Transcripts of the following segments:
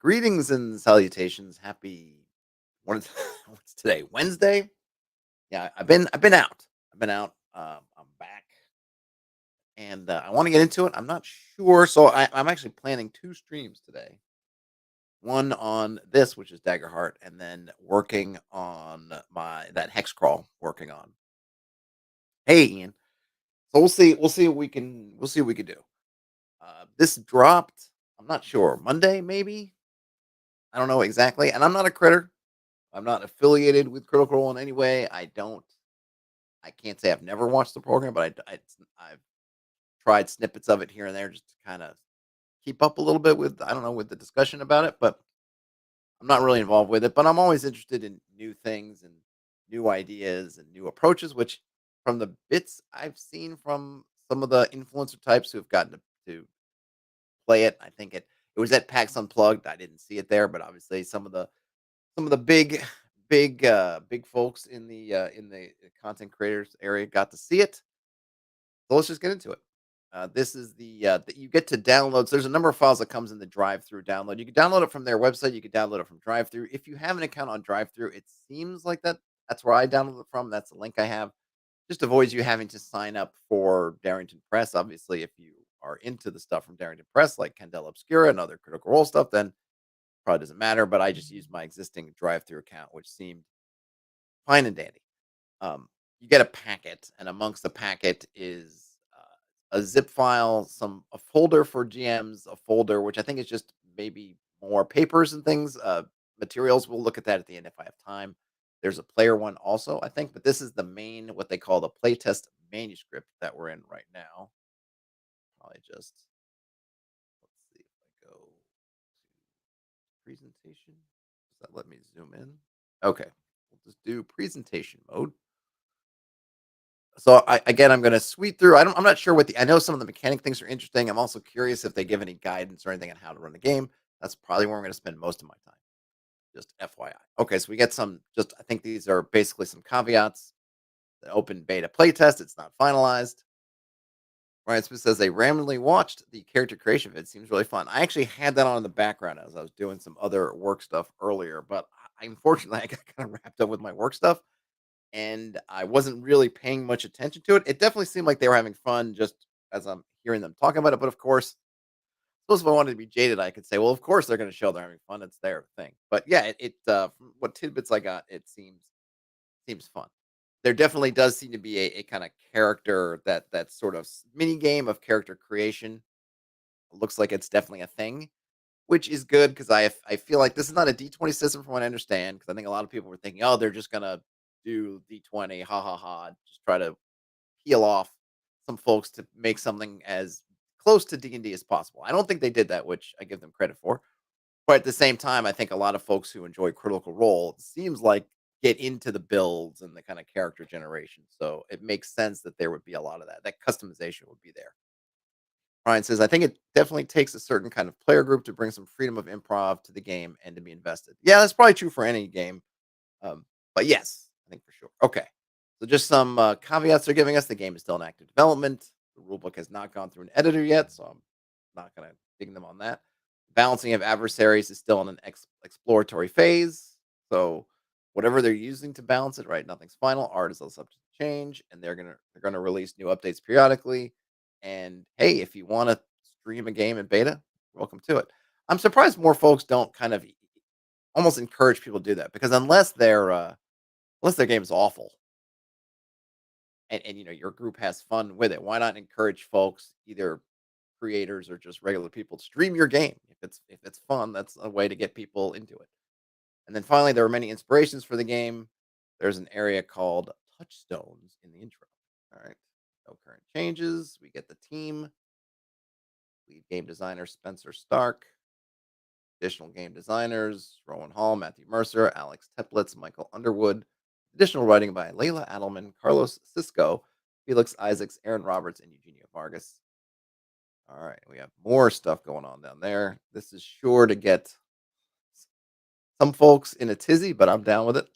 Greetings and salutations. Happy what is what's today? Wednesday? Yeah, I've been out. I've been out. I'm back, and I want to get into it. I'm not sure, so I'm actually planning two streams today. One on this, which is Daggerheart, and then working on my that hex crawl. Working on. Hey, Ian. So we'll see what we can. We'll see what we can do. This dropped. I'm not sure. Monday, maybe. I don't know exactly, and I'm not a critter. I'm not affiliated with Critical Role in any way. I can't say I've never watched the program, but I've tried snippets of it here and there just to kind of keep up a little bit with I don't know with the discussion about it, but I'm not really involved with it. But I'm always interested in new things and new ideas and new approaches. Which, from the bits I've seen from some of the influencer types who have gotten to play it, I think it was at PAX Unplugged. I didn't see it there, but obviously some of the big folks in the content creators area got to see it. So let's just get into it. This is the you get to download. So there's a number of files that comes in the drive-through download. You can download it from their website. You can download it from drive-through. If you have an account on drive-through, it seems like that's where I download it from. That's the link I have. Just avoids you having to sign up for Darrington Press. Obviously, if you are into the stuff from Darrington Press, like Candela Obscura and other Critical Role stuff, then probably doesn't matter. But I just use my existing drive-through account, which seemed fine and dandy. You get a packet, and amongst the packet is a zip file, a folder for GMs, a folder which I think is just maybe more papers and things, materials. We'll look at that at the end if I have time. There's a player one also, I think, but this is the main, what they call the playtest manuscript that we're in right now. Probably just let's see if I go to presentation. Does that let me zoom in? Okay, we'll just do presentation mode. So I'm going to sweep through. I'm not sure what the. I know some of the mechanic things are interesting. I'm also curious if they give any guidance or anything on how to run the game. That's probably where I'm going to spend most of my time. Just FYI. Okay, so we get some. Just I think these are basically some caveats. The open beta playtest. It's not finalized. Right. So it says they randomly watched the character creation vid. Seems really fun. I actually had that on in the background as I was doing some other work stuff earlier, but unfortunately I got kind of wrapped up with my work stuff and I wasn't really paying much attention to it. It definitely seemed like they were having fun just as I'm hearing them talking about it. But of course, suppose if I wanted to be jaded, I could say, well, of course they're going to show they're having fun. It's their thing. But yeah, from what tidbits I got, it seems fun. There definitely does seem to be a kind of character that sort of mini game of character creation. It looks like it's definitely a thing, which is good because I feel like this is not a D20 system from what I understand. Because I think a lot of people were thinking, oh, they're just gonna do D20, ha ha ha, just try to peel off some folks to make something as close to D&D as possible. I don't think they did that, which I give them credit for. But at the same time, I think a lot of folks who enjoy Critical Role, it seems like get into the builds and the kind of character generation. So it makes sense that there would be a lot of that. That customization would be there. Ryan says, I think it definitely takes a certain kind of player group to bring some freedom of improv to the game and to be invested. Yeah, that's probably true for any game. Um, but yes, I think for sure. Okay. So just some caveats they're giving us. The game is still in active development. The rulebook has not gone through an editor yet, so I'm not going to dig them on that. Balancing of adversaries is still in an exploratory phase. So whatever they're using to balance it, right? Nothing's final. Art is all subject to change, and they're gonna release new updates periodically. And hey, if you want to stream a game in beta, welcome to it. I'm surprised more folks don't kind of almost encourage people to do that because unless their game is awful and your group has fun with it, why not encourage folks, either creators or just regular people, to stream your game if it's fun? That's a way to get people into it. And then finally, there are many inspirations for the game. There's an area called touchstones in the intro. All right. No current changes. We get the team. Lead game designer Spencer Stark. Additional game designers Rowan Hall, Matthew Mercer, Alex Teplitz, Michael Underwood. Additional writing by Layla Adelman, Carlos Cisco, Felix Isaacs, Aaron Roberts, and Eugenio Vargas. All right, we have more stuff going on down there. This is sure to get some folks in a tizzy, but I'm down with it.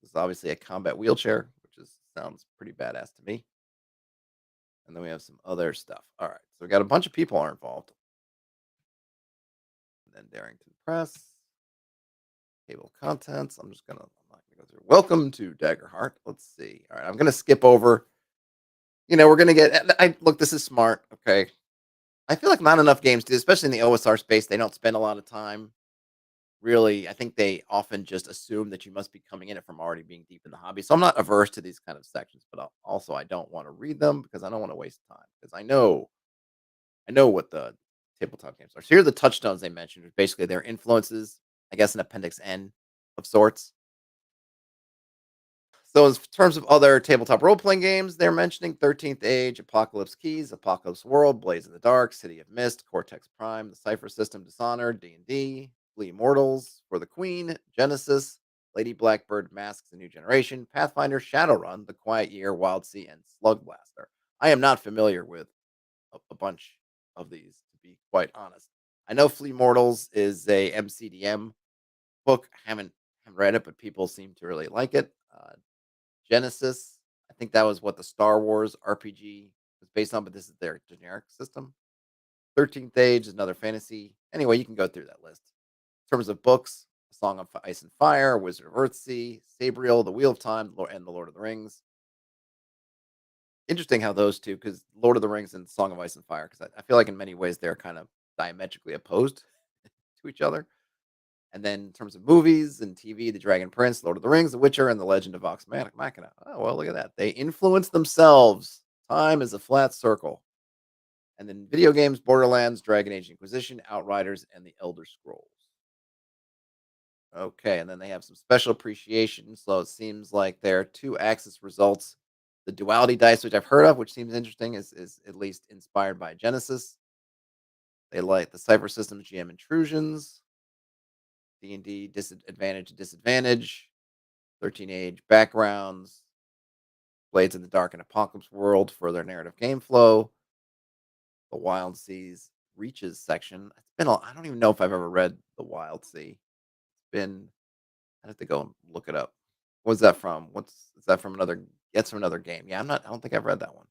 This is obviously a combat wheelchair, which sounds pretty badass to me. And then we have some other stuff. All right, so we got a bunch of people are involved. And then Darrington Press, table of contents. I'm not gonna go through. Welcome to Daggerheart. Let's see. All right, I'm gonna skip over. We're gonna get. I look. This is smart. Okay, I feel like not enough games do, especially in the OSR space. They don't spend a lot of time. Really, I think they often just assume that you must be coming in it from already being deep in the hobby. So I'm not averse to these kind of sections, but also I don't want to read them because I don't want to waste time because I know what the tabletop games are. So here are the touchstones they mentioned, which basically their influences, I guess, an appendix N of sorts. So in terms of other tabletop role-playing games, they're mentioning 13th Age, Apocalypse Keys, Apocalypse World, Blades in the Dark, City of Mist, Cortex Prime, The Cipher System, Dishonored, D&D, Flee Immortals, For the Queen, Genesis, Lady Blackbird, Masks, A New Generation, Pathfinder, Shadowrun, The Quiet Year, Wild Sea, and Slug Blaster. I am not familiar with a bunch of these, to be quite honest. I know Flee Mortals is a MCDM book. Haven't read it, but people seem to really like it. Genesis, I think that was what the Star Wars RPG was based on, but this is their generic system. 13th Age is another fantasy. Anyway, you can go through that list. In terms of books, A Song of Ice and Fire, Wizard of Earthsea, Sabriel, The Wheel of Time, and The Lord of the Rings. Interesting how those two, because Lord of the Rings and Song of Ice and Fire, because I feel like in many ways they're kind of diametrically opposed to each other. And then in terms of movies and TV, The Dragon Prince, Lord of the Rings, The Witcher, and The Legend of Vox Machina. Oh, well, look at that. They influence themselves. Time is a flat circle. And then video games, Borderlands, Dragon Age Inquisition, Outriders, and The Elder Scrolls. Okay, and then they have some special appreciation. So it seems like their two axis results, the duality dice, which I've heard of, which seems interesting, is at least inspired by Genesis. They like the Cypher Systems GM intrusions, D&D disadvantage to disadvantage, 13 Age backgrounds, Blades in the Dark and Apocalypse World for their narrative game flow, the Wild Seas Reaches section. I don't even know if I've ever read the Wild Sea. It's been I have to go and look it up. What's that from? Is that from another? That's from another game. Yeah, I don't think I've read that one.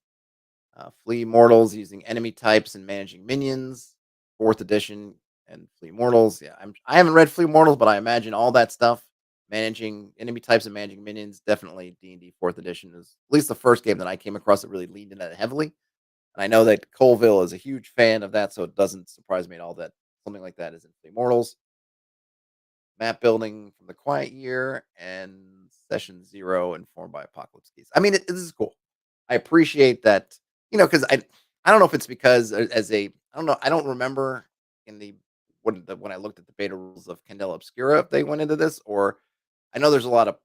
Flee Mortals using enemy types and managing minions, fourth edition, and Flee Mortals. Yeah, I haven't read Flee Mortals, but I imagine all that stuff, managing enemy types and managing minions, definitely D&D fourth edition is at least the first game that I came across that really leaned into that heavily. And I know that Colville is a huge fan of that, so it doesn't surprise me at all that something like that is in Flee Mortals. Map building from the Quiet Year and Session Zero informed by Apocalypse Keys. I mean, this is cool. I appreciate that, because I don't know if it's because as a I don't know, I don't remember in the when I looked at the beta rules of Candela Obscura if they went into this, or I know there's a lot of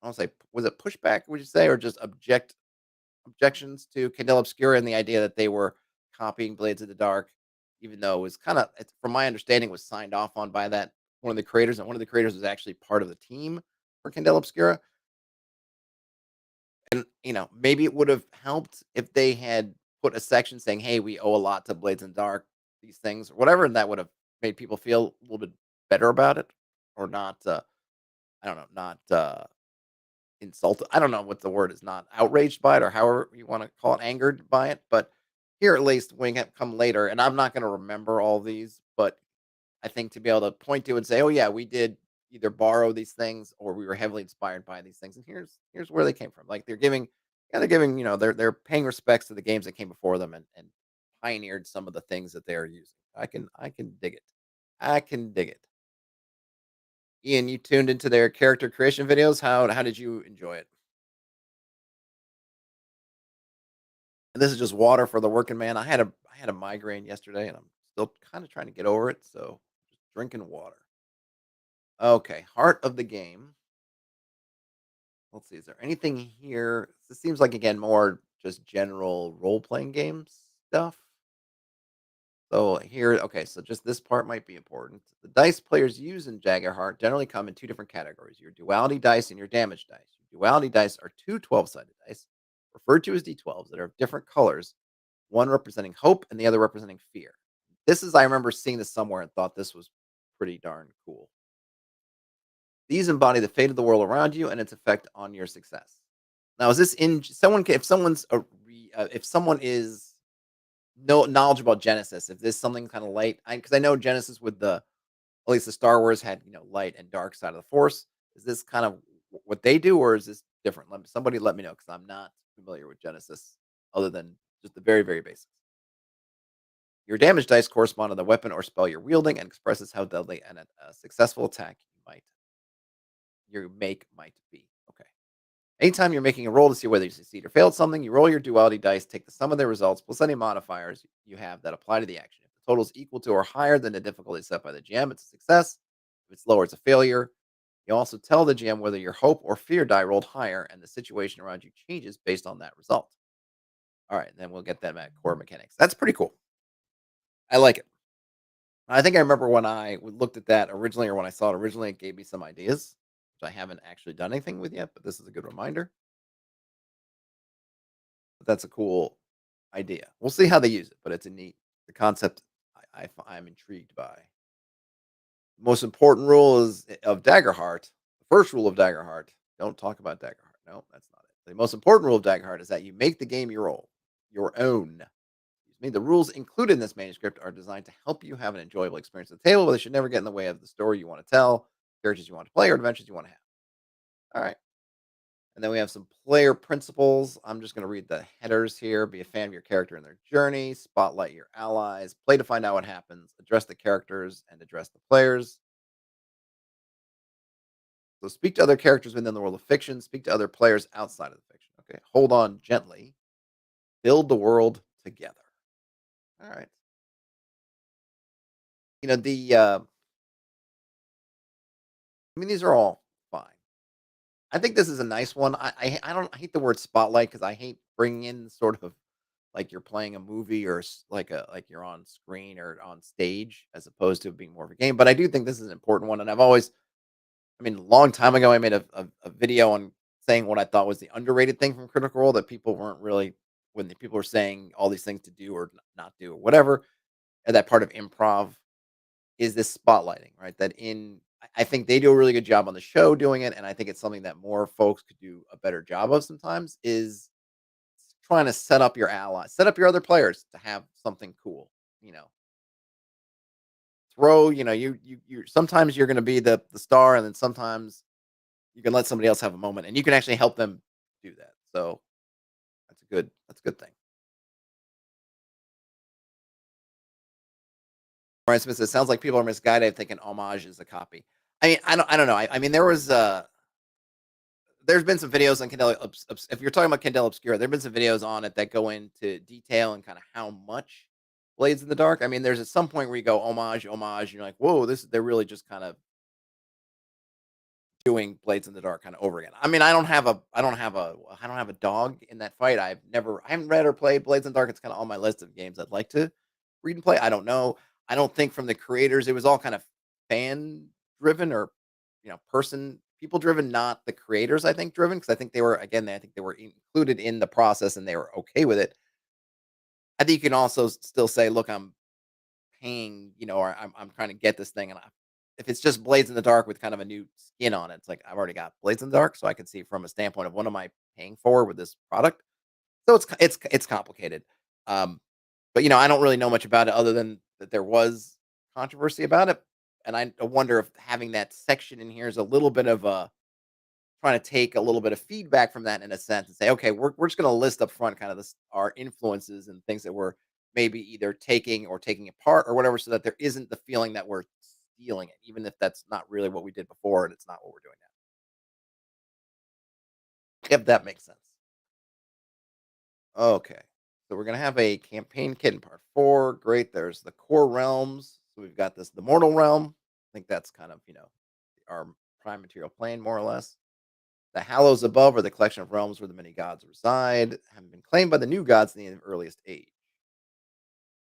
I don't say was it pushback, would you say, or just objections to Candela Obscura and the idea that they were copying Blades of the Dark, even though it was kind of, from my understanding, was signed off on by that one of the creators, and one of the creators was actually part of the team for Candela Obscura. And maybe it would have helped if they had put a section saying, "Hey, we owe a lot to Blades in the Dark, these things, or whatever," and that would have made people feel a little bit better about it, or not. I don't know, not insulted. I don't know what the word is, not outraged by it or however you want to call it, angered by it. But here at least when it come later, and I'm not going to remember all these, but I think to be able to point to and say, oh yeah, we did either borrow these things or we were heavily inspired by these things. And here's where they came from. Like they're giving, they're paying respects to the games that came before them and pioneered some of the things that they're using. I can dig it. I can dig it. Ian, you tuned into their character creation videos. How did you enjoy it? And this is just water for the working man. I had a migraine yesterday, and I'm still kind of trying to get over it. So just drinking water. Okay, heart of the game. Let's see. Is there anything here? This seems like again more just general role playing game stuff. So here, okay, so just this part might be important. The dice players use in Daggerheart generally come in two different categories: your duality dice and your damage dice. Your duality dice are two 12-sided dice, referred to as D12s, that are of different colors, one representing hope and the other representing fear. I remember seeing this somewhere and thought this was pretty darn cool. These embody the fate of the world around you and its effect on your success. Now, is this in someone? If someone's if someone is no knowledge about Genesis, if this is something kind of light, because I know Genesis with the At least the Star Wars had, light and dark side of the Force. Is this kind of what they do, or is this different? Somebody let me know because I'm not familiar with Genesis other than just the very, very basics. Your damage dice correspond to the weapon or spell you're wielding and expresses how deadly and a successful attack might be. Okay. Anytime you're making a roll to see whether you succeed or failed something, you roll your duality dice, take the sum of their results plus any modifiers you have that apply to the action. If the total is equal to or higher than the difficulty set by the GM, it's a success. If it's lower, it's a failure. You also tell the GM whether your hope or fear die rolled higher, and the situation around you changes based on that result. All right, then we'll get them at core mechanics. That's pretty cool. I like it. I think I remember when I looked at that originally, or when I saw it originally, it gave me some ideas, which I haven't actually done anything with yet, but this is a good reminder. But that's a cool idea. We'll see how they use it, but it's a neat the concept I'm intrigued by. Most important rule is of Daggerheart. The first rule of Daggerheart: don't talk about Daggerheart. No, that's not it. The most important rule of Daggerheart is that you make the game your own. Excuse me. The rules included in this manuscript are designed to help you have an enjoyable experience at the table, but they should never get in the way of the story you want to tell, characters you want to play, or adventures you want to have. All right. And then we have some player principles. I'm just going to read the headers here. Be a fan of your character and their journey. Spotlight your allies. Play to find out what happens. Address the characters and address the players. So speak to other characters within the world of fiction. Speak to other players outside of the fiction. Okay. Hold on gently. Build the world together. All right. These are all fine. I think this is a nice one. I hate the word spotlight because I hate bringing in sort of like you're playing a movie or like you're on screen or on stage as opposed to it being more of a game. But I do think this is an important one, and a long time ago, I made a video on saying what I thought was the underrated thing from Critical Role that people weren't really when the people were saying all these things to do or not do or whatever. And that part of improv is this spotlighting, right? I think they do a really good job on the show doing it, and I think it's something that more folks could do a better job of sometimes is trying to set up your allies, set up your other players to have something cool. You know, you sometimes you're gonna be the star, and then sometimes you can let somebody else have a moment and you can actually help them do that. So that's a good thing. Brian Smith says, sounds like people are misguided thinking homage is a copy. I don't know. I mean, there's been some videos on Candela. If you're talking about Candela Obscura, there've been some videos on it that go into detail and kind of how much Blades in the Dark. I mean, there's at some point where you go homage, homage, and you're like, whoa, they're really just kind of doing Blades in the Dark kind of over again. I mean, I don't have a dog in that fight. I haven't read or played Blades in the Dark. It's kind of on my list of games I'd like to read and play. I don't know. I don't think from the creators it was all kind of fan driven or person people driven, not the creators. I think driven because I think they were included in the process and they were okay with it. I think you can also still say, look, I'm paying, or I'm trying to get this thing, and if it's just Blades in the Dark with kind of a new skin on it, it's like I've already got Blades in the Dark, so I can see from a standpoint of what am I paying for with this product. So it's complicated, but I don't really know much about it other than that there was controversy about it, and I wonder if having that section in here is a little bit of a trying to take a little bit of feedback from that in a sense and say, okay, we're just going to list up front kind of our influences and things that we're maybe either taking or taking apart or whatever, so that there isn't the feeling that we're stealing it, even if that's not really what we did before and it's not what we're doing now. If that makes sense. Okay. So we're gonna have a campaign kit in part 4. Great. There's the core realms. So we've got the mortal realm. I think that's kind of, our prime material plane, more or less. The Hallows above are the collection of realms where the many gods reside, having been claimed by the new gods in the earliest age.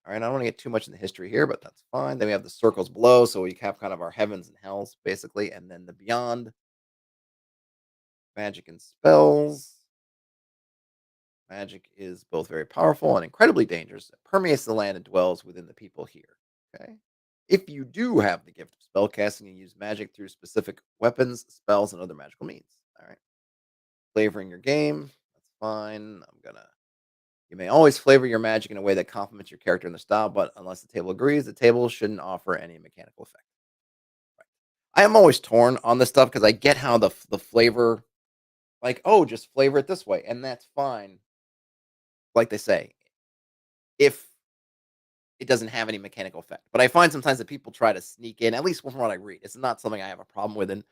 All right, I don't want to get too much in the history here, but that's fine. Then we have the circles below, so we have kind of our heavens and hells, basically, and then the beyond, magic and spells. Magic is both very powerful and incredibly dangerous. It permeates the land and dwells within the people here. Okay. If you do have the gift of spellcasting, you use magic through specific weapons, spells, and other magical means. All right. Flavoring your game. That's fine. You may always flavor your magic in a way that complements your character and the style, but unless the table agrees, the table shouldn't offer any mechanical effect. I am always torn on this stuff because I get how the flavor, like, oh, just flavor it this way, and that's fine. Like they say, if it doesn't have any mechanical effect. But I find sometimes that people try to sneak in, at least from what I read. It's not something I have a problem with in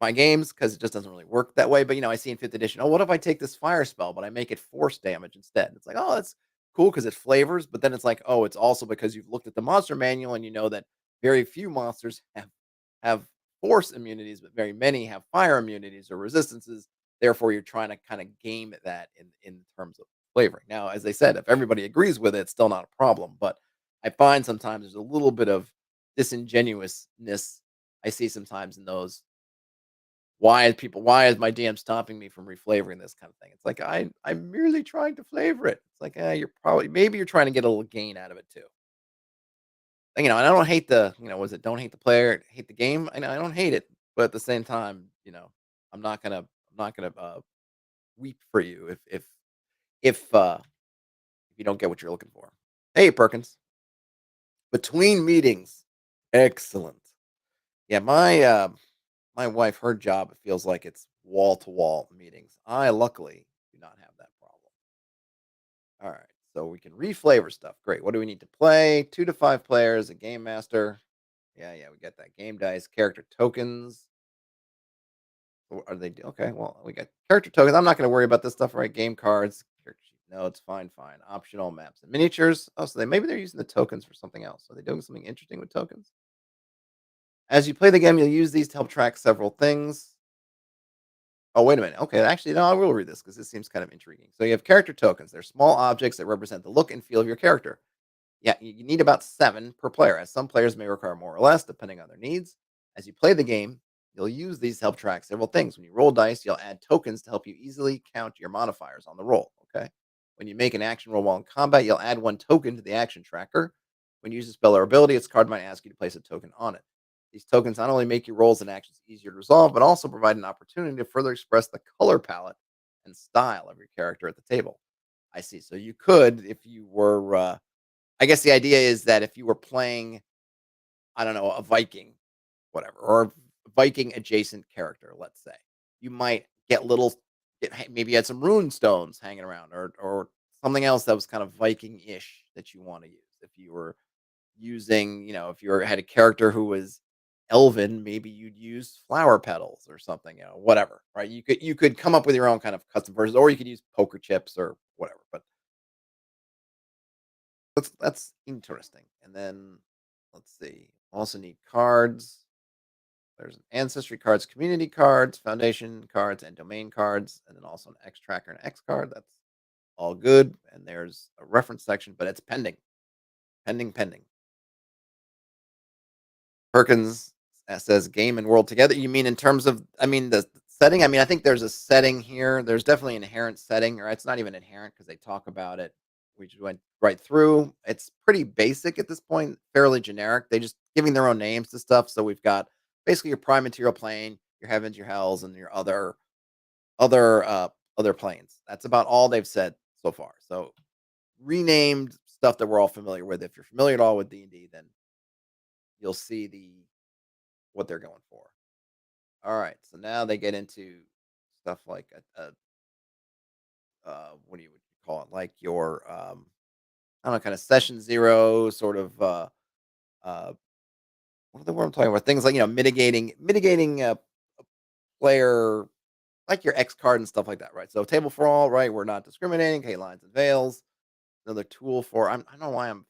my games because it just doesn't really work that way. But I see in fifth edition, oh, what if I take this fire spell, but I make it force damage instead? It's like, oh, that's cool because it flavors. But then it's like, oh, it's also because you've looked at the monster manual and you know that very few monsters have force immunities, but very many have fire immunities or resistances. Therefore, you're trying to kind of game that in terms of flavoring. Now, as they said, if everybody agrees with it, it's still not a problem. But I find sometimes there's a little bit of disingenuousness I see sometimes in those. Why is my DM stopping me from reflavoring this kind of thing? It's like I'm merely trying to flavor it. It's like, you're probably maybe you're trying to get a little gain out of it too. And I don't hate was it don't hate the player, hate the game? I know I don't hate it, but at the same time, I'm not gonna weep for you if you don't get what you're looking for. Hey, Perkins. Between meetings. Excellent. Yeah, my wife, her job, it feels like it's wall to wall meetings. I luckily do not have that problem. All right. So we can reflavor stuff. Great. What do we need to play? 2 to 5 players, a game master. Yeah, we got that. Game dice, character tokens. Are they okay? Well, we got character tokens. I'm not going to worry about this stuff, right? Game cards, character sheet. No, it's fine. Optional maps and miniatures. Oh, so maybe they're using the tokens for something else. Are they doing something interesting with tokens? As you play the game, you'll use these to help track several things. Oh, wait a minute. Okay, actually, no, I will read this because this seems kind of intriguing. So you have character tokens. They're small objects that represent the look and feel of your character. Yeah, you need about 7 per player, as some players may require more or less, depending on their needs. As you play the game, you'll use these to help track several things. When you roll dice, you'll add tokens to help you easily count your modifiers on the roll. Okay. When you make an action roll while in combat, you'll add 1 token to the action tracker. When you use a spell or ability, its card might ask you to place a token on it. These tokens not only make your rolls and actions easier to resolve, but also provide an opportunity to further express the color palette and style of your character at the table. I see. So you could, if you were, I guess the idea is that if you were playing, I don't know, a Viking, whatever, or a Viking adjacent character, let's say, you might get maybe you had some rune stones hanging around, or something else that was kind of Viking-ish that you want to use. If you were using, if had a character who was elven, maybe you'd use flower petals or something, whatever, right? You could come up with your own kind of custom versions, or you could use poker chips or whatever. But that's interesting. And then let's see. Also need cards. There's an ancestry cards, community cards, foundation cards, and domain cards, and then also an X tracker and X card. That's all good. And there's a reference section, but it's pending, pending. Perkins says game and world together. You mean in terms of, the setting? I think there's a setting here. There's definitely an inherent setting, or it's not even inherent because they talk about it. We just went right through. It's pretty basic at this point, fairly generic. They just giving their own names to stuff. So we've got basically your prime material plane, your heavens, your hells, and your other other planes. That's about all they've said so far. So renamed stuff that we're all familiar with. If you're familiar at all with D&D, then you'll see what they're going for. All right, so now they get into stuff like what do you would call it? Like your I don't know, kind of session zero sort of what are the word I'm talking about? Things like mitigating player, like your X card and stuff like that, right? So table for all, right? We're not discriminating. Okay, lines and veils. Another tool for I don't know why I'm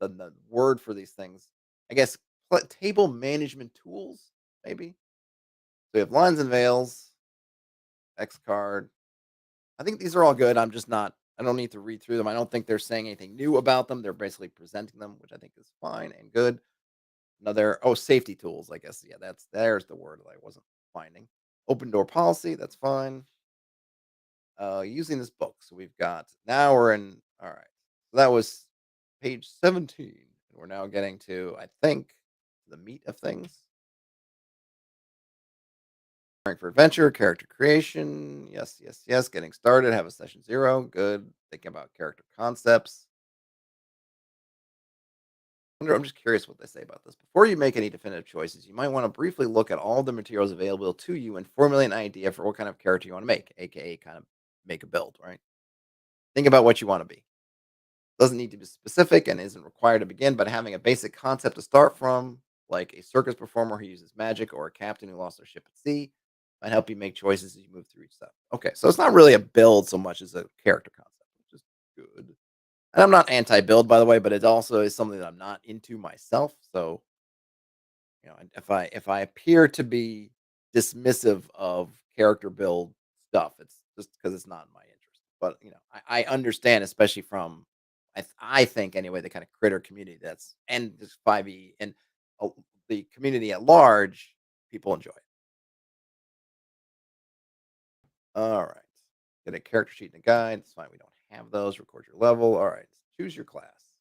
the word for these things. I guess table management tools, maybe. So we have lines and veils, X card. I think these are all good. I don't need to read through them. I don't think they're saying anything new about them. They're basically presenting them, which I think is fine and good. Safety tools, I guess. Yeah, there's the word that I wasn't finding. Open door policy, that's fine. Using this book. So we've got now we're in all right. So that was page 17. And we're now getting to, I think, the meat of things. Preparing for adventure, character creation. Yes. Getting started. Have a session 0. Good. Thinking about character concepts. I'm just curious what they say about this. Before you make any definitive choices, you might want to briefly look at all the materials available to you and formulate an idea for what kind of character you want to make, aka kind of make a build, right? Think about what you want to be. Doesn't need to be specific and isn't required to begin, but having a basic concept to start from, like a circus performer who uses magic or a captain who lost their ship at sea, might help you make choices as you move through each step. Okay, so it's not really a build so much as a character concept, which is good. And I'm not anti-build, by the way, but it also is something that I'm not into myself. So, if I appear to be dismissive of character build stuff, it's just because it's not in my interest. But I understand, especially from I think anyway, the kind of critter community that's and this 5e and uh, the community at large, people enjoy it. All right, get a character sheet and a guide. It's fine. We don't have those. Record your level. All right, choose your class.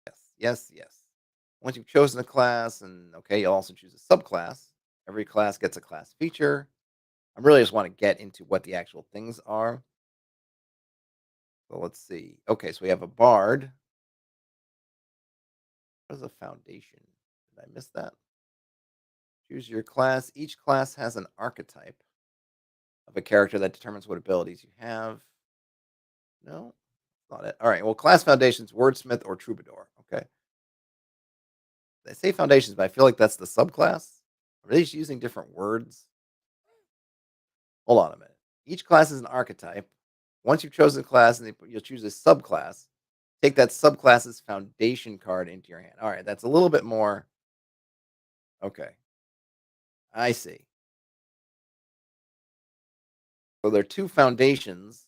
Yes, yes, yes. Once you've chosen a class, and okay, you'll also choose a subclass. Every class gets a class feature. I really just want to get into what the actual things are. So let's see. Okay, so we have a bard. What is a foundation? Did I miss that? Choose your class. Each class has an archetype of a character that determines what abilities you have. No, not it. All right. Well, class foundations, wordsmith or troubadour. Okay. They say foundations, but I feel like that's the subclass. Are they just using different words? Hold on a minute. Each class is an archetype. Once you've chosen a class and you'll choose a subclass, take that subclass's foundation card into your hand. All right, that's a little bit more. Okay, I see. So there are two foundations.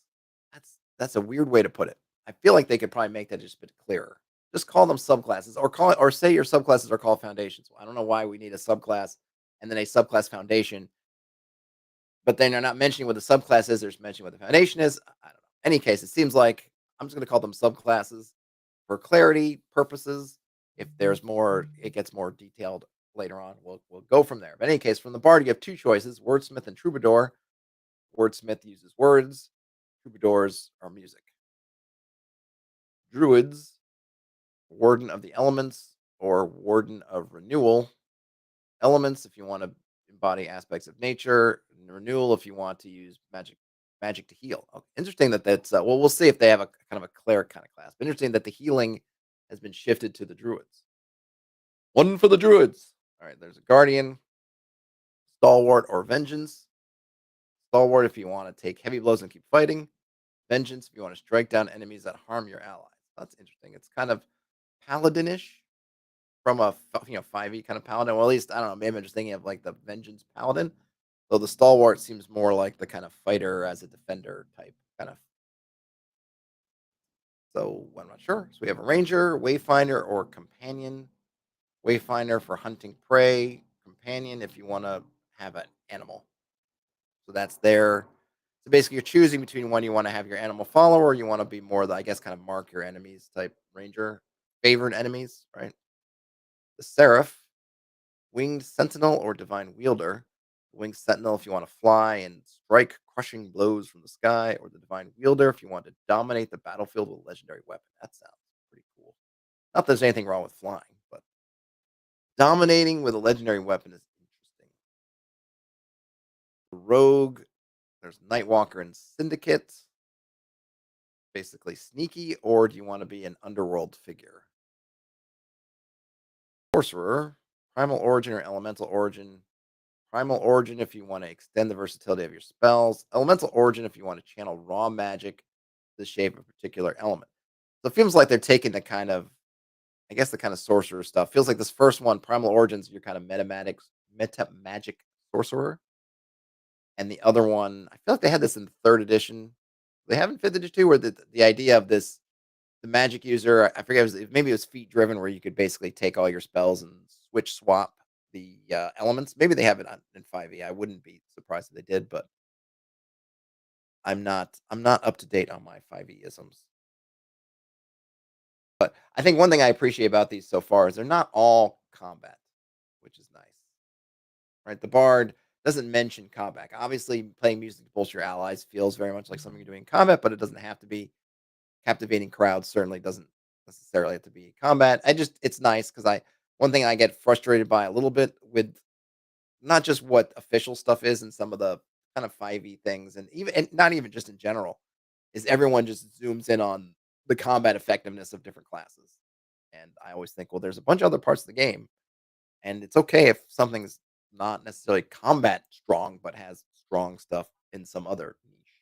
That's a weird way to put it. I feel like they could probably make that just a bit clearer. Just call them subclasses, or call it, or say your subclasses are called foundations. I don't know why we need a subclass and then a subclass foundation, but then they're not mentioning what the subclass is. They're just mentioning what the foundation is. I don't know. Any case, it seems like I'm just going to call them subclasses for clarity purposes. If there's more, it gets more detailed later on. We'll go from there. But in any case, from the bard, you have two choices: wordsmith and troubadour. Wordsmith uses words. Troubadours are music. Druids, warden of the elements or warden of renewal. Elements, if you want to embody aspects of nature. And renewal, if you want to use magic to heal. Okay. Interesting that that's well. We'll see if they have a kind of a cleric kind of class. But interesting that the healing has been shifted to the druids. One for the druids. All right, there's a guardian, stalwart, or vengeance. Stalwart if you want to take heavy blows and keep fighting. Vengeance if you want to strike down enemies that harm your allies. That's interesting. It's kind of paladinish from a 5e kind of paladin. Well, at least I don't know. Maybe I'm just thinking of like the vengeance paladin. Though the stalwart seems more like the kind of fighter as a defender type kind of. So I'm not sure. So we have a ranger, wayfinder, or companion. Wayfinder for hunting prey. Companion if you want to have an animal. So that's there. So basically, you're choosing between one you want to have your animal follow, or you want to be more the, I guess, kind of mark your enemies type ranger, favored enemies, right? The seraph, winged sentinel, or divine wielder. Winged sentinel if you want to fly and strike crushing blows from the sky, or the divine wielder if you want to dominate the battlefield with a legendary weapon. That sounds pretty cool. Not that there's anything wrong with flying, but dominating with a legendary weapon is interesting. Rogue, there's Nightwalker and Syndicate. Basically sneaky, or do you want to be an underworld figure? Sorcerer, primal origin or elemental origin. Primal origin if you want to extend the versatility of your spells. Elemental origin if you want to channel raw magic to the shape of a particular element. So it feels like they're taking the kind of, I guess, the kind of sorcerer stuff. Feels like this first one, primal origins, you're kind of meta magic sorcerer, and the other one, I feel like they had this in the third edition. They have in fifth edition too, where the idea of this the magic user, I forget, maybe it was feat driven, where you could basically take all your spells and switch swap the elements. Maybe they have it in 5e. I wouldn't be surprised if they did, but I'm not up to date on my 5e isms. But I think one thing I appreciate about these so far is they're not all combat, which is nice. Right? The bard doesn't mention combat. Obviously, playing music to bolster your allies feels very much like something you're doing in combat, but it doesn't have to be. Captivating crowds certainly doesn't necessarily have to be combat. It's nice because I one thing I get frustrated by a little bit with not just what official stuff is and some of the kind of 5e things, and not even just in general, is everyone just zooms in on the combat effectiveness of different classes. And I always think, well, there's a bunch of other parts of the game, and it's okay if something's not necessarily combat strong, but has strong stuff in some other niche.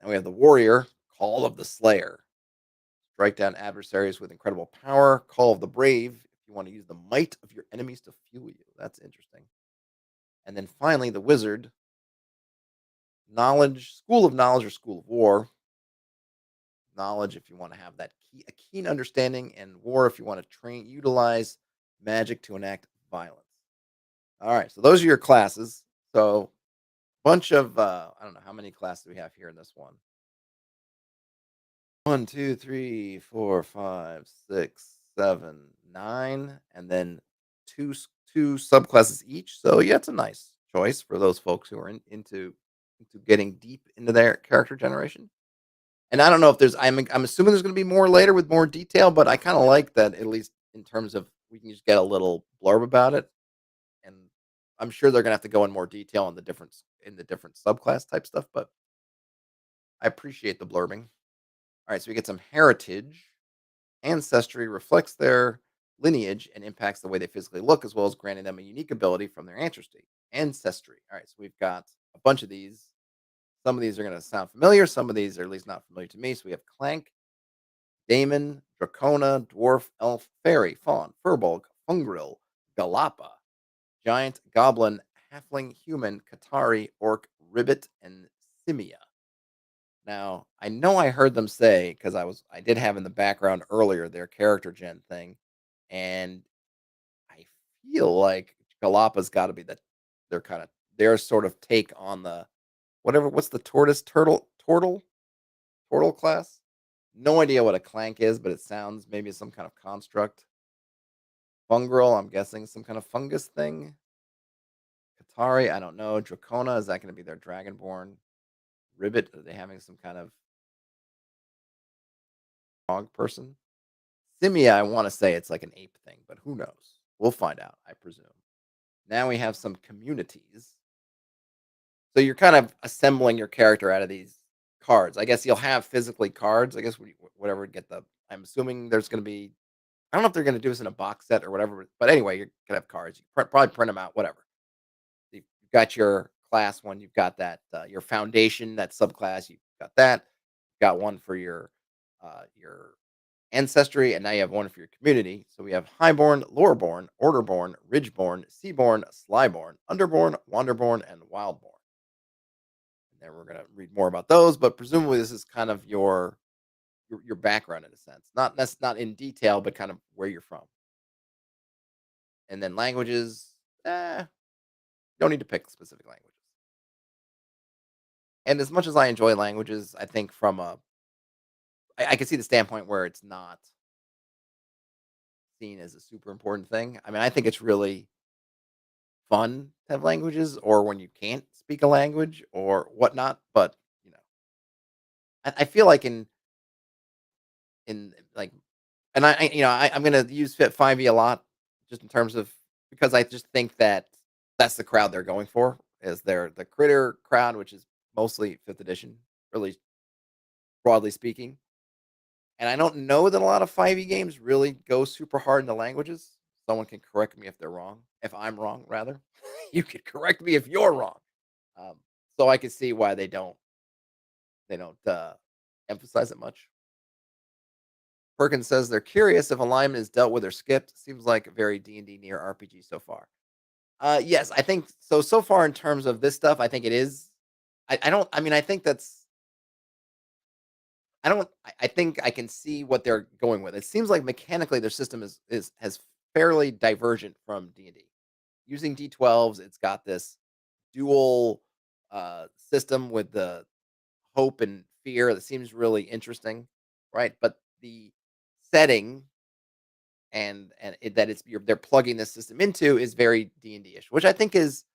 And we have the warrior, Call of the Slayer. Strike down adversaries with incredible power. Call of the Brave, if you want to use the might of your enemies to fuel you. That's interesting. And then finally, the wizard, knowledge, school of knowledge or school of war. Knowledge, if you want to have a keen understanding, and war, if you want to utilize magic to enact violence. All right, so those are your classes. So bunch of I don't know how many classes we have here in this one. One, two, three, four, five, six, seven, nine, and then two subclasses each. So yeah, it's a nice choice for those folks who are into getting deep into their character generation. And I don't know if I'm assuming there's going to be more later with more detail, but I kind of like that at least in terms of we can just get a little blurb about it, and I'm sure they're going to have to go in more detail on the different subclass type stuff. But I appreciate the blurbing. All right, so we get some heritage. Ancestry reflects their lineage and impacts the way they physically look, as well as granting them a unique ability from their ancestry. Ancestry. All right, so we've got a bunch of these. Some of these are going to sound familiar. Some of these are at least not familiar to me. So we have Clank, Damon, Dracona, Dwarf, Elf, Fairy, Fawn, Furbolg, Fungril, Galapa, Giant, Goblin, Halfling, Human, Katari, Orc, Ribbit, and Simia. Now, I know I heard them say because I did have in the background earlier their character gen thing, and I feel like Galapa's got to be they're kind of their sort of take on the whatever. What's the turtle class? No idea what a clank is, but it sounds maybe some kind of construct. Fungrel, I'm guessing some kind of fungus thing. Katari, I don't know. Dracona, is that going to be their dragonborn? Ribbit, are they having some kind of dog person? Simia, I want to say it's like an ape thing, but who knows? We'll find out, I presume. Now we have some communities. So you're kind of assembling your character out of these cards. I guess you'll have physically cards. I guess whatever get the. I'm assuming there's going to be. I don't know if they're going to do this in a box set or whatever, but anyway, you're gonna have cards. You probably print them out, whatever. You've got your class one. You've got that your foundation, that subclass. You've got that. You've got one for your ancestry, and now you have one for your community. So we have Highborn, Loreborn, Orderborn, Ridgeborn, Seaborn, Slyborn, Underborn, Wanderborn, and Wildborn. And then we're gonna read more about those, but presumably this is kind of your background in a sense. That's not in detail, but kind of where you're from. And then languages, don't need to pick specific languages. And as much as I enjoy languages, I think I can see the standpoint where it's not seen as a super important thing. I mean, I think it's really fun to have languages, or when you can't speak a language or whatnot. But you know, I feel like in like, and I'm gonna use Fit 5e a lot, just in terms of because I just think that that's the crowd they're going for is the critter crowd, which is mostly fifth edition, or at least broadly speaking. And I don't know that a lot of 5e games really go super hard into languages. Someone can correct me if they're wrong. If I'm wrong, rather, you could correct me if you're wrong. Um, so I can see why they don't emphasize it much. Perkins says they're curious if alignment is dealt with or skipped. Seems like a very D&D near RPG so far. Yes, I think so. So far in terms of this stuff, I think it is. I don't. I mean, I think that's. I don't. I think I can see what they're going with. It seems like mechanically their system is has fairly divergent from D&D. Using D12s, it's got this dual system with the hope and fear that seems really interesting, right? But the setting that they're plugging this system into is very D&D ish, which I think is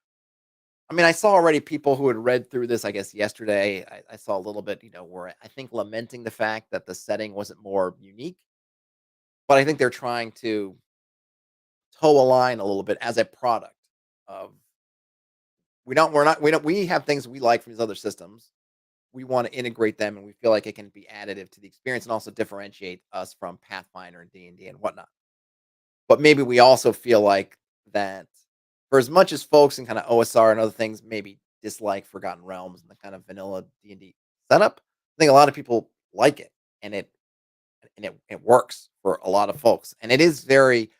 I mean, I saw already people who had read through this, I guess, yesterday. I saw a little bit, where I think lamenting the fact that the setting wasn't more unique, but I think they're trying to toe a line a little bit as a product of we have things we like from these other systems. We want to integrate them, and we feel like it can be additive to the experience and also differentiate us from Pathfinder and D and whatnot. But maybe we also feel like that for as much as folks in kind of OSR and other things maybe dislike Forgotten Realms and the kind of vanilla D&D setup, I think a lot of people like it, and it works for a lot of folks. And it is very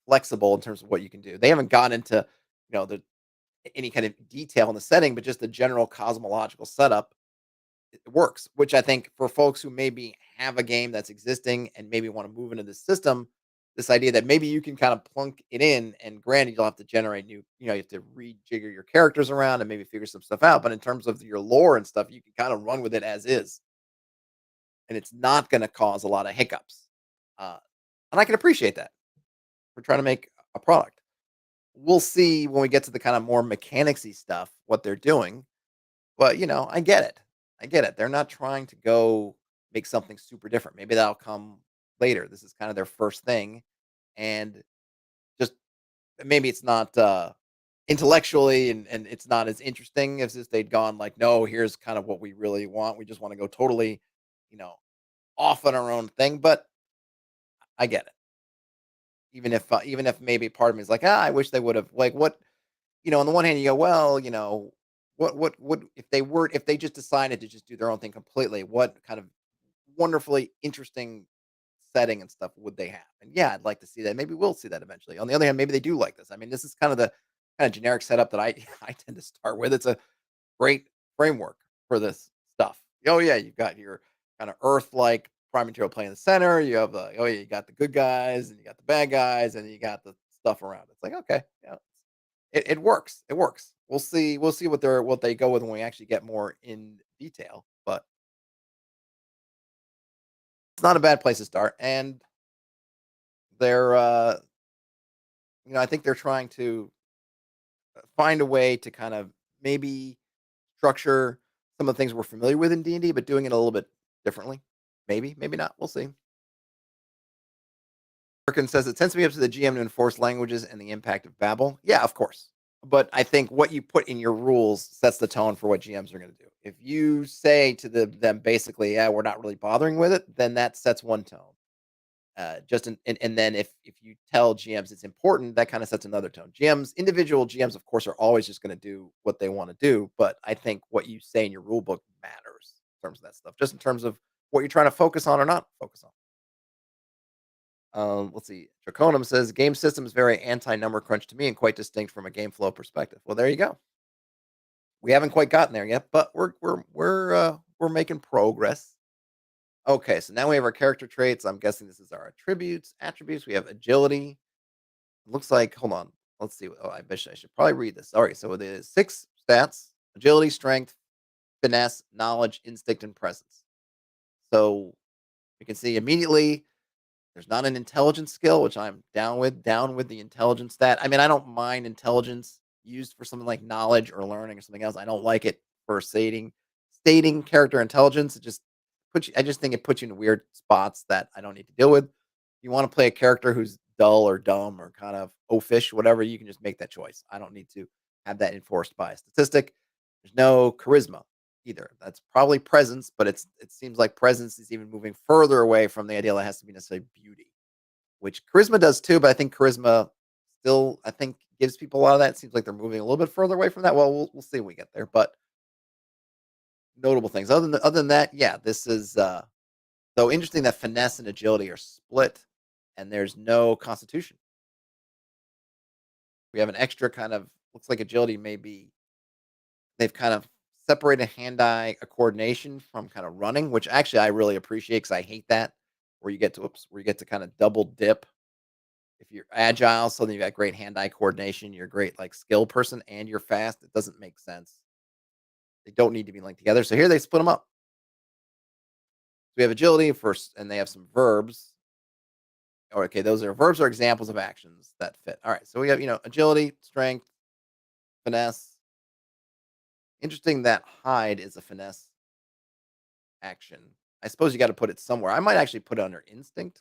flexible in terms of what you can do. They haven't gone into, the any kind of detail in the setting, but just the general cosmological setup, it works, which I think for folks who maybe have a game that's existing and maybe want to move into this system, this idea that maybe you can kind of plunk it in, and granted, you'll have to generate new, you have to rejigger your characters around and maybe figure some stuff out. But in terms of your lore and stuff, you can kind of run with it as is, and it's not going to cause a lot of hiccups. Uh, and I can appreciate that. We're trying to make a product. We'll see when we get to the kind of more mechanicsy stuff what they're doing. But, I get it. I get it. They're not trying to go make something super different. Maybe that'll come later. This is kind of their first thing. And just maybe it's not intellectually, and it's not as interesting as if they'd gone like, no, here's kind of what we really want. We just want to go totally, you know, off on our own thing. But I get it. Even if maybe part of me is like, I wish they would have like what on the one hand, you go, well, what if they just decided to just do their own thing completely? What kind of wonderfully interesting setting and stuff would they have? And yeah, I'd like to see that. Maybe we'll see that eventually. On the other hand, maybe they do like this. I mean, this is kind of the kind of generic setup that I I tend to start with. It's a great framework for this stuff. Oh yeah, you've got your kind of Earth like prime material play in the center. You have oh yeah, you got the good guys and you got the bad guys and you got the stuff around. It's like okay, yeah, it works. It works. We'll see what they go with when we actually get more in detail. But it's not a bad place to start. And they're I think they're trying to find a way to kind of maybe structure some of the things we're familiar with in D&D, but doing it a little bit differently. Maybe, maybe not. We'll see. Perkins says it tends to be up to the GM to enforce languages and the impact of Babel. Yeah, of course. But I think what you put in your rules sets the tone for what GMs are going to do. If you say to them basically, yeah, we're not really bothering with it, then that sets one tone. Just and then if you tell GMs it's important, that kind of sets another tone. Individual GMs, of course, are always just going to do what they want to do. But I think what you say in your rule book matters in terms of that stuff, just in terms of what you're trying to focus on or not focus on. Let's see. Draconum says game system is very anti-number crunch to me and quite distinct from a game flow perspective. Well, there you go. We haven't quite gotten there yet, but we're making progress. Okay, so now we have our character traits. I'm guessing this is our attributes. Attributes. We have agility. Looks like. Hold on. Let's see. Oh, I wish I should probably read this. All right. So it is 6 stats: agility, strength, finesse, knowledge, instinct, and presence. So we can see immediately there's not an intelligence skill, which I'm down with. Down with the intelligence stat. I mean, I don't mind intelligence used for something like knowledge or learning or something else. I don't like it for stating character intelligence. It just puts you. I just think it puts you in weird spots that I don't need to deal with. You want to play a character who's dull or dumb or kind of oafish, whatever. You can just make that choice. I don't need to have that enforced by a statistic. There's no charisma either. That's probably presence, but it seems like presence is even moving further away from the ideal. It has to be necessarily beauty, which charisma does too. But I think charisma still, I think, gives people a lot of that. It seems like they're moving a little bit further away from that. Well, we'll see when we get there. But notable things other than that, yeah, this is so interesting that finesse and agility are split, and there's no constitution. We have an extra kind of looks like agility maybe they've kind of separated hand-eye coordination from kind of running, which actually I really appreciate because I hate that where you get to kind of double dip. If you're agile, so then you got great hand-eye coordination, you're a great like skill person, and you're fast. It doesn't make sense. They don't need to be linked together. So here they split them up. So we have agility first, and they have some verbs. Oh, okay, those are verbs are examples of actions that fit. All right, so we have agility, strength, finesse. Interesting that hide is a finesse action. I suppose you got to put it somewhere. I might actually put it under instinct.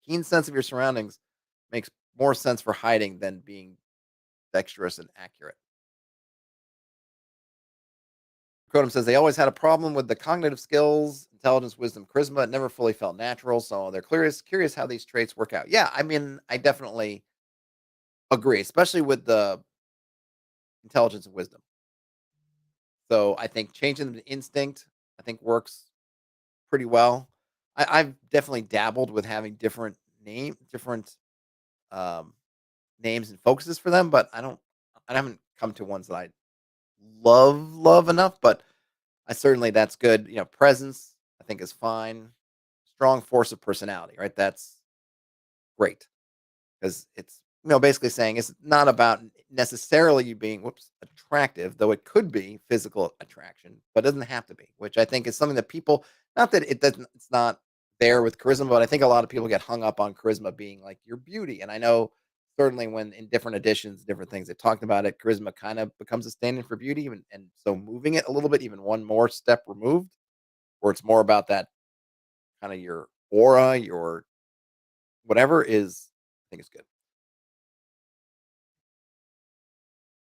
Keen sense of your surroundings makes more sense for hiding than being dexterous and accurate. Codum says they always had a problem with the cognitive skills, intelligence, wisdom, charisma. It never fully felt natural. So they're curious how these traits work out. Yeah, I mean, I definitely agree, especially with the intelligence and wisdom. So I think changing them to instinct, I think works pretty well. I've definitely dabbled with having different um, names and focuses for them, but I haven't come to ones that I love enough. But I certainly that's good. Presence I think is fine. Strong force of personality, right? That's great. 'Cause it's, basically saying it's not about necessarily you being, attractive, though it could be physical attraction, but it doesn't have to be, which I think is something that people not that it's not there with charisma, but I think a lot of people get hung up on charisma being like your beauty. And I know certainly when in different editions, different things they talked about it, charisma kind of becomes a stand-in for beauty. And so moving it a little bit, even one more step removed, where it's more about that kind of your aura, your whatever is I think is good.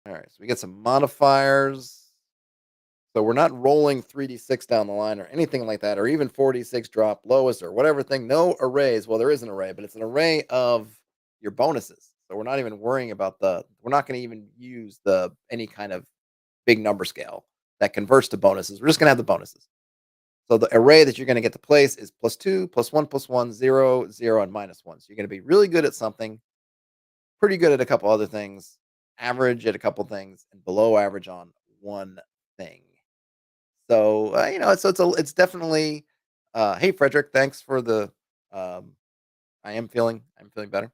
All right, so we get some modifiers. So we're not rolling 3d6 down the line or anything like that, or even 4d6 drop lowest or whatever thing. No arrays. Well, there is an array, but it's an array of your bonuses. So we're not even worrying about we're not going to even use any kind of big number scale that converts to bonuses. We're just going to have the bonuses. So the array that you're going to get to place is +2, +1, +1, 0, and -1. So you're going to be really good at something, pretty good at a couple other things, average at a couple things, and below average on one thing. So it's definitely. Hey, Frederick, thanks for the. Um, I'm feeling better.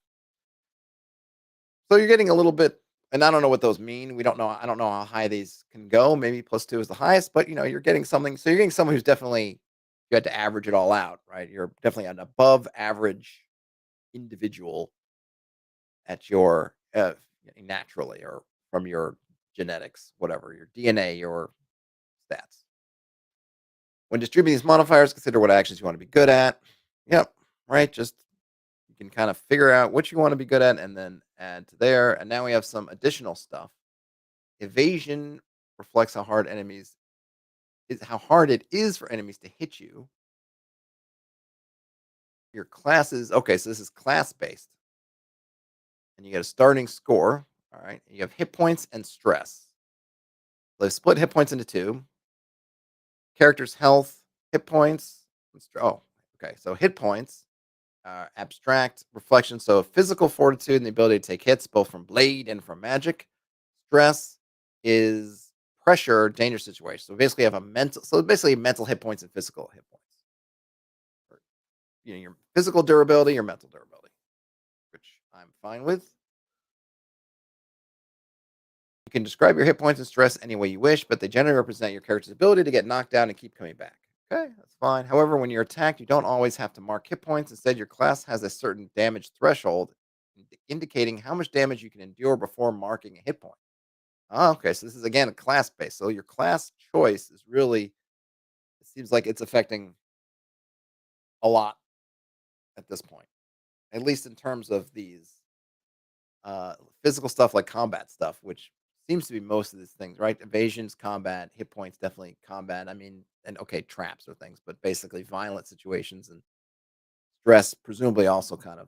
So you're getting a little bit, and I don't know what those mean. We don't know. I don't know how high these can go. Maybe +2 is the highest, but you're getting something. So you're getting someone who's definitely you had to average it all out, right? You're definitely an above average individual at your naturally or from your genetics, whatever your DNA, your stats. When distributing these modifiers, consider what actions you want to be good at. Yep, right. Just you can kind of figure out what you want to be good at and then add to there. And now we have some additional stuff. Evasion reflects how hard it is for enemies to hit you. Your classes, okay, so this is class based, and you get a starting score. All right, you have hit points and stress. They've split hit points into two. Character's health, hit points. Oh, okay. So hit points, abstract reflection. So physical fortitude and the ability to take hits both from blade and from magic. Stress is pressure, dangerous situation. So basically, you have a mental. So basically, mental hit points and physical hit points. Or, your physical durability, your mental durability, which I'm fine with. You can describe your hit points and stress any way you wish, but they generally represent your character's ability to get knocked down and keep coming back. Okay, that's fine. However, when you're attacked, you don't always have to mark hit points. Instead, your class has a certain damage threshold, indicating how much damage you can endure before marking a hit point. Oh, okay, so this is again a class base. So your class choice is really, it seems like it's affecting a lot at this point, at least in terms of these uh, physical stuff like combat stuff, which seems to be most of these things, right? Evasions, combat, hit points, definitely combat. I mean, and okay, traps or things, but basically violent situations and stress, presumably also kind of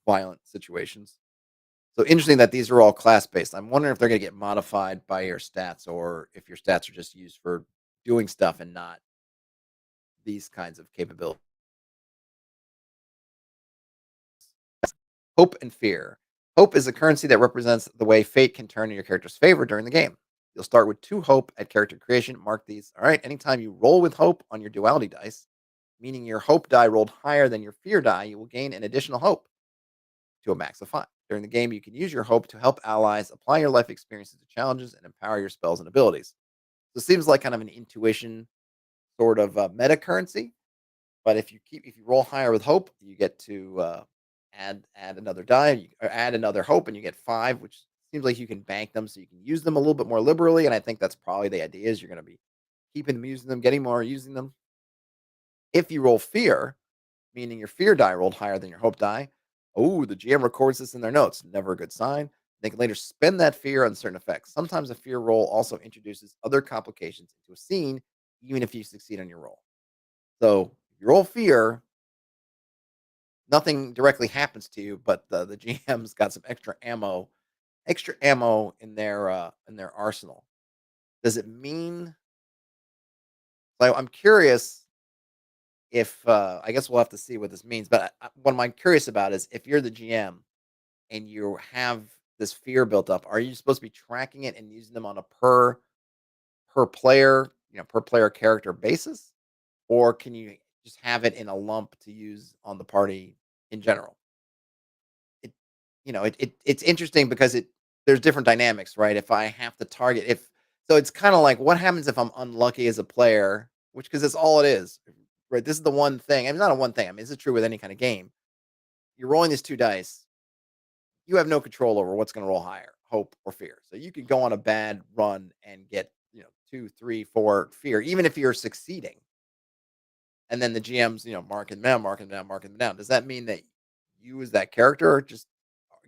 violent situations. So interesting that these are all class based. I'm wondering if they're going to get modified by your stats or if your stats are just used for doing stuff and not these kinds of capabilities. Hope and fear. Hope is a currency that represents the way fate can turn in your character's favor during the game. You'll start with 2 hope at character creation. Mark these. All right. Anytime you roll with hope on your duality dice, meaning your hope die rolled higher than your fear die, you will gain an additional hope to a max of 5. During the game, you can use your hope to help allies apply your life experiences to challenges and empower your spells and abilities. So it seems like kind of an intuition sort of meta currency. But if you roll higher with hope, you get to add another die, or add another hope, and you get 5, which seems like you can bank them so you can use them a little bit more liberally, and I think that's probably the idea is you're gonna be keeping them, using them, getting more, using them. If you roll fear, meaning your fear die rolled higher than your hope die, oh, the GM records this in their notes. Never a good sign. They can later spend that fear on certain effects. Sometimes a fear roll also introduces other complications into a scene, even if you succeed on your roll. So if you roll fear, nothing directly happens to you, but the GM's got some extra ammo in their arsenal. Does it mean? So I'm curious if I guess we'll have to see what this means. But what I'm curious about is if you're the GM and you have this fear built up, are you supposed to be tracking it and using them on a per player, per player character basis, or can you just have it in a lump to use on the party in general? It, it's interesting because there's different dynamics, right? If I have to target, if so, it's kind of like what happens if I'm unlucky as a player, which because it's all it is, right? This is the one thing. I mean, not a one thing. I mean, this is true with any kind of game. You're rolling these two dice. You have no control over what's going to roll higher, hope or fear. So you could go on a bad run and get, two, three, four fear, even if you're succeeding. And then the GM's, marking them down, marking them down, marking them down. Does that mean that you as that character just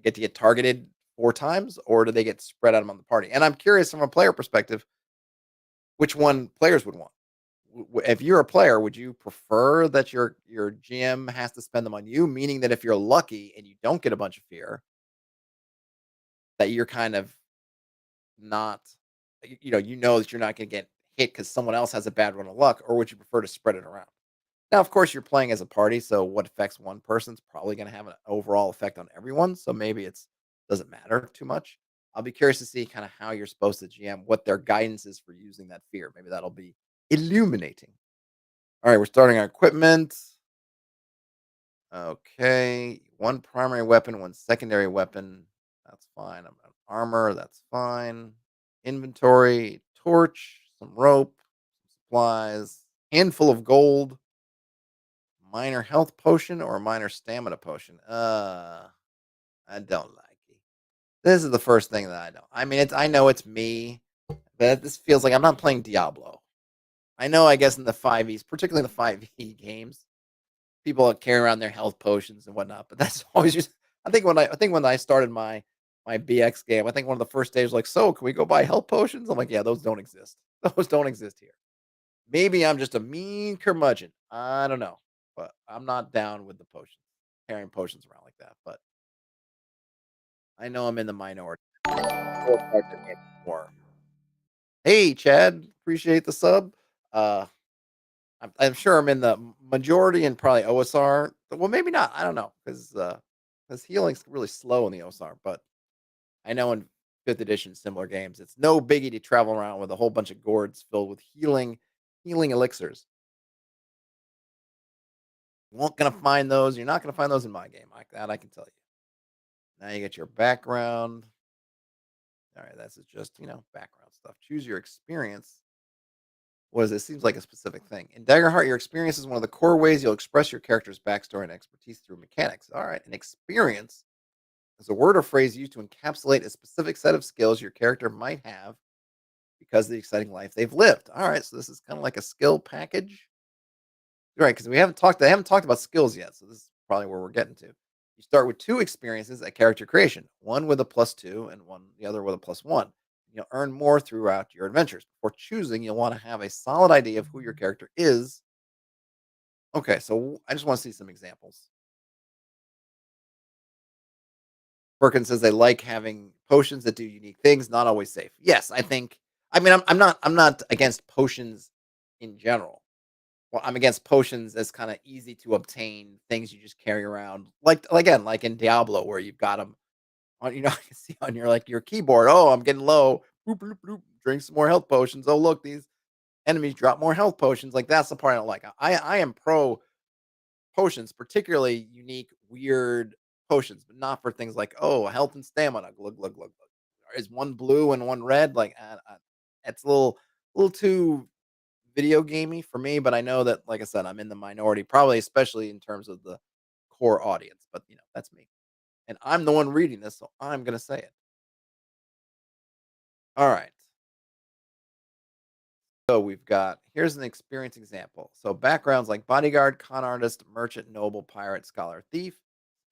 get to get targeted four times, or do they get spread out among the party? And I'm curious from a player perspective, which one players would want. If you're a player, would you prefer that your GM has to spend them on you? Meaning that if you're lucky and you don't get a bunch of fear, that you're kind of not, that you're not going to get hit because someone else has a bad run of luck, or would you prefer to spread it around? Now, of course, you're playing as a party, so what affects one person's probably going to have an overall effect on everyone. So maybe it's doesn't matter too much. I'll be curious to see kind of how you're supposed to GM, what their guidance is for using that fear. Maybe that'll be illuminating. All right, we're starting our equipment. Okay, one primary weapon, one secondary weapon. That's fine. I'm on armor. That's fine. Inventory, torch, some rope, supplies, handful of gold, minor health potion, or minor stamina potion. I don't like it. This is the first thing that I know. I mean, I know it's me, but this feels like I'm not playing Diablo. I know, I guess in the 5e, particularly the 5e games, people that carry around their health potions and whatnot. But that's always just. I think when I started my BX game, I think one of the first days was like, so can we go buy health potions? I'm like, yeah, those don't exist. Those don't exist here. Maybe I'm just a mean curmudgeon. I don't know, but I'm not down with the potions, carrying potions around like that. But I know I'm in the minority. Or part that get more. Hey, Chad, appreciate the sub. Uh, I'm sure I'm in the majority and probably OSR. Well, maybe not. I don't know because healing's really slow in the OSR. But I know in fifth edition, similar games, it's no biggie to travel around with a whole bunch of gourds filled with healing elixirs. You won't gonna find those. You're not gonna find those in my game like that. I can tell you. Now you get your background. All right, that's just background stuff. Choose your experience. What is it? Seems like a specific thing. In Daggerheart, your experience is one of the core ways you'll express your character's backstory and expertise through mechanics. All right, an experience is a word or phrase used to encapsulate a specific set of skills your character might have because of the exciting life they've lived. All right, so this is kind of like a skill package. Right, because they haven't talked about skills yet, so this is probably where we're getting to. You start with two experiences at character creation, one with a +2 and the other with a +1. You'll earn more throughout your adventures. Before choosing, you'll want to have a solid idea of who your character is. Okay, so I just want to see some examples. Perkins says they like having potions that do unique things, not always safe. Yes, I think. I mean, I'm not against potions in general. Well, I'm against potions as kinda easy to obtain things you just carry around, like, again, like in Diablo where you've got them on, I can see on your, like, your keyboard, "Oh, I'm getting low. Boop, bloop, bloop. Drink some more health potions. Oh, look, these enemies drop more health potions." Like, that's the part I don't like. I am pro potions, particularly unique, weird potions, but not for things like, "Oh, health and stamina. Glug, glug, glug, glug." Is one blue and one red? Like, it's a little too video gamey for me, but I know that, like I said, I'm in the minority, probably especially in terms of the core audience. But that's me, and I'm the one reading this, so I'm gonna say it. All right. So we've got here's an experience example. So backgrounds like bodyguard, con artist, merchant, noble, pirate, scholar, thief.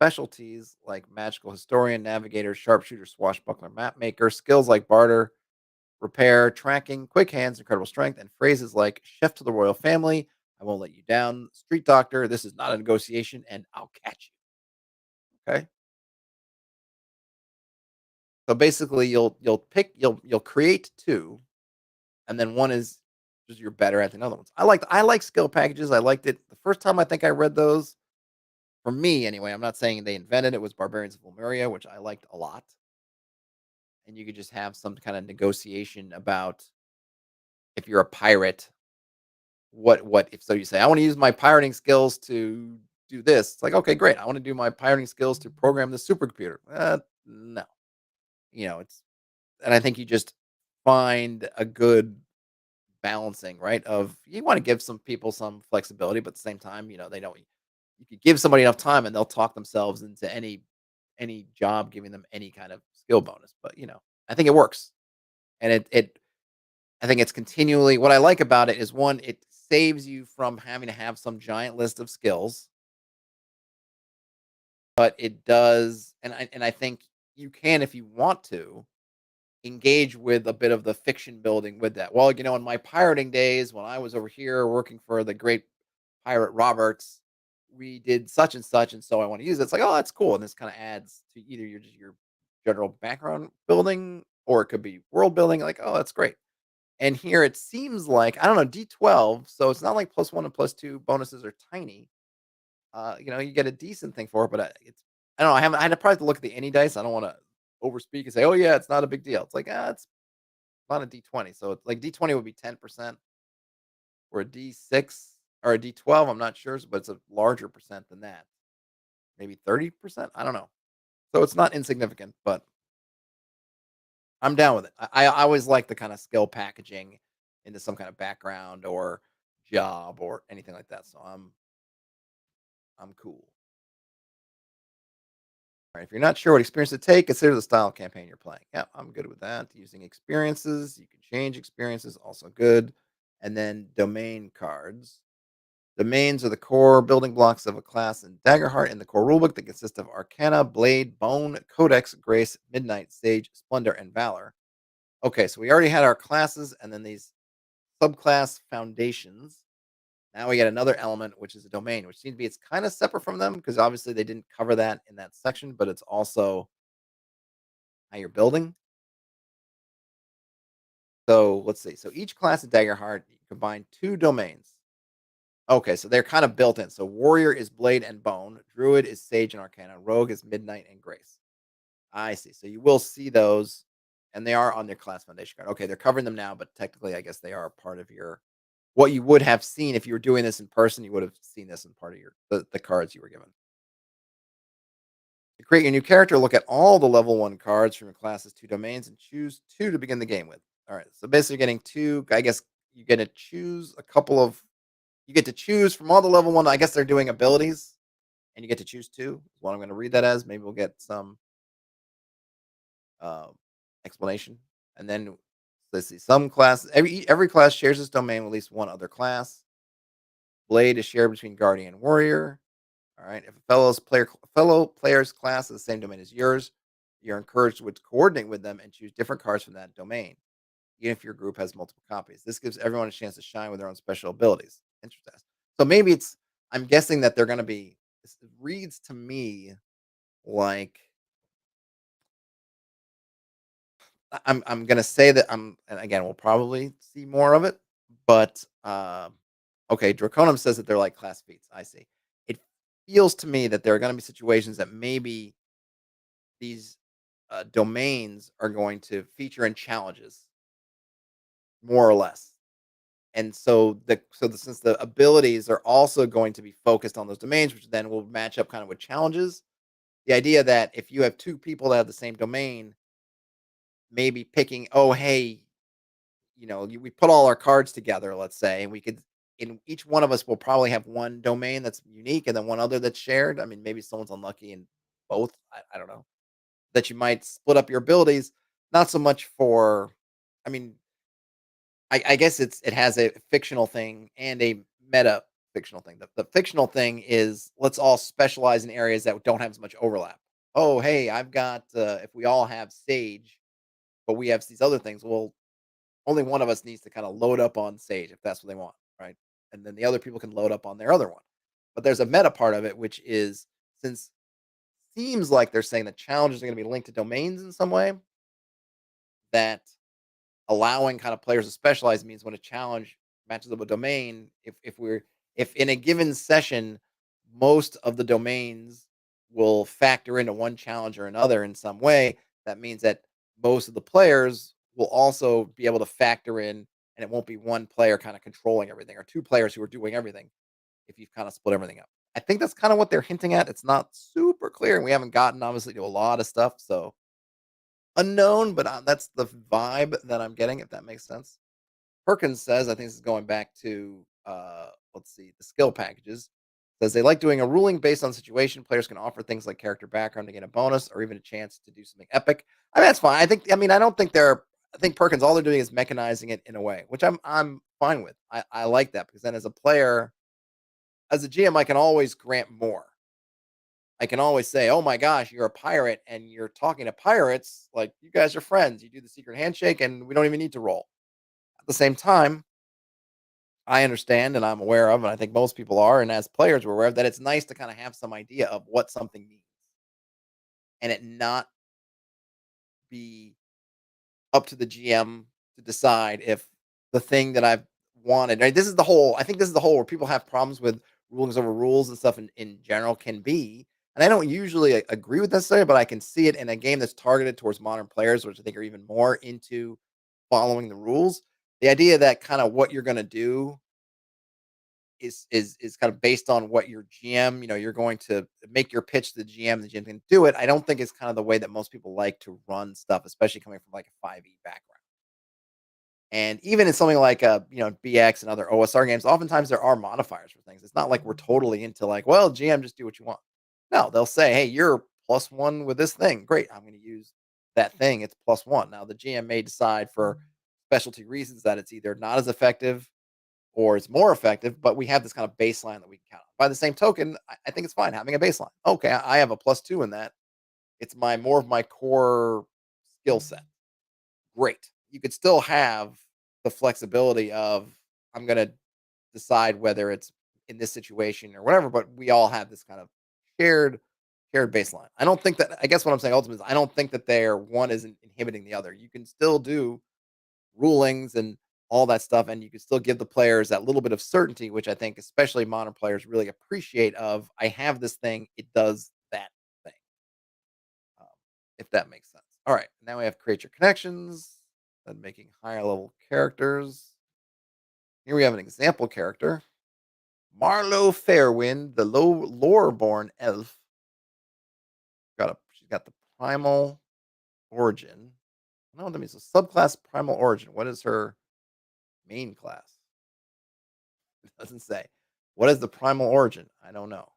Specialties like magical historian, navigator, sharpshooter, swashbuckler, map maker. Skills like barter, repair, tracking, quick hands, incredible strength, and phrases like chef to the royal family, I won't let you down, street doctor, this is not a negotiation, and I'll catch you. Okay. So basically you'll create two, and then one is just you're better at than other ones. I like skill packages. I liked it the first time I think I read those. For me anyway, I'm not saying they invented it, was Barbarians of Lemuria, which I liked a lot. And you could just have some kind of negotiation about if you're a pirate, what if so you say, I want to use my pirating skills to do this. It's like, okay, great. I want to do my pirating skills to program the supercomputer. No. It's and I think you just find a good balancing, right? Of you want to give some people some flexibility, but at the same time, they don't you could give somebody enough time and they'll talk themselves into any job giving them any kind of skill bonus. But I think it works. And it I think it's continually what I like about it is one, it saves you from having to have some giant list of skills, but it does and I think you can if you want to engage with a bit of the fiction building with that. Well, in my pirating days when I was over here working for the great pirate Roberts, we did such and so I want to use it. It's like, oh, that's cool. And this kind of adds to either your general background building or it could be world building. Like, oh, that's great. And here it seems like, I don't know, D12. So it's not like plus one and plus two bonuses are tiny. You get a decent thing for it, but I don't know. I had to probably have to look at the any dice. I don't want to overspeak and say, oh yeah, it's not a big deal. It's like, it's not a D20. So it's like D20 would be 10% or a D6 or a D12. I'm not sure, but it's a larger percent than that. Maybe 30%. I don't know. So it's not insignificant, but I'm down with it. I always like the kind of skill packaging into some kind of background or job or anything like that. So I'm cool. All right, if you're not sure what experience to take, consider the style of campaign you're playing. Yeah, I'm good with that. Using experiences, you can change experiences, also good. And then domain cards. Domains are the core building blocks of a class in Daggerheart in the core rulebook that consist of Arcana, Blade, Bone, Codex, Grace, Midnight, Sage, Splendor, and Valor. Okay, so we already had our classes and then these subclass foundations. Now we get another element, which is a domain, which seems to be it's kind of separate from them because obviously they didn't cover that in that section, but it's also how you're building. So let's see. So each class of Daggerheart you combine two domains. Okay, so they're kind of built in. So warrior is blade and bone, druid is sage and arcana, rogue is midnight and grace. I see. So you will see those, and they are on their class foundation card. Okay, they're covering them now, but technically, I guess they are part of your what you would have seen if you were doing this in person. You would have seen this in part of the cards you were given. To create your new character, look at all the level one cards from your class's two domains and choose two to begin the game with. All right, so basically, getting two. I guess you get to choose a couple of. You get to choose from all the level one. I guess they're doing abilities, and you get to choose two. Is what I'm going to read that as. Maybe we'll get some um, explanation. And then let's see, some classes every class shares its domain with at least one other class. Blade is shared between guardian and warrior. All right. If a fellow player's class is the same domain as yours, you're encouraged to coordinate with them and choose different cards from that domain, even if your group has multiple copies. This gives everyone a chance to shine with their own special abilities. Interesting. So maybe it's I'm guessing that they're going to be. This reads to me like I'm gonna say that and again, we'll probably see more of it, but, okay, Draconum says that they're like class feats, I see. It feels to me that there are gonna be situations that maybe these, domains are going to feature in challenges, more or less, and since the abilities are also going to be focused on those domains, which then will match up kind of with challenges, the idea that if you have 2 people that have the same domain, maybe picking, "Oh, hey, we put all our cards together, let's say, and we could in each one of us will probably have one domain that's unique and then one other that's shared. I mean, maybe someone's unlucky in both. I don't know. That you might split up your abilities, not so much for. I mean, I guess it has a fictional thing and a meta fictional thing. The fictional thing is let's all specialize in areas that don't have as much overlap. Oh, hey, I've got if we all have sage, but we have these other things. Well, only one of us needs to kind of load up on sage if that's what they want, right? And then the other people can load up on their other one. But there's a meta part of it, which is since seems like they're saying that challenges are going to be linked to domains in some way, that allowing kind of players to specialize means when a challenge matches up a domain, if in a given session, most of the domains will factor into one challenge or another in some way, that means that most of the players will also be able to factor in, and it won't be one player kind of controlling everything or two players who are doing everything if you've kind of split everything up. I think that's kind of what they're hinting at. It's not super clear, and we haven't gotten obviously to a lot of stuff, so unknown, but that's the vibe that I'm getting, if that makes sense. Perkins says, I think this is going back to, let's see, the skill packages. Says they like doing a ruling based on situation. Players can offer things like character background to get a bonus or even a chance to do something epic. I mean, that's fine. I don't think they're, I think Perkins, all they're doing is mechanizing it in a way, which I'm fine with. I like that because then as a player, as a GM, I can always grant more. I can always say, "Oh my gosh, you're a pirate and you're talking to pirates, like you guys are friends. You do the secret handshake and we don't even need to roll." At the same time, I understand and I'm aware of, and I think most people are, and as players we're aware of that it's nice to kind of have some idea of what something means and it not be up to the GM to decide if the thing that I've wanted. Right? This is the whole. I think this is the whole where people have problems with rulings over rules and stuff in general can be. And I don't usually agree with necessarily, but I can see it in a game that's targeted towards modern players, which I think are even more into following the rules. The idea that kind of what you're going to do is kind of based on what your GM, you're going to make your pitch to the GM, the GM can do it. I don't think it's kind of the way that most people like to run stuff, especially coming from like a 5e background. And even in something like BX and other OSR games, oftentimes there are modifiers for things. It's not like we're totally into like, well, GM, just do what you want. No, they'll say, hey, you're +1 with this thing. Great, I'm going to use that thing. It's +1. Now the GM may decide for specialty reasons that it's either not as effective or it's more effective, but we have this kind of baseline that we can count on. By the same token, I think it's fine having a baseline. Okay, I have a +2 in that. It's my more of my core skill set. Great. You could still have the flexibility of I'm going to decide whether it's in this situation or whatever, but we all have this kind of shared shared baseline. I don't think that I guess what I'm saying ultimately is I don't think that they're one isn't inhibiting the other. You can still do rulings and all that stuff and you can still give the players that little bit of certainty, which I think especially modern players really appreciate of I have this thing, it does that thing. Um, if that makes sense. All right, now we have create your connections, then making higher level characters. Here we have an example character, Marlowe Fairwind, the low lore-born elf. She's got the primal origin. I don't know what that means. So subclass primal origin. What is her main class? It doesn't say. What is the primal origin? I don't know.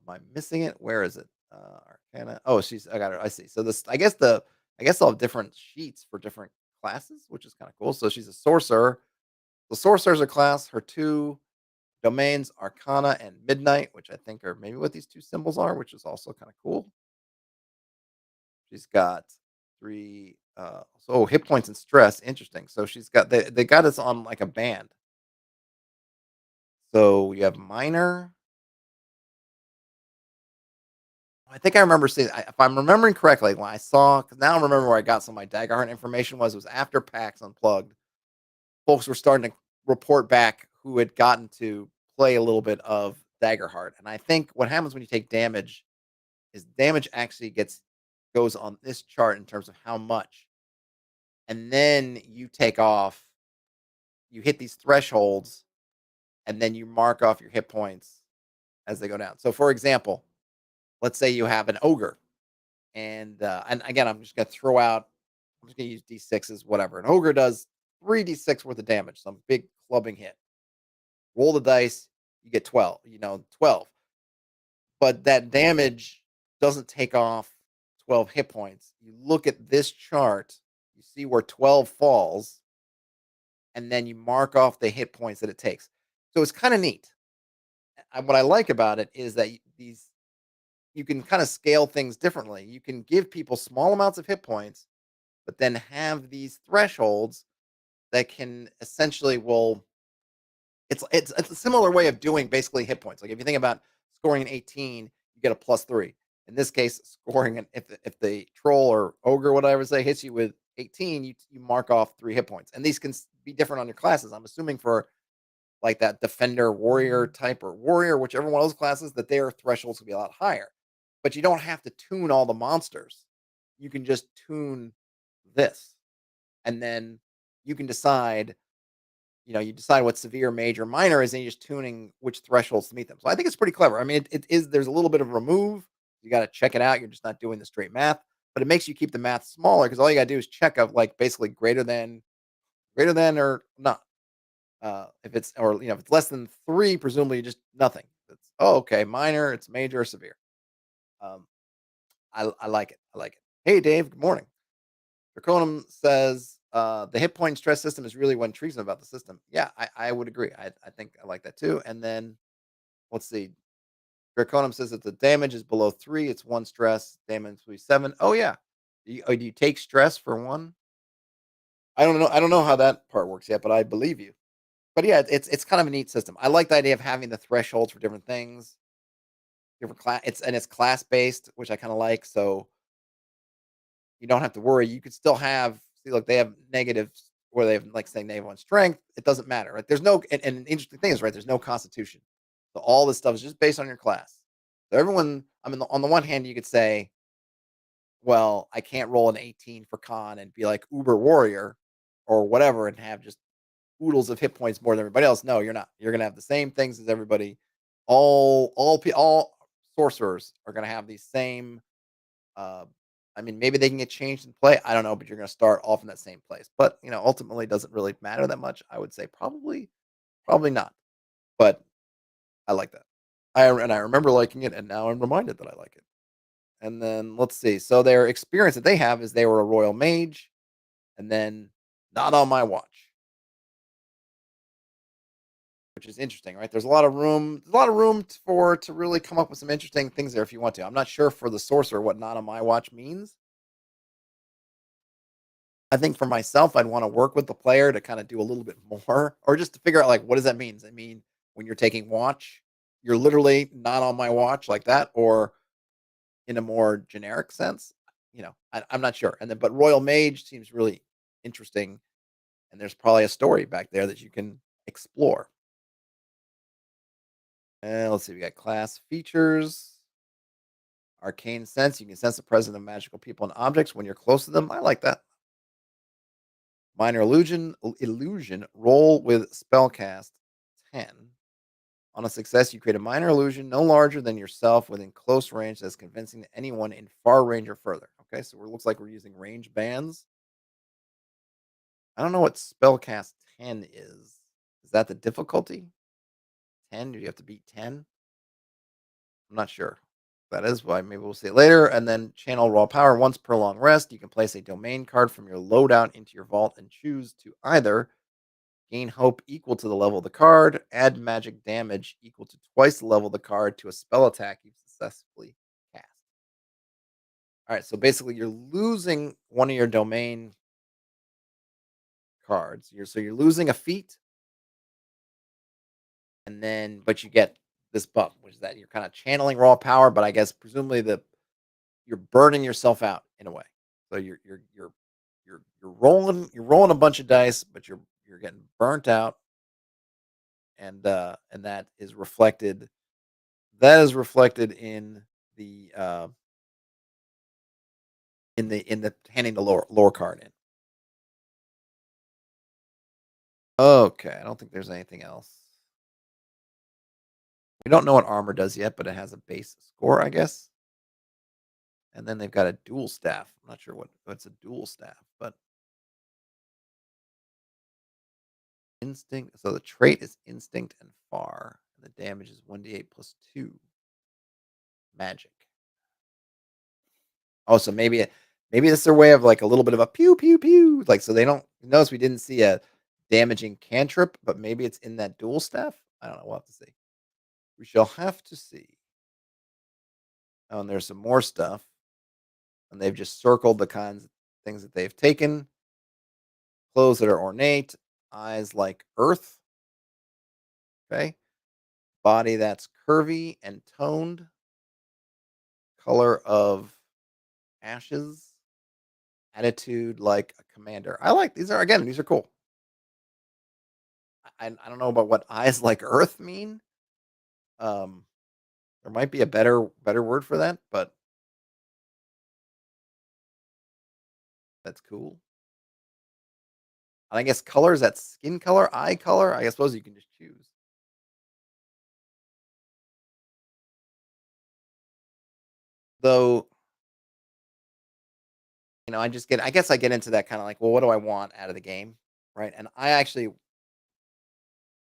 Am I missing it? Where is it? Arcana. Oh, I got her. I see. So this I guess I'll have different sheets for different classes, which is kind of cool. So she's a sorcerer. The sorcerer's a class. Her two domains, Arcana and Midnight, which I think are maybe what these two symbols are, which is also kind of cool. She's got three hit points and stress. Interesting. So she's got they got us on like a band. So you have minor. I think I remember seeing if I'm remembering correctly, when I saw because now I remember where I got some of my Daggerheart information was after PAX Unplugged. Folks were starting to report back who had gotten to play a little bit of Daggerheart. And I think what happens when you take damage is damage actually goes on this chart in terms of how much. And then you take off, you hit these thresholds, and then you mark off your hit points as they go down. So for example, let's say you have an ogre, and again, I'm just gonna throw out, I'm just gonna use D6s, whatever. An ogre does 3d6 worth of damage, some big clubbing hit. Roll the dice, you get 12, 12. But that damage doesn't take off 12 hit points. You look at this chart, you see where 12 falls, and then you mark off the hit points that it takes. So it's kind of neat. What I like about it is that these you can kind of scale things differently. You can give people small amounts of hit points, but then have these thresholds that can essentially will it's a similar way of doing basically hit points. Like if you think about scoring an 18, you get a +3. In this case, scoring an if the troll or ogre, whatever say, hits you with 18, you mark off 3 hit points. And these can be different on your classes. I'm assuming for like that defender warrior type or warrior, whichever one of those classes, that their thresholds will be a lot higher. But you don't have to tune all the monsters. You can just tune this. And then you can decide, you decide what severe, major, minor is, and you're just tuning which thresholds to meet them. So I think it's pretty clever. I mean, it is there's a little bit of a remove. You got to check it out. You're just not doing the straight math, but it makes you keep the math smaller because all you got to do is check of like basically greater than or not. If it's or if it's less than 3, presumably just nothing. It's okay, minor, it's major or severe. Um, I like it. I like it. Hey Dave, good morning. Draconum says the hit point stress system is really what intrigues me about the system. Yeah, I would agree. I think I like that too. And then let's see. Draconum says that the damage is below 3, it's 1 stress, damage will be 7. Oh yeah. Do you take stress for 1? I don't know. I don't know how that part works yet, but I believe you. But yeah, it's kind of a neat system. I like the idea of having the thresholds for different things, different class. It's class based, which I kind of like. So you don't have to worry. You could still have see, look, they have negatives where they have like saying negative on strength. It doesn't matter, right? There's no and an interesting thing is right. There's no constitution, so all this stuff is just based on your class. So everyone, I mean, on the one hand, you could say, well, I can't roll an 18 for con and be like uber warrior or whatever, and have just oodles of hit points more than everybody else. No, you're not. You're gonna have the same things as everybody. All sorcerers are gonna have these same. Uh, I mean, maybe they can get changed in play. I don't know, but you're gonna start off in that same place. But ultimately, doesn't really matter that much. I would say probably not. But I like that. I remember liking it, and now I'm reminded that I like it. And then let's see. So their experience that they have is they were a royal mage, and then not on my watch. Which is interesting, right? There's a lot of room for to really come up with some interesting things there if you want to. I'm not sure for the sorcerer what not on my watch means. I think for myself, I'd want to work with the player to kind of do a little bit more, or just to figure out like what does that mean? Does it mean when you're taking watch, you're literally not on my watch like that, or in a more generic sense? I'm not sure. And then, but Royal Mage seems really interesting, and there's probably a story back there that you can explore. And let's see, we got class features. Arcane sense. You can sense the presence of magical people and objects when you're close to them. I like that. Minor illusion. Roll with spellcast 10. On a success, you create a minor illusion no larger than yourself within close range that's convincing to anyone in far range or further. Okay, so it looks like we're using range bands. I don't know what spellcast 10 is. Is that the difficulty? 10? Do you have to beat 10? I'm not sure. That is why maybe we'll see it later. And then channel raw power once per long rest. You can place a domain card from your loadout into your vault and choose to either gain hope equal to the level of the card, add magic damage equal to twice the level of the card to a spell attack you've successfully cast. All right, so basically you're losing one of your domain cards. You're losing a feat, and then but you get this buff, which is that you're kind of channeling raw power, but I guess presumably you're burning yourself out in a way. So you're rolling a bunch of dice, but you're getting burnt out, and that is reflected in the handing the lore card in. Okay, I don't think there's anything else. We don't know what armor does yet, but it has a base score, I guess. And then they've got a dual staff. I'm not sure what's a dual staff, but instinct. So the trait is instinct and far. And the damage is 1d8 plus 2. Magic. Oh, so Maybe that's their way of like a little bit of a pew pew pew, like so they don't notice we didn't see a damaging cantrip, but maybe it's in that dual staff. I don't know. We'll have to see. We shall have to see. Oh, and there's some more stuff, and they've just circled the kinds of things that they've taken. Clothes that are ornate, eyes like earth. Okay, body that's curvy and toned, color of ashes, attitude like a commander. I like these are again, these are cool. I don't know about what eyes like earth mean. Um, there might be a better word for that, but that's cool. And I guess color is that skin color, eye color. I suppose you can just choose. Though, I guess I get into that kind of like, well, what do I want out of the game? Right. And I actually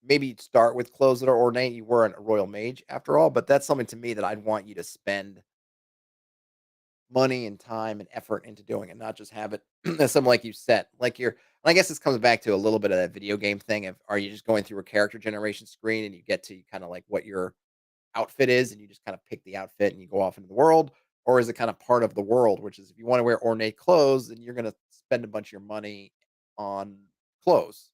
maybe start with clothes that are ornate. You weren't a royal mage after all, but that's something to me that I'd want you to spend money and time and effort into doing it, not just have it as something like you set. Like you're and I guess this comes back to a little bit of that video game thing of are you just going through a character generation screen and you get to kind of like what your outfit is and you just kind of pick the outfit and you go off into the world? Or is it kind of part of the world, which is if you want to wear ornate clothes, then you're gonna spend a bunch of your money on clothes.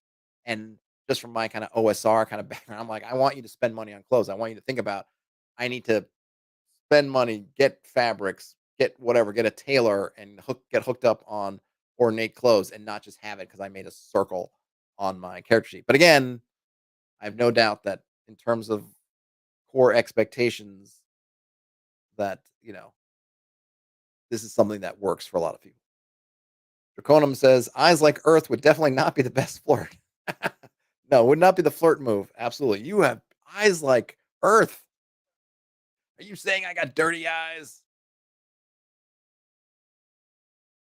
And just from my kind of OSR kind of background, I'm like, I want you to spend money on clothes. I want you to think about I need to spend money, get fabrics, get whatever, get a tailor and get hooked up on ornate clothes and not just have it because I made a circle on my character sheet. But again, I have no doubt that in terms of core expectations that, this is something that works for a lot of people. Draconum says, eyes like Earth would definitely not be the best flirt. No, would not be the flirt move. Absolutely. You have eyes like Earth. Are you saying I got dirty eyes?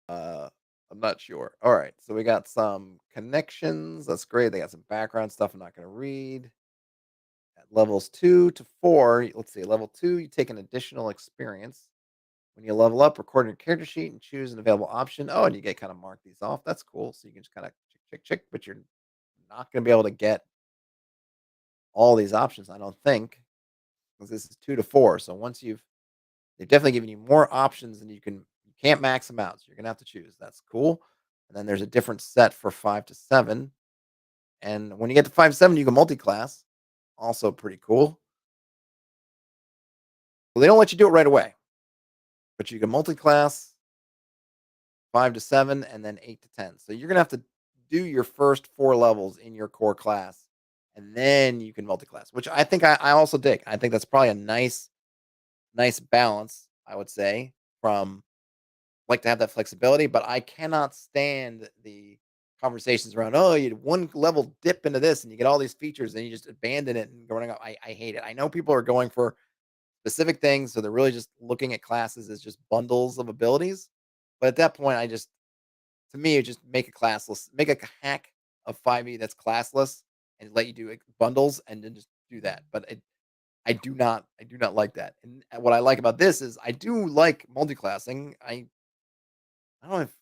Uh, I'm not sure. All right, so we got some connections. That's great. They got some background stuff. I'm not going to read. At levels 2 to 4, let's see. Level 2, you take an additional experience. When you level up, record your character sheet and choose an available option. Oh, and you get kind of mark these off. That's cool. So you can just kind of check, but you're not going to be able to get all these options, I don't think, because this is 2 to 4. So once they've definitely given you more options than you can't max them out. So you're gonna have to choose. That's cool. And then there's a different set for 5 to 7. And when you get to 5 to 7, you can multi-class. Also pretty cool. Well, they don't let you do it right away, but you can multi-class 5 to 7 and then 8 to 10. So you're gonna have to do your first 4 levels in your core class, and then you can multi-class, which I think I also dig. I think that's probably a nice balance, I would say, from like to have that flexibility, but I cannot stand the conversations around, oh, you one level dip into this and you get all these features and you just abandon it and going up. I hate it. I know people are going for specific things, so they're really just looking at classes as just bundles of abilities. But at that point, to me, it just make a classless, make a hack of 5e that's classless and let you do like, bundles and then just do that. But I do not like that. And what I like about this is I do like multiclassing. I don't know if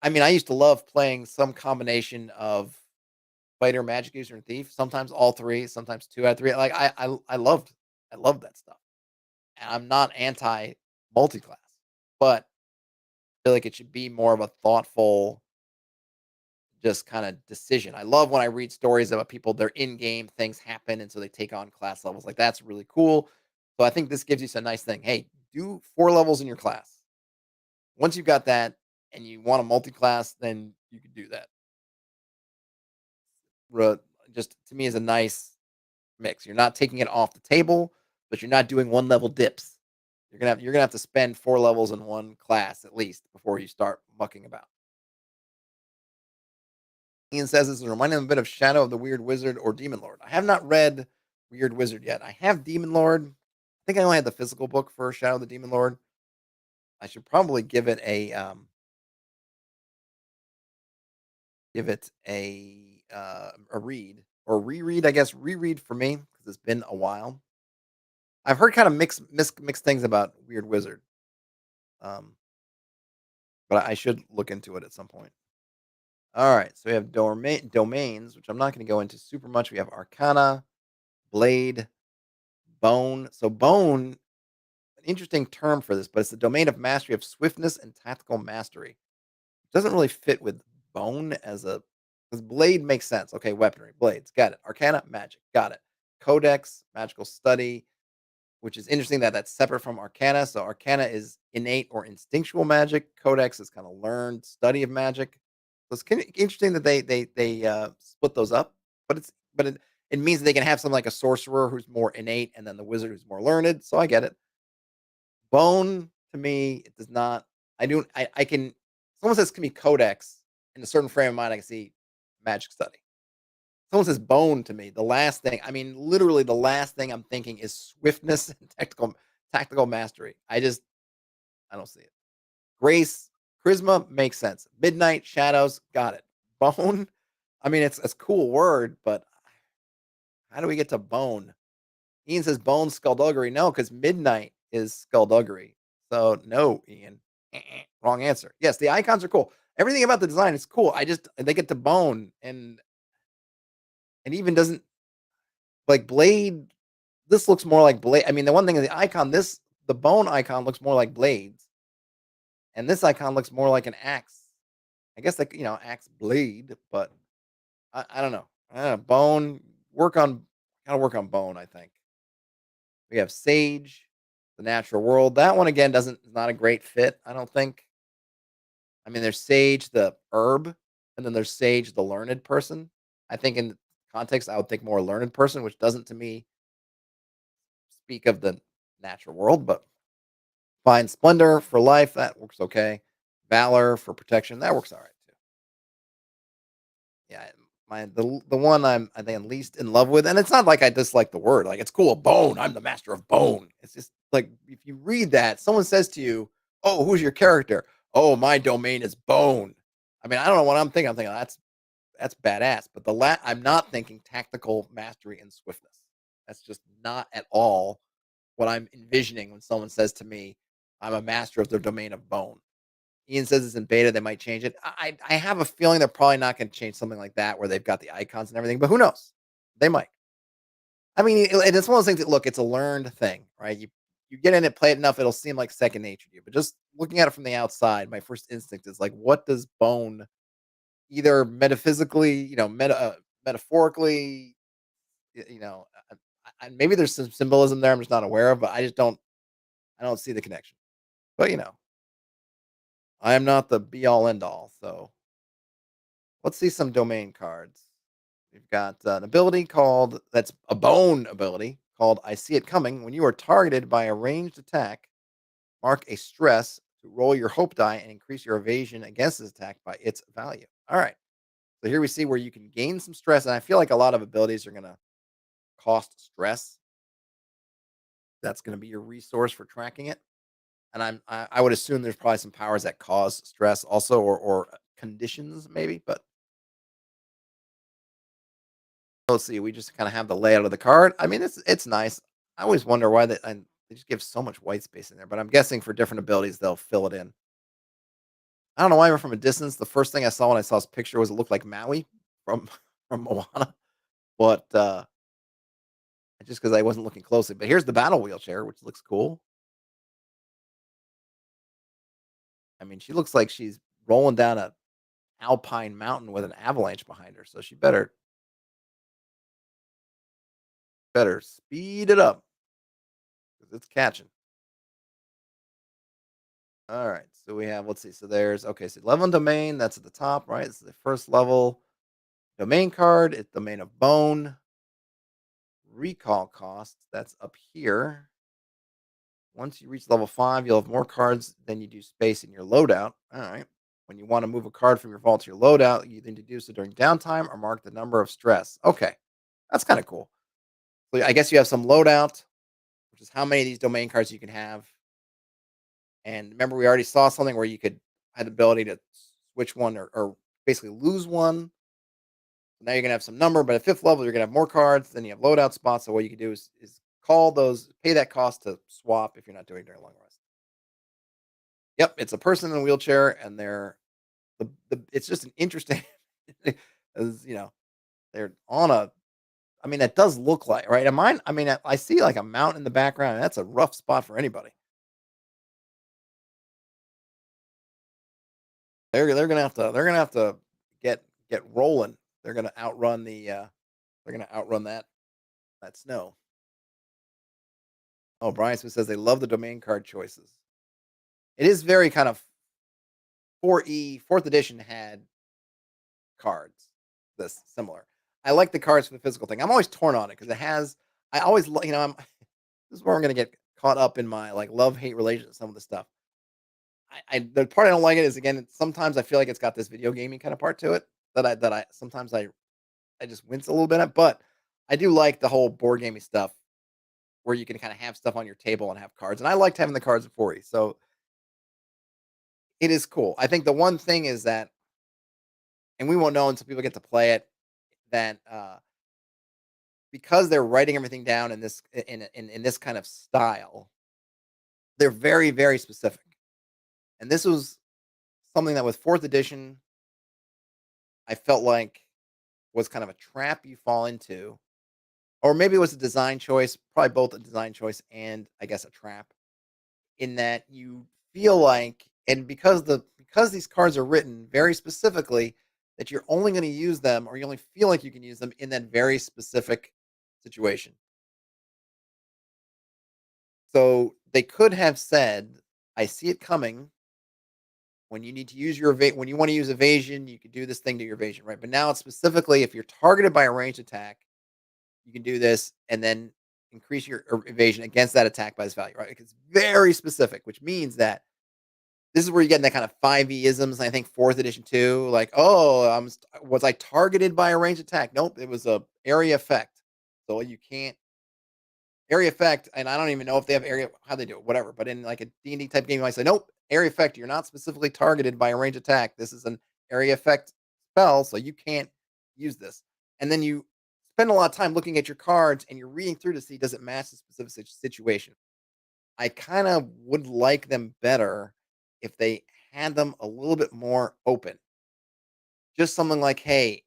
I mean, I used to love playing some combination of fighter, magic user, and thief. Sometimes all three, sometimes 2 out of 3. Like I loved that stuff. And I'm not anti multi-class, but I feel like it should be more of a thoughtful, just kind of decision. I love when I read stories about people, their in-game things happen, and so they take on class levels. Like that's really cool. So I think this gives you some nice thing. Hey, do 4 levels in your class. Once you've got that and you want a multi-class, then you can do that. Ru just to me is a nice mix. You're not taking it off the table, but you're not doing 1 level dips. You're gonna have to spend 4 levels in 1 class at least before you start mucking about. Ian says this is reminding him a bit of Shadow of the Weird Wizard or Demon Lord. I have not read Weird Wizard yet. I have Demon Lord. I think I only had the physical book for Shadow of the Demon Lord. I should probably give it a read or reread, I guess reread for me because it's been a while. I've heard kind of mixed things about Weird Wizard. Um, but I should look into it at some point. All right, so we have domains, which I'm not going to go into super much. We have Arcana, Blade, Bone. So Bone, an interesting term for this, but it's the domain of mastery of swiftness and tactical mastery. Doesn't really fit with Bone as a because Blade makes sense. Okay, weaponry, blades, got it. Arcana, magic, got it. Codex, magical study, which is interesting that that's separate from Arcana. So Arcana is innate or instinctual magic. Codex is kind of learned study of magic. So it's kind of interesting that they split those up, but it means they can have something like a sorcerer who's more innate, and then the wizard who's more learned. So I get it. Bone to me, it does not. I do. I can. Someone says can be codex in a certain frame of mind. I can see magic study. Someone says bone to me. The last thing. I mean, literally, the last thing I'm thinking is swiftness and tactical mastery. I don't see it. Grace, charisma makes sense. Midnight shadows, got it. Bone. I mean, it's a cool word, but how do we get to bone? Ian says bone skullduggery. No, because midnight is skullduggery. So no, Ian. Wrong answer. Yes, the icons are cool. Everything about the design is cool. I just they get to bone and even doesn't like blade. This looks more like blade. I mean, the one thing is the icon. The bone icon looks more like blades, and this icon looks more like an axe. I guess like axe blade, but I don't know. Bone work on gotta work on bone. I think. We have Sage, the natural world. That one again doesn't is not a great fit, I don't think. I mean, there's Sage, the herb, and then there's Sage, the learned person. I think in context, I would think more learned person, which doesn't to me speak of the natural world, but fine. Splendor for life, that works okay. Valor for protection, that works all right too. Yeah, the one I think I'm least in love with, and it's not like I dislike the word. Like it's cool, bone. I'm the master of bone. It's just like if you read that, someone says to you, "Oh, who's your character?" "Oh, my domain is bone." I mean, I don't know what I'm thinking. I'm thinking that's badass. But I'm not thinking tactical mastery and swiftness. That's just not at all what I'm envisioning when someone says to me, "I'm a master of the domain of bone." Ian says it's in beta. They might change it. I have a feeling they're probably not going to change something like that where they've got the icons and everything. But who knows? They might. I mean, and it's one of those things that look. It's a learned thing, right? You get in it, play it enough, it'll seem like second nature to you. But just looking at it from the outside, my first instinct is like, what does bone either metaphysically, metaphorically, maybe there's some symbolism there I'm just not aware of, but I don't see the connection. But I am not the be all end all. So let's see some domain cards. We've got an ability called that's a bone ability called I see it coming. When you are targeted by a ranged attack, mark a stress to roll your hope die and increase your evasion against this attack by its value. All right. So here we see where you can gain some stress, and I feel like a lot of abilities are going to cost stress. That's going to be your resource for tracking it. And I would assume there's probably some powers that cause stress also, or conditions maybe. But let's see. We just kind of have the layout of the card. I mean, it's nice. I always wonder why they just give so much white space in there. But I'm guessing for different abilities they'll fill it in. I don't know why, from a distance, the first thing I saw when I saw his picture was it looked like Maui from from Moana, but just because I wasn't looking closely. But here's the battle wheelchair, which looks cool. I mean, she looks like she's rolling down a alpine mountain with an avalanche behind her, so she better speed it up because it's catching. All right, so we have let's see. So there's okay. So level and domain that's at the top, right? This is the first level domain card. It's domain of bone. Recall cost that's up here. Once you reach level 5, you'll have more cards than you do space in your loadout. All right. When you want to move a card from your vault to your loadout, you need to do so during downtime or mark the number of stress. Okay. That's kind of cool. So I guess you have some loadout, which is how many of these domain cards you can have. And remember, we already saw something where you could had the ability to switch one or basically lose one. Now you're gonna have some number, but at fifth level, you're gonna have more cards. Then you have loadout spots. So what you can do is call those, pay that cost to swap if you're not doing it during long rest. Yep, it's a person in a wheelchair, and it's just an interesting, as they're on a. I mean, that does look like right. And mine. I mean, I see like a mountain in the background. And that's a rough spot for anybody. They're gonna have to get rolling. They're gonna outrun the. They're gonna outrun that snow. Oh, Brian Smith says they love the domain card choices. It is very kind of 4E. Fourth edition had cards this similar. I like the cards for the physical thing. I'm always torn on it because it has. I always, I'm. This is where I'm gonna get caught up in my like love hate relation with some of the stuff. I the part I don't like it is again sometimes I feel like it's got this video gaming kind of part to it that I sometimes I just wince a little bit at, but I do like the whole board gaming stuff where you can kind of have stuff on your table and have cards, and I liked having the cards for you, so it is cool. I think the one thing is that, and we won't know until people get to play it, that because they're writing everything down in this in this kind of style, they're very very specific, and this was something that with fourth edition I felt like was kind of a trap you fall into, or maybe it was a design choice, probably both a design choice and I guess a trap, in that you feel like, and because these cards are written very specifically that you're only going to use them or you only feel like you can use them in that very specific situation. So they could have said, I see it coming. When you need to use when you want to use evasion, you can do this thing to your evasion, right? But now it's specifically if you're targeted by a ranged attack, you can do this and then increase your evasion against that attack by this value, right? It's very specific, which means that this is where you get in that kind of 5e isms. I think fourth edition too. Like, oh, was I targeted by a ranged attack? Nope, it was a area effect. So you can't area effect, and I don't even know if they have area how they do it, whatever. But in like a D&D type game, you might say, nope, area effect. You're not specifically targeted by a ranged attack. This is an area effect spell, so you can't use this. And then you spend a lot of time looking at your cards and you're reading through to see does it match the specific situation. I kind of would like them better if they had them a little bit more open. Just something like, hey,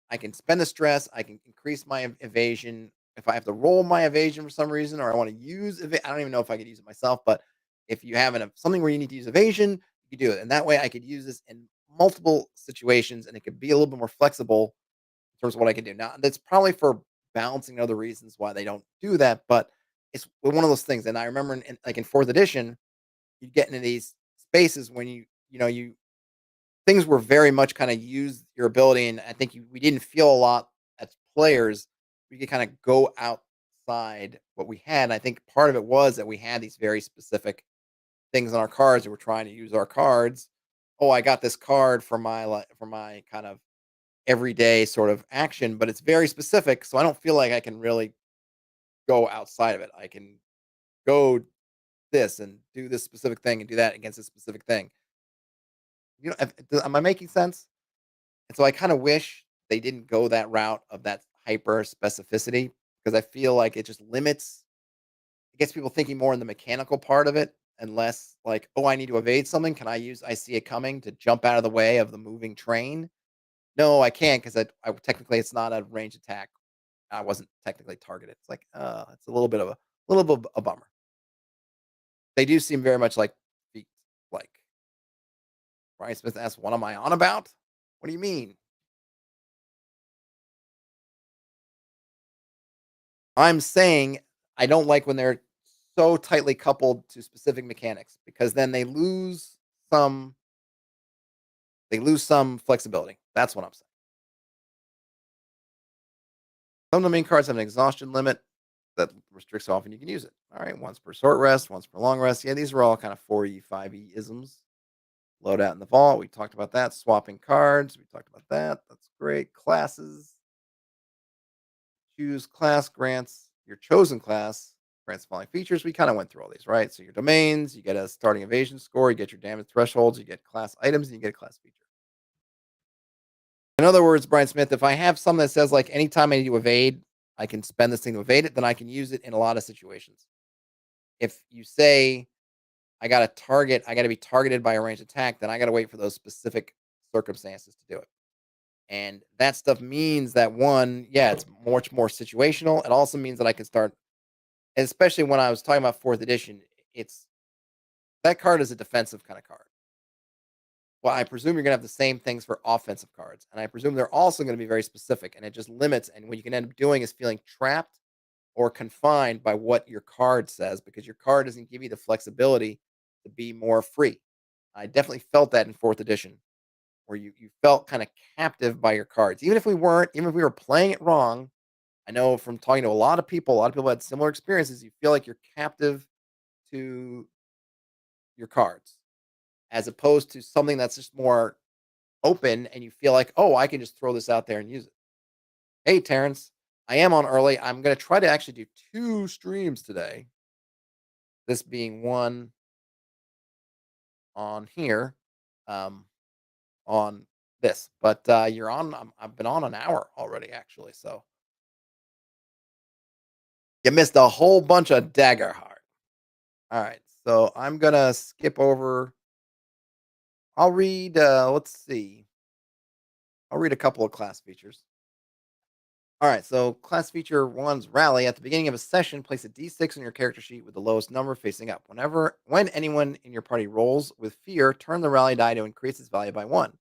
I can spend the stress, I can increase my evasion. If I have to roll my evasion for some reason, or I want to use I don't even know if I could use it myself, but if you have something where you need to use evasion, you can do it. And that way I could use this in multiple situations and it could be a little bit more flexible in terms of what I can do. Now, that's probably for balancing other reasons why they don't do that, but it's one of those things. And I remember like in fourth edition, you get into these spaces when you things were very much kind of use your ability, and I think we didn't feel a lot as players. We could kind of go outside what we had. And I think part of it was that we had these very specific things on our cards, and we're trying to use our cards. Oh, I got this card for my kind of everyday sort of action, but it's very specific, so I don't feel like I can really go outside of it. I can go this and do this specific thing and do that against this specific thing. Am I making sense? And so I kind of wish they didn't go that route of that hyper specificity because I feel like it just limits, it gets people thinking more in the mechanical part of it and less like, oh, I need to evade something. Can I see it coming to jump out of the way of the moving train? No, I can't because I technically it's not a range attack. I wasn't technically targeted. It's like, it's a little bit of a bummer. They do seem very much like feet. Like Brian Smith asked, "What am I on about? What do you mean?" I'm saying I don't like when they're so tightly coupled to specific mechanics because then some they lose some flexibility. That's what I'm saying. Some of the main cards have an exhaustion limit that restricts how often you can use it. All right, once per short rest, once per long rest. Yeah, these are all kind of 4E, 5E isms. Load out in the vault. We talked about that. Swapping cards. We talked about that. That's great. Classes. Choose class grants your chosen class grants the following features. We kind of went through all these, right? So your domains, you get a starting evasion score, you get your damage thresholds, you get class items, and you get a class feature. In other words, Brian Smith, if I have something that says like anytime I need to evade, I can spend this thing to evade it, then I can use it in a lot of situations. If you say I gotta be targeted by a ranged attack, then I gotta wait for those specific circumstances to do it. And that stuff means that one, yeah, it's much more situational. It also means that I can start, especially when I was talking about fourth edition, it's that card is a defensive kind of card. Well, I presume you're gonna have the same things for offensive cards. And I presume they're also going to be very specific. And it just limits. And what you can end up doing is feeling trapped or confined by what your card says because your card doesn't give you the flexibility to be more free. I definitely felt that in fourth edition, where you felt kind of captive by your cards. Even if we weren't, even if we were playing it wrong, I know from talking to a lot of people had similar experiences. You feel like you're captive to your cards as opposed to something that's just more open and you feel like, oh, I can just throw this out there and use it. Hey, Terrence, I am on early. I'm going to try to actually do two streams today. This being one on here, um, on this, but you're on. I've been on an hour already, actually. So you missed a whole bunch of Daggerheart. All right, so I'm gonna skip over. I'll read. Let's see. I'll read a couple of class features. All right, so class feature one's rally. At the beginning of a session, place a d6 on your character sheet with the lowest number facing up. When anyone in your party rolls with fear, turn the rally die to increase its value by one.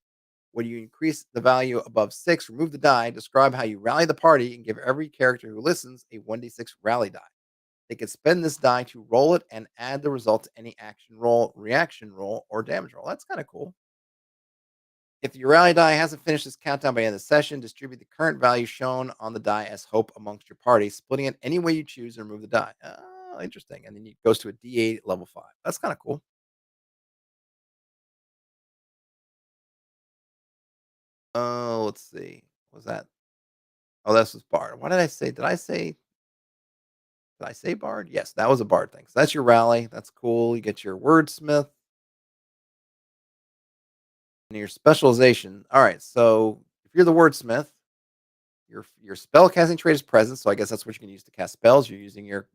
When you increase the value above six, remove the die, describe how you rally the party, and give every character who listens a 1d6 rally die. They can spend this die to roll it and add the result to any action roll, reaction roll, or damage roll. That's kind of cool. If your rally die hasn't finished its countdown by the end of the session, distribute the current value shown on the die as hope amongst your party, splitting it any way you choose and remove the die. Oh, interesting. And then it goes to a D8 at level 5. That's kind of cool. Oh, let's see. What was that? Oh, this was Bard. What did I say? Did I say Bard? Yes, that was a Bard thing. So that's your rally. That's cool. You get your wordsmith and your specialization. All right. So if you're the wordsmith, your spell casting trait is present. So I guess that's what you can use to cast spells. You're using your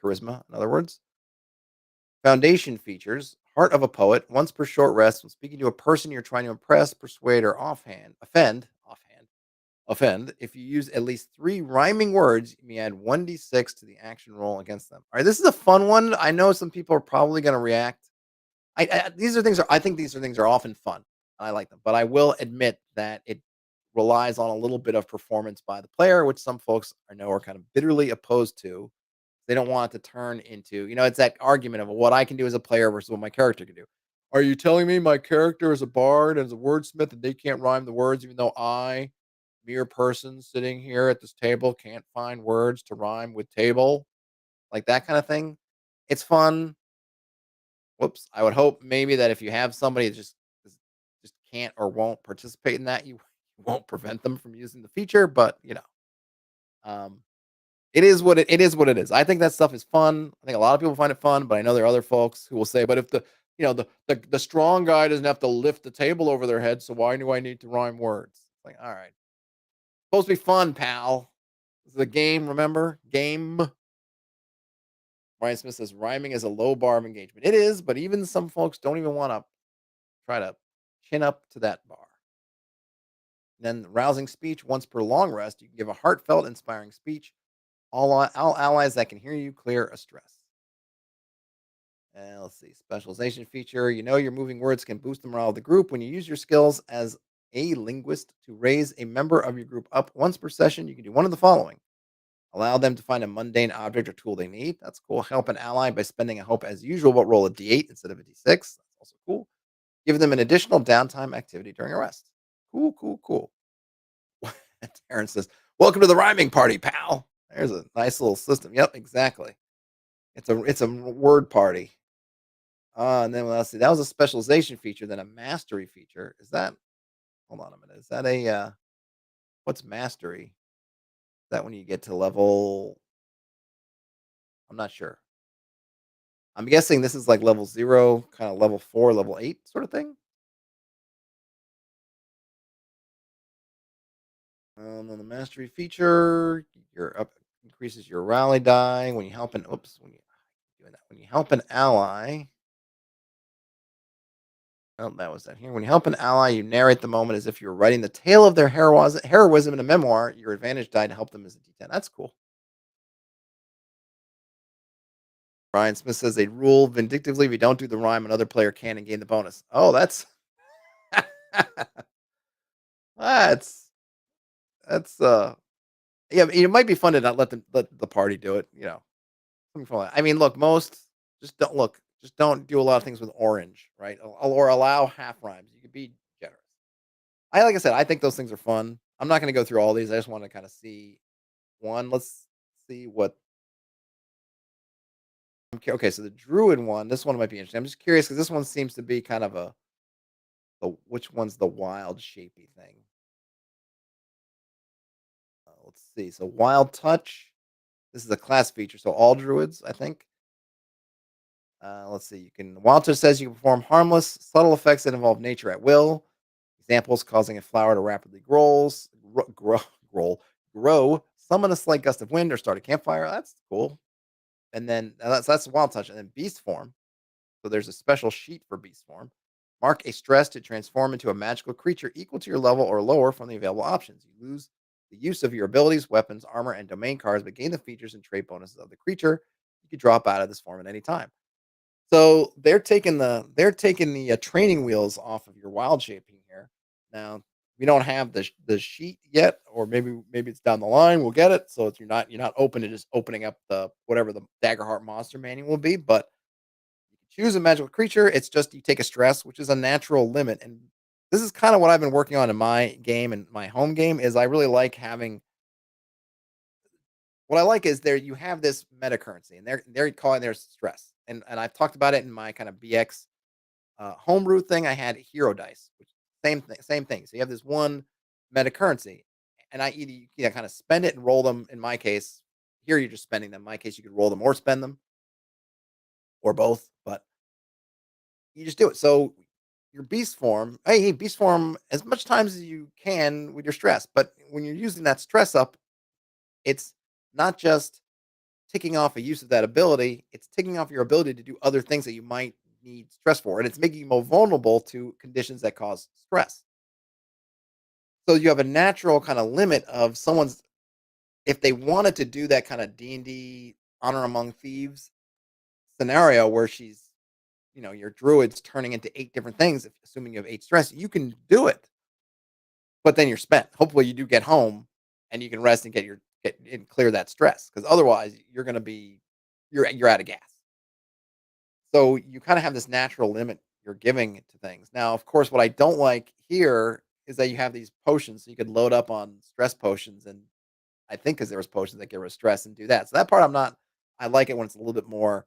charisma, in other words. Foundation features Heart of a Poet. Once per short rest, when speaking to a person you're trying to impress, persuade, or offend. If you use at least three rhyming words, you may add 1d6 to the action roll against them. All right, this is a fun one. I know some people are probably going to react. I think these are things are often fun. I like them, but I will admit that it relies on a little bit of performance by the player, which some folks I know are kind of bitterly opposed to. They don't want it to turn into, it's that argument of what I can do as a player versus what my character can do. Are you telling me my character is a bard and is a wordsmith and they can't rhyme the words, even though I, mere person sitting here at this table, can't find words to rhyme with table? Like that kind of thing. It's fun. Whoops. I would hope maybe that if you have somebody that just can't or won't participate in that, you won't prevent them from using the feature. But um, it is what it is. I think that stuff is fun. I think a lot of people find it fun, but I know there are other folks who will say, "But if the strong guy doesn't have to lift the table over their head, so why do I need to rhyme words?" It's like, all right, supposed to be fun, pal. This is a game. Remember, game. Ryan Smith says rhyming is a low bar of engagement. It is, but even some folks don't even want to try to chin up to that bar. Then rousing speech once per long rest. You can give a heartfelt, inspiring speech. All allies that can hear you clear a stress. And let's see, specialization feature. Your moving words can boost the morale of the group when you use your skills as a linguist to raise a member of your group up once per session. You can do one of the following: allow them to find a mundane object or tool they need. That's cool. Help an ally by spending a hope as usual, but roll a d8 instead of a d6. That's also cool. Give them an additional downtime activity during a rest. Cool, cool, cool. Terrence says, "Welcome to the rhyming party, pal." There's a nice little system. Yep, exactly. It's a word party. And then let's see. That was a specialization feature, then a mastery feature. Is that? Hold on a minute. Is that a what's mastery? Is that when you get to level? I'm not sure. I'm guessing this is like level 0, kind of level 4, level 8 sort of thing. Then the mastery feature, your up increases your rally die when you help an oops when you doing that when you help an ally. Oh, that was that here. When you help an ally, you narrate the moment as if you were writing the tale of their heroism in a memoir. Your advantage die to help them as a D10. That's cool. Brian Smith says they rule vindictively. If you don't do the rhyme, another player can and gain the bonus. Oh, that's that's yeah. It might be fun to not let the party do it. Something fun. I mean, look, most just don't look. Just don't do a lot of things with orange, right? Or allow half rhymes. You could be generous. Like I said, I think those things are fun. I'm not going to go through all these. I just want to kind of see one. Let's see what. Okay, so the druid one. This one might be interesting. I'm just curious because this one seems to be kind of which one's the wild shapy thing. Let's see. So wild touch. This is a class feature. So all druids, I think. Let's see. You can. Wild touch says you can perform harmless, subtle effects that involve nature at will. Examples: causing a flower to rapidly grow, grow, summon a slight gust of wind, or start a campfire. That's cool. And then that's wild touch. And then beast form. So there's a special sheet for beast form. Mark a stress to transform into a magical creature equal to your level or lower from the available options. You lose the use of your abilities, weapons, armor, and domain cards, but gain the features and trait bonuses of the creature. You can drop out of this form at any time. So they're taking the training wheels off of your wild shaping here. Now we don't have the sheet yet, or maybe it's down the line. We'll get it. So you're not open to just opening up the whatever the Daggerheart monster manual will be, but choose a magical creature. It's just you take a stress, which is a natural limit. And this is kind of what I've been working on in my game and my home game is I really like having what I like is there you have this meta currency and they're calling their stress. And I've talked about it in my kind of BX homebrew thing. I had hero dice, which same thing. So you have this one meta currency. And I either kind of spend it and roll them. In my case, here you're just spending them. In my case, you could roll them or spend them or both. But you just do it. So your beast form, hey, beast form as much times as you can with your stress. But when you're using that stress up, it's not just ticking off a use of that ability, it's ticking off your ability to do other things that you might need stress for. And it's making you more vulnerable to conditions that cause stress. So you have a natural kind of limit of someone's if they wanted to do that kind of D&D honor among thieves scenario where your druid's turning into 8 different things, assuming you have 8 stress, you can do it. But then you're spent. Hopefully you do get home and you can rest and get and clear that stress because otherwise you're out of gas. So you kind of have this natural limit you're giving to things. Now, of course, what I don't like here is that you have these potions, so you could load up on stress potions, and I think because there was potions that get rid of stress and do that. So that part I'm not. I like it when it's a little bit more.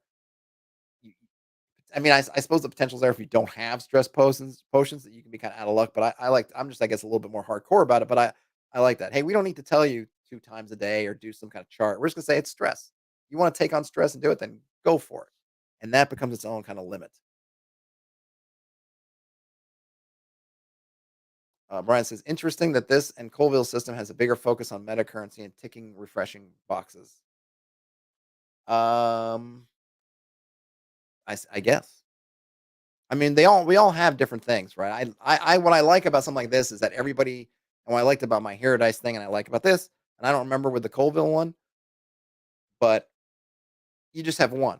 I mean, I suppose the potential's there if you don't have stress potions that you can be kind of out of luck. But I'm just I guess a little bit more hardcore about it. But I like that. Hey, we don't need to tell you 2 times a day or do some kind of chart. We're just gonna say it's stress. You want to take on stress and do it, then go for it. And that becomes its own kind of limit. Brian says, interesting that this and Colville's system has a bigger focus on meta currency and ticking refreshing boxes. Um, I guess. I mean, we all have different things, right? What I like about something like this is that everybody, and what I liked about my Hero Dice thing, and I like about this, and I don't remember with the Colville one, but you just have one.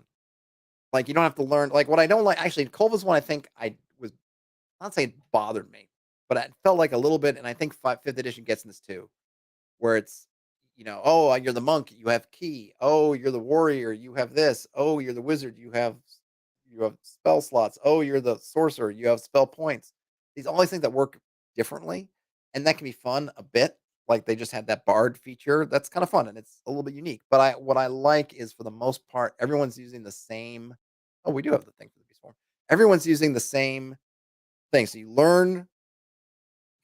Like you don't have to learn. Like what I don't like, actually, Colville's one. I think I was not saying it bothered me, but it felt like a little bit, and I think fifth edition gets in this too where it's, oh, you're the monk, you have key. Oh, you're the warrior, you have this. Oh, you're the wizard, you have spell slots. Oh, you're the sorcerer, you have spell points. These all these things that work differently, and that can be fun a bit. Like they just had that bard feature. That's kind of fun and it's a little bit unique. But what I like is for the most part, everyone's using the same. Oh, we do have the thing for the beast form. Everyone's using the same thing. So you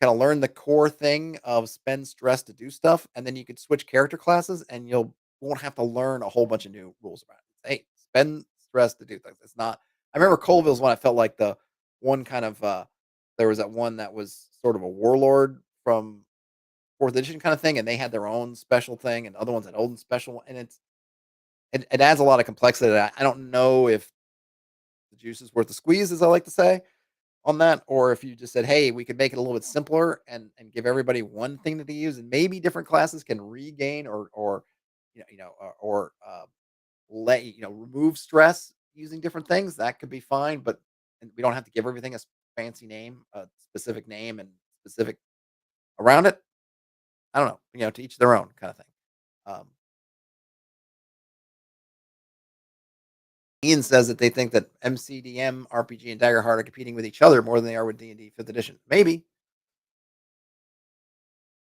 kinda learn the core thing of spend stress to do stuff, and then you could switch character classes, and won't have to learn a whole bunch of new rules about it. Hey, spend stress to do things. It's not I remember Colville's one I felt like the one kind of, there was that one that was sort of a warlord from 4th edition kinda thing, and they had their own special thing, and other ones had own special one, and it adds a lot of complexity that I don't know if the juice is worth the squeeze, as I like to say, on that, or if you just said, "Hey, we could make it a little bit simpler and give everybody one thing that they use, and maybe different classes can regain or let remove stress using different things. That could be fine, but and we don't have to give everything a fancy name, a specific name, and specific around it. I don't know, to each their own kind of thing." Um, Ian says that they think that MCDM, RPG, and Daggerheart are competing with each other more than they are with D&D Fifth Edition. Maybe,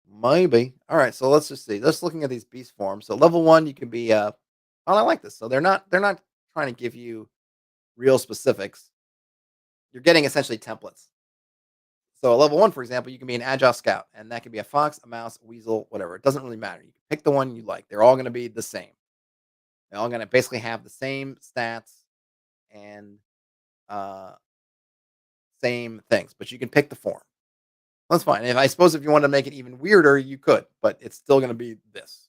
maybe. All right, so let's just see. Let's looking at these beast forms. So level one, you can be. Oh, I like this. So they're not trying to give you real specifics. You're getting essentially templates. So level one, for example, you can be an agile scout, and that can be a fox, a mouse, a weasel, whatever. It doesn't really matter. You can pick the one you like. They're all going to be the same. They're all going to basically have the same stats and uh, same things, but you can pick the form. That's fine. If I suppose if you want to make it even weirder, you could, but it's still going to be this.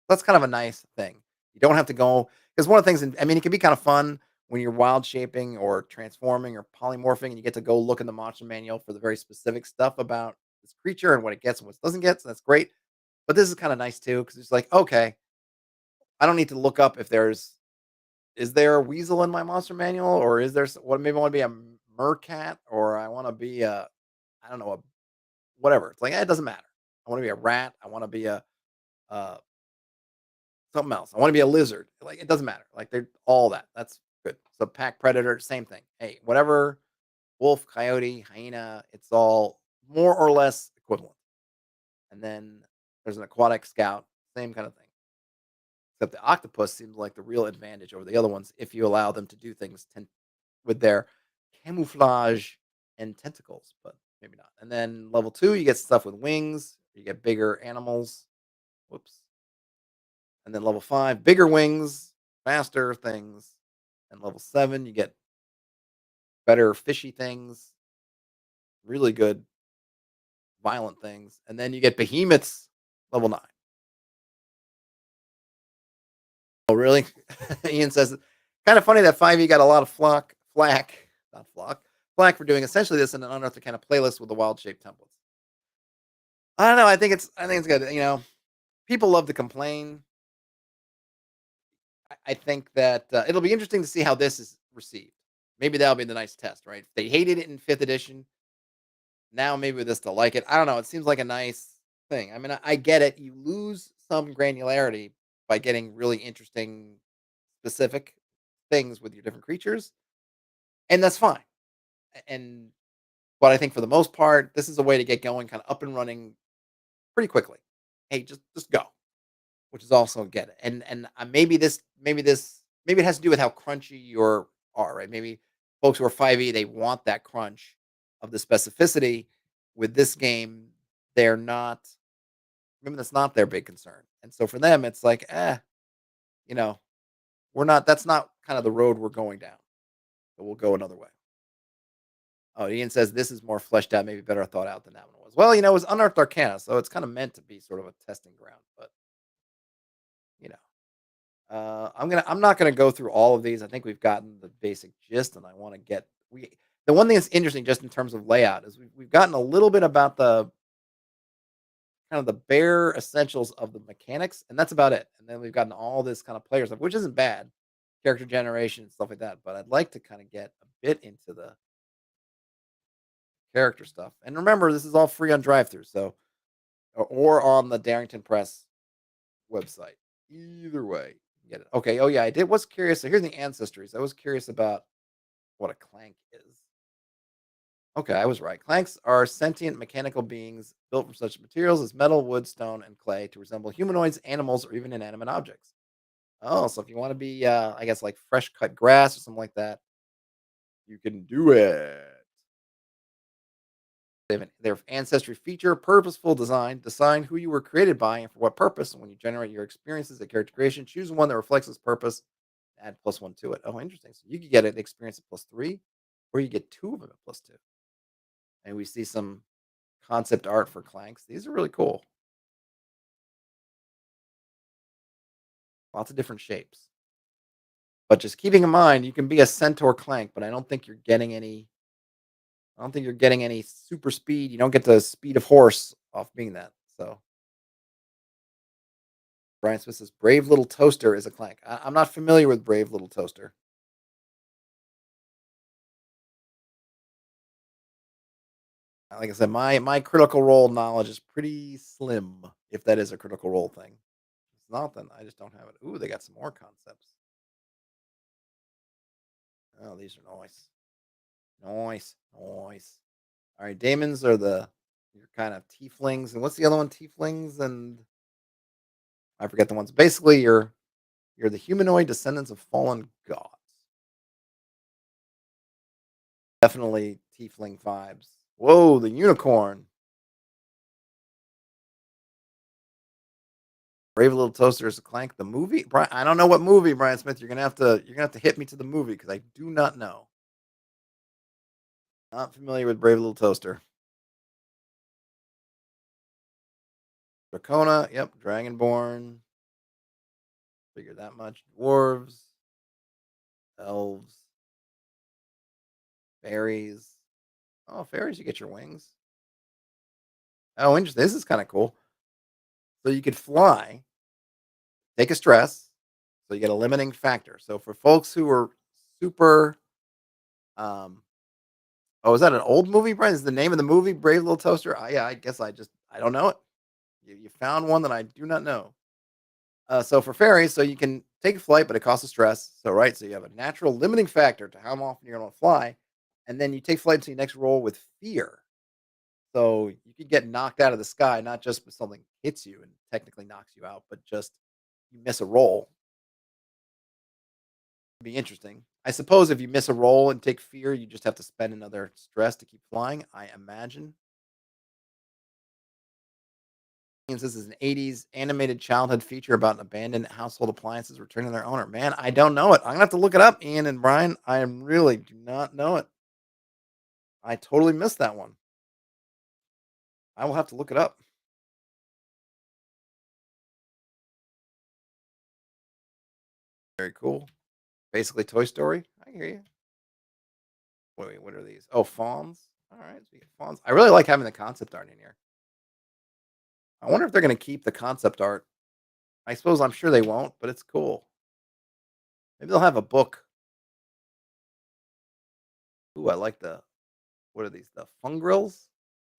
That's kind of a nice thing. You don't have to go because one of the things, I mean, it can be kind of fun when you're wild shaping or transforming or polymorphing, and you get to go look in the monster manual for the very specific stuff about this creature and what it gets and what it doesn't get. So that's great. But this is kind of nice too because it's like, okay, I don't need to look up if is there a weasel in my monster manual or is there what maybe I want to be a mercat or I want to be a I don't know a whatever. It's like it doesn't matter. I want to be a rat. I want to be a uh, something else. I want to be a lizard. Like it doesn't matter. Like they're all that. That's good. So pack predator, same thing. Hey, whatever wolf, coyote, hyena, it's all more or less equivalent. And then there's an aquatic scout, same kind of thing. Except the octopus seems like the real advantage over the other ones if you allow them to do things with their camouflage and tentacles, but maybe not. And then level two, you get stuff with wings. You get bigger animals. Whoops. And then level five, bigger wings, faster things. And level seven, you get better fishy things, really good violent things. And then you get behemoths, level nine. Oh, really? Ian says, kind of funny that 5e got a lot of not flack for doing essentially this in an unearthed kind of playlist with the wild shape templates. I don't know. I think it's good. People love to complain. I think that it'll be interesting to see how this is received. Maybe that'll be the nice test, right? If they hated it in fifth edition, now maybe with this they'll like it. I don't know. It seems like a nice thing. I mean, I get it. You lose some granularity by getting really interesting, specific things with your different creatures, and that's fine. And but I think for the most part, this is a way to get going, kind of up and running pretty quickly. Hey, just go, which is also get it. And maybe it has to do with how crunchy you are, right? Maybe folks who are 5e they want that crunch of the specificity. With this game, they're not. Maybe that's not their big concern, and so for them, it's like, you know, we're not. That's not kind of the road we're going down. So we'll go another way. Oh, Ian says this is more fleshed out, maybe better thought out than that one was. Well, it was Unearthed Arcana, so it's kind of meant to be sort of a testing ground. But you know, I'm not gonna go through all of these. I think we've gotten the basic gist, and I want to get we. The one thing that's interesting, just in terms of layout, is we've gotten a little bit about the kind of the bare essentials of the mechanics, and that's about it. And then we've gotten all this kind of player stuff, which isn't bad, character generation and stuff like that. But I'd like to kind of get a bit into the character stuff. And remember, this is all free on drive through, so or on the Darrington Press website. Either way, you get it. Okay. Oh yeah, I did. Was curious. So here's the ancestries. I was curious about what a clank is. Okay, I was right. Clanks are sentient mechanical beings built from such materials as metal, wood, stone, and clay to resemble humanoids, animals, or even inanimate objects. Oh, so if you want to be, I guess, like fresh cut grass or something like that, you can do it. Their ancestry feature, purposeful design, decide who you were created by and for what purpose. And when you generate your experiences at character creation, choose one that reflects this purpose, add +1 to it. Oh, interesting. So you could get an experience at +3, or you get two of them at +2. And we see some concept art for clanks. These are really cool. Lots of different shapes. But just keeping in mind, you can be a centaur clank, but I don't think you're getting any. I don't think you're getting any super speed. You don't get the speed of horse off being that. So Brian Smith says Brave Little Toaster is a clank. I'm not familiar with Brave Little Toaster. Like I said, my critical role knowledge is pretty slim, if that is a critical role thing. If it's not, then I just don't have it. Ooh, they got some more concepts. Oh, these are nice. Nice. Nice. All right, Daemons are the your kind of tieflings. And what's the other one? Tieflings and I forget the ones. Basically, you're the humanoid descendants of fallen gods. Definitely tiefling vibes. Whoa, the unicorn. Brave Little Toaster is a clank. The movie, Brian. I don't know what movie, Brian Smith. You're gonna have to hit me to the movie because I do not know. Not familiar with Brave Little Toaster. Dracona, yep. Dragonborn. Figure that much. Dwarves, elves, fairies. Oh, fairies, you get your wings. Oh, interesting. This is kind of cool. So you could fly, take a stress, so you get a limiting factor. So for folks who are super, um, oh, is that an old movie, Brian? Is the name of the movie Brave Little Toaster? Yeah, I guess I don't know it. You found one that I do not know. So for fairies, so you can take a flight, but it costs a stress. So right, so you have a natural limiting factor to how often you're going to fly, and then you take flight to your next roll with fear. So you could get knocked out of the sky, not just because something hits you and technically knocks you out, but just you miss a roll. It'd be interesting. I suppose if you miss a roll and take fear, you just have to spend another stress to keep flying. I imagine. This is an 80s animated childhood feature about an abandoned household appliances returning their owner. Man, I don't know it. I'm gonna have to look it up, Ian and Brian. I am really do not know it. I totally missed that one. I will have to look it up. Very cool. Basically, Toy Story. I hear you. Wait, what are these? Oh, fawns. All right, so we get fawns. I really like having the concept art in here. I wonder if they're going to keep the concept art. I suppose I'm sure they won't, but it's cool. Maybe they'll have a book. Ooh, I like the what are these? The fungrills.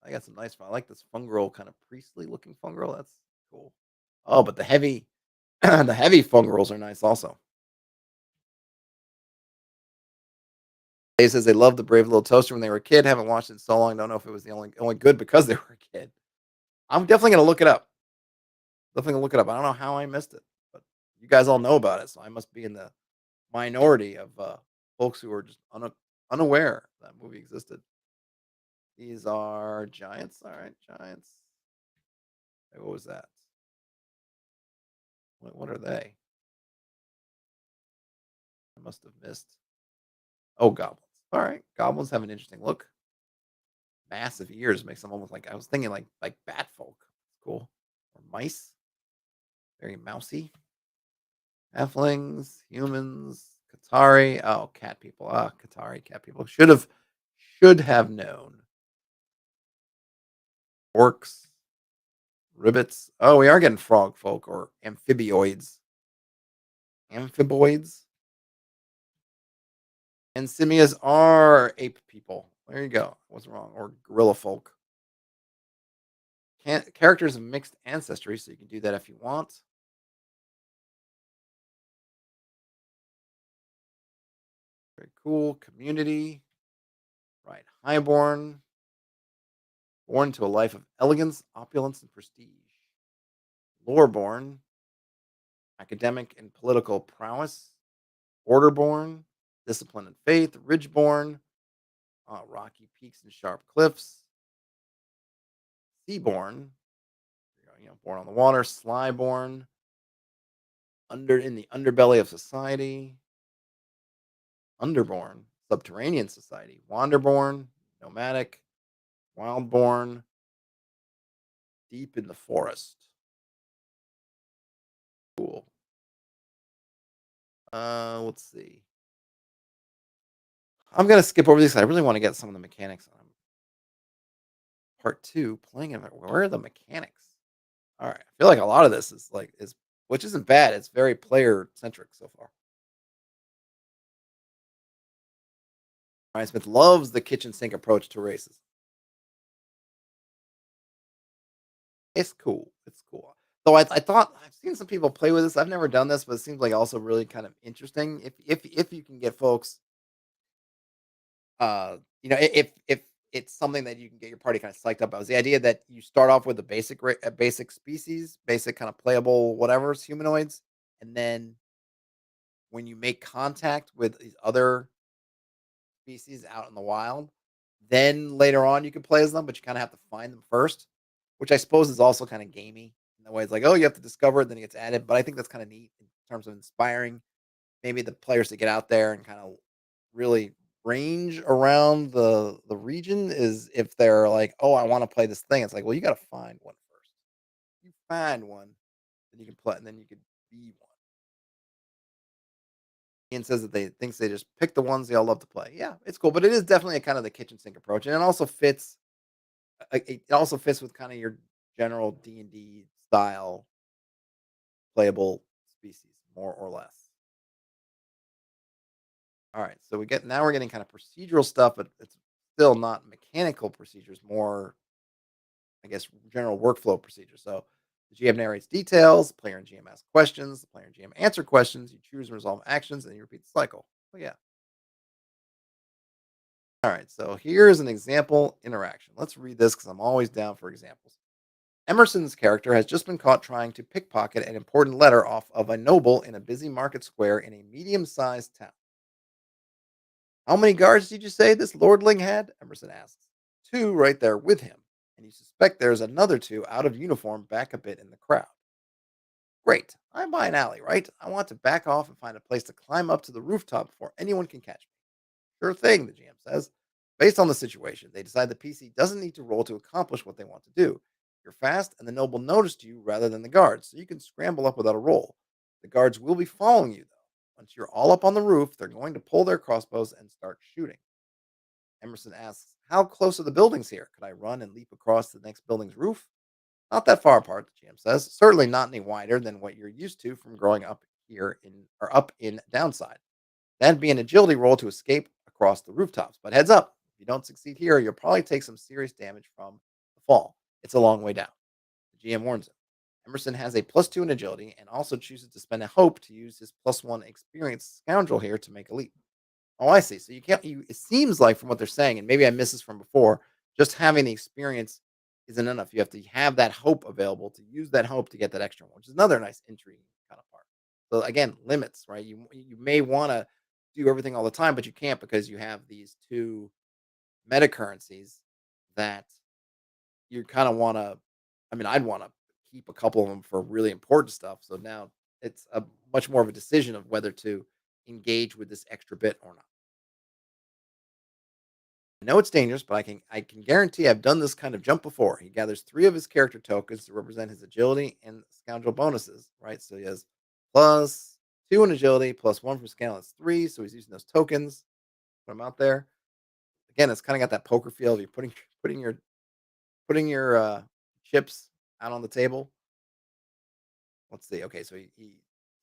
I got some nice. I like this fungrel kind of priestly looking fungrel. That's cool. Oh, but the heavy, the heavy fungrels are nice also. They says they loved the Brave Little Toaster when they were a kid. Haven't watched it in so long. Don't know if it was the only good because they were a kid. I'm definitely gonna look it up. Definitely gonna look it up. I don't know how I missed it, but you guys all know about it, so I must be in the minority of folks who are just unaware that movie existed. These are giants. All right, giants. Hey, what was that? What are they? I must have missed. Oh, goblins. All right, goblins have an interesting look. Massive ears makes them almost like I was thinking like bat folk. Cool. Or mice. Very mousy. Halflings, humans, Qatari. Oh, cat people. Qatari cat people. Should have known. Orcs, ribbits. Oh, we are getting frog folk or amphibioids. Amphiboids. And simias are ape people. There you go. What's wrong? Or gorilla folk. Characters of mixed ancestry, so you can do that if you want. Very cool. Community. Right. Highborn. Born to a life of elegance, opulence, and prestige. Loreborn. Academic and political prowess. Orderborn. Discipline and faith. Ridgeborn. Rocky peaks and sharp cliffs. Seaborn. Born on the water. Slyborn. In the underbelly of society. Underborn. Subterranean society. Wanderborn. Nomadic. Wildborn. Deep in the forest. Cool. Let's see. I'm gonna skip over these. I really want to get some of the mechanics. Part 2, playing it. Where are the mechanics? All right. I feel like a lot of this is which isn't bad. It's very player centric so far. Ryan Smith loves the kitchen sink approach to races. It's cool. It's cool. So I thought I've seen some people play with this. I've never done this, but it seems like also really kind of interesting. If you can get folks, if it's something that you can get your party kind of psyched up about, is the idea that you start off with a basic species, basic kind of playable whatever's humanoids, and then when you make contact with these other species out in the wild, then later on you can play as them, but you kind of have to find them first, which I suppose is also kind of gamey in the way it's like, oh, you have to discover it, then it gets added. But I think that's kind of neat in terms of inspiring maybe the players to get out there and kind of really range around the region is if they're like, oh, I want to play this thing. It's like, well, you got to find one first. You find one, then you can play, and then you can be one. Ian says that they thinks they just pick the ones they all love to play. Yeah, it's cool, but it is definitely a kind of the kitchen sink approach, and it also fits. It also fits with kind of your general D&D style playable species, more or less. All right, so we're getting kind of procedural stuff, but it's still not mechanical procedures. More, I guess, general workflow procedures. So the GM narrates details, the player and GM ask questions, the player and GM answer questions. You choose and resolve actions, and you repeat the cycle. Oh yeah. All right, so here's an example interaction. Let's read this because I'm always down for examples. Emerson's character has just been caught trying to pickpocket an important letter off of a noble in a busy market square in a medium sized town. How many guards did you say this lordling had? Emerson asks. Two right there with him, and you suspect there's another two out of uniform back a bit in the crowd. Great. I'm by an alley, right? I want to back off and find a place to climb up to the rooftop before anyone can catch me. Sure thing, the GM says. Based on the situation, they decide the PC doesn't need to roll to accomplish what they want to do. You're fast, and the noble noticed you rather than the guards, so you can scramble up without a roll. The guards will be following you, though. Once you're all up on the roof, they're going to pull their crossbows and start shooting. Emerson asks, how close are the buildings here? Could I run and leap across the next building's roof? Not that far apart, the GM says. Certainly not any wider than what you're used to from growing up here in or up in downside. That'd be an agility roll to escape across the rooftops. But heads up, if you don't succeed here, you'll probably take some serious damage from the fall. It's a long way down. The GM warns him. Emerson has a +2 in agility and also chooses to spend a hope to use his +1 experienced scoundrel here to make a leap. Oh, I see. So you can't. It seems like from what they're saying, and maybe I missed this from before, just having the experience isn't enough. You have to have that hope available to use that hope to get that extra one, which is another nice intrigue kind of part. So again, limits, right? You may want to do everything all the time, but you can't because you have these two meta currencies that you kind of want to. I mean, I'd want to keep a couple of them for really important stuff. So now it's a much more of a decision of whether to engage with this extra bit or not. I know it's dangerous, but I can guarantee I've done this kind of jump before. He gathers three of his character tokens to represent his agility and scoundrel bonuses, right? So he has +2 in agility, +1 from scoundrel. That's three. So he's using those tokens. Put them out there. Again, it's kind of got that poker feel. Of you putting your chips out on the table. Let's see. Okay, so he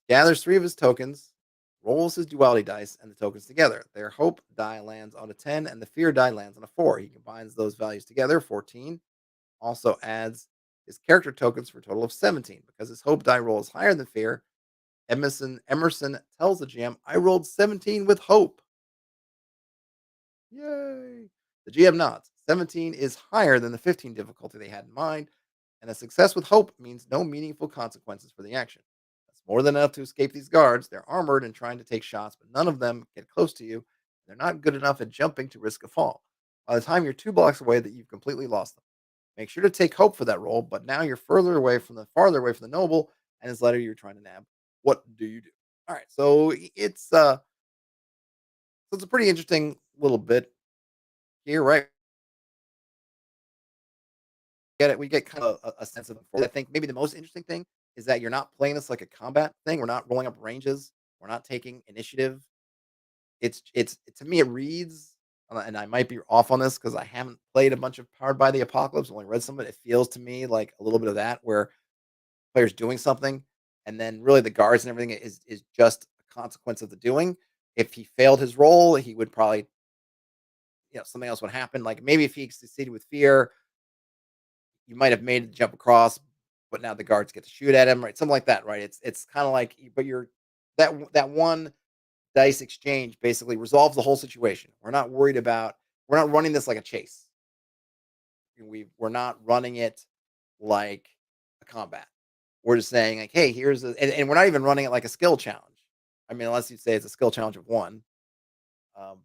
gathers three of his tokens, rolls his duality dice and the tokens together. Their hope die lands on a 10, and the fear die lands on a 4. He combines those values together, 14. Also adds his character tokens for a total of 17. Because his hope die roll is higher than fear, Emerson tells the GM, I rolled 17 with hope. Yay! The GM nods. 17 is higher than the 15 difficulty they had in mind, and a success with hope means no meaningful consequences for the action. That's more than enough to escape these guards. They're armored and trying to take shots, but none of them get close to you. They're not good enough at jumping to risk a fall. By the time you're 2 blocks away, that you've completely lost them. Make sure to take hope for that roll, but now you're farther away from the noble and his letter you're trying to nab. What do you do? All right, so it's a pretty interesting little bit here, right? Get it? We get kind of a sense of it. I think maybe the most interesting thing is that you're not playing this like a combat thing. We're not rolling up ranges. We're not taking initiative. It's to me it reads and I might be off on this because I haven't played a bunch of Powered by the Apocalypse, only read some of it. It feels to me like a little bit of that where players doing something, and then really the guards and everything is just a consequence of the doing. If he failed his role, he would probably, something else would happen. Like maybe if he succeeded with fear, you might have made the jump across, but now the guards get to shoot at him, right? Something like that, right? It's kind of like, but you're that one dice exchange basically resolves the whole situation. We're not running this like a chase. We're not running it like a combat. We're just saying like, hey, and we're not even running it like a skill challenge. I mean, unless you say it's a skill challenge of one. Um,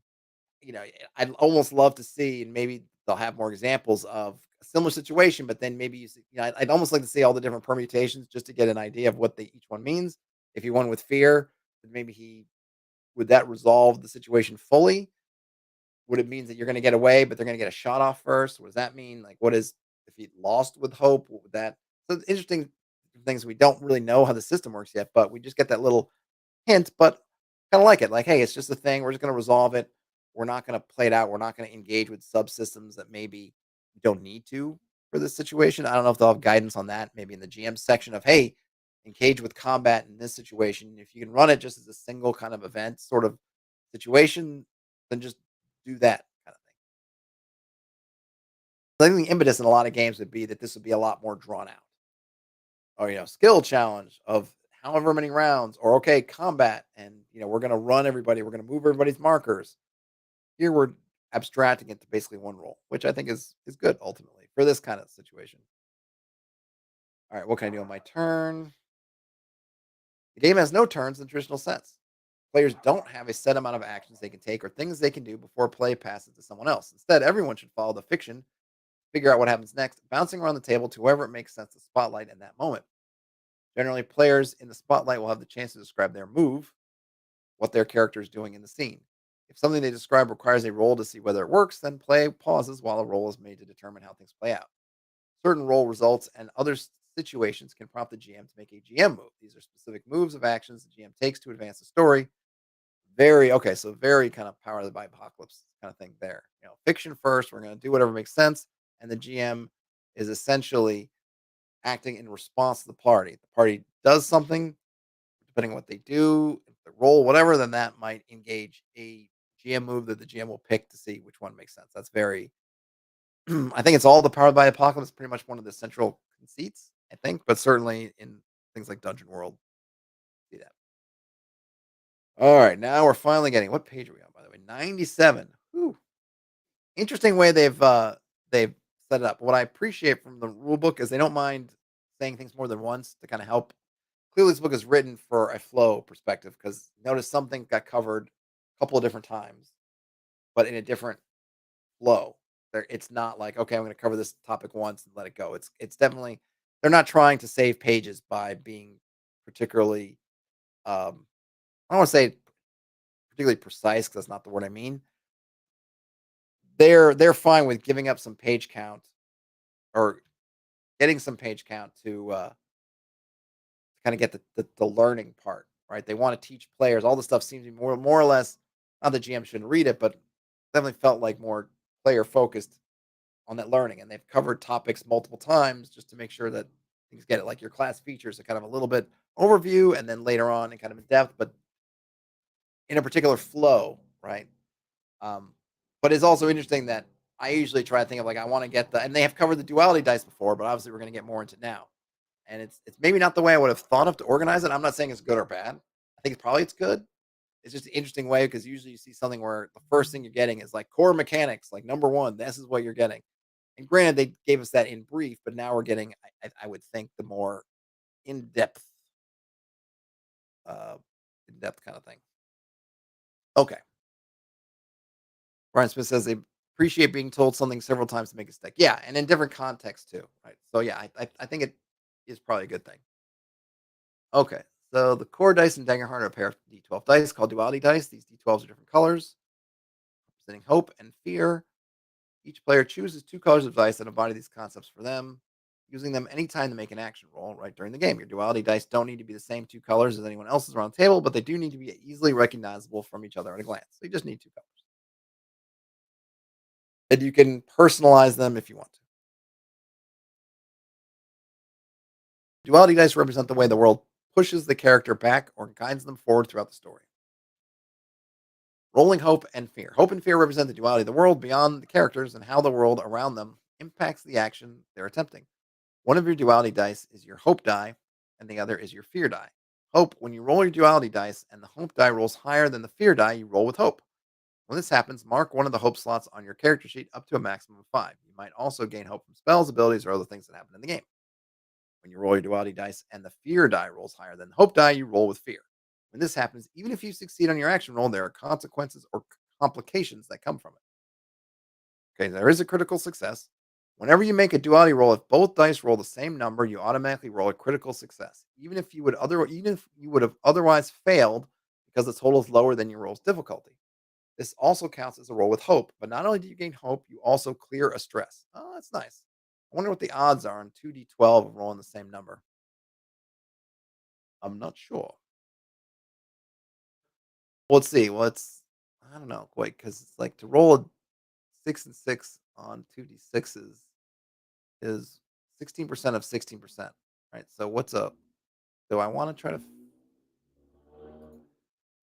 I'd almost love to see, and maybe they'll have more examples of a similar situation, but then maybe I'd almost like to see all the different permutations just to get an idea of what each one means. If he won with fear, then maybe he would that resolve the situation fully? Would it mean that you're going to get away, but they're going to get a shot off first? What does that mean? Like, what is if he lost with hope? What would that? So interesting things. We don't really know how the system works yet, but we just get that little hint. But kind of like it. Like, hey, it's just a thing. We're just going to resolve it. We're not going to play it out. We're not going to engage with subsystems that maybe we don't need to for this situation. I don't know if they'll have guidance on that. Maybe in the GM section of hey, engage with combat in this situation. If you can run it just as a single kind of event sort of situation, then just do that kind of thing. I think the impetus in a lot of games would be that this would be a lot more drawn out. Or, skill challenge of however many rounds, or okay, combat, and we're gonna run everybody, we're gonna move everybody's markers. Here we're abstracting it to basically one role, which I think is good ultimately for this kind of situation. All right, what can I do on my turn? The game has no turns in the traditional sense. Players don't have a set amount of actions they can take or things they can do before play passes to someone else. Instead, everyone should follow the fiction, figure out what happens next, bouncing around the table to whoever it makes sense to spotlight in that moment. Generally, players in the spotlight will have the chance to describe their move, what their character is doing in the scene. If something they describe requires a roll to see whether it works, then play pauses while a roll is made to determine how things play out. Certain roll results and other situations can prompt the GM to make a GM move. These are specific moves of actions the GM takes to advance the story. Very okay, so very kind of power of the apocalypse kind of thing there. Fiction first, we're going to do whatever makes sense, and the GM is essentially acting in response to the party. The party does something, depending on what they do, if they roll, whatever, then that might engage a GM move that the GM will pick to see which one makes sense. That's very, I think it's all the Powered by Apocalypse, pretty much one of the central conceits, I think, but certainly in things like Dungeon World, see that. All right, now we're finally getting, what page are we on, by the way? 97. Whew. Interesting way they've set it up. What I appreciate from the rule book is they don't mind saying things more than once to kind of help. Clearly, this book is written for a flow perspective because notice something got covered a couple of different times, but in a different flow. It's not like okay, I'm going to cover this topic once and let it go. It's definitely they're not trying to save pages by being particularly. I don't want to say particularly precise because that's not the word I mean. They're fine with giving up some page count or getting some page count to kind of get the learning part, right? They want to teach players. All the stuff seems to be more or less. Not the GM shouldn't read it, but definitely felt like more player focused on that learning. And they've covered topics multiple times just to make sure that things get it. Like your class features, a kind of a little bit overview, and then later on and kind of in depth, but in a particular flow, right? Um, but it's also interesting that I usually try to think of like I want to get and they have covered the duality dice before, but obviously we're going to get more into it now. And it's maybe not the way I would have thought of to organize it. I'm not saying it's good or bad. I think it's good. It's just an interesting way because usually you see something where the first thing you're getting is like core mechanics, like number one, this is what you're getting. And granted, they gave us that in brief, but now we're getting, I would think, the more in depth, uh, in depth kind of thing. Okay. Brian Smith says they appreciate being told something several times to make a stick. Yeah, and in different contexts too, right? So yeah, I think it is probably a good thing. Okay, so the core dice in Daggerheart are a pair of D12 dice called duality dice. These D12s are different colors, representing hope and fear. Each player chooses two colors of dice that embody these concepts for them, using them anytime to make an action roll right during the game. Your duality dice don't need to be the same two colors as anyone else's around the table, but they do need to be easily recognizable from each other at a glance. So you just need two colors. and you can personalize them if you want to. Duality dice represent the way the world pushes the character back or guides them forward throughout the story. Rolling hope and fear. Hope and fear represent the duality of the world beyond the characters and how the world around them impacts the action they're attempting. One of your duality dice is your hope die, and the other is your fear die. Hope, when you roll your duality dice and the hope die rolls higher than the fear die, you roll with hope. When this happens, mark one of the hope slots on your character sheet up to a maximum of 5. You might also gain hope from spells, abilities, or other things that happen in the game. When you roll your duality dice and the fear die rolls higher than the hope die, you roll with fear. When this happens, even if you succeed on your action roll, there are consequences or complications that come from it. Okay, there is a critical success. Whenever you make a duality roll, if both dice roll the same number, you automatically roll a critical success, even if you would have otherwise failed because the total is lower than your roll's difficulty. This also counts as a roll with hope, but not only do you gain hope, you also clear a stress. Oh, that's nice. I wonder what the odds are on 2d12 of rolling the same number. I'm not sure. Well, let's see. Well, it's I don't know, wait, because it's like to roll a 6 and 6 on 2d6s is 16% of 16%, right? So what's up? Do I want to try to?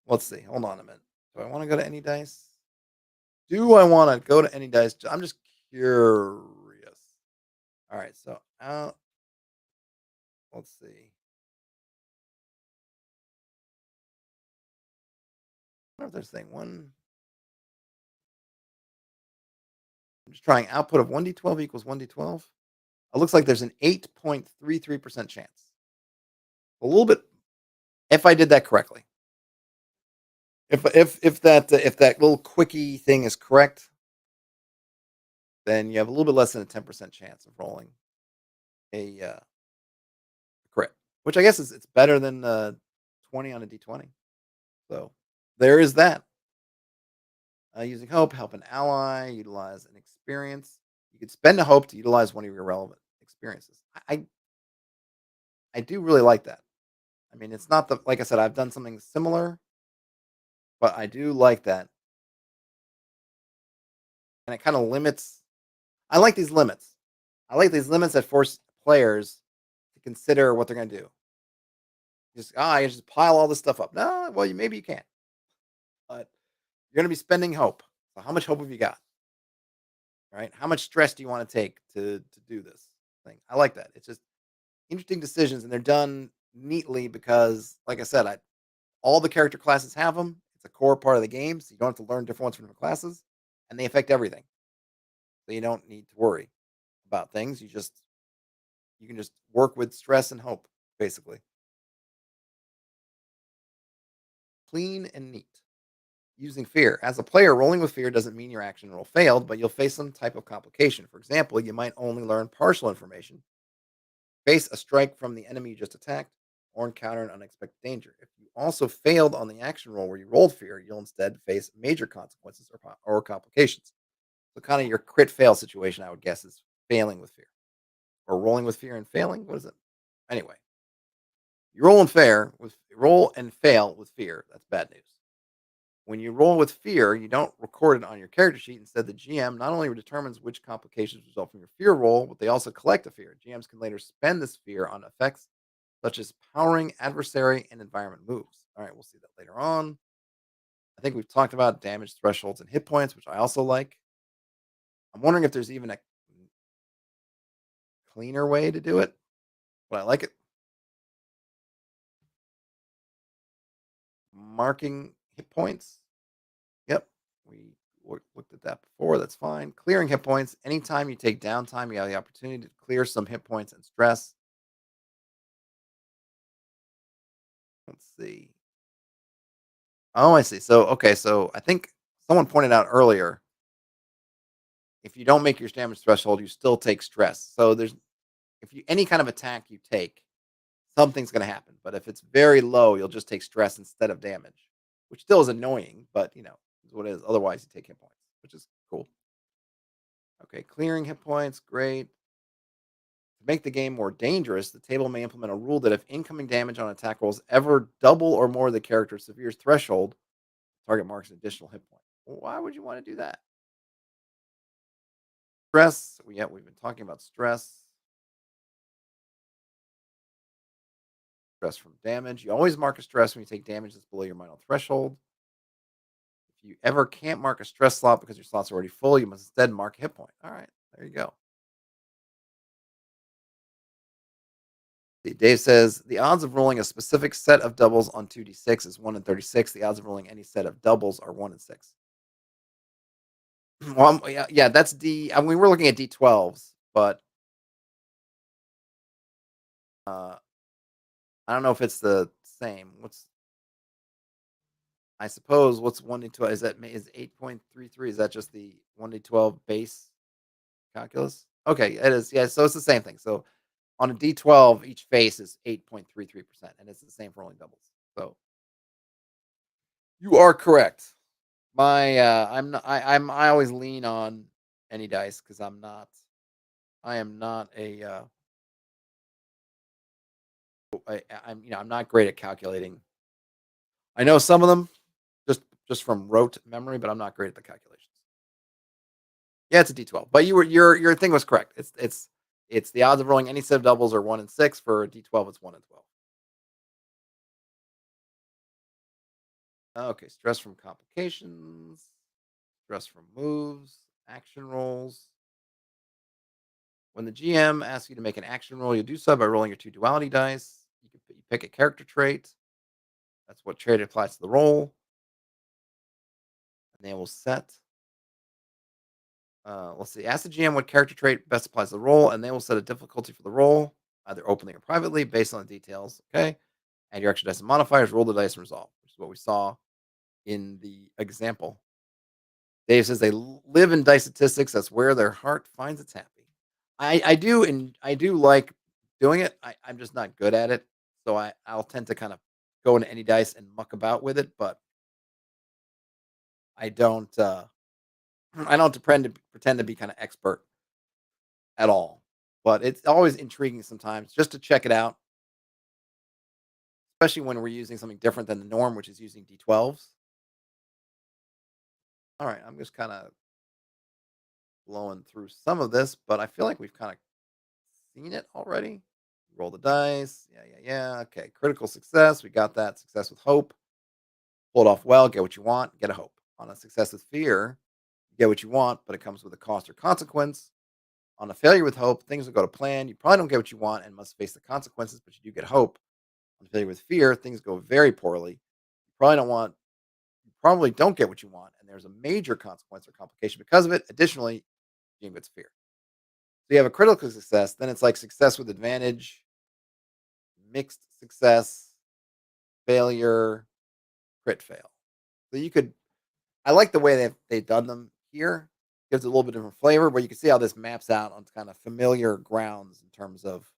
Let's see. Hold on a minute. Do I want to go to any dice? Do I want to go to any dice? I'm just curious. All right. So let's see. I wonder if there's thing one. I'm just trying output of 1d12 equals 1d12. It looks like there's an 8.33% chance. A little bit if I did that correctly. If that little quickie thing is correct, then you have a little bit less than a 10% chance of rolling a crit, which I guess is it's better than 20 on a d20. So there is that. Using hope, help an ally, utilize an experience. You could spend a hope to utilize one of your relevant experiences. I do really like that. I mean, it's not the like I said, I've done something similar, but I do like that, and it kind of limits. I like these limits. I like these limits that force players to consider what they're going to do. You just pile all this stuff up. No, well, maybe you can, but you're going to be spending hope. So how much hope have you got? Right? How much stress do you want to take to do this thing? I like that. It's just interesting decisions, and they're done neatly because, like I said, all the character classes have them. It's a core part of the game, so you don't have to learn different ones from different classes, and they affect everything. So you don't need to worry about things. You can just work with stress and hope, basically. Clean and neat. Using fear. As a player, rolling with fear doesn't mean your action roll failed, but you'll face some type of complication. For example, you might only learn partial information, face a strike from the enemy you just attacked, or encounter an unexpected danger. If you also failed on the action roll where you rolled fear, you'll instead face major consequences or complications. So, kind of your crit fail situation, I would guess, is failing with fear or rolling with fear and failing. What is it? Anyway, you roll and fail with fear. That's bad news. When you roll with fear, you don't record it on your character sheet. Instead, the GM not only determines which complications result from your fear roll, but they also collect a fear. GMs can later spend this fear on effects such as powering adversary and environment moves. All right, we'll see that later on. I think we've talked about damage thresholds and hit points, which I also like. I'm wondering if there's even a cleaner way to do it, but I like it. Marking hit points. Yep, we looked at that before. That's fine. Clearing hit points. Anytime you take downtime, you have the opportunity to clear some hit points and stress. Let's see. Oh, I see. So, okay. So I think someone pointed out earlier if you don't make your damage threshold, you still take stress. So there's if you any kind of attack you take, something's going to happen. But if it's very low, you'll just take stress instead of damage, which still is annoying, but is what it is. Otherwise, you take hit points, which is cool. Okay, clearing hit points, great. To make the game more dangerous, the table may implement a rule that if incoming damage on attack rolls ever double or more the character's severe threshold, target marks an additional hit point. Well, why would you want to do that? Stress. Yeah, we've been talking about stress. Stress from damage. You always mark a stress when you take damage that's below your mental threshold. If you ever can't mark a stress slot because your slot's already full, you must instead mark a hit point. All right, there you go. See, Dave says the odds of rolling a specific set of doubles on 2d6 is 1 in 36. The odds of rolling any set of doubles are 1 in 6. Well, yeah, that's D. I mean, we're looking at D12s, but uh, I don't know if it's the same. I suppose what's 1d12? Is 8.33? Is that just the 1d12 base calculus? Okay, it is. Yeah, so it's the same thing. So on a D12, each face is 8.33%, and it's the same for rolling doubles. So you are correct. I'm not, I always lean on any dice because I am not I'm not great at calculating. I know some of them just from rote memory, but I'm not great at the calculations. Yeah, it's a D12. But your thing was correct. It's the odds of rolling any set of doubles are 1 in 6. For a D12, it's 1 in 12. Okay, stress from complications, stress from moves, action rolls. When the GM asks you to make an action roll, you do so by rolling your 2 duality dice. You pick a character trait. That's what trait applies to the roll. And they will set. Let's see. Ask the GM what character trait best applies to the roll, and they will set a difficulty for the roll, either openly or privately, based on the details. Okay. And your extra dice and modifiers. Roll the dice and resolve, which is what we saw in the example. Dave says they live in dice statistics. That's where their heart finds its happy. I do, and I do like doing it. I'm just not good at it, so I'll tend to kind of go into any dice and muck about with it, but I don't. I don't pretend to be kind of expert at all. But it's always intriguing sometimes just to check it out, especially when we're using something different than the norm, which is using D12s. All right, I'm just kind of blowing through some of this, but I feel like we've kind of seen it already. Roll the dice. Yeah. Okay, critical success. We got that. Success with hope. Pull it off well. Get what you want. Get a hope. On a success with fear, you get what you want, but it comes with a cost or consequence. On a failure with hope, things will go to plan. You probably don't get what you want and must face the consequences, but you do get hope. On failure with fear, things go very poorly. You probably don't get what you want, and there's a major consequence or complication because of it. Additionally, you gets fear. So you have a critical success, then it's like success with advantage, mixed success, failure, crit fail. So you could I like the way they've done them here. Gives it a little bit different flavor, but you can see how this maps out on kind of familiar grounds in terms of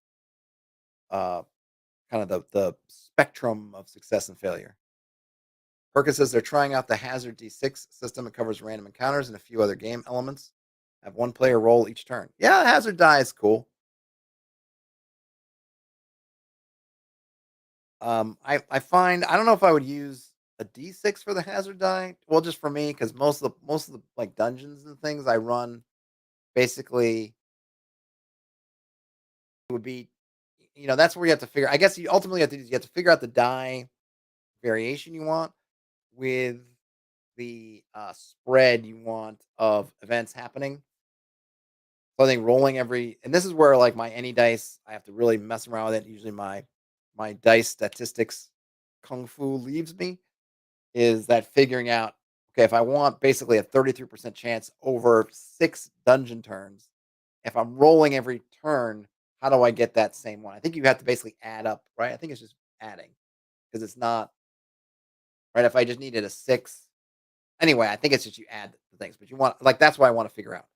uh kind of the spectrum of success and failure. Perkins says they're trying out the Hazard D6 system. It covers random encounters and a few other game elements. Have one player roll each turn. Yeah, Hazard die is cool. I find I don't know if I would use a D6 for the Hazard die. Well, just for me, because most of the like dungeons and things I run basically would be, that's where you have to figure. I guess you ultimately have to figure out the die variation you want with the spread you want of events happening. So I think rolling and this is where like my any dice, I have to really mess around with it. Usually my dice statistics kung fu leaves me is that figuring out, okay, if I want basically a 33% chance over 6 dungeon turns, if I'm rolling every turn, how do I get that same one? I think you have to basically add up, right? I think it's just adding because it's not right. If I just needed a 6, anyway, I think it's just you add the things, but you want like that's what I want to figure out.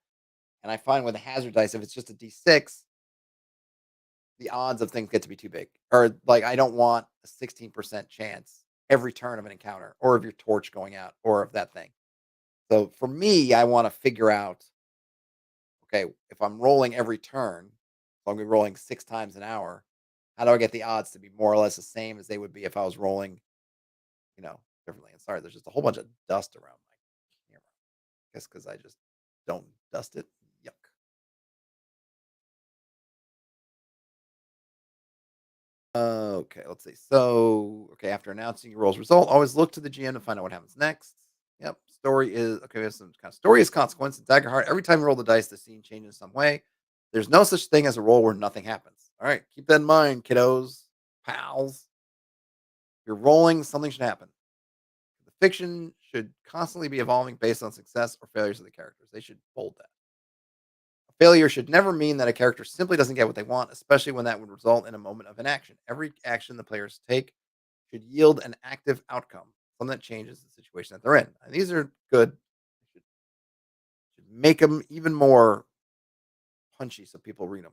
And I find with a hazard dice, if it's just a d6, the odds of things get to be too big. Or like I don't want a 16% chance every turn of an encounter, or of your torch going out, or of that thing. So for me, I want to figure out, okay, if I'm rolling every turn, so I'm gonna be rolling 6 times an hour, how do I get the odds to be more or less the same as they would be if I was rolling, differently? And sorry, there's just a whole bunch of dust around my camera. I guess because I just don't dust it. Yuck. Okay, let's see. So, okay, after announcing your roll's result, always look to the GM to find out what happens next. Yep. Story is okay. We have some kind of story is consequence. In Daggerheart, every time you roll the dice, the scene changes in some way. There's no such thing as a roll where nothing happens. All right, keep that in mind, kiddos, pals. You're rolling, something should happen. The fiction should constantly be evolving based on success or failures of the characters. They should bold that. A failure should never mean that a character simply doesn't get what they want, especially when that would result in a moment of inaction. Every action the players take should yield an active outcome, one that changes the situation that they're in. And these are good. Should make them even more punchy so people read them.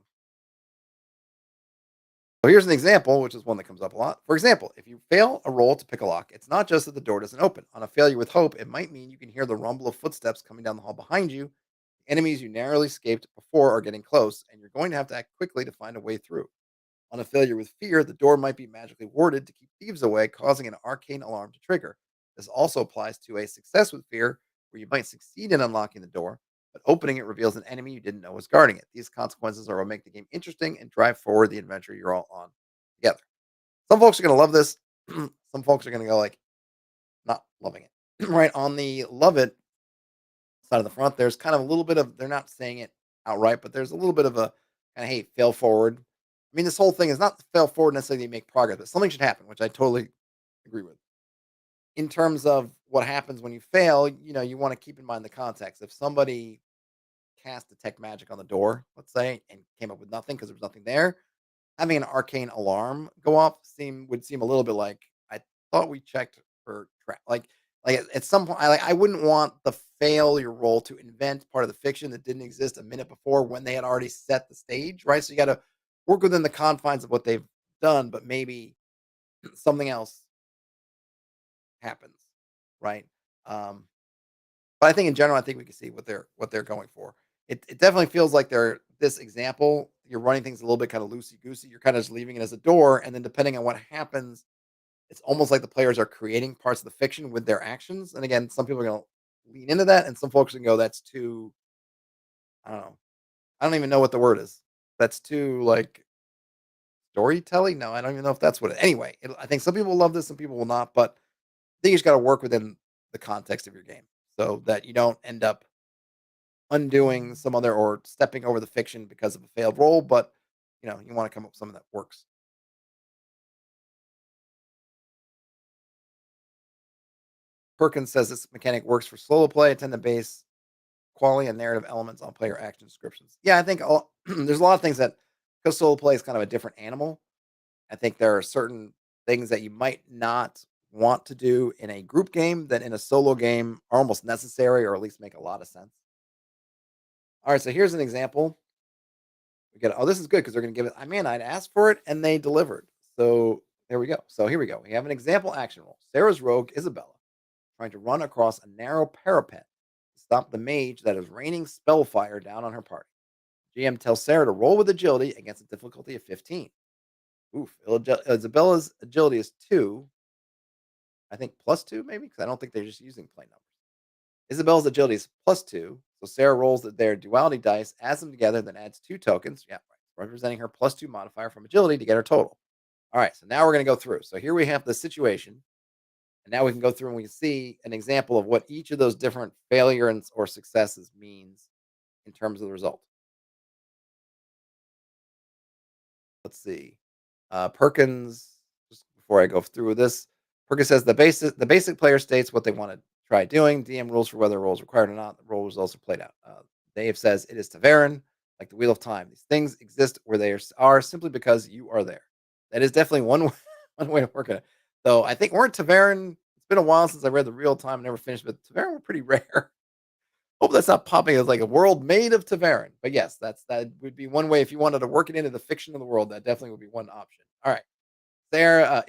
So here's an example, which is one that comes up a lot. For example, if you fail a roll to pick a lock, it's not just that the door doesn't open. On a failure with hope, it might mean you can hear the rumble of footsteps coming down the hall behind you. Enemies you narrowly escaped before are getting close, and you're going to have to act quickly to find a way through. On a failure with fear, the door might be magically warded to keep thieves away, causing an arcane alarm to trigger. This also applies to a success with fear, where you might succeed in unlocking the door, but opening it reveals an enemy you didn't know was guarding it. These consequences are what make the game interesting and drive forward the adventure you're all on together. Some folks are going to love this. Some folks are going to go like not loving it. Right on the love it side of the front, there's kind of a little bit of they're not saying it outright, but there's a little bit of a kind of hey, fail forward. I mean, this whole thing is not fail forward necessarily to make progress, but something should happen, which I totally agree with. In terms of what happens when you fail, you want to keep in mind the context. If somebody cast detect magic on the door, let's say, and came up with nothing because there was nothing there, having an arcane alarm go off would seem a little bit like I thought we checked for like at some point I wouldn't want the failure role to invent part of the fiction that didn't exist a minute before when they had already set the stage, right? So you got to work within the confines of what they've done, but maybe something else happens, right? Um, but I think in general, I think we can see what they're going for. It definitely feels like they're this example. You're running things a little bit kind of loosey goosey. You're kind of just leaving it as a door, and then depending on what happens, it's almost like the players are creating parts of the fiction with their actions. And again, some people are going to lean into that, and some folks can go, "That's too." I don't know. I don't even know what the word is. That's too like storytelling. No, I don't even know if that's what it. Anyway, I think some people will love this, some people will not. But I think you just got to work within the context of your game so that you don't end up undoing some other or stepping over the fiction because of a failed roll, but you want to come up with something that works. Perkins says this mechanic works for solo play, attend the base quality and narrative elements on player action descriptions. Yeah, I think there's a lot of things that because solo play is kind of a different animal. I think there are certain things that you might not want to do in a group game that in a solo game are almost necessary or at least make a lot of sense. All right, so here's an example. We get this is good because they're going to give it. I mean, I'd asked for it and they delivered. So there we go. So here we go. We have an example action roll. Sarah's rogue Isabella trying to run across a narrow parapet to stop the mage that is raining spellfire down on her party. GM tells Sarah to roll with agility against a difficulty of 15. Oof. Isabella's agility is 2. I think plus 2 maybe because I don't think they're just using plain numbers. Isabella's agility is plus 2. So Sarah rolls their duality dice, adds them together, then adds 2 tokens. Yeah, right. Representing her plus 2 modifier from agility to get her total. All right, so now we're going to go through. So here we have the situation. And now we can go through and we can see an example of what each of those different failures or successes means in terms of the result. Let's see. Perkins, just before I go through this, Perkins says the basic player states what they want to try doing. DM rules for whether roles required or not. The role results are played out. Dave says it is Taverin, like the Wheel of Time. These things exist where they are simply because you are there. That is definitely one one way to work it. Though I think weren't Taverin. It's been a while since I read the Real Time. Never finished, but Taverin were pretty rare. Hope that's not popping as like a world made of Taverin. But yes, that would be one way if you wanted to work it into the fiction of the world. That definitely would be one option. All right,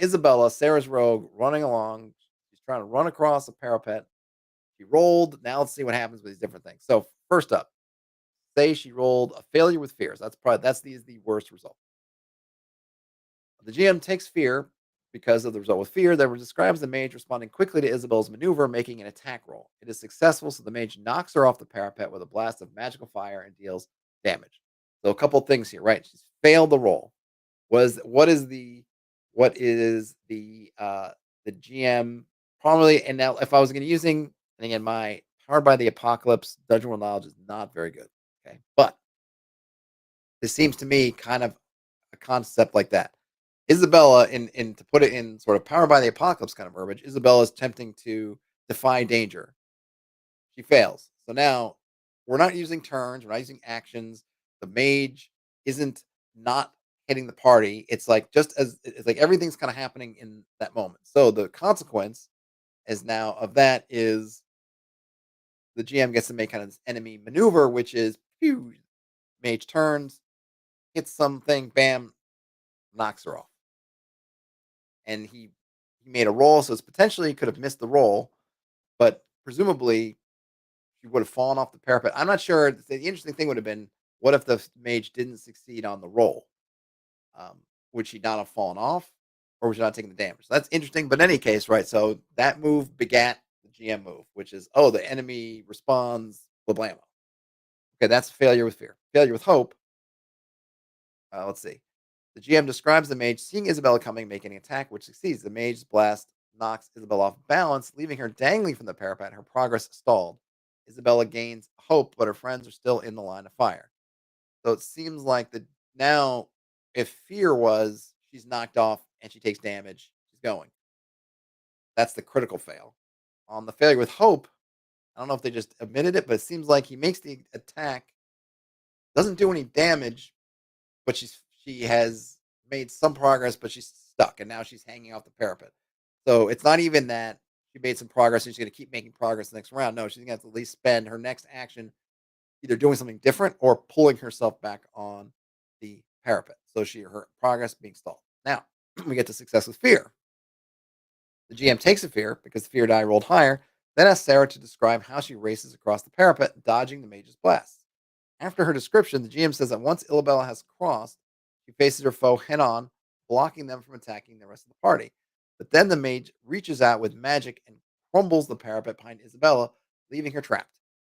Isabella, Sarah's rogue, running along. She's trying to run across a parapet. She rolled. Now let's see what happens with these different things. So first up, say she rolled a failure with fears. That's the worst result. The GM takes fear because of the result with fear that describes the mage responding quickly to Isabel's maneuver, making an attack roll. It is successful, so the mage knocks her off the parapet with a blast of magical fire and deals damage. So a couple things here, right? She's failed the roll. What is the what is the GM probably, and now if I was gonna using, and again, my Powered by the Apocalypse Dungeon World knowledge is not very good. Okay. But this seems to me kind of a concept like that. Isabella, in to put it in sort of Powered by the Apocalypse kind of verbiage, Isabella is attempting to defy danger. She fails. So now we're not using turns, we're not using actions. The mage isn't not hitting the party. It's like just as it's like everything's kind of happening in that moment. So the consequence is now of that is the GM gets to make kind of this enemy maneuver, which is phew, mage turns, hits something, bam, knocks her off. And he made a roll, so it's potentially could have missed the roll, but presumably she would have fallen off the parapet. I'm not sure. The interesting thing would have been, what if the mage didn't succeed on the roll? Would she not have fallen off, or would she not taking the damage? So that's interesting. But in any case, right? So that move begat the GM move, which is, oh, the enemy responds, blah. Okay, that's failure with fear. Failure with hope. Let's see. The GM describes the mage seeing Isabella coming, making an attack, which succeeds. The mage's blast knocks Isabella off balance, leaving her dangling from the parapet. Her progress stalled. Isabella gains hope, but her friends are still in the line of fire. So it seems like the now, if fear was she's knocked off and she takes damage, she's going. That's the critical fail. On the failure with hope, I don't know if they just admitted it, but it seems like he makes the attack, doesn't do any damage, but she has made some progress, but she's stuck, and now she's hanging off the parapet. So it's not even that she made some progress and she's going to keep making progress the next round. No, she's going to have to at least spend her next action either doing something different or pulling herself back on the parapet. So her progress being stalled. Now we get to success with fear. The GM takes a fear because the fear die rolled higher, then asks Sarah to describe how she races across the parapet, dodging the mage's blasts. After her description, the GM says that once Illabella has crossed, she faces her foe head on, blocking them from attacking the rest of the party. But then the mage reaches out with magic and crumbles the parapet behind Isabella, leaving her trapped.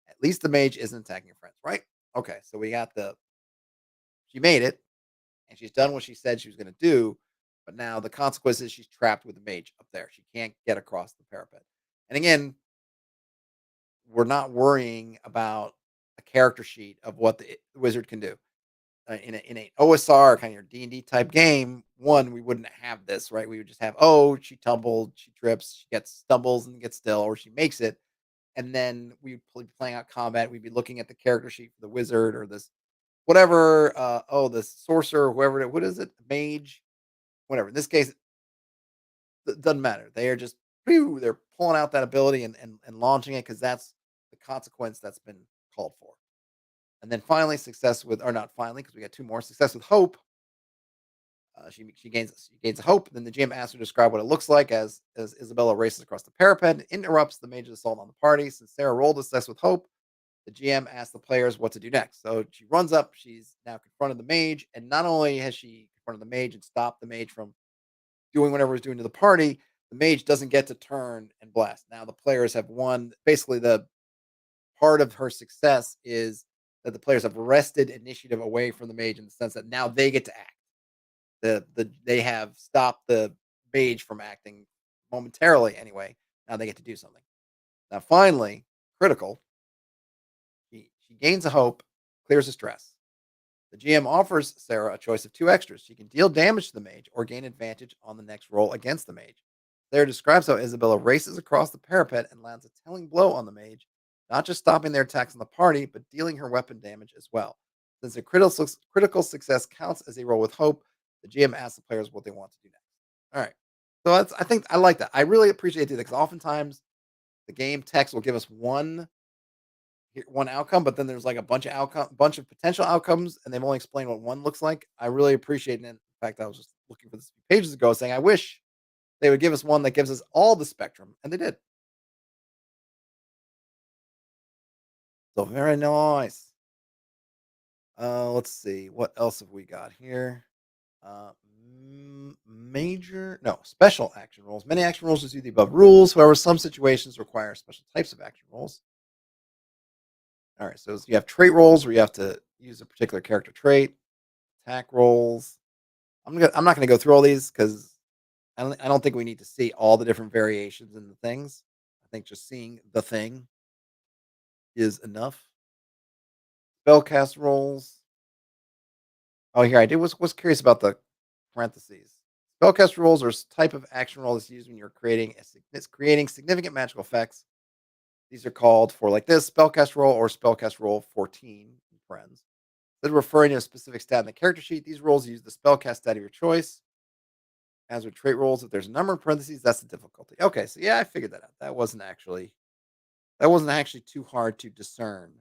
At least the mage isn't attacking her friends, right? Okay, so we got she made it, and she's done what she said she was going to do, but now the consequence is she's trapped with the mage up there. She can't get across the parapet. And again, we're not worrying about a character sheet of what the wizard can do. In a OSR kind of your D&D type game, one, we wouldn't have this, right? We would just have, oh, she tumbled, she trips, she gets stumbles and gets still, or she makes it. And then we'd be playing out combat. We'd be looking at the character sheet for the wizard or this whatever. The sorcerer, whoever what is it? Mage, whatever. In this case, it doesn't matter. They are just they're pulling out that ability and launching it because that's the consequence that's been called for. And then finally, success with, or not finally, because we got two more. Success with hope. She gains a hope. Then the GM asks her to describe what it looks like as Isabella races across the parapet and interrupts the mage's assault on the party. Since Sarah rolled a success with hope, the GM asks the players what to do next. So she runs up. She's now confronted the mage, and not only has she confronted the mage and stopped the mage from doing whatever he's doing to the party, the mage doesn't get to turn and blast. Now the players have won. Basically, the part of her success is that the players have wrested initiative away from the mage in the sense that now they get to act. They have stopped the mage from acting momentarily anyway. Now they get to do something. Now finally, critical, she gains a hope, clears the stress. The GM offers Sarah a choice of two extras. She can deal damage to the mage or gain advantage on the next roll against the mage. Sarah describes how Isabella races across the parapet and lands a telling blow on the mage, not just stopping their attacks on the party, but dealing her weapon damage as well. Since a critical success counts as a roll with hope, the GM asks the players what they want to do next. All right. So I think I like that. I really appreciate it because oftentimes the game text will give us one outcome, but then there's like a bunch of potential outcomes, and they've only explained what one looks like. I really appreciate it. In fact, I was just looking for this a few pages ago, saying I wish they would give us one that gives us all the spectrum, and they did. So very nice. Let's see what else have we got here. Major no special action rolls. Many action rolls just use the above rules. However, some situations require special types of action rolls. All right, so you have trait rolls where you have to use a particular character trait, attack rolls. I'm not gonna go through all these because I don't think we need to see all the different variations in the things. I think just seeing the thing is enough. Spellcast rolls. Oh, here I did was curious about the parentheses. Spellcast rolls are type of action roll that's used when you're it's creating significant magical effects. These are called for like this spellcast roll or spellcast roll 14 friends. They're referring to a specific stat in the character sheet. These rolls use the spellcast stat of your choice. As with trait rolls, if there's a number in parentheses, that's the difficulty. Okay, so yeah, I figured that out. That wasn't actually too hard to discern.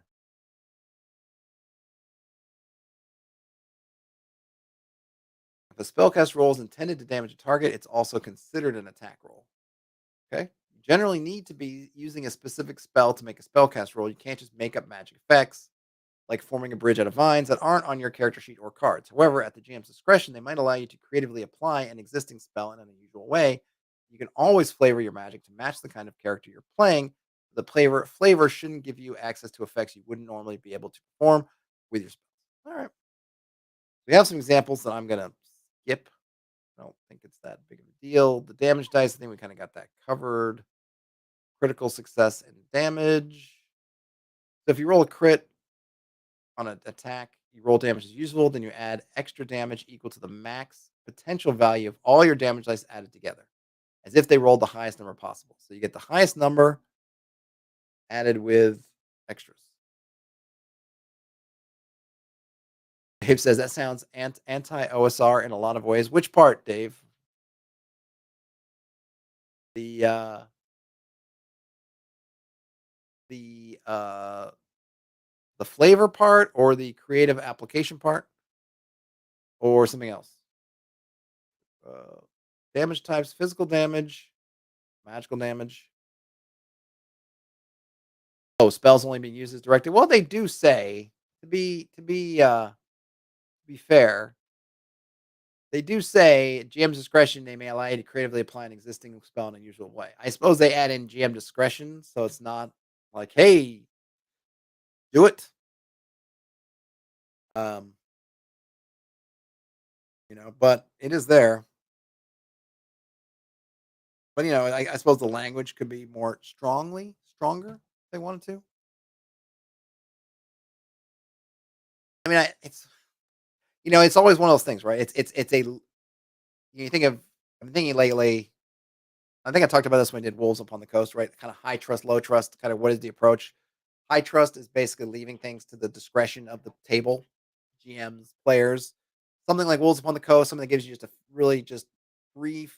If a spellcast roll is intended to damage a target, it's also considered an attack roll. Okay. You generally need to be using a specific spell to make a spellcast roll. You can't just make up magic effects like forming a bridge out of vines that aren't on your character sheet or cards. However, at the GM's discretion, they might allow you to creatively apply an existing spell in an unusual way. You can always flavor your magic to match the kind of character you're playing. The flavor shouldn't give you access to effects you wouldn't normally be able to perform with your spells. All right. We have some examples that I'm going to skip. I don't think it's that big of a deal. The damage dice, I think we kind of got that covered. Critical success and damage. So if you roll a crit on an attack, you roll damage as usual, then you add extra damage equal to the max potential value of all your damage dice added together, as if they rolled the highest number possible. So you get the highest number added with extras. Dave says that sounds anti OSR in a lot of ways. Which part, Dave? The the uh the flavor part or the creative application part or something else? Uh, Damage types: physical damage, magical damage. Oh, spells only being used as directed. Well, they do say to be fair, they do say at GM's discretion they may allow you to creatively apply an existing spell in an unusual way. I suppose they add in GM discretion, so it's not like, hey, do it. Um, but it is there. But I suppose the language could be more stronger if they wanted to. I mean, it's always one of those things, right? It's a you think of I'm thinking lately. I think I talked about this when we did Wolves Upon the Coast, right? Kind of high trust, low trust. Kind of what is the approach? High trust is basically leaving things to the discretion of the table, GMs, players. Something like Wolves Upon the Coast, something that gives you just a really just brief,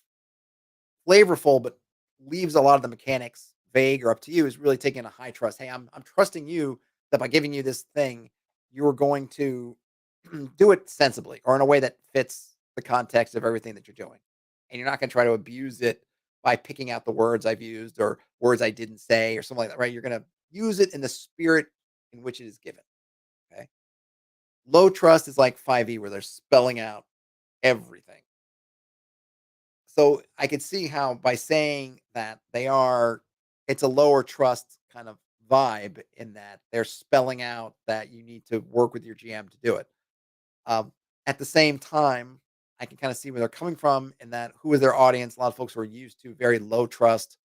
flavorful, but leaves a lot of the mechanics vague or up to you. Is really taking a high trust. Hey, I'm trusting you that by giving you this thing, you're going to do it sensibly or in a way that fits the context of everything that you're doing. And you're not going to try to abuse it by picking out the words I've used or words I didn't say or something like that, right? You're going to use it in the spirit in which it is given. Okay. Low trust is like 5e where they're spelling out everything. So I could see how by saying that it's a lower trust kind of vibe in that they're spelling out that you need to work with your GM to do it. Um, at the same time, I can kind of see where they're coming from in that who is their audience. A lot of folks who are used to very low trust,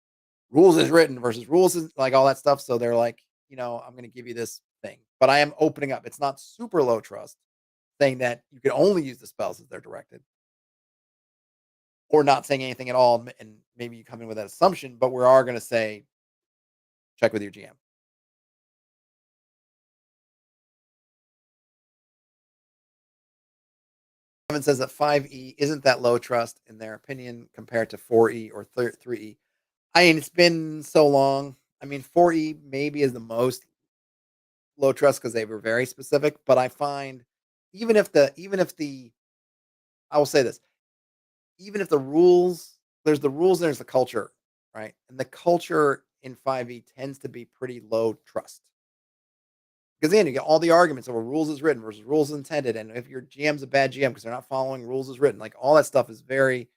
rules is written versus rules is like all that stuff. So they're like, I'm going to give you this thing, but I am opening up. It's not super low trust, saying that you can only use the spells as they're directed, or not saying anything at all. And maybe you come in with that assumption, but we are going to say, check with your GM. Kevin says that 5e isn't that low trust in their opinion compared to 4e or 3e. I mean, it's been so long. I mean, 4E maybe is the most low trust because they were very specific, but I find even if the I will say this, even if the rules there's the rules, there's the culture, right? And the culture in 5e tends to be pretty low trust. Because then you get all the arguments over rules is written versus rules is intended, and if your GM's a bad GM because they're not following rules is written, like all that stuff is very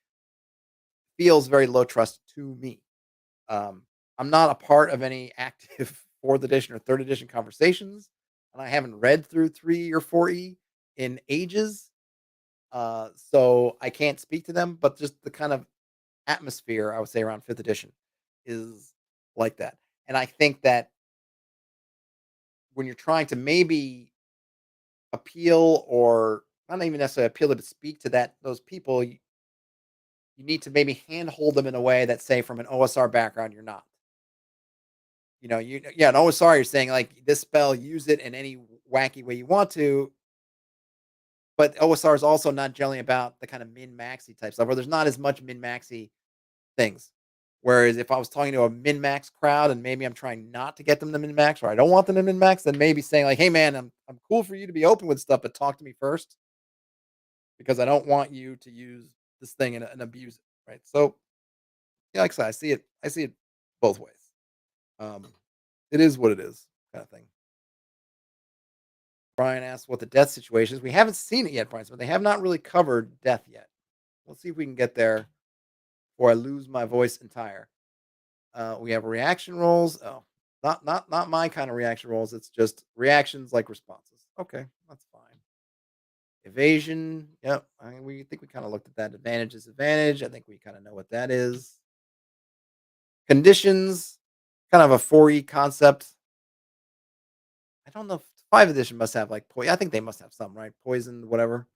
feels very low trust to me. Um, I'm not a part of any active fourth edition or third edition conversations, and I haven't read through 3 or 4E in ages. So I can't speak to them, but just the kind of atmosphere, I would say around 5th edition, is like that. And I think that when you're trying to maybe appeal or not even necessarily appeal, but speak to those people, you need to maybe handhold them in a way that, say, from an OSR background, you're not. Yeah, an OSR, you're saying like this spell, use it in any wacky way you want to, but OSR is also not generally about the kind of min maxy type stuff, where there's not as much min maxy things. Whereas if I was talking to a min max crowd and maybe I'm trying not to get them to min max or I don't want them to min max, then maybe saying like, "Hey man, I'm cool for you to be open with stuff, but talk to me first because I don't want you to use this thing and abuse it." Right? So, yeah, like I said, I see it both ways. Um, it is what it is, kind of thing. Brian asks what the death situation is. We haven't seen it yet, Brian, but they have not really covered death yet. Let's see if we can get there before I lose my voice entire. We have reaction rolls. Oh, not my kind of reaction rolls. It's just reactions like responses. Okay, that's fine. Evasion. Yep. We think we kind of looked at that. Advantage, disadvantage. I think we kind of know what that is. Conditions. Kind of a 4E concept. I don't know if 5th edition must have like poison. I think they must have some, right? Poison, whatever.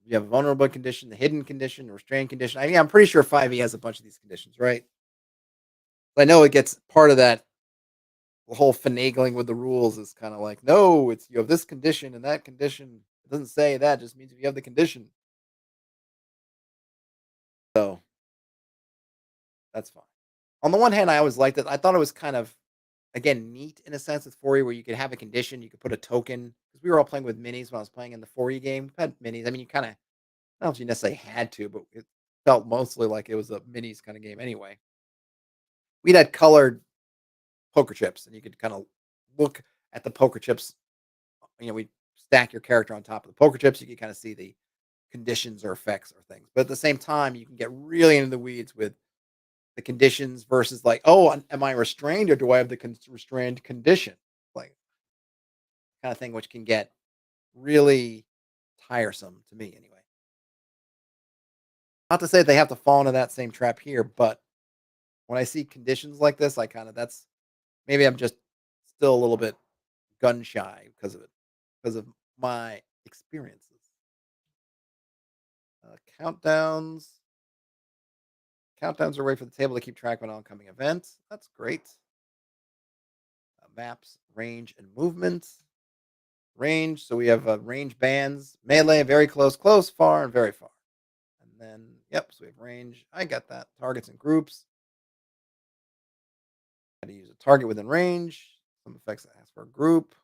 You have a vulnerable condition, the hidden condition, the restrained condition. I'm pretty sure 5e has a bunch of these conditions, right? I know it gets part of that. The whole finagling with the rules is kind of like, no, it's you have this condition and that condition. It doesn't say that; just means if you have the condition. So that's fine. On the one hand, I always liked it. I thought it was kind of, again, neat in a sense with 4E where you could have a condition, you could put a token because we were all playing with minis when I was playing in the 4E game. We had minis. I mean, you kind of, I don't know if you necessarily had to, but it felt mostly like it was a minis kind of game anyway. We'd had colored poker chips, and you could kind of look at the poker chips. We stack your character on top of the poker chips. You can kind of see the conditions or effects or things. But at the same time, you can get really into the weeds with the conditions versus like, oh, am I restrained or do I have the restrained condition? Like kind of thing, which can get really tiresome to me anyway. Not to say they have to fall into that same trap here, but when I see conditions like this, I kind of that's maybe I'm just still a little bit gun shy because of it, because of my experiences. Countdowns. Countdowns are a way for the table to keep track of an oncoming event. That's great. Maps, range, and movement. Range. So we have range bands, melee, very close, close, far, and very far. And then, yep. So we have range. I got that. Targets and groups. How to use a target within range. Some effects that ask for a group.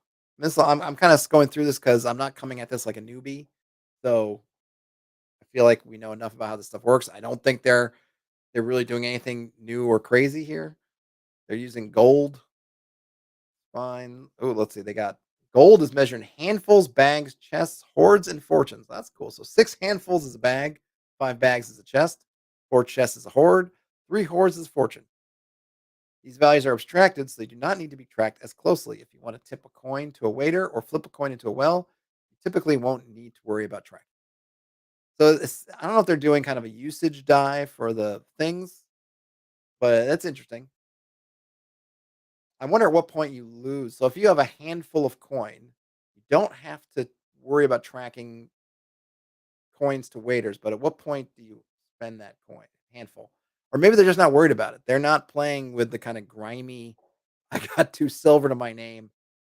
I'm kind of going through this because I'm not coming at this like a newbie. So I feel like we know enough about how this stuff works. I don't think they're really doing anything new or crazy here. They're using gold. Fine. Oh, let's see. They got gold is measured in handfuls, bags, chests, hoards, and fortunes. That's cool. So 6 handfuls is a bag, 5 bags is a chest, 4 chests is a hoard, 3 hoards is fortune. These values are abstracted, so they do not need to be tracked as closely. If you want to tip a coin to a waiter or flip a coin into a well, you typically won't need to worry about tracking. So I don't know if they're doing kind of a usage die for the things, but that's interesting. I wonder at what point you lose. So if you have a handful of coin, you don't have to worry about tracking coins to waiters, but at what point do you spend that coin? Handful. Or maybe they're just not worried about it. They're not playing with the kind of grimy, I got 2 silver to my name.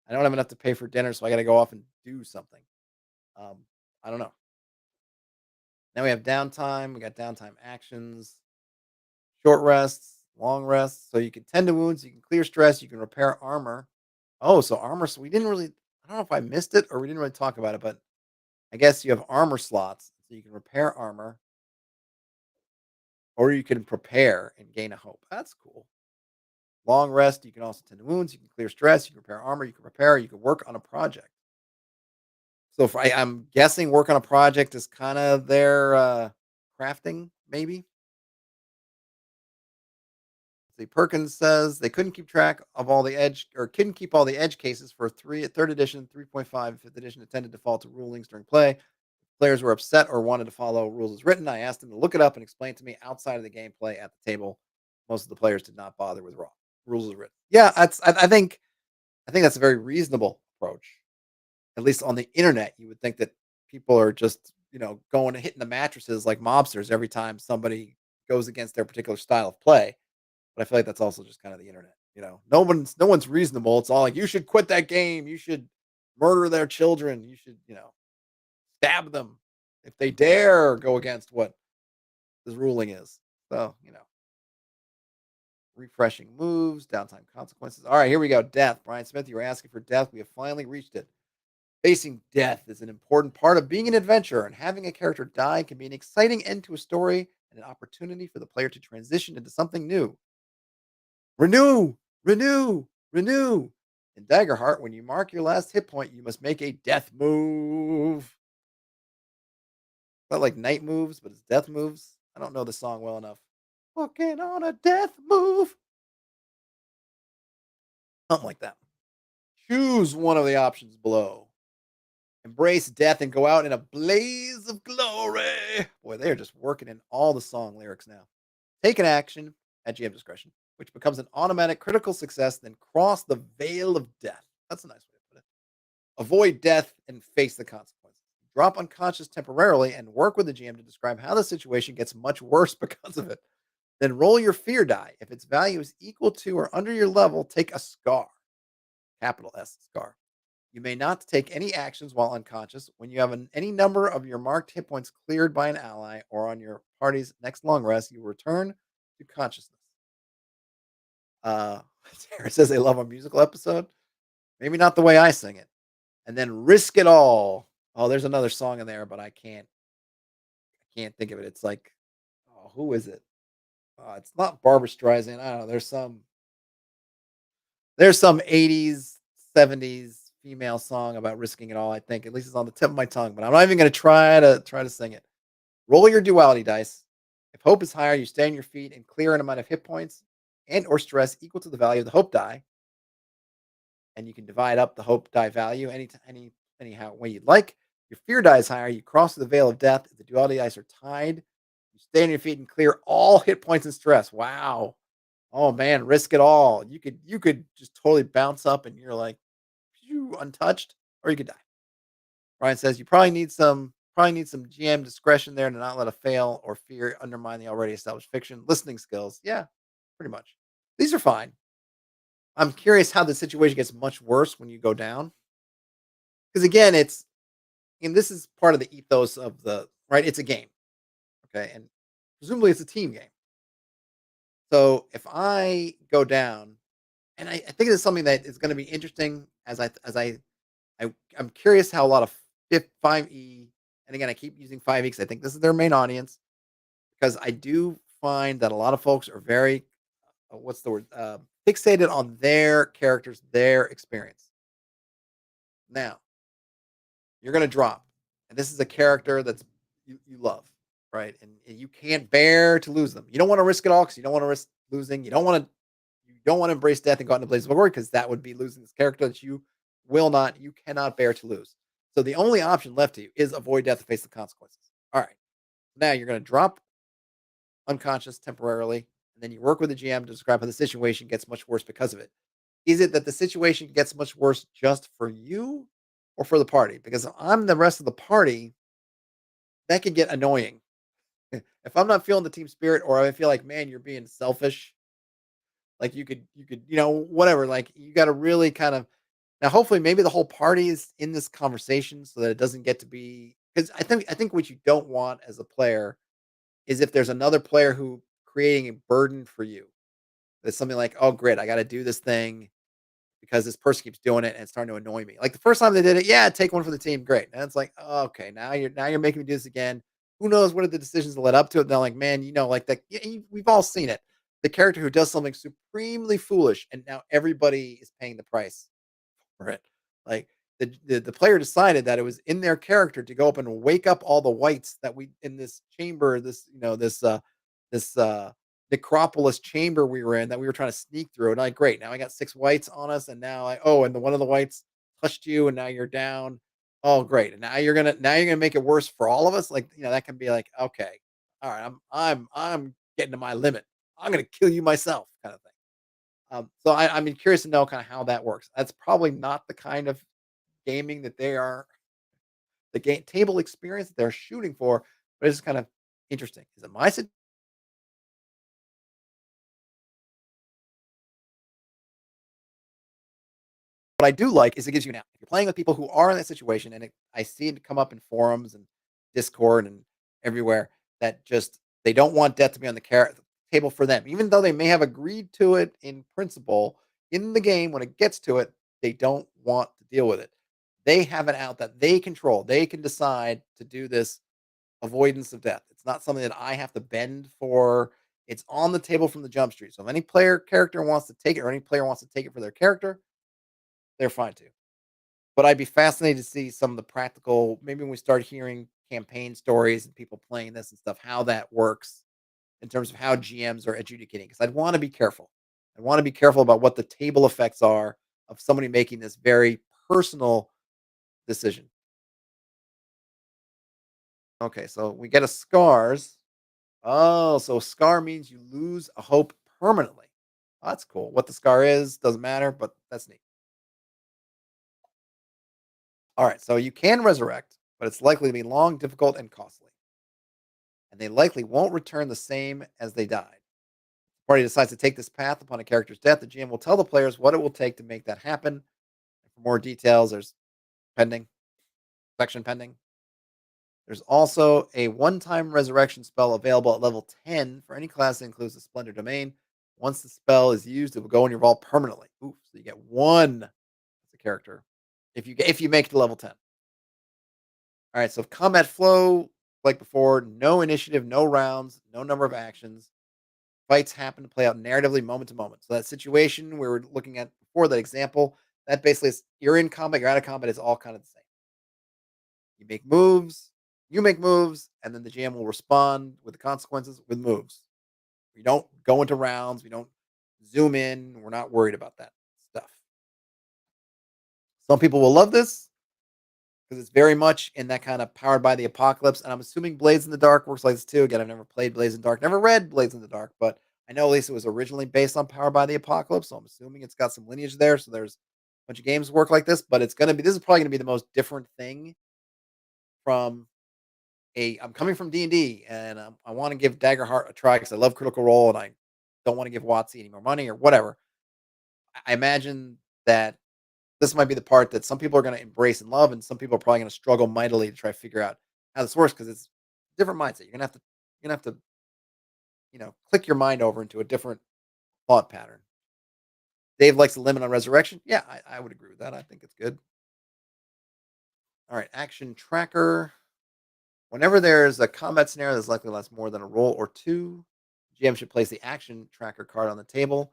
I don't have enough to pay for dinner, so I got to go off and do something. Um, I don't know. Now we have downtime. We got downtime actions, short rests, long rests. So you can tend to wounds, you can clear stress, you can repair armor. Oh, so armor. So we didn't really, I don't know if I missed it or we didn't really talk about it, but I guess you have armor slots. So you can repair armor or you can prepare and gain a hope. That's cool. Long rest. You can also tend to wounds. You can clear stress. You can repair armor. You can prepare. You can work on a project. So if I'm guessing work on a project is kind of their crafting, maybe. See, Perkins says they couldn't keep track of all the edge or couldn't keep all the edge cases for 3rd edition, 3.5, 5th edition. It tended to fall to rulings during play. Players were upset or wanted to follow rules as written. I asked them to look it up and explain to me outside of the gameplay at the table. Most of the players did not bother with raw rules as written. Yeah, I think that's a very reasonable approach. At least on the internet, you would think that people are just, going and hitting the mattresses like mobsters every time somebody goes against their particular style of play. But I feel like that's also just kind of the internet. No one's reasonable. It's all like you should quit that game. You should murder their children. You should, stab them if they dare go against what this ruling is. So, refreshing moves, downtime consequences. All right, here we go. Death. Brian Smith, you were asking for death. We have finally reached it. Facing death is an important part of being an adventurer, and having a character die can be an exciting end to a story and an opportunity for the player to transition into something new. Renew, renew, renew. In Daggerheart, when you mark your last hit point, you must make a death move. Not like night moves, but it's death moves. I don't know the song well enough. Walking on a death move. Something like that. Choose one of the options below. Embrace death and go out in a blaze of glory. Boy, they are just working in all the song lyrics now. Take an action at GM discretion, which becomes an automatic critical success, then cross the veil of death. That's a nice way to put it. Avoid death and face the consequences. Drop unconscious temporarily and work with the GM to describe how the situation gets much worse because of it. Then roll your fear die. If its value is equal to or under your level, take a scar. Capital S scar. You may not take any actions while unconscious. When you have any number of your marked hit points cleared by an ally or on your party's next long rest, you return to consciousness. Uh, Sarah says they love a musical episode. Maybe not the way I sing it. And then risk it all. Oh, there's another song in there, but I can't think of it. It's like, oh, who is it? It's not Barbara Streisand. I don't know. There's some 80s, 70s female song about risking it all, I think. At least it's on the tip of my tongue, but I'm not even gonna try to sing it. Roll your duality dice. If hope is higher, you stay on your feet and clear an amount of hit points and or stress equal to the value of the hope die. And you can divide up the hope die value anyhow way you'd like. Your fear die is higher, you cross the veil of death. If the duality dice are tied, you stay on your feet and clear all hit points and stress. Wow. Oh man, risk it all. You could just totally bounce up and you're like you untouched, or you could die. Ryan says you probably need some GM discretion there to not let a fail or fear undermine the already established fiction. Listening skills. Yeah, pretty much. These are fine. I'm curious how the situation gets much worse when you go down. Because again, and this is part of the ethos of the right, it's a game. Okay. And presumably it's a team game. So if I go down, and I think it's something that is going to be interesting I'm curious how a lot of 5e, and again, I keep using 5e because I think this is their main audience, because I do find that a lot of folks are very, what's the word, fixated on their characters, their experience. Now, you're going to drop, and this is a character that's you love, right? And you can't bear to lose them. You don't want to risk it all because you don't want to risk losing. You don't want to embrace death and go out into blaze of glory because that would be losing this character that you cannot bear to lose. So the only option left to you is avoid death and face the consequences. All right. Now you're going to drop unconscious temporarily, and then you work with the GM to describe how the situation gets much worse because of it. Is it that the situation gets much worse just for you or for the party? Because if I'm the rest of the party, that could get annoying. If I'm not feeling the team spirit, or I feel like, man, you're being selfish, like you could, whatever. Like you got to really kind of now. Hopefully, maybe the whole party is in this conversation so that it doesn't get to be, because I think what you don't want as a player is if there's another player who creating a burden for you. It's something like, oh, great, I got to do this thing because this person keeps doing it and it's starting to annoy me. Like the first time they did it, yeah, take one for the team, great. And it's like, oh, okay, now you're making me do this again. Who knows what are the decisions that led up to it? And they're like, man, like that. We've all seen it. The character who does something supremely foolish, and now everybody is paying the price for it. Like the player decided that it was in their character to go up and wake up all the whites that we in this chamber, this necropolis chamber we were in that we were trying to sneak through. And like, great, now I got six whites on us, and now and the one of the whites touched you, and now you're down. Oh, great. And now you're gonna make it worse for all of us? Like, that can be like, okay, all right, I'm getting to my limit. I'm gonna kill you myself, kind of thing. So I mean, curious to know kind of how that works. That's probably not the kind of gaming that they are the game table experience that they're shooting for, but it's kind of interesting. Is it my What I do like is it gives you an out. If you're playing with people who are in that situation, and I see it come up in forums and Discord and everywhere that just they don't want death to be on the table for them, even though they may have agreed to it in principle. In the game, when it gets to it, they don't want to deal with it. They have an out that they control. They can decide to do this avoidance of death. It's not something that I have to bend for. It's on the table from the jump street. So if any player character wants to take it, or any player wants to take it for their character, they're fine to. But I'd be fascinated to see some of the practical maybe when we start hearing campaign stories and people playing this and stuff, how that works in terms of how GMs are adjudicating. Because I'd want to be careful. I want to be careful about what the table effects are of somebody making this very personal decision. Okay, so we get a scars. Oh, so scar means you lose a hope permanently. Oh, that's cool. What the scar is doesn't matter, but that's neat. All right, so you can resurrect, but it's likely to be long, difficult, and costly. And they likely won't return the same as they died. The party decides to take this path upon a character's death. The GM will tell the players what it will take to make that happen. And for more details, there's pending, section pending. There's also a one-time resurrection spell available at level 10 for any class that includes the Splendor Domain. Once the spell is used, it will go in your vault permanently. Ooh, so you get one as a character if you make it to level 10. All right, so combat flow, like before, no initiative, no rounds, no number of actions. Fights happen to play out narratively moment to moment. So that situation we were looking at before, that example, that basically is you're in combat, you're out of combat, it's all kind of the same. You make moves, you make moves, and then the GM will respond with the consequences with moves. We don't go into rounds, we don't zoom in, we're not worried about that stuff. Some people will love this because it's very much in that kind of powered by the apocalypse. And I'm assuming Blades in the Dark works like this too. Again, I've never played Blades in the Dark, never read Blades in the Dark, but I know at least it was originally based on Powered by the Apocalypse. So I'm assuming it's got some lineage there. So there's a bunch of games work like this, but this is probably gonna be the most different thing from I'm coming from D&D and I want to give Daggerheart a try because I love Critical Role and I don't want to give WotC any more money or whatever. I imagine that this might be the part that some people are going to embrace and love, and some people are probably going to struggle mightily to try to figure out how this works because it's a different mindset. You're gonna have to click your mind over into a different thought pattern. Dave likes the limit on resurrection. Yeah, I would agree with that. I think it's good. All right, action tracker. Whenever there's a combat scenario that's likely to last more than a roll or two, GM should place the action tracker card on the table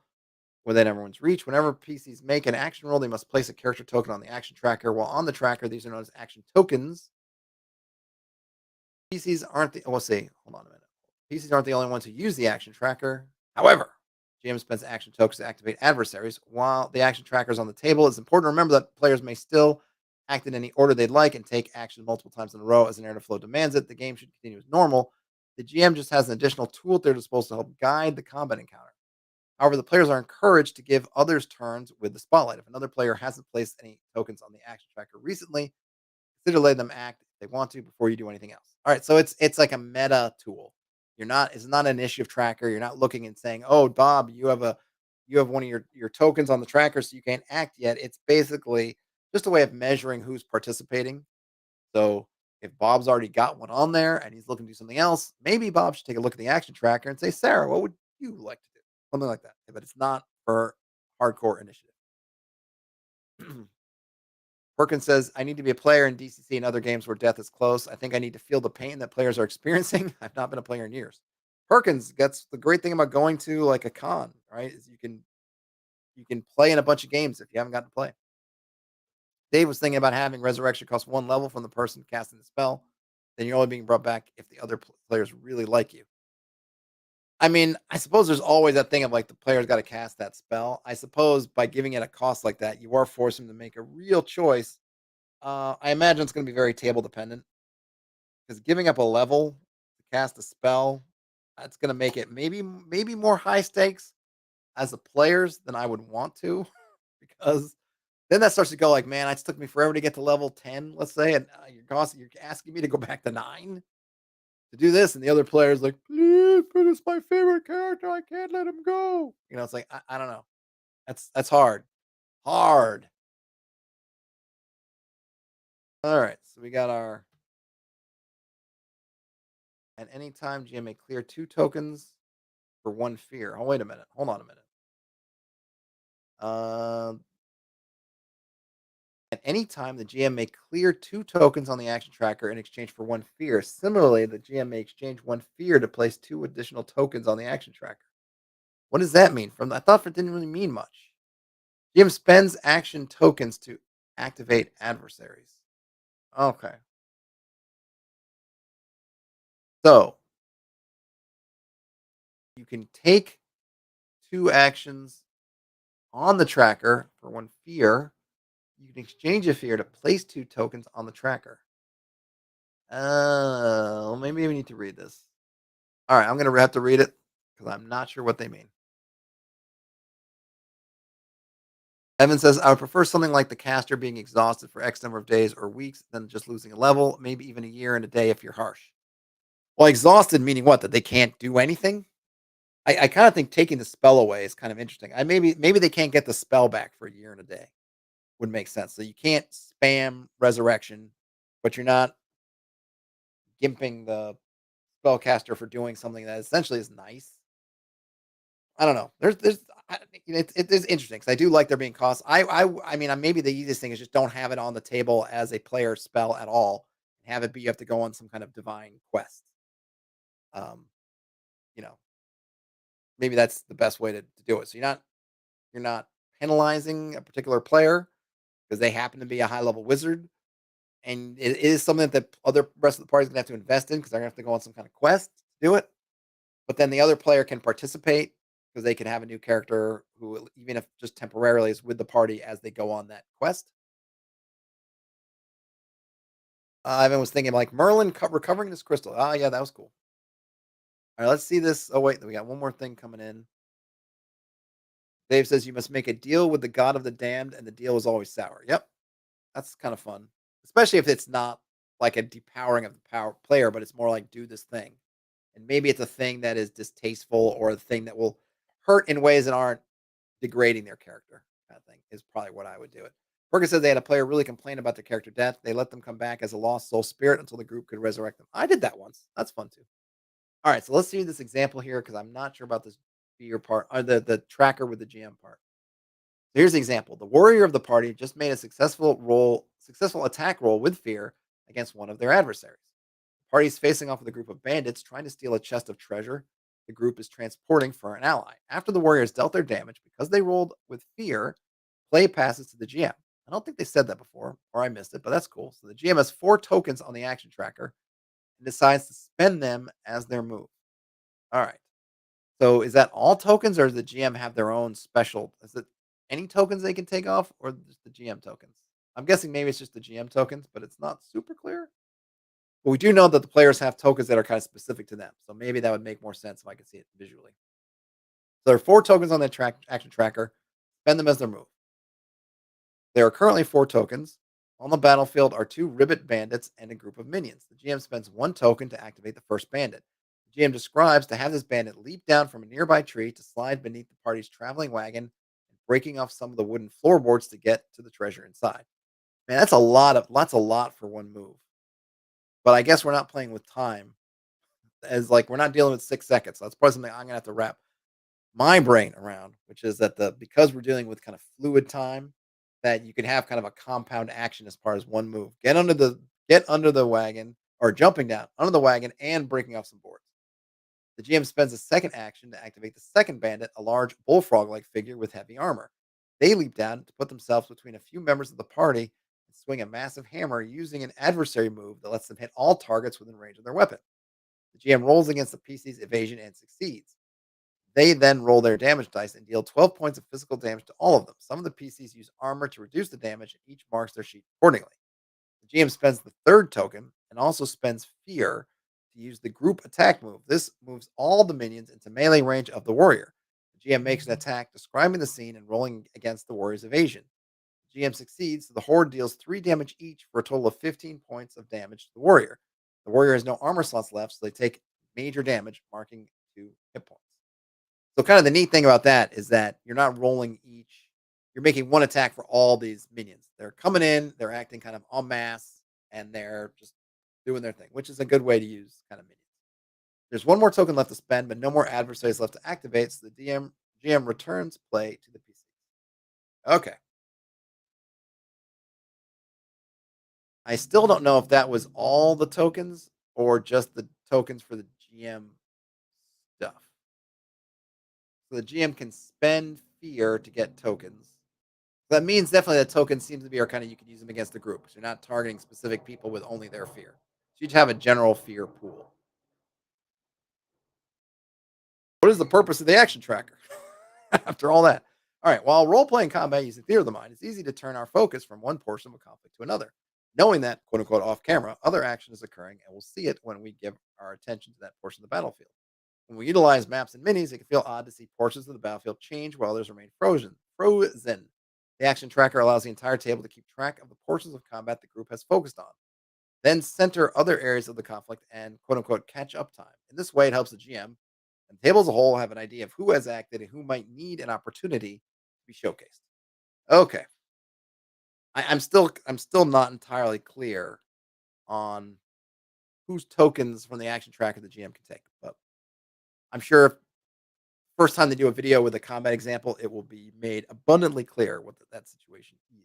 within everyone's reach. Whenever PCs make an action roll, they must place a character token on the action tracker. While on the tracker, these are known as action tokens. PCs aren't the we'll see. Hold on a minute. PCs aren't the only ones who use the action tracker. However, GM spends action tokens to activate adversaries. While the action tracker is on the table, it's important to remember that players may still act in any order they'd like and take action multiple times in a row as the narrative flow demands it. The game should continue as normal. The GM just has an additional tool at their disposal to help guide the combat encounter. However, the players are encouraged to give others turns with the spotlight. If another player hasn't placed any tokens on the action tracker recently, consider letting them act if they want to before you do anything else. All right, so it's like a meta tool. It's not an initiative tracker. You're not looking and saying, "Oh, Bob, you have one of your tokens on the tracker, so you can't act yet." It's basically just a way of measuring who's participating. So if Bob's already got one on there and he's looking to do something else, maybe Bob should take a look at the action tracker and say, "Sarah, what would you like to do?" Something like that. But it's not for hardcore initiative. Perkins says, I need to be a player in DCC and other games where death is close. I think I need to feel the pain that players are experiencing. I've not been a player in years. Perkins, that's the great thing about going to like a con, right? Is you can play in a bunch of games if you haven't gotten to play. Dave was thinking about having resurrection cost one level from the person casting the spell. Then you're only being brought back if the other players really like you. I mean, I suppose there's always that thing of like the player's got to cast that spell. I suppose by giving it a cost like that, you are forcing them to make a real choice I imagine it's going to be very table dependent because giving up a level to cast a spell, that's going to make it maybe more high stakes as a players than I would want to because then that starts to go like, man, it took me forever to get to level 10, let's say, and you're asking me to go back to 9 to do this, and the other player's like, please, but it's my favorite character. I can't let him go. It's like I don't know. That's hard. Hard. All right. So we got our at any time GM may clear 2 tokens for 1 fear. Oh, wait a minute. Hold on a minute. Um at any time, the GM may clear 2 tokens on the action tracker in exchange for 1 fear. Similarly, the GM may exchange 1 fear to place 2 additional tokens on the action tracker. What does that mean? From I thought it didn't really mean much. GM spends action tokens to activate adversaries. Okay. So you can take 2 actions on the tracker for 1 fear. You can exchange a fear to place 2 tokens on the tracker. Oh, maybe we need to read this. All right, I'm gonna have to read it because I'm not sure what they mean. Evan says, I would prefer something like the caster being exhausted for X number of days or weeks than just losing a level, maybe even a year and a day if you're harsh. Well, exhausted meaning what? That they can't do anything? I kind of think taking the spell away is kind of interesting. Maybe they can't get the spell back for a year and a day. Would make sense. So you can't spam resurrection, but you're not gimping the spellcaster for doing something that essentially is nice. I don't know. It is interesting because I do like there being costs. I mean, maybe the easiest thing is just don't have it on the table as a player spell at all. Have it be you have to go on some kind of divine quest. Um, you know, maybe that's the best way to do it. So you're not penalizing a particular player because they happen to be a high level wizard, and it is something that the other rest of the party's gonna have to invest in because they're gonna have to go on some kind of quest to do it. But then the other player can participate because they can have a new character who, even if just temporarily, is with the party as they go on that quest. Ivan was thinking like Merlin recovering this crystal. Oh, yeah, that was cool. All right, let's see this. Oh, wait, we got one more thing coming in. Dave says you must make a deal with the god of the damned, and the deal is always sour. Yep, that's kind of fun, especially if it's not like a depowering of the power player, but it's more like do this thing, and maybe it's a thing that is distasteful or a thing that will hurt in ways that aren't degrading their character. Kind of thing is probably what I would do it. Fergus said they had a player really complain about their character death. They let them come back as a lost soul spirit until the group could resurrect them. I did that once. That's fun too. All right, so let's see this example here because I'm not sure about this fear part or the tracker with the GM part. So here's the example. The warrior of the party just made a successful attack roll with fear against one of their adversaries. The party is facing off with a group of bandits trying to steal a chest of treasure the group is transporting for an ally. After the warriors dealt their damage, because they rolled with fear, play passes to the GM. I don't think they said that before, or I missed it, but that's cool. So the GM has 4 tokens on the action tracker and decides to spend them as their move. All right. So is that all tokens, or does the GM have their own special? Is it any tokens they can take off, or just the GM tokens? I'm guessing maybe it's just the GM tokens, but it's not super clear. But we do know that the players have tokens that are kind of specific to them. So maybe that would make more sense if I could see it visually. So there are 4 tokens on the action tracker. Spend them as their move. There are currently 4 tokens. On the battlefield are 2 ribbit bandits and a group of minions. The GM spends 1 token to activate the first bandit. The GM describes to have this bandit leap down from a nearby tree to slide beneath the party's traveling wagon, breaking off some of the wooden floorboards to get to the treasure inside. Man, that's a lot for one move. But I guess we're not playing with time as like we're not dealing with 6 seconds. So that's probably something I'm gonna have to wrap my brain around, which is that the because we're dealing with kind of fluid time, that you can have kind of a compound action as far as one move. Get under the wagon or jumping down under the wagon and breaking off some boards. The GM spends a second action to activate the second bandit, a large bullfrog-like figure with heavy armor. They leap down to put themselves between a few members of the party and swing a massive hammer using an adversary move that lets them hit all targets within range of their weapon. The GM rolls against the PC's evasion and succeeds. They then roll their damage dice and deal 12 points of physical damage to all of them. Some of the PCs use armor to reduce the damage, and each marks their sheet accordingly. The GM spends the third token and also spends fear to use the group attack move. This moves all the minions into melee range of the warrior. The GM makes an attack describing the scene and rolling against the warrior's evasion. The GM succeeds, so the horde deals 3 damage each for a total of 15 points of damage to the warrior. The warrior has no armor slots left, so they take major damage, marking 2 hit points. So kind of the neat thing about that is that you're not rolling each. You're making one attack for all these minions. They're coming in, they're acting kind of en masse, and they're just doing their thing, which is a good way to use kind of minions. There's one more token left to spend, but no more adversaries left to activate, so the GM returns play to the PC. Okay. I still don't know if that was all the tokens or just the tokens for the GM stuff. So the GM can spend fear to get tokens. That means definitely that tokens seems to be are kind of you can use them against the group because you're not targeting specific people with only their fear. So you'd have a general fear pool. What is the purpose of the action tracker? After all that. All right. While role playing combat using theater of the mind, it's easy to turn our focus from one portion of a conflict to another, knowing that, quote unquote, off camera, other action is occurring, and we'll see it when we give our attention to that portion of the battlefield. When we utilize maps and minis, it can feel odd to see portions of the battlefield change while others remain frozen. Frozen. The action tracker allows the entire table to keep track of the portions of combat the group has focused on, then center other areas of the conflict and quote unquote catch up time. In this way, it helps the GM and the table as a whole have an idea of who has acted and who might need an opportunity to be showcased. Okay. I'm still not entirely clear on whose tokens from the action tracker the GM can take, but I'm sure if first time they do a video with a combat example, it will be made abundantly clear what that situation is.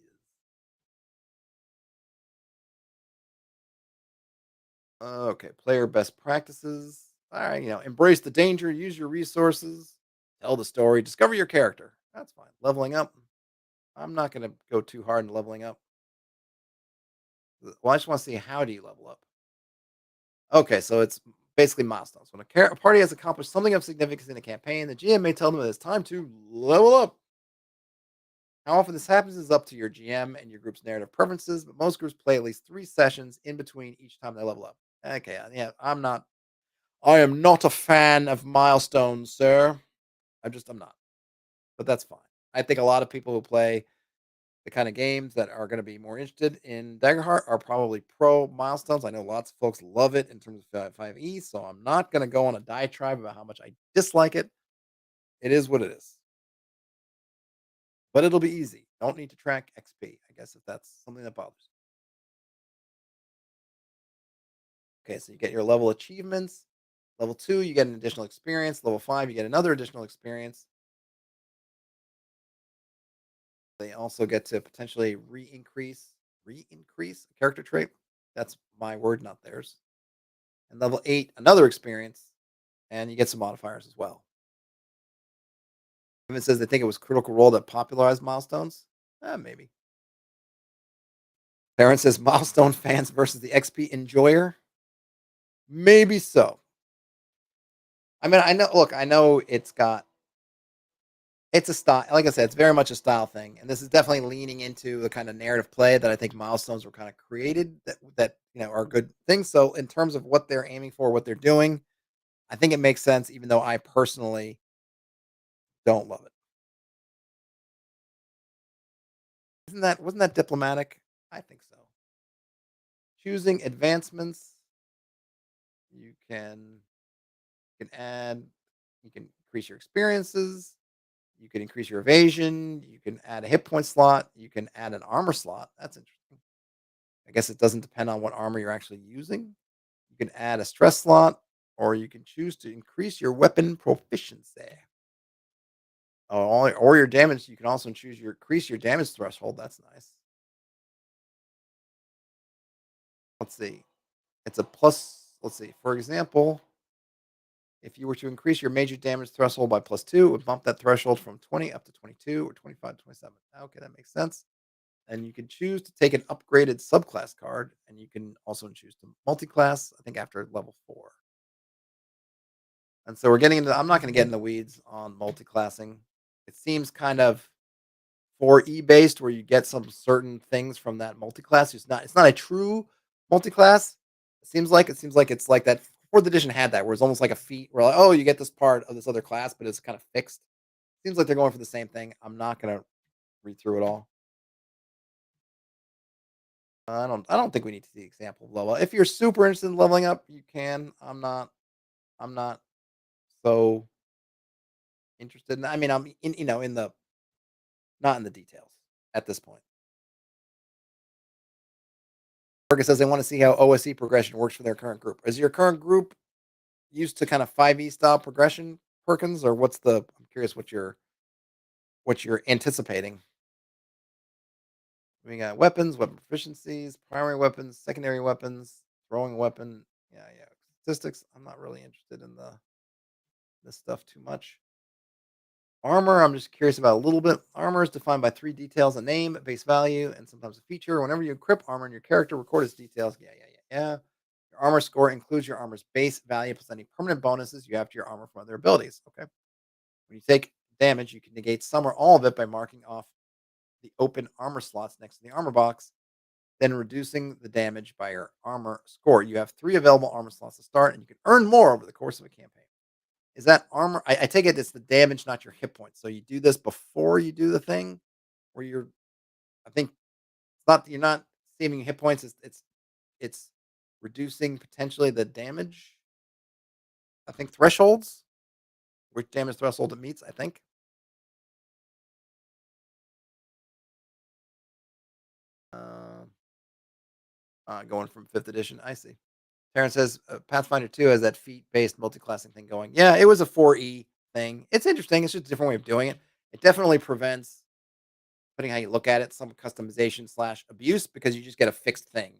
Okay, player best practices. All right, embrace the danger, use your resources, tell the story, discover your character. That's fine. Leveling up. I'm not going to go too hard in leveling up. Well, I just want to see how do you level up. Okay, so it's basically milestones. When a party has accomplished something of significance in a campaign, the GM may tell them that it's time to level up. How often this happens is up to your GM and your group's narrative preferences, but most groups play at least 3 sessions in between each time they level up. Okay, yeah, I am not a fan of milestones, sir. I'm not, but that's fine. I think a lot of people who play the kind of games that are going to be more interested in Daggerheart are probably pro milestones. I know lots of folks love it in terms of 5e, so I'm not going to go on a diatribe about how much I dislike it. It is what it is, but it'll be easy. Don't need to track XP, I guess, if that's something that bothers you. Okay, so you get your level achievements. Level 2, you get an additional experience. Level 5, you get another additional experience. They also get to potentially re-increase a character trait. That's my word, not theirs. And level 8, another experience, and you get some modifiers as well. If it says they think it was Critical Role that popularized milestones, maybe. Parent says milestone fans versus the XP enjoyer. Maybe so. I mean, I know. Look, I know it's a style. Like I said, it's very much a style thing, and this is definitely leaning into the kind of narrative play that I think milestones were kind of created that are good things. So in terms of what they're aiming for, what they're doing, I think it makes sense. Even though I personally don't love it. Wasn't that diplomatic? I think so. Choosing advancements, you can add, you can increase your experiences, you can increase your evasion, you can add a hit point slot, you can add an armor slot. That's interesting. I guess it doesn't depend on what armor you're actually using. You can add a stress slot, or you can choose to increase your weapon proficiency. Or your damage. You can also choose your increase your damage threshold. That's nice. Let's see. It's a plus. Let's see. For example, if you were to increase your major damage threshold by +2, it would bump that threshold from 20 up to 22 or 25 to 27. Okay, that makes sense. And you can choose to take an upgraded subclass card, and you can also choose to multi-class, I think, after level 4. And so we're getting into, I'm not going to get in the weeds on multi-classing. It seems kind of 4E based where you get some certain things from that multi-class. It's not a true multi-class. It seems like it's like that. Fourth edition had that where it's almost like a feat where like, oh, you get this part of this other class, but it's kind of fixed. Seems like they're going for the same thing. I'm not gonna read through it all. I don't think we need to see example of level. If you're super interested in leveling up, you can. I'm not so interested in. I mean, I'm in in the not in the details at this point. Burger says they want to see how OSE progression works for their current group. Is your current group used to kind of 5e style progression, Perkins, or what's the? I'm curious what you're anticipating. We got weapons, weapon proficiencies, primary weapons, secondary weapons, throwing weapon. Yeah, yeah. Statistics. I'm not really interested in the this stuff too much. Armor, I'm just curious about a little bit. Armor is defined by three details: a name, base value, and sometimes a feature. Whenever you equip armor in your character, record its details. Yeah, yeah, yeah, yeah. Your armor score includes your armor's base value plus any permanent bonuses you have to your armor from other abilities. Okay. When you take damage, you can negate some or all of it by marking off the open armor slots next to the armor box, then reducing the damage by your armor score. You have three available armor slots to start, and you can earn more over the course of a campaign. Is that armor? I take it it's the damage, not your hit points. So you do this before you do the thing where you're. I think it's not you're not saving hit points. It's reducing potentially the damage. I think thresholds, which damage threshold it meets. I think. Uh, Going from fifth edition. I see. Terrence says Pathfinder 2 has that feat based multi-classing thing going. Yeah, it was a 4E thing. It's interesting. It's just a different way of doing it. It definitely prevents, depending how you look at it, some customization slash abuse because you just get a fixed thing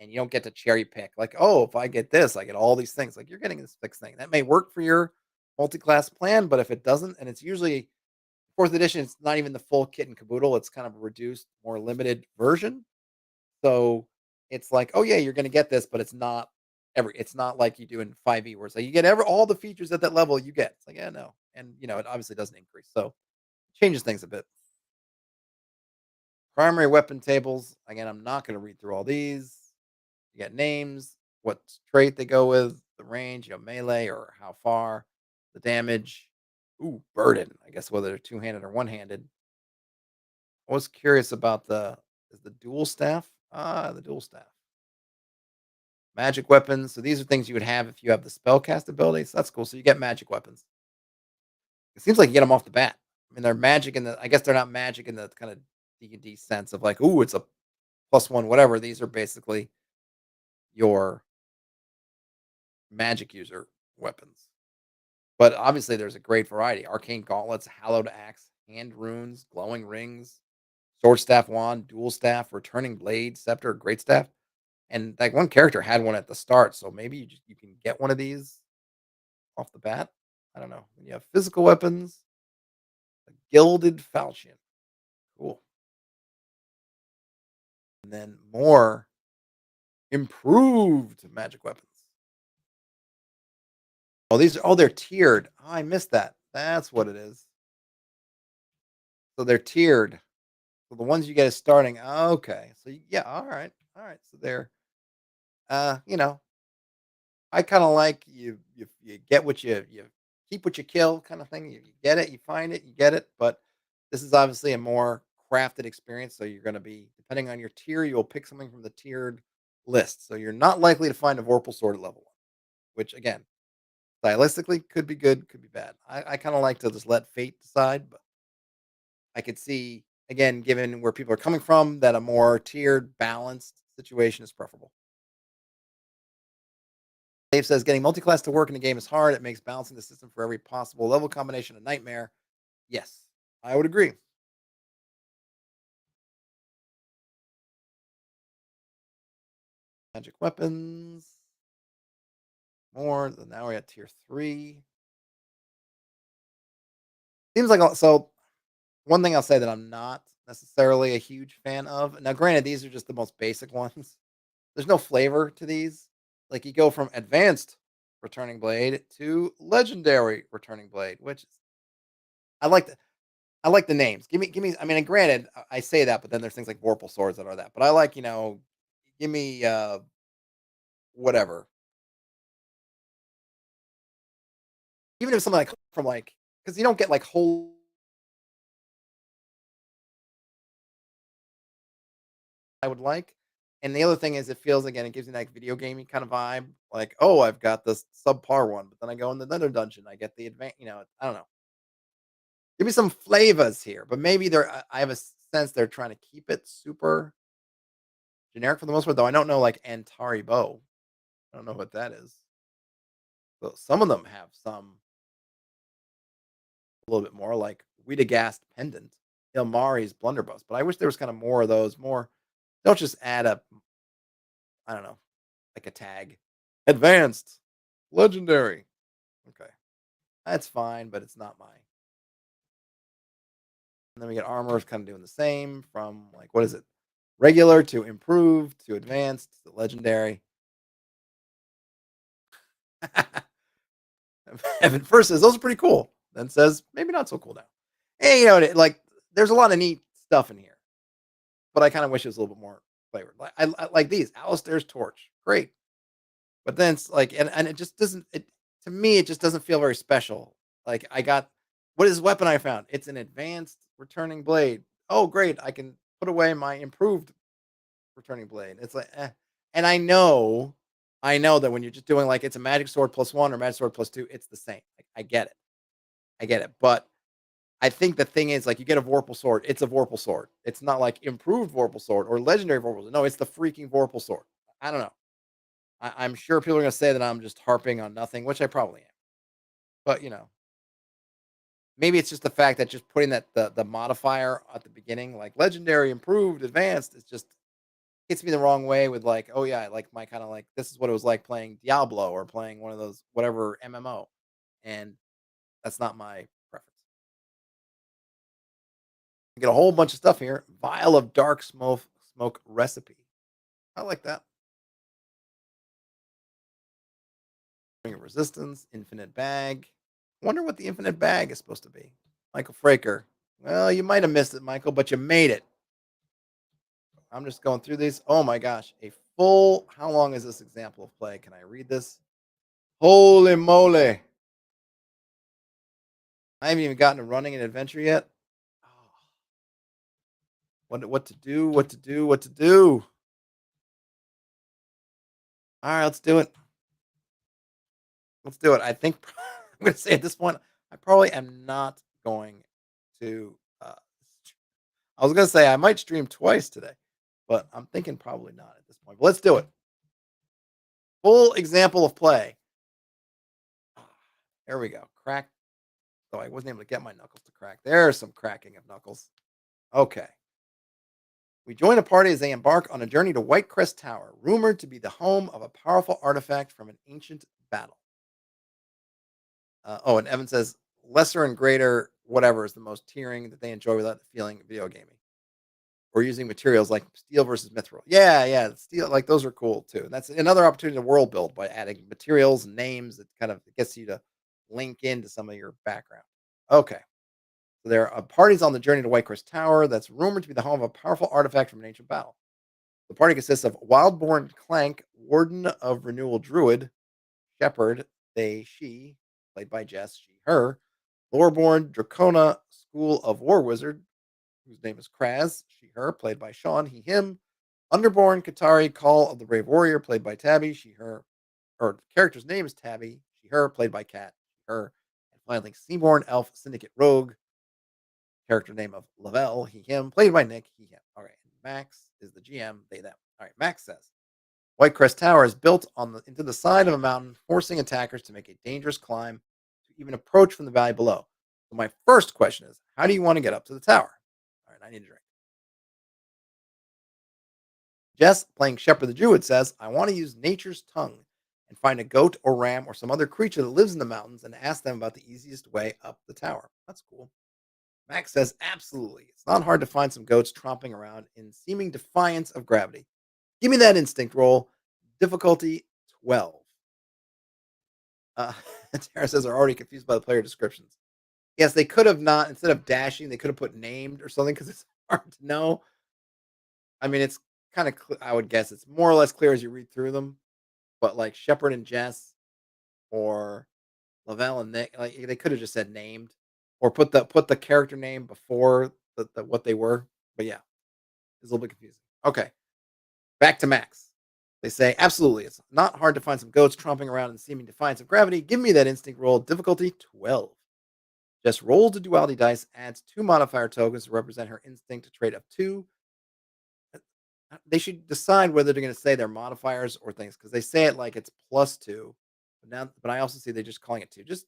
and you don't get to cherry pick. Like, oh, if I get this, I get all these things. Like, you're getting this fixed thing. That may work for your multi-class plan, but if it doesn't, and it's usually fourth edition, it's not even the full kit and caboodle. It's kind of a reduced, more limited version. So it's like, oh yeah, you're gonna get this, but it's not like you do in 5e where it's like you get all the features at that level you get. It's like, yeah, no. And it obviously doesn't increase. So changes things a bit. Primary weapon tables. Again, I'm not gonna read through all these. You get names, what trait they go with, the range, melee or how far, the damage. Ooh, burden. I guess whether they're two-handed or one-handed. I was curious about the dual staff. The dual staff. Magic weapons. So these are things you would have if you have the spellcast ability. So that's cool. So you get magic weapons. It seems like you get them off the bat. I mean, they're magic in the. I guess they're not magic in the kind of D&D sense of like, ooh, it's a plus one, whatever. These are basically your magic user weapons. But obviously, there's a great variety: arcane gauntlets, hallowed axe, hand runes, glowing rings, sword staff, wand, dual staff, returning blade, scepter, great staff. And like one character had one at the start, so maybe you can get one of these off the bat. I don't know. When you have physical weapons, a gilded falchion. Cool. And then more improved magic weapons. They're tiered. Oh, I missed that. That's what it is. So they're tiered. So the ones you get is starting. Okay. So yeah, all right. All right. So they're uh, you know, I kind of like you get what you keep what you kill kind of thing. You get it, you find it, you get it. But this is obviously a more crafted experience. So you're going to be depending on your tier, you'll pick something from the tiered list. So you're not likely to find a Vorpal sword at level one, which again, stylistically could be good, could be bad. I kind of like to just let fate decide, but I could see again, given where people are coming from, that a more tiered, balanced situation is preferable. Dave says getting multi-class to work in a game is hard. It makes balancing the system for every possible level combination a nightmare. Yes, I would agree. Magic weapons. More. Now we're at tier 3. Seems like so. One thing I'll say that I'm not necessarily a huge fan of. Now, granted, these are just the most basic ones. There's no flavor to these. Like you go from advanced returning blade to legendary returning blade, which I like that. I like the names. Give me. I mean, and granted, I say that, but then there's things like Vorpal swords that are that. But I like, give me whatever. Even if something like from like because you don't get like whole. I would like. And the other thing is, it feels again, it gives me like video gamey kind of vibe. Like, oh, I've got this subpar one, but then I go in the Nether dungeon, I get the advanced. I don't know. Give me some flavors here, but maybe they're. I have a sense they're trying to keep it super generic for the most part, though. I don't know like Antari Bow. I don't know what that is. So some of them have some a little bit more, like Weedagast Pendant, Ilmari's Blunderbuss. But I wish there was kind of more of those. More. Don't just add up. I don't know, like a tag. Advanced, legendary. Okay, that's fine, but it's not mine. And then we get armor kind of doing the same from like what is it? Regular to improved to advanced to legendary. Evan first says those are pretty cool. Then says maybe not so cool now. Hey, like there's a lot of neat stuff in here, but I kind of wish it was a little bit more flavored. Like I like these Alistair's torch, great, but then it's like and it just doesn't. It to me it just doesn't feel very special. Like I got what is this weapon I found? It's an advanced returning blade. Oh, great! I can put away my improved returning blade. It's like, and I know that when you're just doing like it's a magic sword plus one or magic sword plus two, it's the same. Like, I get it. But I think the thing is, like, you get a Vorpal sword, it's a Vorpal sword. It's not like improved Vorpal sword or legendary Vorpal sword. No, it's the freaking Vorpal sword. I don't know. I'm sure people are gonna say that I'm just harping on nothing, which I probably am. But maybe it's just the fact that just putting the modifier at the beginning, like legendary, improved, advanced, it's just hits me the wrong way with like, oh yeah, like my kind of like this is what it was like playing Diablo or playing one of those whatever MMO, and that's not my preference. You get a whole bunch of stuff here. Vial of dark smoke recipe. I like that. Ring of resistance, infinite bag. Wonder what the infinite bag is supposed to be. Michael Fraker. Well, you might have missed it, Michael, but you made it. I'm just going through these. Oh my gosh, a full. How long is this example of play? Can I read this? Holy moly! I haven't even gotten to running an adventure yet. Oh, what to do? What to do? What to do? All right, let's do it. Let's do it. I think I'm going to say at this point, I probably am not going to. I was going to say I might stream twice today, but I'm thinking probably not at this point. But let's do it. Full example of play. There we go. Crack. So I wasn't able to get my knuckles to crack. There's some cracking of knuckles. Okay. We join a party as they embark on a journey to Whitecrest Tower, rumored to be the home of a powerful artifact from an ancient battle. And Evan says lesser and greater, whatever is the most tiering that they enjoy without feeling video gaming. Or using materials like steel versus mithril. Yeah, yeah, steel like those are cool too. And that's another opportunity to world build by adding materials and names that kind of gets you to link into some of your background. Okay. So there are parties on the journey to Whitecrest Tower that's rumored to be the home of a powerful artifact from an ancient battle. The party consists of Wildborn Clank, Warden of Renewal Druid, Shepherd, they, she, played by Jess, she, her, Loreborn Dracona, School of War Wizard, whose name is Kraz, she, her, played by Sean, he, him, Underborn Katari, Call of the Brave Warrior, played by Tabby, she, her, or the character's name is Tabby, she, her, played by Kat, she, her, and finally Seaborn Elf Syndicate Rogue, character name of Lavelle, he, him, played by Nick, he, him. All right, Max is the GM, they, them. All right, Max says, Whitecrest Tower is built into the side of a mountain, forcing attackers to make a dangerous climb to even approach from the valley below. So my first question is, how do you want to get up to the tower? All right, I need a drink. Jess, playing Shepherd the Druid, says, I want to use nature's tongue and find a goat or ram or some other creature that lives in the mountains and ask them about the easiest way up the tower. That's cool. Max says, absolutely. It's not hard to find some goats tromping around in seeming defiance of gravity. Give me that instinct roll. Difficulty 12. Uh, Tara says, are already confused by the player descriptions. Yes, they could have not instead of dashing, they could have put named or something because it's hard to know. I mean, it's kinda I would guess it's more or less clear as you read through them, but, like, Shepard and Jess or Lavelle and Nick, like, they could have just said named or put the character name before what they were, but yeah, it's a little bit confusing. Okay, back to Max. They say, "Absolutely, it's not hard to find some goats tromping around in seeming defiance of gravity. Give me that instinct roll, difficulty 12." Just rolls the duality dice, adds 2 modifier tokens to represent her instinct trait of 2. They should decide whether they're gonna say they're modifiers or things because they say it like it's +2, but I also see they're just calling it 2. Just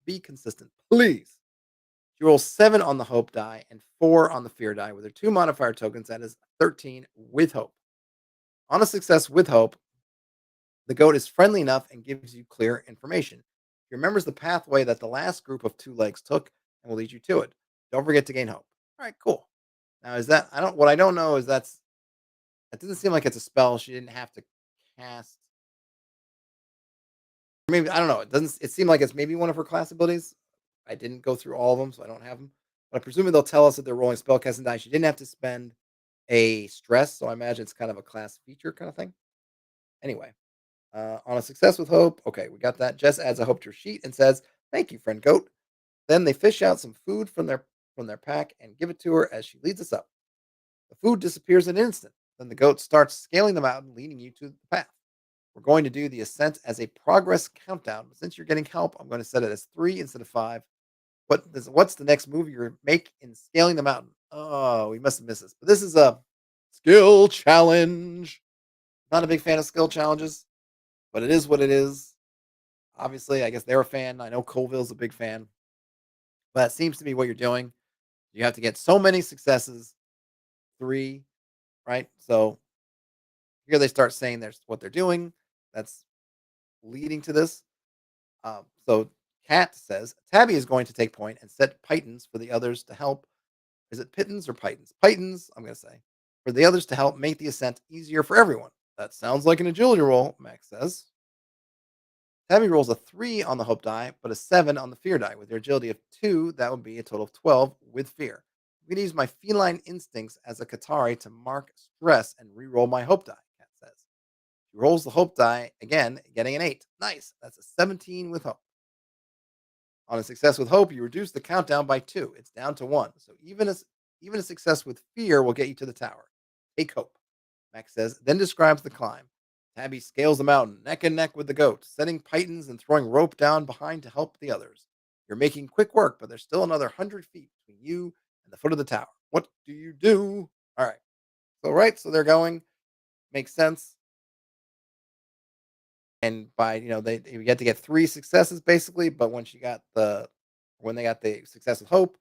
be consistent, please. She rolls 7 on the hope die and 4 on the fear die with her 2 modifier tokens. That is 13 with hope. On a success with hope, the goat is friendly enough and gives you clear information. He remembers the pathway that the last group of 2 legs took and will lead you to it. Don't forget to gain hope. All right, cool. Now is that I don't what I don't know is that doesn't seem like it's a spell she didn't have to cast. Maybe I don't know. It seem like it's maybe one of her class abilities. I didn't go through all of them, so I don't have them. But I presume they'll tell us that they're rolling spellcasting die. She didn't have to spend a stress, so I imagine it's kind of a class feature kind of thing. Anyway, on a success with hope, okay, we got that. Jess adds a hope to her sheet and says, "Thank you, friend goat." Then they fish out some food from their pack and give it to her as she leads us up. The food disappears in an instant. Then the goat starts scaling the mountain, leading you to the path. We're going to do the ascent as a progress countdown. Since you're getting help, I'm going to set it as 3 instead of 5. What's the next move you make in scaling the mountain? Oh, we must have missed this. But this is a skill challenge. Not a big fan of skill challenges, but it is what it is. Obviously, I guess they're a fan. I know Colville's a big fan, but it seems to be what you're doing. You have to get so many successes, 3, right? So here they start saying there's what they're doing. That's leading to this. So Kat says Tabby is going to take point and set pitons for the others to help. Is it pitons or pitons? Pitons, I'm going to say, for the others to help make the ascent easier for everyone. That sounds like an agility roll, Max says. Tabby rolls a 3 on the hope die, but a 7 on the fear die. With your agility of 2, that would be a total of 12 with fear. I'm going to use my feline instincts as a Katari to mark stress and re-roll my hope die, Kat says. She rolls the hope die again, getting an 8. Nice. That's a 17 with hope. On a success with hope, you reduce the countdown by 2. It's down to 1. So even a success with fear will get you to the tower. Take hope. Max says, then describes the climb. Tabby scales the mountain, neck and neck with the goat, setting pitons and throwing rope down behind to help the others. You're making quick work, but there's still another 100 feet between you and the foot of the tower. What do you do? All right. So they're going. Makes sense. And by they you get to get 3 successes basically, but when they got the success with hope,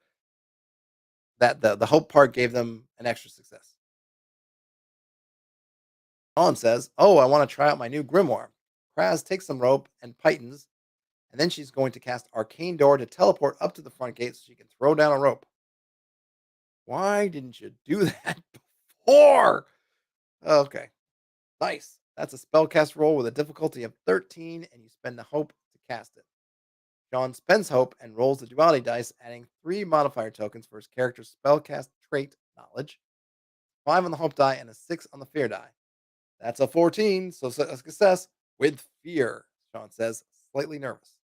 that the hope part gave them an extra success. Colin says, "Oh, I want to try out my new grimoire." Kraz takes some rope and pitons, and then she's going to cast Arcane Door to teleport up to the front gate so she can throw down a rope. Why didn't you do that before? Okay, nice. That's a spellcast roll with a difficulty of 13, and you spend the hope to cast it. John spends hope and rolls the duality dice, adding 3 modifier tokens for his character's spellcast trait knowledge, 5 on the hope die, and a 6 on the fear die. That's a 14, so a success with fear, Sean says, slightly nervous.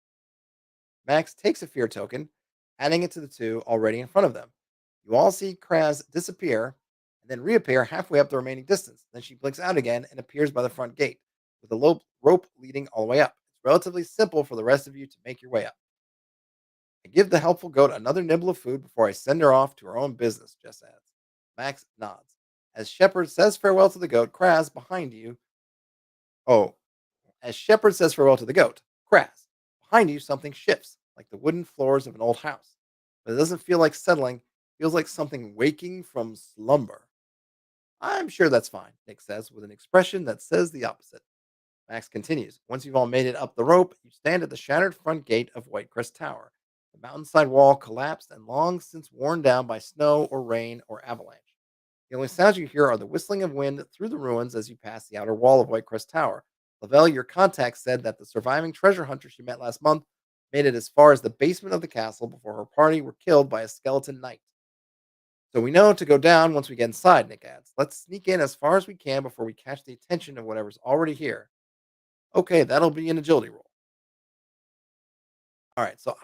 Max takes a fear token, adding it to the 2 already in front of them. You all see Kraz disappear and then reappear halfway up the remaining distance. Then she blinks out again and appears by the front gate, with the rope leading all the way up. It's relatively simple for the rest of you to make your way up. I give the helpful goat another nibble of food before I send her off to her own business, Jess adds. Max nods. As Shepard says farewell to the goat, Kraz, behind you. Oh, as Shepard says farewell to the goat, Kraz, behind you something shifts, like the wooden floors of an old house. But it doesn't feel like settling, it feels like something waking from slumber. I'm sure that's fine, Nick says, with an expression that says the opposite. Max continues. Once you've all made it up the rope, you stand at the shattered front gate of Whitecrest Tower. The mountainside wall collapsed and long since worn down by snow or rain or avalanche. The only sounds you hear are the whistling of wind through the ruins as you pass the outer wall of Whitecrest Tower. Lavelle, your contact, said that the surviving treasure hunter she met last month made it as far as the basement of the castle before her party were killed by a skeleton knight. So we know to go down once we get inside, Nick adds. Let's sneak in as far as we can before we catch the attention of whatever's already here. Okay, that'll be an agility roll. All right, so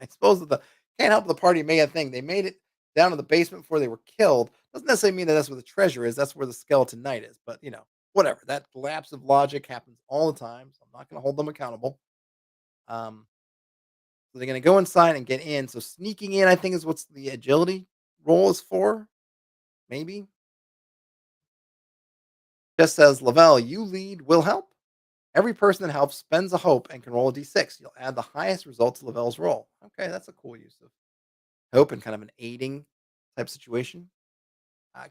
I suppose that the can't help the party may have thing. They made it down to the basement before they were killed. Doesn't necessarily mean that that's where the treasure is. That's where the skeleton knight is. But whatever. That lapse of logic happens all the time. So I'm not going to hold them accountable. Um, so they're going to go inside and get in. So sneaking in, I think, is what's the agility roll is for. Maybe just says Lavelle, you lead, will help. Every person that helps spends a hope and can roll a d6. You'll add the highest result to Lavelle's roll. Okay, that's a cool use of hope and kind of an aiding type situation.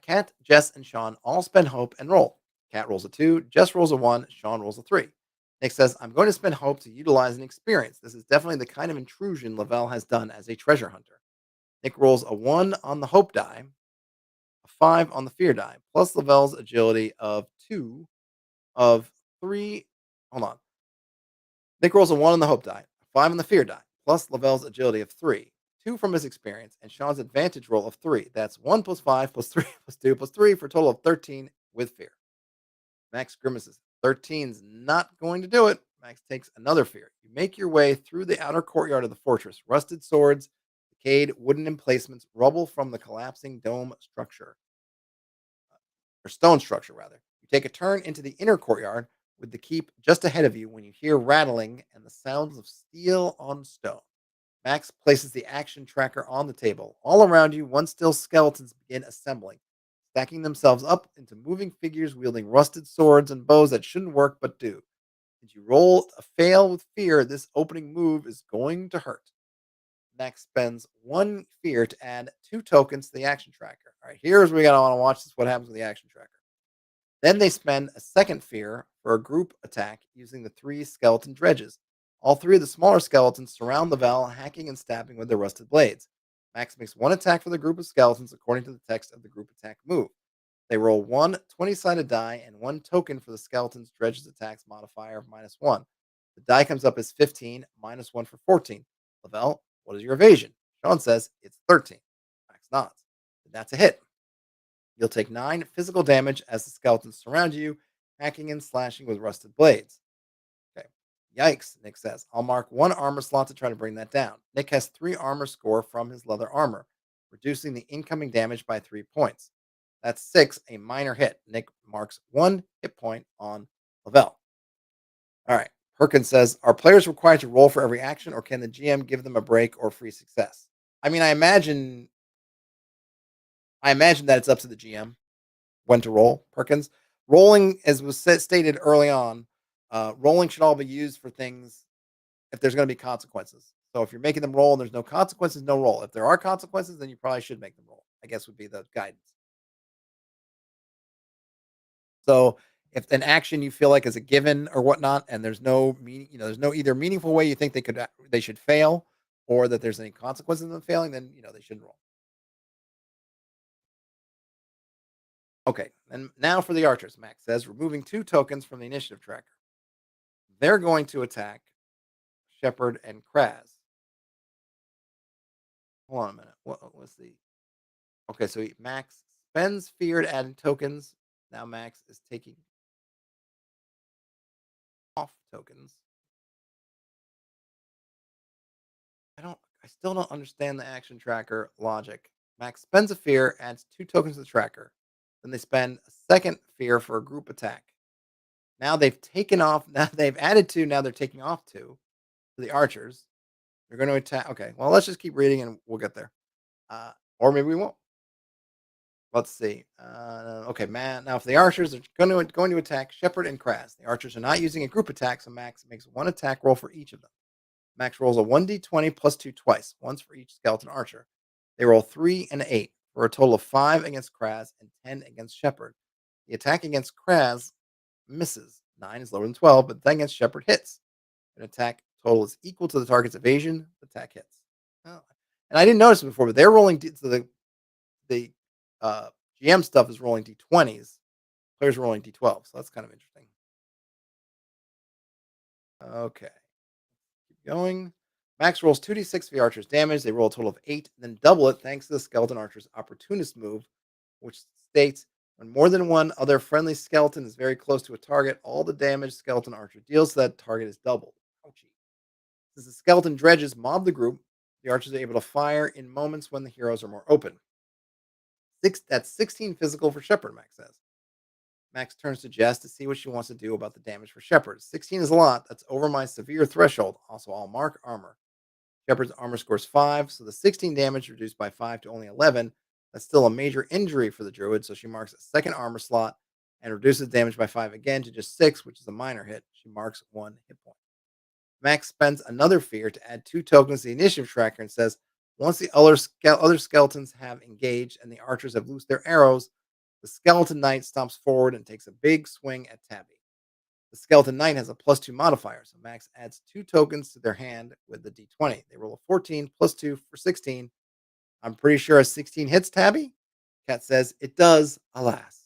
Kat, Jess, and Sean all spend hope and roll. Kat rolls a 2, Jess rolls a 1, Sean rolls a 3. Nick says, I'm going to spend hope to utilize an experience. This is definitely the kind of intrusion Lavelle has done as a treasure hunter. Nick rolls a 1 on the hope die, a 5 on the fear die, plus Lavelle's agility of 2 of 3. Hold on. Nick rolls a 1 on the hope die, a 5 on the fear die, plus Lavelle's agility of 3, 2 from his experience, and Sean's advantage roll of 3. That's 1 plus 5 plus 3 plus 2 plus 3 for a total of 13 with fear. Max grimaces. 13's not going to do it. Max takes another fear. You make your way through the outer courtyard of the fortress. Rusted swords, decayed wooden emplacements, rubble from the collapsing dome structure, or stone structure, rather. You take a turn into the inner courtyard with the keep just ahead of you when you hear rattling and the sounds of steel on stone. Max places the action tracker on the table. All around you, one still skeletons begin assembling, stacking themselves up into moving figures wielding rusted swords and bows that shouldn't work but do. If you roll a fail with fear, this opening move is going to hurt. Max spends 1 fear to add 2 tokens to the action tracker. All right, here's where we gotta want to watch this. What happens with the action tracker? Then they spend a second fear for a group attack using the 3 skeleton dredges. All 3 of the smaller skeletons surround the Val, hacking and stabbing with their rusted blades. Max makes 1 attack for the group of skeletons according to the text of the group attack move. They roll 1 20-sided die and 1 token for the skeleton's dredges attacks modifier of -1. The die comes up as 15, -1 for 14. Lavelle, what is your evasion? Sean says it's 13. Max nods. That's a hit. You'll take 9 physical damage as the skeletons surround you, hacking and slashing with rusted blades. Okay. Yikes, Nick says. I'll mark 1 armor slot to try to bring that down. Nick has 3 armor score from his leather armor, reducing the incoming damage by 3 points. That's 6, a minor hit. Nick marks 1 hit point on Lavelle. All right. Perkins says, are players required to roll for every action, or can the GM give them a break or free success? I mean, I imagine that it's up to the GM when to roll, Perkins. Rolling, as was stated early on, rolling should all be used for things if there's going to be consequences. So if you're making them roll and there's no consequences, no roll. If there are consequences, then you probably should make them roll, I guess would be the guidance. So if an action you feel like is a given or whatnot, and there's no meaning, there's no either meaningful way you think they should fail, or that there's any consequences of them failing, then they shouldn't roll. Okay, and now for the archers, Max says, removing 2 tokens from the initiative tracker. They're going to attack Shepard and Kraz. Hold on a minute. What's the? Okay, so Max spends fear to add tokens. Now Max is taking off tokens. I still don't understand the action tracker logic. Max spends a fear, adds 2 tokens to the tracker. Then they spend a second fear for a group attack. Now they've taken off. Now they've added 2. Now they're taking off 2 for the archers. They're going to attack. Okay, well, let's just keep reading and we'll get there. Or maybe we won't. Let's see. Okay, man. Now, if the archers are going to attack Shepard and Kraz, the archers are not using a group attack, so Max makes 1 attack roll for each of them. Max rolls a 1d20 plus 2 twice, once for each skeleton archer. They roll 3 and 8 for a total of 5 against Kraz and 10 against Shepard. The attack against Kraz misses. 9 is lower than 12, but then against Shepard hits. An attack total is equal to the target's evasion. The attack hits. Oh. And I didn't notice it before, but they're rolling. So the uh, GM stuff is rolling d20s. Players are rolling d12. So that's kind of interesting. Okay. Keep going. Max rolls 2d6 for the archer's damage. They roll a total of 8, then double it thanks to the skeleton archer's opportunist move, which states when more than one other friendly skeleton is very close to a target, all the damage skeleton archer deals to that target is doubled. Ouchie. Since the skeleton dredges mob the group, the archers are able to fire in moments when the heroes are more open. That's 16 physical for Shepard, Max says. Max turns to Jess to see what she wants to do about the damage for Shepard. 16 is a lot. That's over my severe threshold. Also, I'll mark armor. Shepard's armor scores 5, so the 16 damage reduced by 5 to only 11. That's still a major injury for the druid, so she marks a second armor slot and reduces damage by 5 again to just 6, which is a minor hit. She marks 1 hit point. Max spends another fear to add 2 tokens to the initiative tracker and says, once the other skeletons have engaged and the archers have loosed their arrows, the skeleton knight stomps forward and takes a big swing at Tabby. The skeleton knight has a +2 modifier, so Max adds 2 tokens to their hand with the d20. They roll a 14 +2 for 16. I'm pretty sure a 16 hits Tabby. Cat says it does, alas.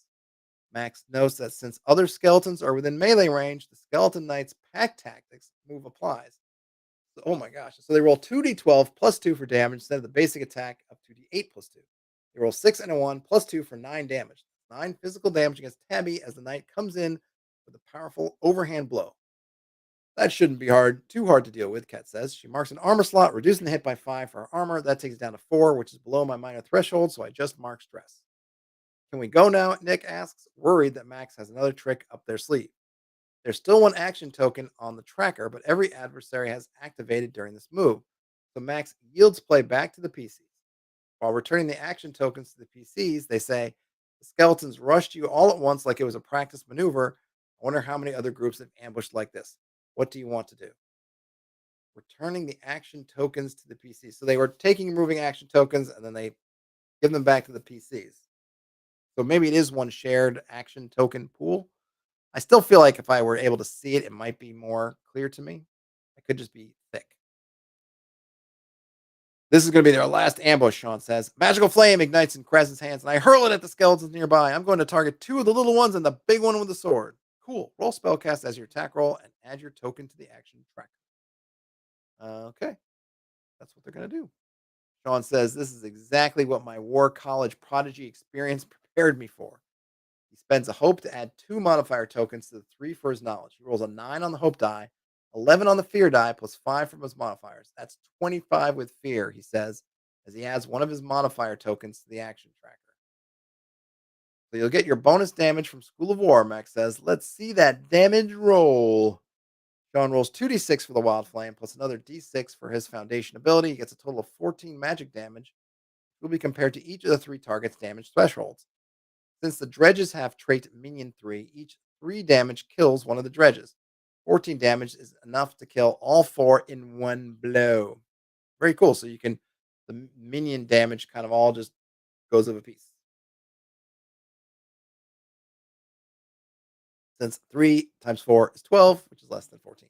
Max notes that since other skeletons are within melee range, the skeleton knight's pack tactics move applies. So, oh my gosh. So they roll 2d12 +2 for damage instead of the basic attack of 2d8 +2. They roll 6 and a 1 +2 for 9 damage. 9 physical damage against Tabby as the knight comes in with a powerful overhand blow. That shouldn't be too hard to deal with, Kat says. She marks an armor slot, reducing the hit by 5 for her armor. That takes it down to 4, which is below my minor threshold, so I just mark stress. Can we go now? Nick asks, worried that Max has another trick up their sleeve. There's still one action token on the tracker, but every adversary has activated during this move. So Max yields play back to the PCs. While returning the action tokens to the PCs, they say, the skeletons rushed you all at once like it was a practice maneuver. I wonder how many other groups have ambushed like this. What do you want to do? Returning the action tokens to the PCs. So they were taking and moving action tokens and then they give them back to the PCs. So maybe it is one shared action token pool. I still feel like if I were able to see it, it might be more clear to me. It could just be thick. This is going to be their last ambush, Sean says. Magical flame ignites in Krez's hands, and I hurl it at the skeletons nearby. I'm going to target 2 of the little ones and the big one with the sword. Cool. Roll spellcast as your attack roll and add your token to the action tracker. Okay. That's what they're going to do. Sean says, this is exactly what my war college prodigy experience prepared me for. He spends a hope to add 2 modifier tokens to the 3 for his knowledge. He rolls a 9 on the hope die, 11 on the fear die, plus 5 from his modifiers. That's 25 with fear, he says, as he adds one of his modifier tokens to the action tracker. So you'll get your bonus damage from School of War, Max says. Let's see that damage roll. Sean rolls 2d6 for the Wild Flame, plus another d6 for his Foundation ability. He gets a total of 14 magic damage. It will be compared to each of the 3 targets' damage thresholds. Since the dredges have trait minion 3, each 3 damage kills one of the dredges. 14 damage is enough to kill all 4 in one blow. Very cool. So you can, the minion damage kind of all just goes of a piece. Since 3 times 4 is 12, which is less than 14.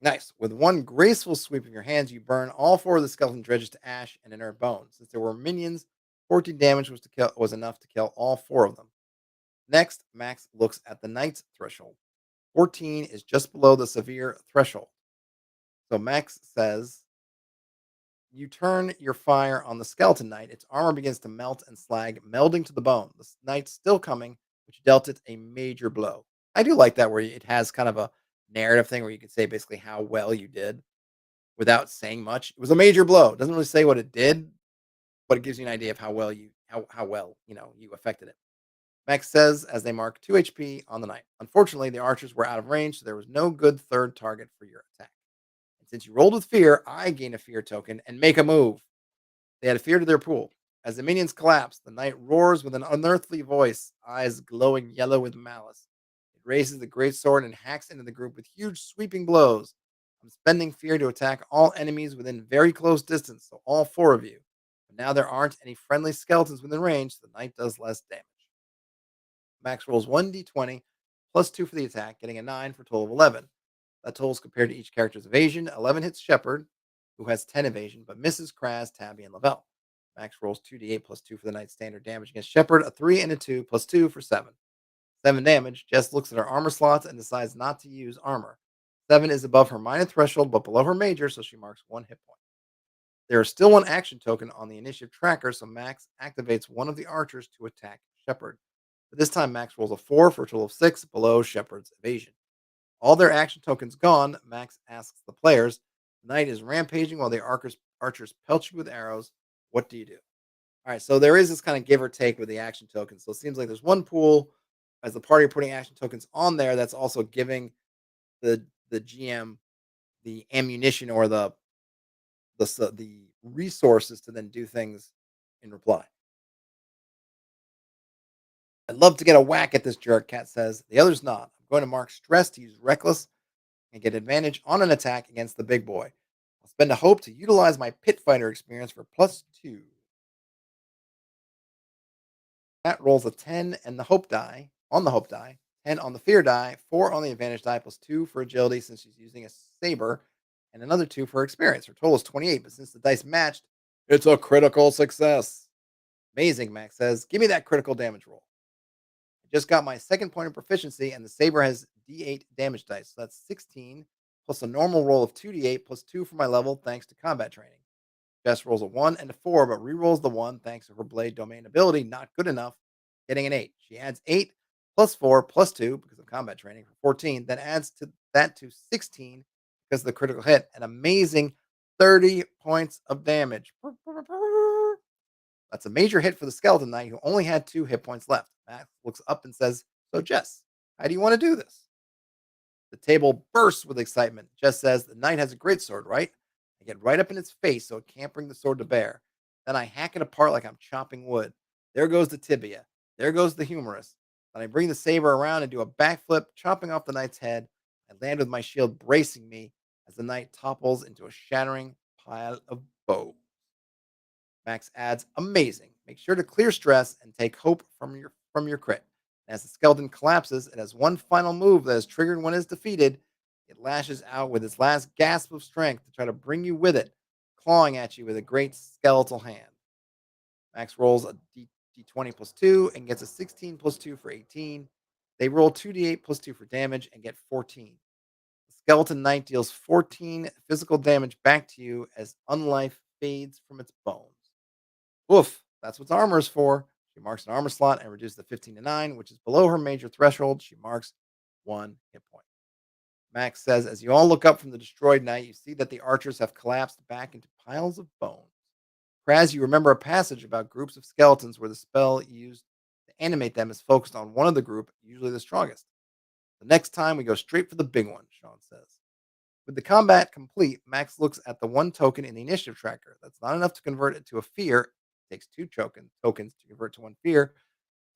Nice. With one graceful sweep of your hands, you burn all 4 of the skeleton dredges to ash and inert bones. Since there were minions, 14 damage was enough to kill all 4 of them. Next, Max looks at the knight's threshold. 14 is just below the severe threshold. So Max says, you turn your fire on the skeleton knight. Its armor begins to melt and slag, melding to the bone. The knight's still coming, which dealt it a major blow. I do like that where it has kind of a narrative thing where you can say basically how well you did without saying much. It was a major blow. It doesn't really say what it did, but it gives you an idea of how well you you affected it. Max says as they mark 2 HP on the knight. Unfortunately, the archers were out of range, so there was no good third target for your attack. And since you rolled with fear, I gain a fear token and make a move. They had a fear to their pool. As the minions collapse, the knight roars with an unearthly voice, eyes glowing yellow with malice. It raises the great sword and hacks into the group with huge sweeping blows. I'm spending fear to attack all enemies within very close distance, so all 4 of you. But now there aren't any friendly skeletons within range, so the knight does less damage. Max rolls 1d20 plus 2 for the attack, getting a 9 for a total of 11. That total is compared to each character's evasion. 11 hits Shepard, who has 10 evasion, but misses Kraz, Tabby, and Lavelle. Max rolls 2d8 plus 2 for the knight's standard damage against Shepard, a 3 and a 2 plus 2 for 7. 7 damage. Jess looks at her armor slots and decides not to use armor. 7 is above her minor threshold, but below her major, so she marks 1 hit point. There is still one action token on the initiative tracker, so Max activates one of the archers to attack Shepard. But this time, Max rolls a 4 for a total of 6 below Shepard's evasion. All their action tokens gone, Max asks the players, the knight is rampaging while the archers pelt you with arrows. What do you do? All right, so there is this kind of give or take with the action tokens. So it seems like there's one pool as the party putting action tokens on there that's also giving the GM the ammunition or the resources to then do things in reply. I'd love to get a whack at this jerk, Cat says. The other's not. I'm going to mark stress to use reckless and get advantage on an attack against the big boy. I'll spend a hope to utilize my pit fighter experience for +2. Cat rolls a 10 and the hope die on the hope die, 10 on the fear die, 4 on the advantage die, +2 for agility since she's using a saber, and another 2 for experience. Her total is 28, but since the dice matched, it's a critical success. Amazing, Max says. Give me that critical damage roll. I just got my second point of proficiency, and the saber has D8 damage dice. So that's 16 plus a normal roll of 2d8 plus 2 for my level, thanks to combat training. Jess rolls a 1 and a 4, but re-rolls the 1 thanks to her blade domain ability. Not good enough, getting an 8. She adds 8 plus 4 plus 2 because of combat training for 14, then adds to that to 16 because of the critical hit. An amazing 30 points of damage. That's a major hit for the skeleton knight who only had 2 hit points left. Max looks up and says, "So, Jess, how do you want to do this?" The table bursts with excitement. Jess says, "The knight has a great sword, right? I get right up in its face so it can't bring the sword to bear. Then I hack it apart like I'm chopping wood. There goes the tibia. There goes the humerus. Then I bring the saber around and do a backflip, chopping off the knight's head. I land with my shield bracing me as the knight topples into a shattering pile of bones." Max adds, "Amazing. Make sure to clear stress and take hope from your crit. As the skeleton collapses, it has one final move that is triggered when it is defeated. It lashes out with its last gasp of strength to try to bring you with it, clawing at you with a great skeletal hand." Max rolls a d20 plus 2 and gets a 16 plus 2 for 18. They roll 2d8 plus 2 for damage and get 14. The skeleton knight deals 14 physical damage back to you as unlife fades from its bones. Woof, that's what armor is for. She marks an armor slot and reduces the 15 to 9, which is below her major threshold. She marks 1 hit point. Max says, as you all look up from the destroyed knight, you see that the archers have collapsed back into piles of bones. Kraz, you remember a passage about groups of skeletons where the spell used to animate them is focused on one of the group, usually the strongest. The next time we go straight for the big one, Sean says. With the combat complete, Max looks at the one token in the initiative tracker. That's not enough to convert it to a fear. It takes 2 tokens to convert to 1 fear.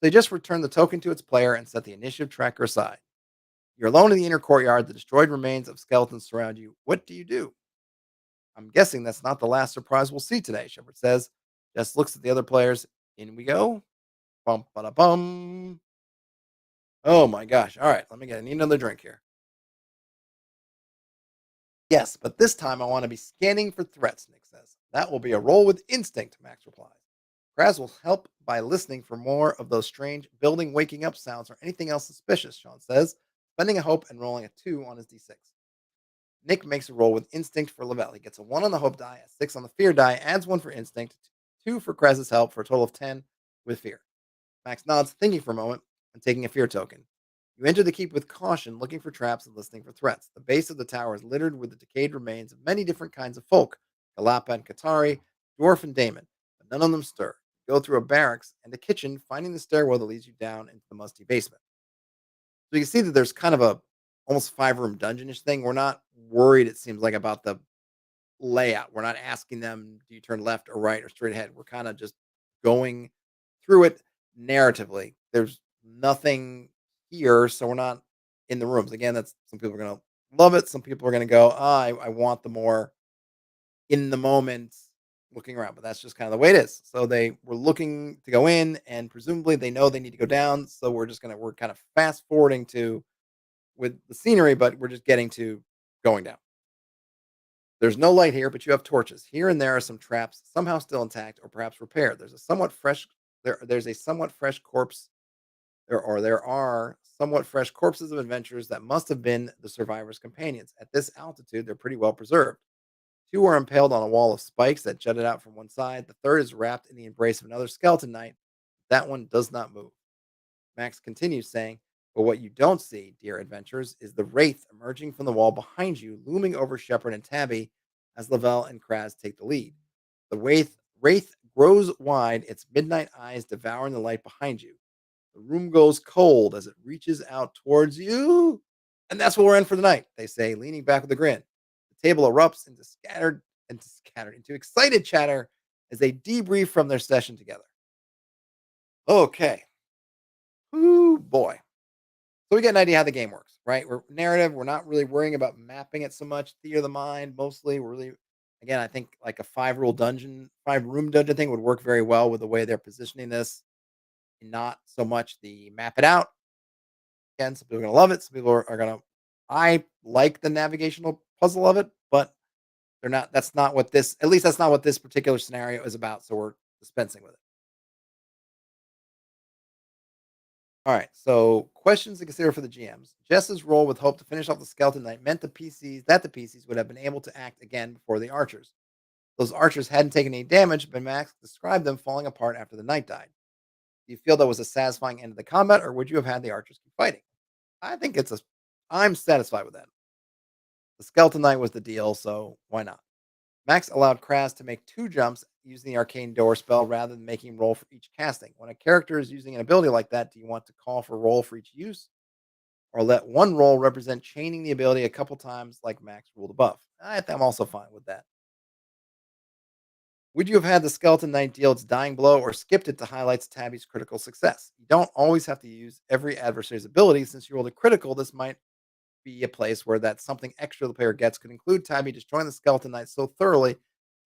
They just return the token to its player and set the initiative tracker aside. You're alone in the inner courtyard. The destroyed remains of skeletons surround you. What do you do? I'm guessing that's not the last surprise we'll see today, Shepard says. Jess looks at the other players. In we go. Bum, ba, bum. Oh my gosh. All right, I need another drink here. Yes, but this time I want to be scanning for threats, Nick says. That will be a roll with instinct, Max replies. Kraz will help by listening for more of those strange building waking up sounds or anything else suspicious, Sean says, spending a hope and rolling a 2 on his d6. Nick makes a roll with instinct for Lavelle. He gets a 1 on the hope die, a 6 on the fear die, adds 1 for instinct, 2 for Kraz's help for a total of 10 with fear. Max nods, thinking for a moment, and taking a fear token. You enter the keep with caution, looking for traps and listening for threats. The base of the tower is littered with the decayed remains of many different kinds of folk, Galapa and Katari, dwarf and Damon, but none of them stir. You go through a barracks and a kitchen, finding the stairwell that leads you down into the musty basement. So you can see that there's kind of a almost 5-room dungeonish thing. We're not worried, it seems like, about the layout. We're not asking them, do you turn left or right or straight ahead? We're kind of just going through it narratively. There's nothing here, so we're not in the rooms. Again, that's some people are going to love it. Some people are going to go, I want the more in the moment looking around, but that's just kind of the way it is. So they were looking to go in, and presumably they know they need to go down. So we're kind of fast forwarding to with the scenery, but we're just getting to going down. There's no light here, but you have torches. Here and there are some traps, somehow still intact or perhaps repaired. There's a somewhat fresh corpse. There are somewhat fresh corpses of adventurers that must have been the survivors' companions. At this altitude, they're pretty well preserved. Two are impaled on a wall of spikes that jutted out from one side. The third is wrapped in the embrace of another skeleton knight. That one does not move. Max continues, saying, "But what you don't see, dear adventurers, is the wraith emerging from the wall behind you, looming over Shepard and Tabby as Lavelle and Kraz take the lead. The wraith grows wide, its midnight eyes devouring the light behind you. The room goes cold as it reaches out towards you. And that's what we're in for the night," they say, leaning back with a grin. The table erupts into excited chatter as they debrief from their session together. Okay. Ooh, boy. So we get an idea how the game works, right? We're narrative. We're not really worrying about mapping it so much. Theater of the mind, mostly. We're really, again, I think like a 5 room dungeon thing would work very well with the way they're positioning this. And not so much the map it out. Again, some people are gonna love it. Some people are gonna. I like the navigational puzzle of it, but they're not. That's not what this. At least that's not what this particular scenario is about. So we're dispensing with it. All right. So questions to consider for the GMs. Jess's role with Hope to finish off the skeleton knight meant the PCs would have been able to act again before the archers. Those archers hadn't taken any damage, but Max described them falling apart after the knight died. Do you feel that was a satisfying end of the combat, or would you have had the archers keep fighting? I think it's a. I'm satisfied with that. The skeleton knight was the deal, so why not? Max allowed Kraz to make 2 jumps using the arcane door spell rather than making him roll for each casting. When a character is using an ability like that, do you want to call for roll for each use, or let one roll represent chaining the ability a couple times like Max ruled above? I'm also fine with that. Would you have had the skeleton knight deal its dying blow or skipped it to highlight Tabby's critical success? You don't always have to use every adversary's ability. Since you rolled a critical, this might be a place where that something extra the player gets could include Tabby destroying the skeleton knight so thoroughly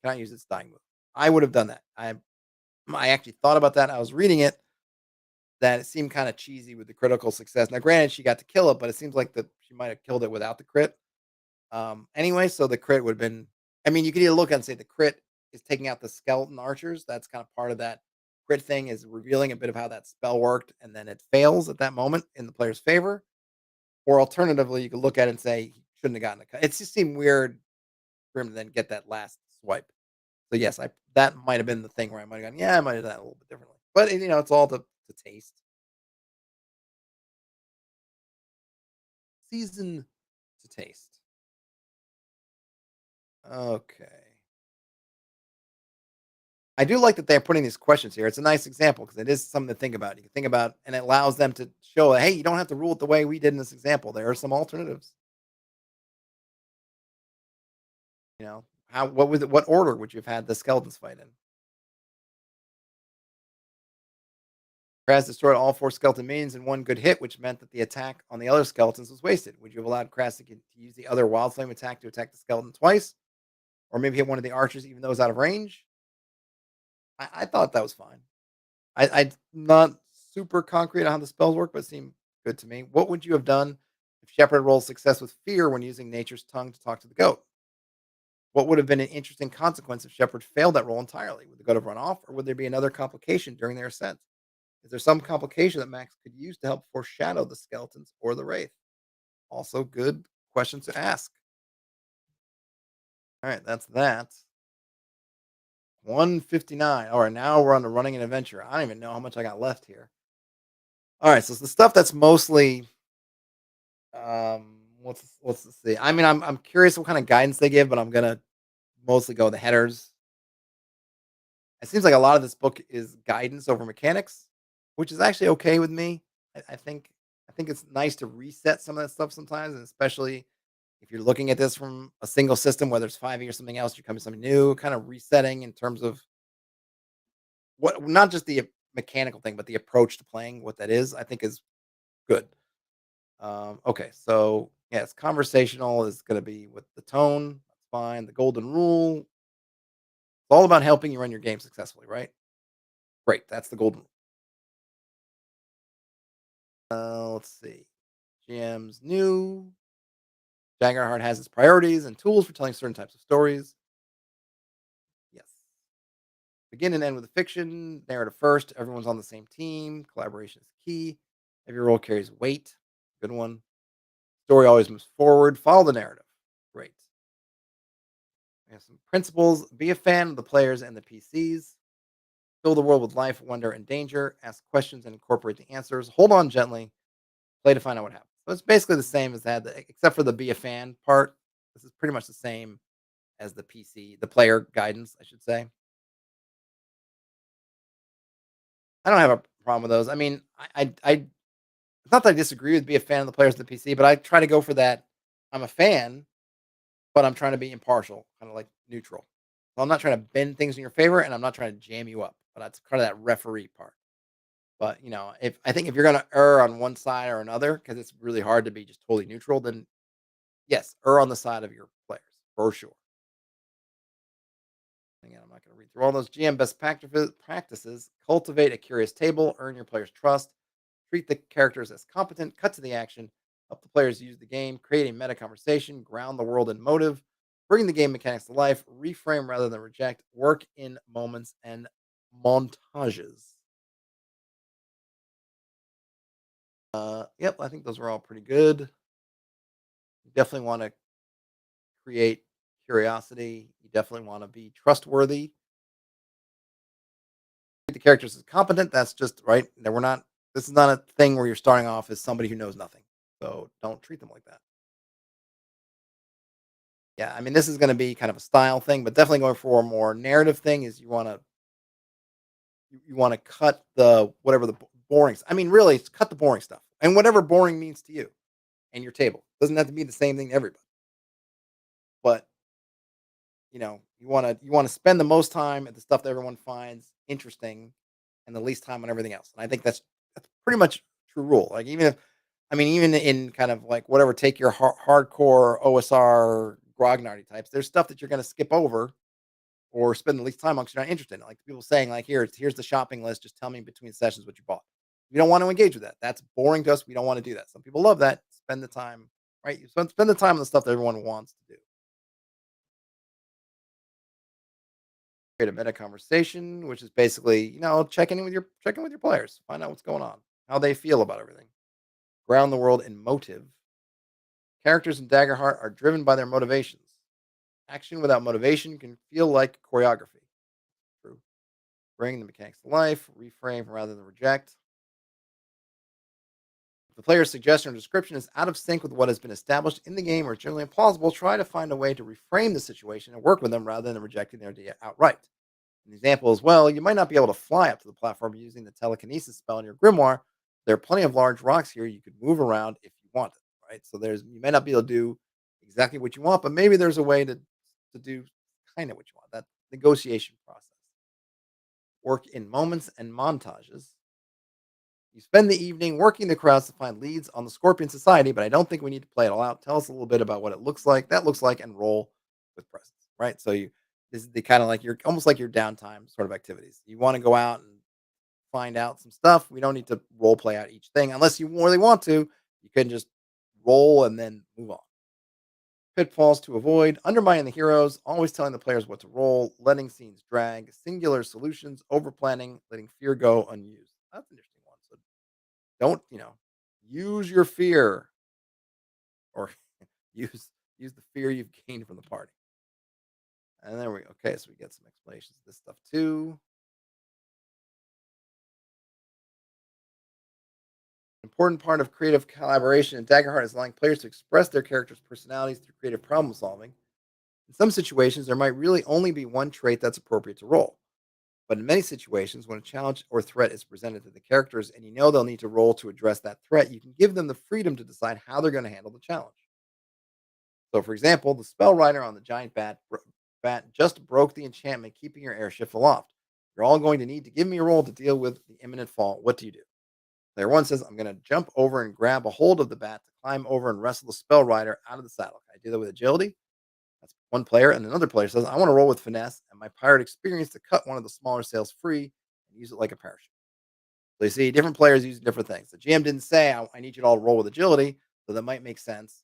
cannot use its dying move. I would have done that. I actually thought about that. I was reading it that it seemed kind of cheesy with the critical success. Now, granted, she got to kill it, but it seems like that she might have killed it without the crit. Anyway, so the crit would have been. I mean, you could either look at it and say the crit is taking out the skeleton archers. That's kind of part of that crit thing is revealing a bit of how that spell worked, and then it fails at that moment in the player's favor. Or alternatively, you could look at it and say he shouldn't have gotten a cut. It just seemed weird for him to then get that last swipe. So yes, I that might have been the thing where I might have gone, yeah, I might have done that a little bit differently. But it's all to taste. Season to taste. Okay. I do like that they're putting these questions here. It's a nice example because it is something to think about. You can think about, and it allows them to show, hey, you don't have to rule it the way we did in this example. There are some alternatives. What order would you have had the skeletons fight in? Kraz destroyed all 4 skeleton minions in one good hit, which meant that the attack on the other skeletons was wasted. Would you have allowed Kraz to use the other wild flame attack to attack the skeleton twice? Or maybe hit one of the archers even though it was out of range? I thought that was fine. I'm not super concrete on how the spells work, but it seemed good to me. What would you have done if Shepard rolled success with fear when using nature's tongue to talk to the goat? What would have been an interesting consequence if Shepard failed that roll entirely? Would the goat have run off, or would there be another complication during their ascent? Is there some complication that Max could use to help foreshadow the skeletons or the wraith? Also, good question to ask. All right, that's that. 159. All right, now we're on to running an adventure. I don't even know how much I got left here. All right, so it's the stuff that's mostly let's see. I mean, I'm curious what kind of guidance they give, but I'm gonna mostly go with the headers. It seems like a lot of this book is guidance over mechanics, which is actually okay with me. I think it's nice to reset some of that stuff sometimes, and especially if you're looking at this from a single system, whether it's 5e or something else, you're coming to something new, kind of resetting in terms of what not just the mechanical thing, but the approach to playing what that is, I think is good. Okay, so yeah, it's conversational is going to be with the tone. That's fine. The golden rule. It's all about helping you run your game successfully, right? Great. That's the golden rule. Let's see. GM's new. Daggerheart has its priorities and tools for telling certain types of stories. Yes. Begin and end with a fiction. Narrative first. Everyone's on the same team. Collaboration is key. Every role carries weight. Good one. Story always moves forward. Follow the narrative. Great. We have some principles. Be a fan of the players and the PCs. Fill the world with life, wonder, and danger. Ask questions and incorporate the answers. Hold on gently. Play to find out what happens. So it's basically the same as that, except for the be a fan part. This is pretty much the same as the PC, the player guidance, I should say. I don't have a problem with those. I mean, it's not that I disagree with be a fan of the players of the PC, but I try to go for that. I'm a fan, but I'm trying to be impartial, kind of like neutral. So I'm not trying to bend things in your favor, and I'm not trying to jam you up. But that's kind of that referee part. But if I think if you're going to err on one side or another, because it's really hard to be just totally neutral, then yes, err on the side of your players for sure. Again, I'm not going to read through all those GM best practices. Cultivate a curious table, earn your players' trust, treat the characters as competent, cut to the action, help the players use the game, create a meta conversation, ground the world in motive, bring the game mechanics to life, reframe rather than reject, work in moments and montages. Yep, I think those are all pretty good. You definitely want to create curiosity. You definitely want to be trustworthy. The characters as competent. That's just right. That we're not. This is not a thing where you're starting off as somebody who knows nothing. So don't treat them like that. Yeah, I mean, this is going to be kind of a style thing, but definitely going for a more narrative thing is you want to cut the whatever the boring. I mean, really, it's cut the boring stuff and whatever boring means to you and your table doesn't have to be the same thing to everybody. But you want to spend the most time at the stuff that everyone finds interesting, and the least time on everything else. And I think that's pretty much true rule. Like even if I mean, even in kind of like whatever, take your hardcore OSR grognardy types. There's stuff that you're going to skip over or spend the least time on because you're not interested in it. Like people saying, like, here's the shopping list. Just tell me between sessions what you bought. We don't want to engage with that. That's boring to us. We don't want to do that. Some people love that. Spend the time, right? You spend the time on the stuff that everyone wants to do. Create a meta conversation, which is basically, checking with your players, find out what's going on, how they feel about everything. Ground the world in motive. Characters in Daggerheart are driven by their motivations. Action without motivation can feel like choreography. True. Bring the mechanics to life, reframe rather than reject. If the player's suggestion or description is out of sync with what has been established in the game or is generally implausible, try to find a way to reframe the situation and work with them rather than rejecting their idea outright. An example as well, you might not be able to fly up to the platform using the telekinesis spell in your grimoire. There are plenty of large rocks here you could move around if you wanted, right? So you may not be able to do exactly what you want, but maybe there's a way to do kind of what you want. That negotiation process. Work in moments and montages. You spend the evening working the crowds to find leads on the Scorpion Society, but I don't think we need to play it all out. Tell us a little bit about what it looks like, and roll with presence, right? So this is the kind of like your almost like your downtime sort of activities. You want to go out and find out some stuff. We don't need to role play out each thing unless you really want to. You can just roll and then move on. Pitfalls to avoid, undermining the heroes, always telling the players what to roll, letting scenes drag, singular solutions, over planning, letting fear go unused. That's an interesting one. So don't, use your fear or use use the fear you've gained from the party. And there we go. Okay, so we get some explanations of this stuff too. Important part of creative collaboration in Daggerheart is allowing players to express their characters' personalities through creative problem solving. In some situations, there might really only be one trait that's appropriate to roll. But in many situations, when a challenge or threat is presented to the characters and you know they'll need to roll to address that threat, you can give them the freedom to decide how they're going to handle the challenge. So, for example, the spell writer on the giant bat just broke the enchantment keeping your airship aloft. You're all going to need to give me a roll to deal with the imminent fall. What do you do? Player one says, I'm going to jump over and grab a hold of the bat to climb over and wrestle the spell rider out of the saddle. Can I do that with agility? That's one player. And another player says, I want to roll with finesse and my pirate experience to cut one of the smaller sails free and use it like a parachute. So you see, different players use different things. The GM didn't say, I need you to all roll with agility. So that might make sense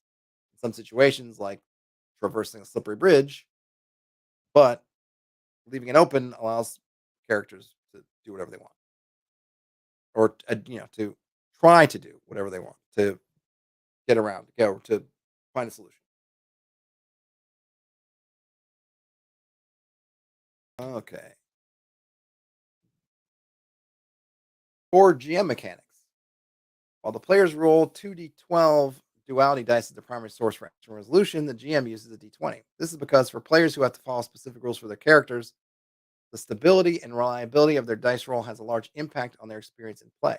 in some situations, like traversing a slippery bridge, but leaving it open allows characters to do whatever they want or, to try to do whatever they want to get around, go to find a solution. Okay. For GM mechanics, while the players roll 2d12 duality dice as the primary source for action resolution, the GM uses a d20. This is because for players who have to follow specific rules for their characters, the stability and reliability of their dice roll has a large impact on their experience in play.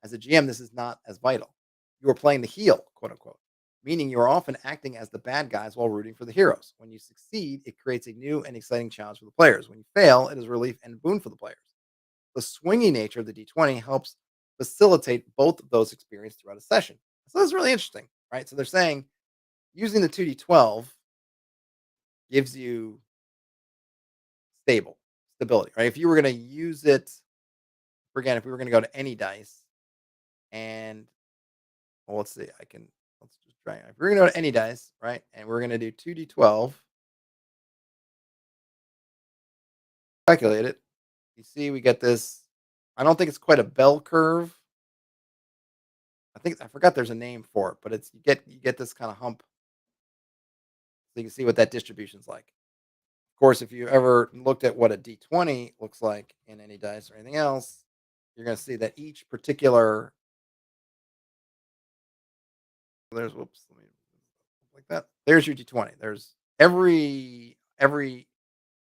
As a GM, this is not as vital. You are playing the heel, quote unquote, meaning you are often acting as the bad guys while rooting for the heroes. When you succeed, it creates a new and exciting challenge for the players. When you fail, it is relief and boon for the players. The swingy nature of the D20 helps facilitate both of those experiences throughout a session. So that's really interesting, right? So they're saying using the 2d12 gives you stability, right? If you were going to use it, again, if we were going to go to any dice and, well, let's see, let's just try. If we're going to go to any dice, right? And we're going to do 2d12, calculate it. You see, we get this. I don't think it's quite a bell curve. I forgot there's a name for it, but it's you get this kind of hump, so you can see what that distribution's like. Of course, if you ever looked at what a d20 looks like in any dice or anything else, you're going to see that each particular there's whoops, let me like that. There's your d20. There's every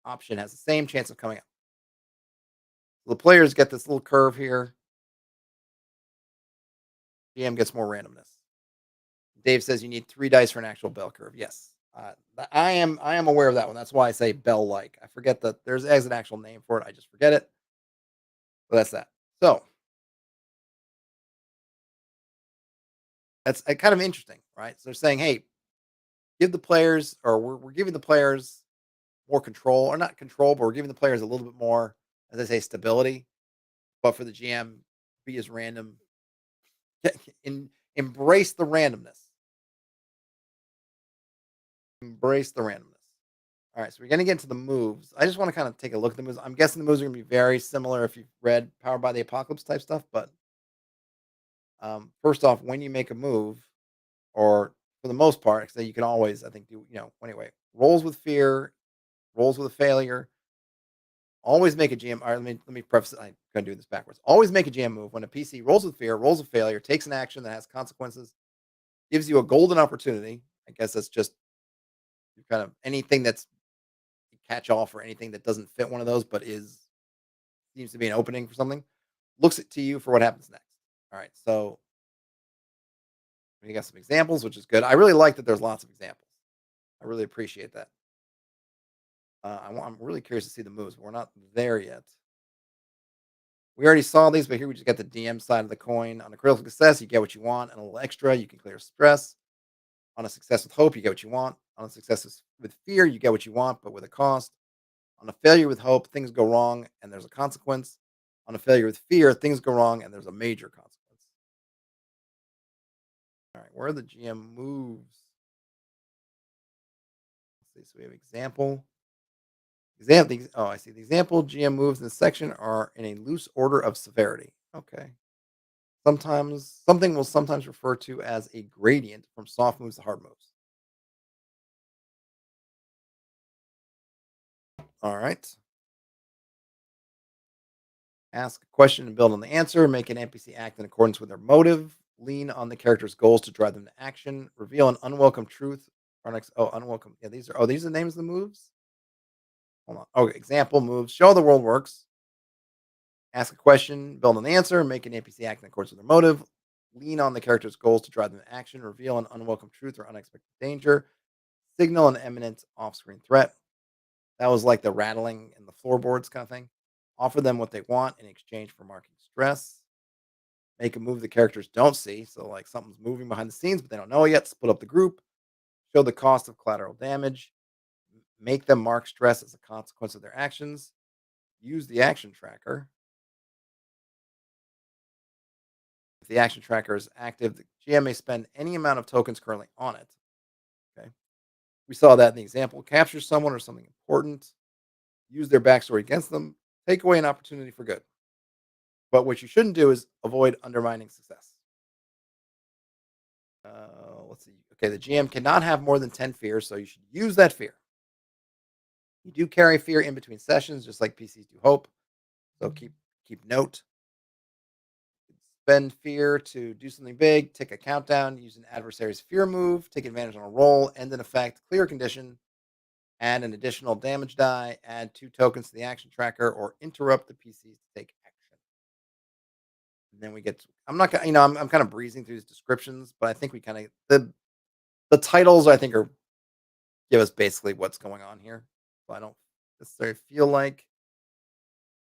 option has the same chance of coming up. The players get this little curve here. GM gets more randomness. Dave says you need 3 dice for an actual bell curve. Yes. I am aware of that one. That's why I say bell like. I forget that there's an actual name for it. I just forget it. But that's that. So that's kind of interesting, right? So they're saying, hey, give the players, or we're giving the players more control, or not control, but we're giving the players a little bit more, as I say, stability. But for the GM, be as random. Embrace the randomness. Embrace the randomness. All right, so we're going to get into the moves. I just want to kind of take a look at the moves. I'm guessing the moves are going to be very similar if you've read Powered by the Apocalypse type stuff. But first off, when you make a move, or for the most part, so you can always, I think, do anyway. Rolls with fear, rolls with a failure. Always make a GM. All right, let me preface it. I'm going to do this backwards. Always make a GM move when a PC rolls with fear, rolls a failure, takes an action that has consequences, gives you a golden opportunity. I guess that's just kind of anything that's catch all for anything that doesn't fit one of those, but is seems to be an opening for something. Looks it to you for what happens next. All right, so we got some examples, which is good. I really like that there's lots of examples. I really appreciate that. I'm really curious to see the moves, but we're not there yet. We already saw these, but here we just got the DM side of the coin. On a critical success, you get what you want, and a little extra, you can clear stress. On a success with hope, you get what you want. On a success with fear, you get what you want, but with a cost. On a failure with hope, things go wrong and there's a consequence. On a failure with fear, things go wrong and there's a major consequence. All right, where are the GM moves? Let's see. So we have example. Oh, I see. The example GM moves in this section are in a loose order of severity. Okay. Sometimes something will sometimes refer to as a gradient from soft moves to hard moves. All right. Ask a question and build on the answer. Make an NPC act in accordance with their motive. Lean on the character's goals to drive them to action. Reveal an unwelcome truth. Unwelcome. Yeah, these are the names of the moves. Hold on. Okay, example moves. Show how the world works. Ask a question, build on the answer. Make an NPC act in accordance with their motive. Lean on the character's goals to drive them to action. Reveal an unwelcome truth or unexpected danger. Signal an imminent off-screen threat. That was like the rattling and the floorboards kind of thing. Offer them what they want in exchange for marking stress. Make a move the characters don't see. So, like something's moving behind the scenes, but they don't know it yet. Split up the group. Show the cost of collateral damage. Make them mark stress as a consequence of their actions. Use the action tracker. If the action tracker is active, the GM may spend any amount of tokens currently on it. Okay. We saw that in the example. Capture someone or something important. Use their backstory against them. Take away an opportunity for good. But what you shouldn't do is avoid undermining success. Okay, the GM cannot have more than 10 fears, so you should use that fear. You do carry fear in between sessions, just like PCs do hope. So keep note. Spend fear to do something big, take a countdown, use an adversary's fear move, take advantage on a roll, end an effect, clear a condition, add an additional damage die, add 2 tokens to the action tracker, or interrupt the PCs to take action. And then we get I'm not gonna, I'm kind of breezing through these descriptions, but I think we kind of the titles I think are give us basically what's going on here. So I don't necessarily feel like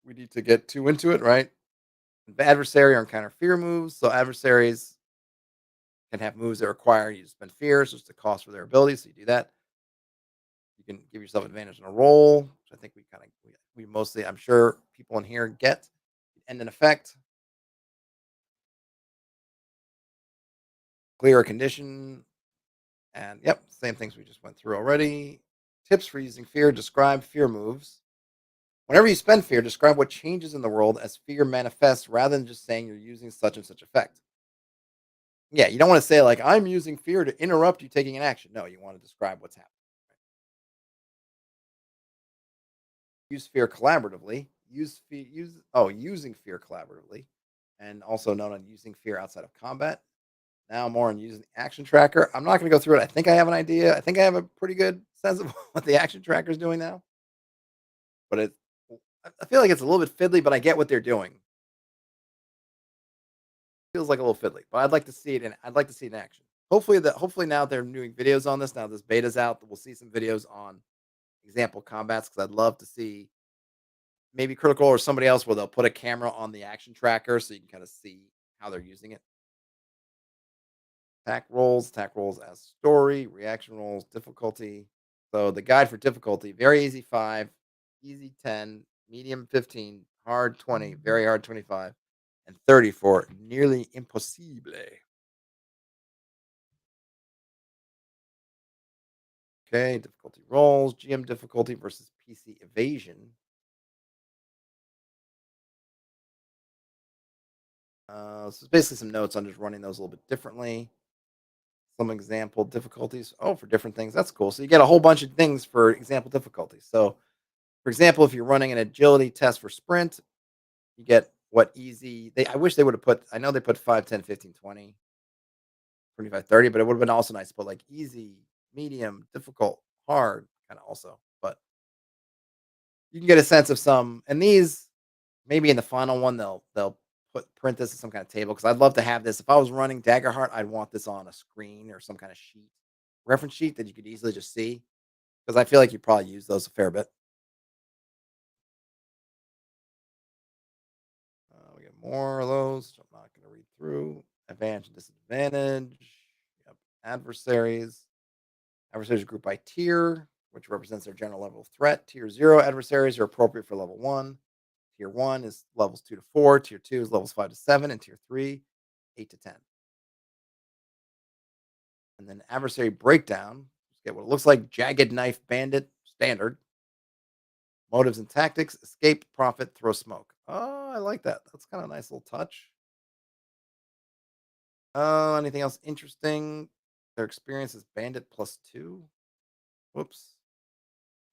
we need to get too into it, right? The adversary or encounter fear moves. So adversaries can have moves that require you to spend fear. So it's the cost for their abilities. So you do that. You can give yourself advantage on a roll, which I think we kind of we mostly, I'm sure people in here get. End an effect, clear a condition, and yep, same things we just went through already. Tips for using fear: describe fear moves. Whenever you spend fear, describe what changes in the world as fear manifests rather than just saying you're using such and such effect. Yeah, you don't want to say, like, I'm using fear to interrupt you taking an action. No, you want to describe what's happening. Use fear collaboratively. Using fear collaboratively, and also known on using fear outside of combat. Now more on using the action tracker. I'm not going to go through it. I think I have an idea. I think I have a pretty good sense of what the action tracker is doing now. But I feel like it's a little bit fiddly, but I get what they're doing. Feels like a little fiddly, but I'd like to see it and I'd like to see it in action. Hopefully now they're doing videos on this. Now this beta's out, we'll see some videos on example combats because I'd love to see maybe Critical or somebody else where they'll put a camera on the action tracker so you can kind of see how they're using it. Attack rolls as story, reaction rolls, difficulty. So the guide for difficulty: very easy 5, easy 10, medium 15, hard 20, very hard 25, and 30 for nearly impossible. Okay, difficulty rolls, GM difficulty versus PC evasion. So it's basically some notes on just running those a little bit differently. Some example difficulties. Oh, for different things. That's cool. So you get a whole bunch of things for example difficulties. So, for example, if you're running an agility test for sprint, you get what easy. I wish they would have put. I know they put 5, 10, 15, 20, 25, 30, but it would have been also nice to put like easy, medium, difficult, hard, kind of also. But you can get a sense of some. And these maybe in the final one they'll print this as some kind of table because I'd love to have this. If I was running Daggerheart, I'd want this on a screen or some kind of sheet, reference sheet that you could easily just see because I feel like you probably use those a fair bit. We get more of those. So I'm not going to read through. Advantage and disadvantage. Yep. Adversaries. Adversaries are grouped by tier, which represents their general level of threat. Tier 0 adversaries are appropriate for level 1. Tier 1 is levels 2 to 4. Tier 2 is levels 5 to 7. And Tier 3, 8 to 10. And then adversary breakdown. Just get what it looks like: jagged knife bandit, standard. Motives and tactics: escape, profit, throw smoke. Oh, I like that. That's kind of a nice little touch. Anything else interesting? Their experience is bandit +2. Whoops.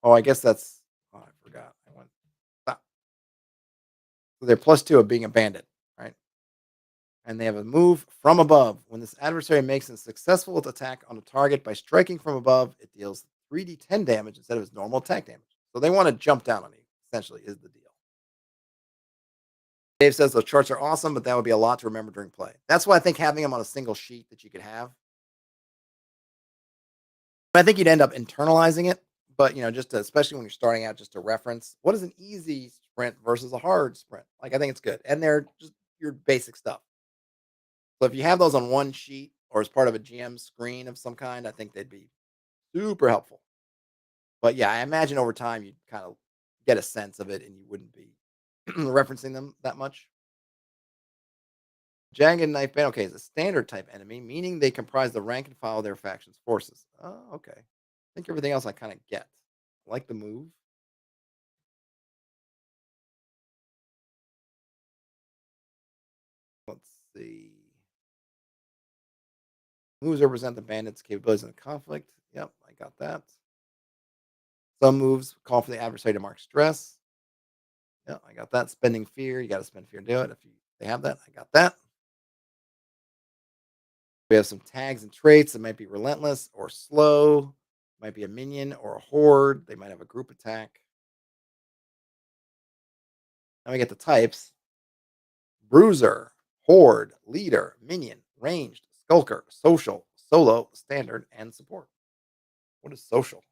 Oh, I guess that's. Oh, I forgot. I went. Ah. So they're +2 of being a bandit, right? And they have a move from above. When this adversary makes a successful attack on a target by striking from above, it deals 3d10 damage instead of its normal attack damage. So they want to jump down on you, essentially, is the deal. Dave says those charts are awesome, but that would be a lot to remember during play. That's why I think having them on a single sheet that you could have. I think you'd end up internalizing it, but just especially when you're starting out, just to reference what is an easy sprint versus a hard sprint. Like I think it's good, and they're just your basic stuff. So if you have those on one sheet or as part of a GM screen of some kind, I think they'd be super helpful. But yeah, I imagine over time you'd kind of get a sense of it, and you wouldn't be referencing them that much. Jagged Knife Band, okay, is a standard type enemy, meaning they comprise the rank and file of their faction's forces. Oh, okay. I think everything else I kind of get. I like the move. Let's see. Moves represent the bandit's capabilities in the conflict. Yep, I got that. Some moves call for the adversary to mark stress. Yep, I got that. Spending fear. You got to spend fear to do it. If they have that, I got that. We have some tags and traits that might be relentless or slow. Might be a minion or a horde. They might have a group attack. Now we get the types: bruiser, horde, leader, minion, ranged, skulker, social, solo, standard, and support. What is social?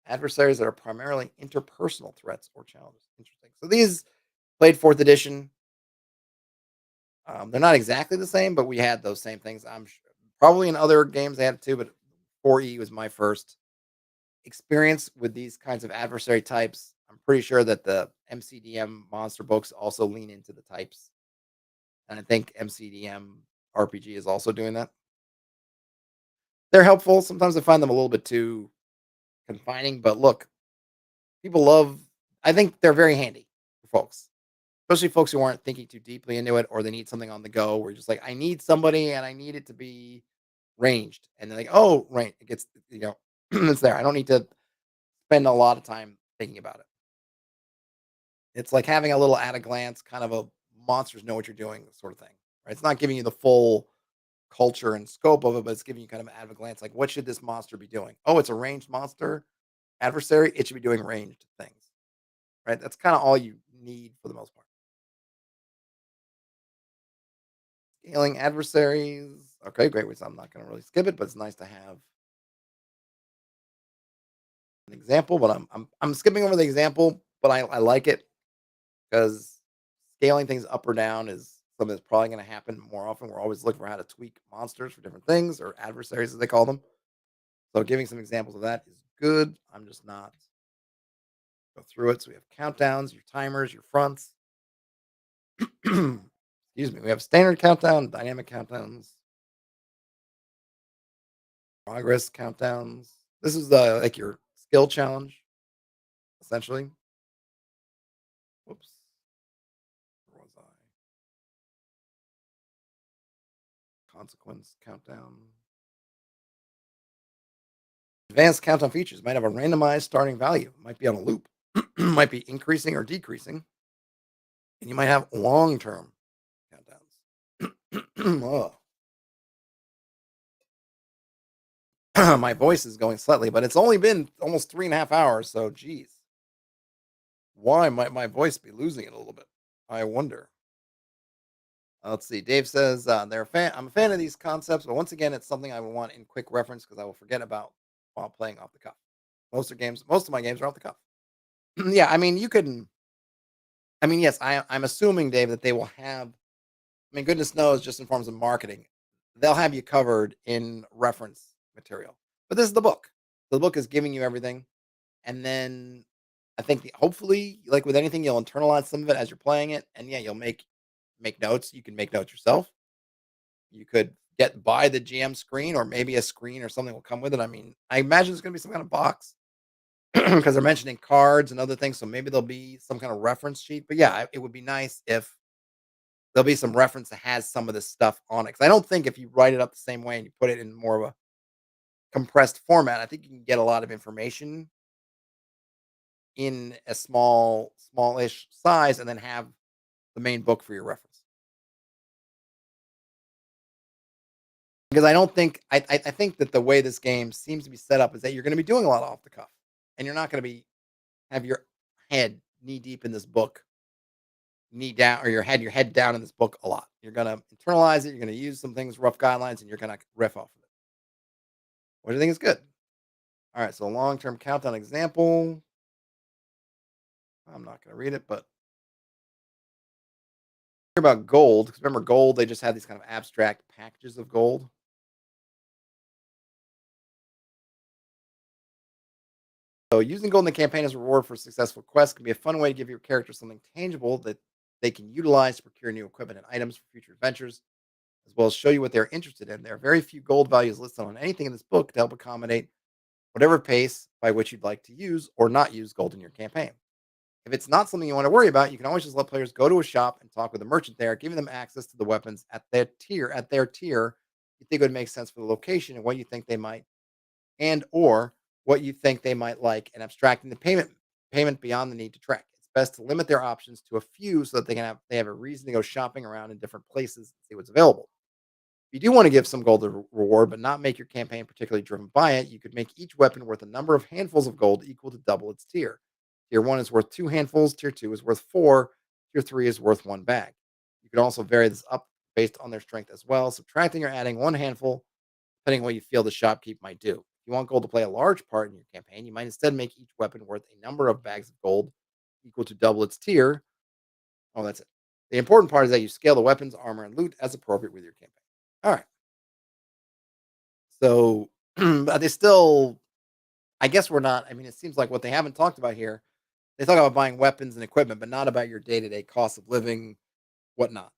Adversaries that are primarily interpersonal threats or challenges. Interesting. So these played fourth edition. They're not exactly the same, but we had those same things. I'm sure, probably in other games they had it too, but 4E was my first experience with these kinds of adversary types. I'm pretty sure that the MCDM monster books also lean into the types, and I think MCDM RPG is also doing that. They're helpful. Sometimes I find them a little bit too confining, but look, people love. I think they're very handy for folks, especially folks who aren't thinking too deeply into it, or they need something on the go. Where you're just like, I need somebody, and I need it to be ranged, and they're like, oh, right, it gets it's there. I don't need to spend a lot of time thinking about it. It's like having a little at a glance kind of a monsters know what you're doing sort of thing, right? It's not giving you the full culture and scope of it, but it's giving you kind of at a glance, like what should this monster be doing? Oh, it's a ranged monster adversary. It should be doing ranged things, right? That's kind of all you need for the most part. Scaling adversaries. Okay, great. So I'm not going to really skip it, but it's nice to have an example. But I'm skipping over the example, but I like it because scaling things up or down is something that's probably going to happen more often. We're always looking for how to tweak monsters for different things or adversaries, as they call them. So giving some examples of that is good. I'm just not go through it. So we have countdowns, your timers, your fronts. Excuse me. We have standard countdown, dynamic countdowns, progress countdowns. This is the like your skill challenge, essentially. Whoops. Where was I? Consequence countdown. Advanced countdown features might have a randomized starting value, might be on a loop, might be increasing or decreasing, and you might have long term countdowns. My voice is going slightly, but it's only been almost 3.5 hours. So, geez, why might my voice be losing it a little bit? I wonder. Let's see. Dave says they're a fan. I'm a fan of these concepts, but once again, it's something I want in quick reference because I will forget about while playing off the cuff. Most of my games are off the cuff. Yeah, I mean, you can. I mean, yes, I'm assuming, Dave, that they will have. I mean, goodness knows, just in forms of marketing, they'll have you covered in reference material. But this is the book. The book is giving you everything, and then I think hopefully, like with anything, you'll internalize some of it as you're playing it, and yeah, you'll make notes. You can make notes yourself. You could buy the GM screen, or maybe a screen or something will come with it. I mean, I imagine it's going to be some kind of box because they're mentioning cards and other things, so maybe there'll be some kind of reference sheet. But yeah, it would be nice if there'll be some reference that has some of this stuff on it. Because I don't think if you write it up the same way and you put it in more of a compressed format, I think you can get a lot of information in a smallish size, and then have the main book for your reference. Because I don't think I think that the way this game seems to be set up is that you're going to be doing a lot off the cuff, and you're not going to be have your head knee deep in this book, knee down, or your head down in this book a lot. You're going to internalize it. You're going to use some things, rough guidelines, and you're going to riff off of it. What do you think is good? All right, so long term countdown example. I'm not going to read it, but hear about gold. Because remember, gold, they just had these kind of abstract packages of gold. So using gold in the campaign as a reward for successful quests can be a fun way to give your character something tangible that they can utilize to procure new equipment and items for future adventures, as well as show you what they're interested in. There are very few gold values listed on anything in this book to help accommodate whatever pace by which you'd like to use or not use gold in your campaign. If it's not something you want to worry about, you can always just let players go to a shop and talk with a merchant there, giving them access to the weapons at their tier. you think would make sense for the location and what you think they might and or what you think they might like and abstracting the payment beyond the need to track. It's best to limit their options to a few so that they have a reason to go shopping around in different places and see what's available. If you do want to give some gold reward, but not make your campaign particularly driven by it, you could make each weapon worth a number of handfuls of gold equal to double its tier. Tier one is worth two handfuls, tier two is worth four, tier three is worth one bag. You could also vary this up based on their strength as well, subtracting or adding one handful, depending on what you feel the shopkeep might do. If you want gold to play a large part in your campaign, you might instead make each weapon worth a number of bags of gold equal to double its tier. Oh, that's it. The important part is that you scale the weapons, armor, and loot as appropriate with your campaign. All right. So, but they still, I guess we're not. I mean, it seems like what they haven't talked about here, they talk about buying weapons and equipment, but not about your day to day cost of living, whatnot.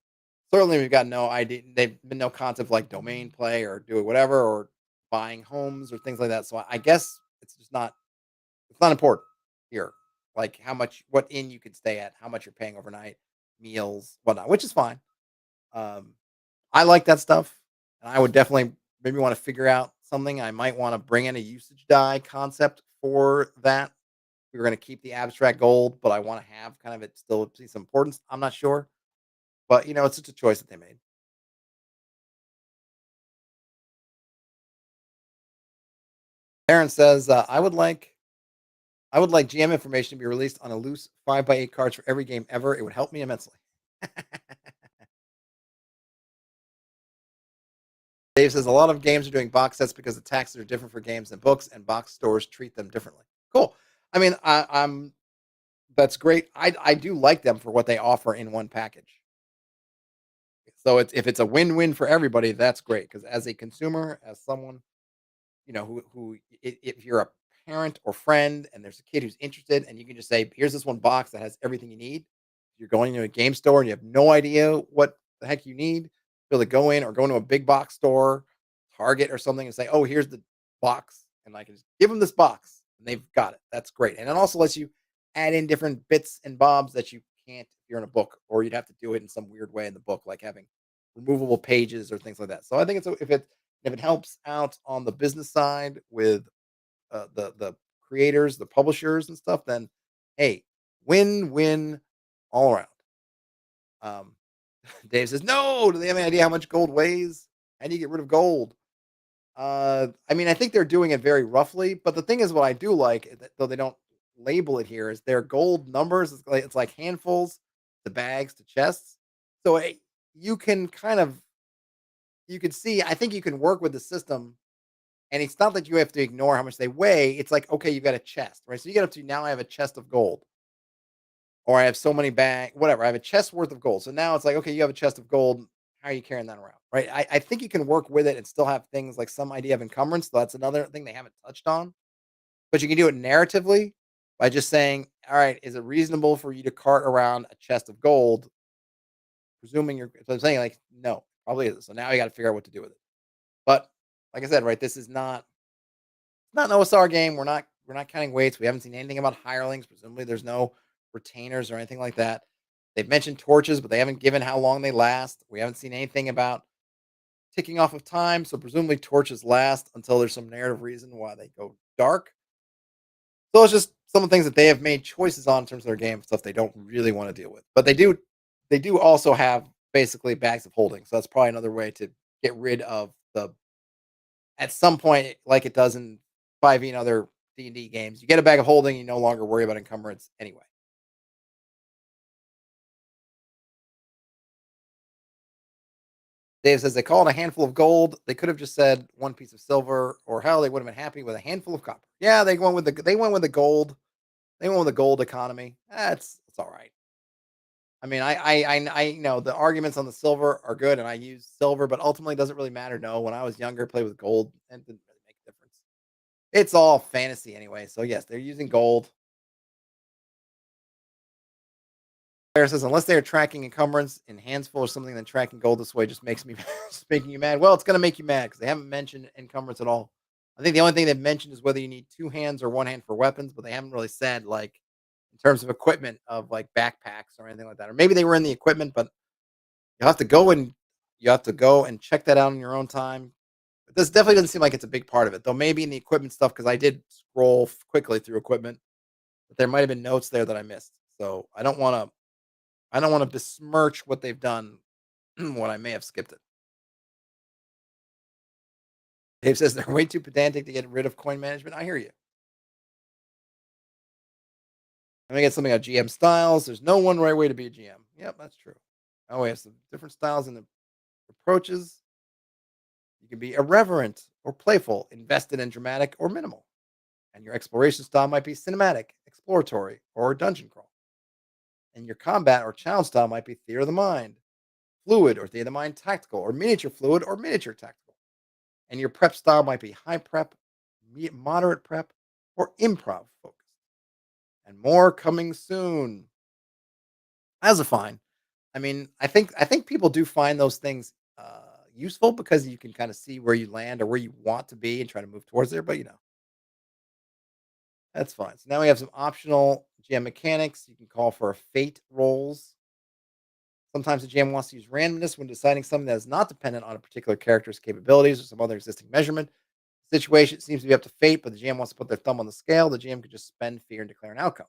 Certainly, we've got no idea. They've been no concept like domain play or do whatever or buying homes or things like that. So I guess it's just not. It's not important here. Like how much, what inn you could stay at, how much you're paying overnight, meals, whatnot, which is fine. Um, I like that stuff, and I would definitely maybe want to figure out something. I might want to bring in a usage die concept for that. We were going to keep the abstract gold, but I want to have kind of it still see some importance. I'm not sure, but it's just a choice that they made. Aaron says, I would like GM information to be released on a loose 5 by 8 cards for every game ever. It would help me immensely. Dave says a lot of games are doing box sets because the taxes are different for games than books, and box stores treat them differently. Cool. I mean, I'm that's great. I do like them for what they offer in one package. So it's if it's a win-win for everybody, that's great. Because as a consumer, as someone if you're a parent or friend and there's a kid who's interested and you can just say, here's this one box that has everything you need. You're going to a game store and you have no idea what the heck you need. Be able to go in or go into a big box store, Target or something, and say, oh, here's the box. And I can just give them this box and they've got it. That's great. And it also lets you add in different bits and bobs that you can't if you're in a book, or you'd have to do it in some weird way in the book, like having removable pages or things like that. So I think if it helps out on the business side with the creators, the publishers, and stuff, then hey, win win all around. Um, Dave says, "No, do they have any idea how much gold weighs? How do you get rid of gold?" I mean, I think they're doing it very roughly, but the thing is, what I do like, though they don't label it here, is their gold numbers. It's like handfuls to bags to chests. So you can kind of you can see. I think you can work with the system. And it's not that you have to ignore how much they weigh. It's like, okay, you've got a chest, right? So you get up to now I have a chest of gold, or I have so many bag, whatever. I have a chest worth of gold. So now it's like, okay, you have a chest of gold. How are you carrying that around, right? I think you can work with it and still have things like some idea of encumbrance. So that's another thing they haven't touched on. But you can do it narratively by just saying, all right, is it reasonable for you to cart around a chest of gold? Presuming you're, so I'm saying like, no, probably isn't. So now you got to figure out what to do with it. But like I said, right, this is not an OSR game. We're not counting weights. We haven't seen anything about hirelings. Presumably, there's no retainers or anything like that. They've mentioned torches, but they haven't given how long they last. We haven't seen anything about ticking off of time. So presumably, torches last until there's some narrative reason why they go dark. So it's just some of the things that they have made choices on in terms of their game stuff they don't really want to deal with. But they do also have basically bags of holding. So that's probably another way to get rid of the at some point, like it does in 5e and other D&D games, you get a bag of holding, you no longer worry about encumbrance anyway. Dave says they call it a handful of gold. They could have just said one piece of silver, or hell, they would have been happy with a handful of copper. Yeah, they went with the gold. They went with the gold economy. That's it's all right. I mean, I know the arguments on the silver are good, and I use silver, but ultimately it doesn't really matter. No, when I was younger, played with gold, and it didn't really make a difference. It's all fantasy anyway. So yes, they're using gold. Claire says, unless they are tracking encumbrance in hands full or something, then tracking gold this way just makes me just making you mad. Well, it's going to make you mad because they haven't mentioned encumbrance at all. I think the only thing they've mentioned is whether you need two hands or one hand for weapons, but they haven't really said like in terms of equipment of like backpacks or anything like that. Or maybe they were in the equipment, but you'll have to go and check that out in your own time. This definitely doesn't seem like it's a big part of it, though maybe in the equipment stuff, because I did scroll quickly through equipment, but there might have been notes there that I missed. So I don't want to besmirch what they've done when I may have skipped it. Dave says they're way too pedantic to get rid of coin management. I hear you. Let me get something on GM styles. There's no one right way to be a GM. Yep, that's true. Oh, we have some different styles and approaches. You can be irreverent or playful, invested and dramatic or minimal. And your exploration style might be cinematic, exploratory, or dungeon crawl. And your combat or challenge style might be theater of the mind, fluid or theater of the mind tactical, or miniature fluid or miniature tactical. And your prep style might be high prep, moderate prep, or improv focused. And more coming soon. As a fine. I mean, I think people do find those things useful because you can kind of see where you land or where you want to be and try to move towards there. But that's fine. So now we have some optional GM mechanics. You can call for fate rolls. Sometimes the GM wants to use randomness when deciding something that is not dependent on a particular character's capabilities or some other existing measurement. Situation seems to be up to fate, but the GM wants to put their thumb on the scale. The GM could just spend fear and declare an outcome.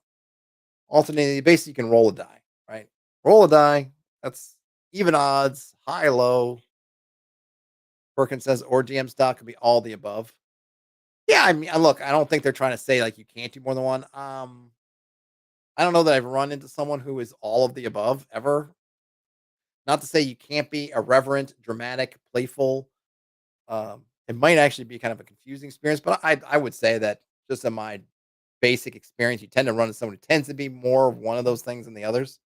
Alternating, basically, you can roll a die, right? Roll a die. That's even odds, high, low. Perkins says, or GM style could be all the above. Yeah, I mean, look, I don't think they're trying to say like you can't do more than one. I don't know that I've run into someone who is all of the above ever. Not to say you can't be irreverent, dramatic, playful. It might actually be kind of a confusing experience, but I would say that just in my basic experience, you tend to run into someone who tends to be more of one of those things than the others.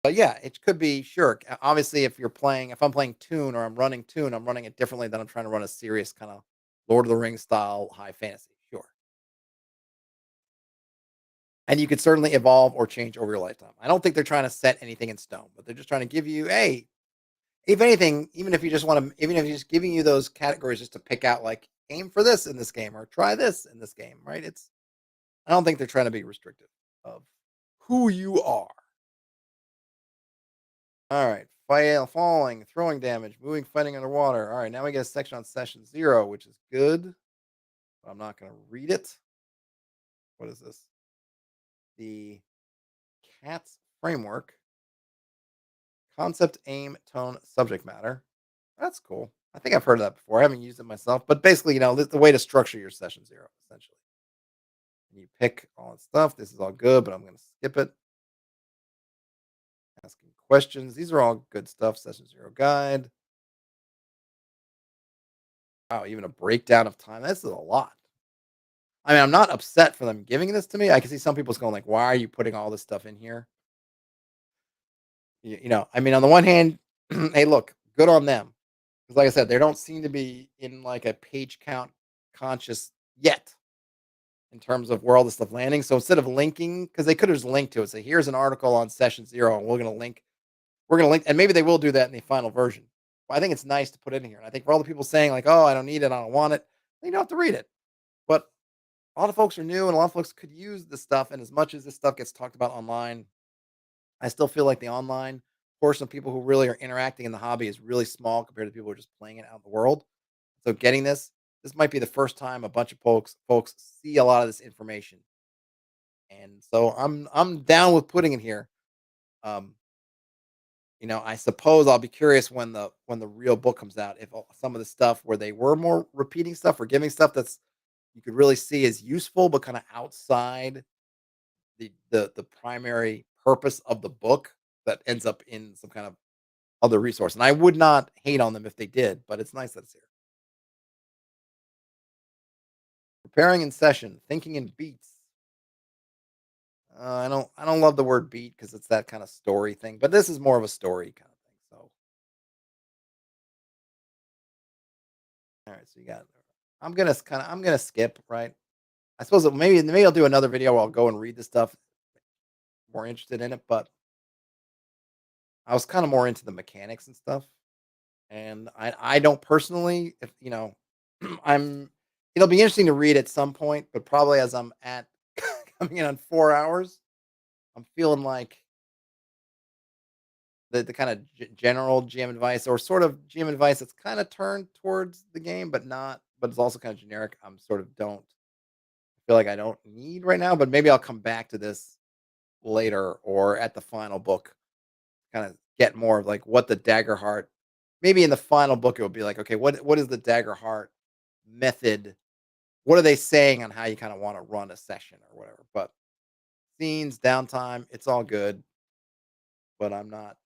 But yeah, it could be sure. Obviously, if I'm playing Tune or I'm running Tune, I'm running it differently than I'm trying to run a serious kind of Lord of the Rings style high fantasy. Sure. And you could certainly evolve or change over your lifetime. I don't think they're trying to set anything in stone, but they're just trying to give you, hey, if anything, even if you just want to, even if you're just giving you those categories just to pick out, like, aim for this in this game or try this in this game, right? I don't think they're trying to be restrictive of who you are. All right. Falling, throwing damage, moving, fighting underwater. All right. Now we get a section on session 0, which is good. But I'm not going to read it. What is this? The CATS framework. Concept, aim, tone, subject matter. That's cool. I think I've heard of that before. I haven't used it myself, but basically, the way to structure your session 0, essentially. And you pick all that stuff. This is all good, but I'm going to skip it. Asking questions. These are all good stuff. Session 0 guide. Wow, even a breakdown of time. This is a lot. I mean, I'm not upset for them giving this to me. I can see some people's going like, "Why are you putting all this stuff in here?" I mean, on the one hand, hey, look, good on them. Because, like I said, they don't seem to be in like a page count conscious yet in terms of where all this stuff landing. So instead of linking, because they could have just linked to it, say, "Here's an article on session 0, and we're gonna link," and maybe they will do that in the final version. But I think it's nice to put in here, and I think for all the people saying like, "Oh, I don't need it, I don't want it," you don't have to read it. But a lot of folks are new, and a lot of folks could use this stuff. And as much as this stuff gets talked about online, I still feel like the online portion of people who really are interacting in the hobby is really small compared to people who are just playing it out in the world. So getting this might be the first time a bunch of folks see a lot of this information. And so I'm down with putting it here. Um, I suppose I'll be curious when the real book comes out if some of the stuff where they were more repeating stuff or giving stuff that's you could really see as useful but kind of outside the primary purpose of the book that ends up in some kind of other resource. And I would not hate on them if they did, but it's nice that it's here. Preparing in session, thinking in beats. I don't love the word beat because it's that kind of story thing, but this is more of a story kind of thing. So all right, so you got I'm gonna skip, right? I suppose maybe I'll do another video where I'll go and read the stuff more interested in it, but I was kind of more into the mechanics and stuff. And I don't personally, if I'm it'll be interesting to read at some point, but probably as I'm at coming in on 4 hours, I'm feeling like the kind of general GM advice or sort of GM advice that's kind of turned towards the game, but not, but it's also kind of generic. I'm sort of don't feel like I don't need right now, but maybe I'll come back to this later or at the final book, kind of get more of like what the Daggerheart. Maybe in the final book, it would be like, okay, what is the Daggerheart method? What are they saying on how you kind of want to run a session or whatever? But scenes, downtime, it's all good. But I'm not.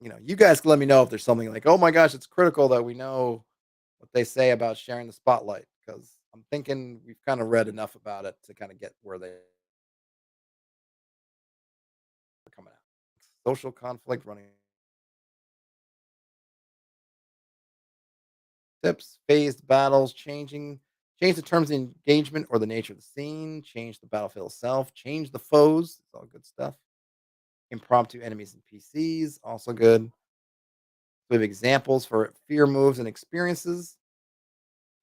You guys can let me know if there's something like, oh my gosh, it's critical that we know what they say about sharing the spotlight because I'm thinking we've kind of read enough about it to kind of get where they're coming out. Social conflict running tips, phased battles, change the terms of engagement or the nature of the scene, change the battlefield itself, change the foes. It's all good stuff. Impromptu enemies and PCs, also good. We have examples for fear moves and experiences.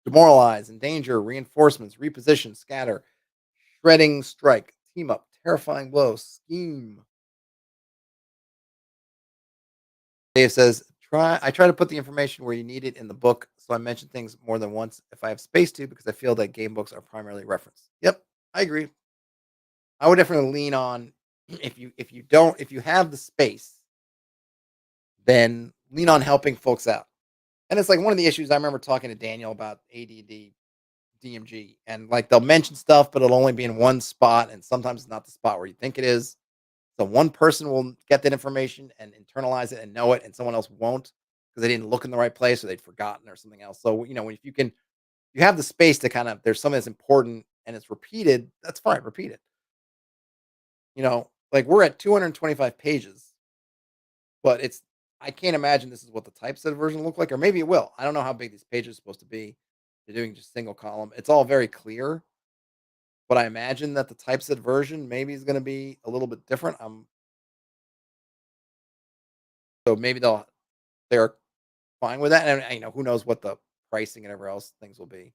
Demoralize, endanger, reinforcements, reposition, scatter, shredding strike, team up, terrifying blow, scheme. Dave says, I try to put the information where you need it in the book, so I mention things more than once if I have space to, because I feel that game books are primarily reference. Yep, I agree. I would definitely lean on if you have the space, then lean on helping folks out. And it's like one of the issues I remember talking to Daniel about ADD DMG, and like they'll mention stuff, but it'll only be in one spot, and sometimes it's not the spot where you think it is. So one person will get that information and internalize it and know it, and someone else won't because they didn't look in the right place or they'd forgotten or something else. So if you have the space to kind of there's something that's important and it's repeated, that's fine, repeat it. Like we're at 225 pages, but it's I can't imagine this is what the typeset version look like, or maybe it will. I don't know how big these pages are supposed to be. They're doing just single column. It's all very clear, but I imagine that the typeset version maybe is going to be a little bit different. So maybe they're fine with that, and who knows what the pricing and everywhere else things will be.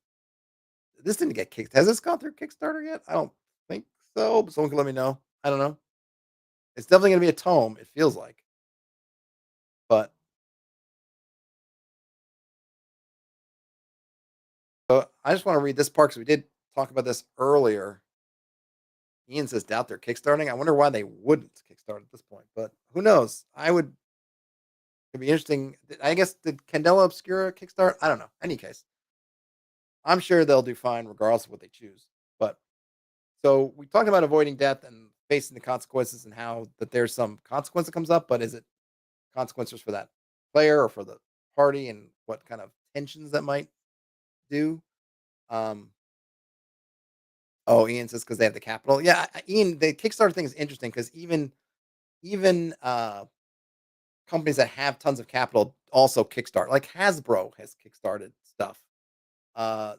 This didn't get kicked. Has this gone through Kickstarter yet? I don't think so, but someone can let me know. I don't know. It's definitely going to be a tome. It feels like, but I just want to read this part because we did talk about this earlier. Ian says doubt they're kickstarting. I wonder why they wouldn't kickstart at this point, but who knows? It'd be interesting. I guess did Candela Obscura kickstart? I don't know. Any case, I'm sure they'll do fine regardless of what they choose. But so we talked about avoiding death and facing the consequences and how that there's some consequence that comes up, but is it consequences for that player or for the party and what kind of tensions that might do? Um, oh, Ian says because they have the capital. Yeah, Ian, the Kickstarter thing is interesting because even companies that have tons of capital also kickstart. Like Hasbro has kickstarted stuff. Uh,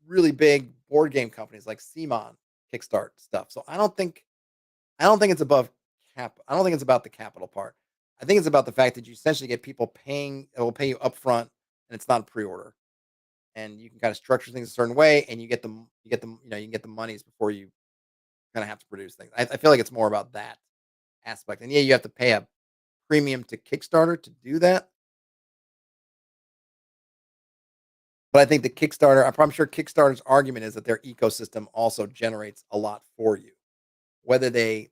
really big board game companies like Simon kickstart stuff. So I don't think it's above cap. I don't think it's about the capital part. I think it's about the fact that you essentially get people paying. It will pay you upfront, and it's not pre-order, and you can kind of structure things a certain way, and you get them. You get them. You can get the monies before you kind of have to produce things. I feel like it's more about that aspect. And yeah, you have to pay a premium to Kickstarter to do that. But I think the Kickstarter, I'm sure Kickstarter's argument is that their ecosystem also generates a lot for you. Whether they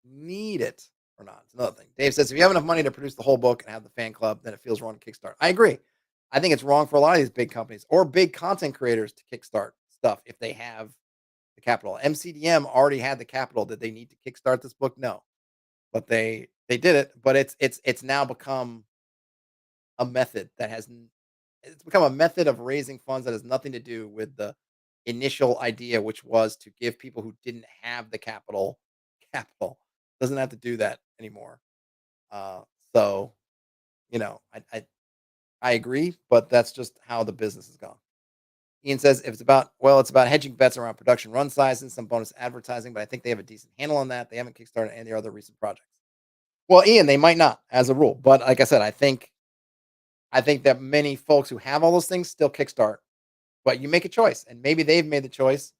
need it or not, it's another thing. Dave says if you have enough money to produce the whole book and have the fan club, then it feels wrong to Kickstart. I agree. I think it's wrong for a lot of these big companies or big content creators to kickstart stuff if they have the capital. MCDM already had the capital. Did they need to kickstart this book? No, but they did it. But it's now become a method that has it's become a method of raising funds that has nothing to do with the initial idea, which was to give people who didn't have the capital. Doesn't have to do that anymore. Uh, so I agree, but that's just how the business has gone. Ian says if it's about hedging bets around production run sizes, some bonus advertising, but I think they have a decent handle on that. They haven't kickstarted any of their other recent projects. Well, Ian, they might not as a rule, but like I said, I think that many folks who have all those things still kickstart, but you make a choice, and maybe they've made the choice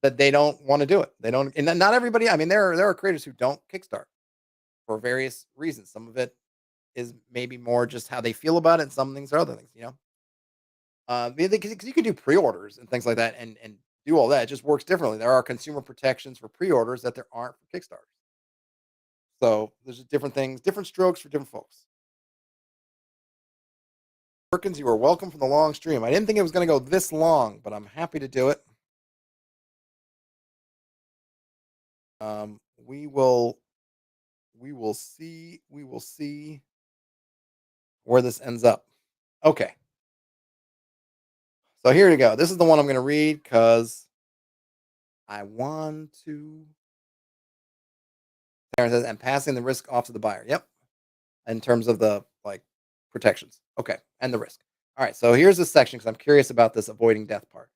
that they don't want to do it. They don't, and not everybody. I mean, there are creators who don't kickstart for various reasons. Some of it is maybe more just how they feel about it, and some things are other things, you know? Because you can do pre-orders and things like that and do all that. It just works differently. There are consumer protections for pre-orders that there aren't for Kickstarter. So there's just different things, different strokes for different folks. Perkins, you are welcome for the long stream. I didn't think it was going to go this long, but I'm happy to do it. We will see where this ends up. Okay, so here you go. This is the one I'm going to read because I want to. Sarah says, and passing the risk off to the buyer. Yep, in terms of the like protections. Okay, and the risk. All right, so here's this section because I'm curious about this avoiding death part.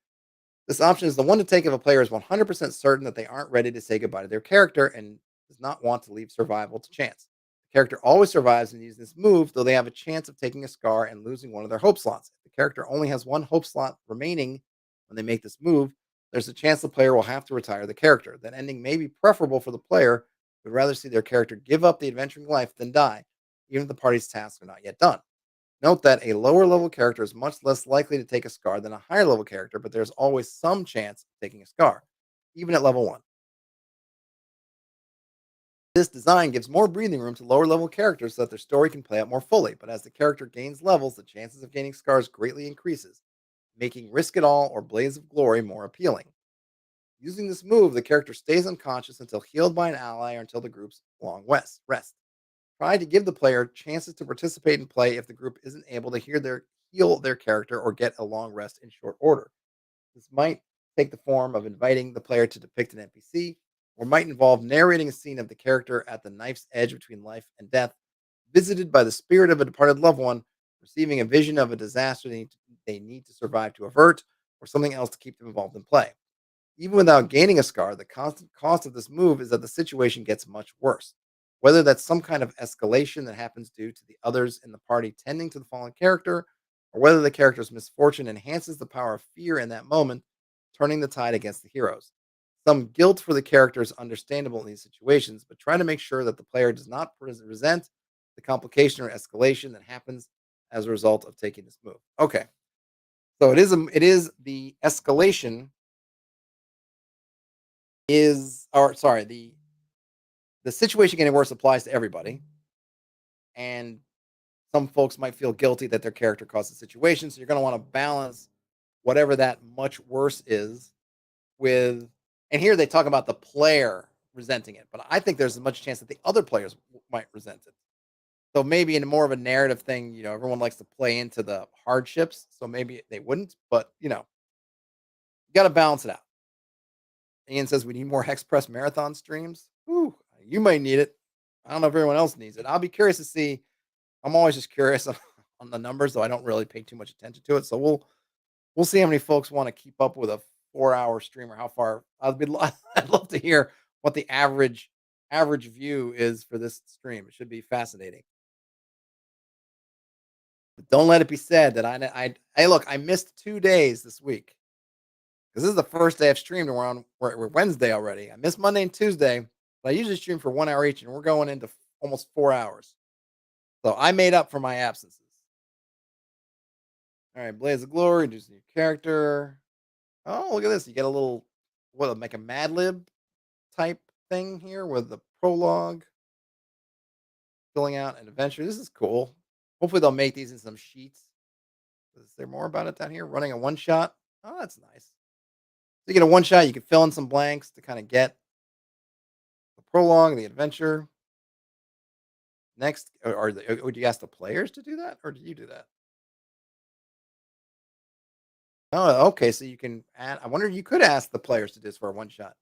This option is the one to take if a player is 100% certain that they aren't ready to say goodbye to their character and does not want to leave survival to chance. The character always survives and uses this move, though they have a chance of taking a scar and losing one of their hope slots. If the character only has one hope slot remaining when they make this move, there's a chance the player will have to retire the character. That ending may be preferable for the player who would rather see their character give up the adventuring life than die, even if the party's tasks are not yet done. Note that a lower level character is much less likely to take a scar than a higher level character, but there's always some chance of taking a scar, even at level 1. This design gives more breathing room to lower level characters so that their story can play out more fully, but as the character gains levels, the chances of gaining scars greatly increases, making Risk It All or Blaze of Glory more appealing. Using this move, the character stays unconscious until healed by an ally or until the group's long rest. Try to give the player chances to participate and play if the group isn't able to heal their character or get a long rest in short order. This might take the form of inviting the player to depict an NPC, or might involve narrating a scene of the character at the knife's edge between life and death, visited by the spirit of a departed loved one, receiving a vision of a disaster they need to survive to avert, or something else to keep them involved in play. Even without gaining a scar, the constant cost of this move is that the situation gets much worse. Whether that's some kind of escalation that happens due to the others in the party tending to the fallen character, or whether the character's misfortune enhances the power of fear in that moment, turning the tide against the heroes. Some guilt for the character is understandable in these situations, but try to make sure that the player does not resent the complication or escalation that happens as a result of taking this move. Okay, so it is the escalation is or sorry, the situation getting worse applies to everybody, and some folks might feel guilty that their character caused the situation, so you're going to want to balance whatever that much worse is with. And here they talk about the player resenting it, but I think there's as much chance that the other players might resent it. So maybe in more of a narrative thing, everyone likes to play into the hardships, so maybe they wouldn't, but you got to balance it out. Ian says we need more Hex Press marathon streams. Ooh, you might need it. I don't know if everyone else needs it. I'll be curious to see. I'm always just curious on the numbers, though I don't really pay too much attention to it. So we'll see how many folks want to keep up with a 4-hour stream or how far. I'd love to hear what the average view is for this stream. It should be fascinating. But don't let it be said that hey, look, I missed 2 days this week because this is the first day I've streamed and we're Wednesday already. I missed Monday and Tuesday, but I usually stream for 1 hour each, and we're going into almost 4 hours. So I made up for my absences. All right, Blaze of Glory, introduce a new character. Oh, look at this. You get a little, what, like a Mad Lib type thing here with the prologue, filling out an adventure. This is cool. Hopefully, they'll make these in some sheets. Is there more about it down here? Running a one shot. Oh, that's nice. So you get a one shot. You can fill in some blanks to kind of get the prologue, the adventure. Next, would you ask the players to do that, or do you do that? Oh, okay. So you can add. I wonder, you could ask the players to do this for a one shot.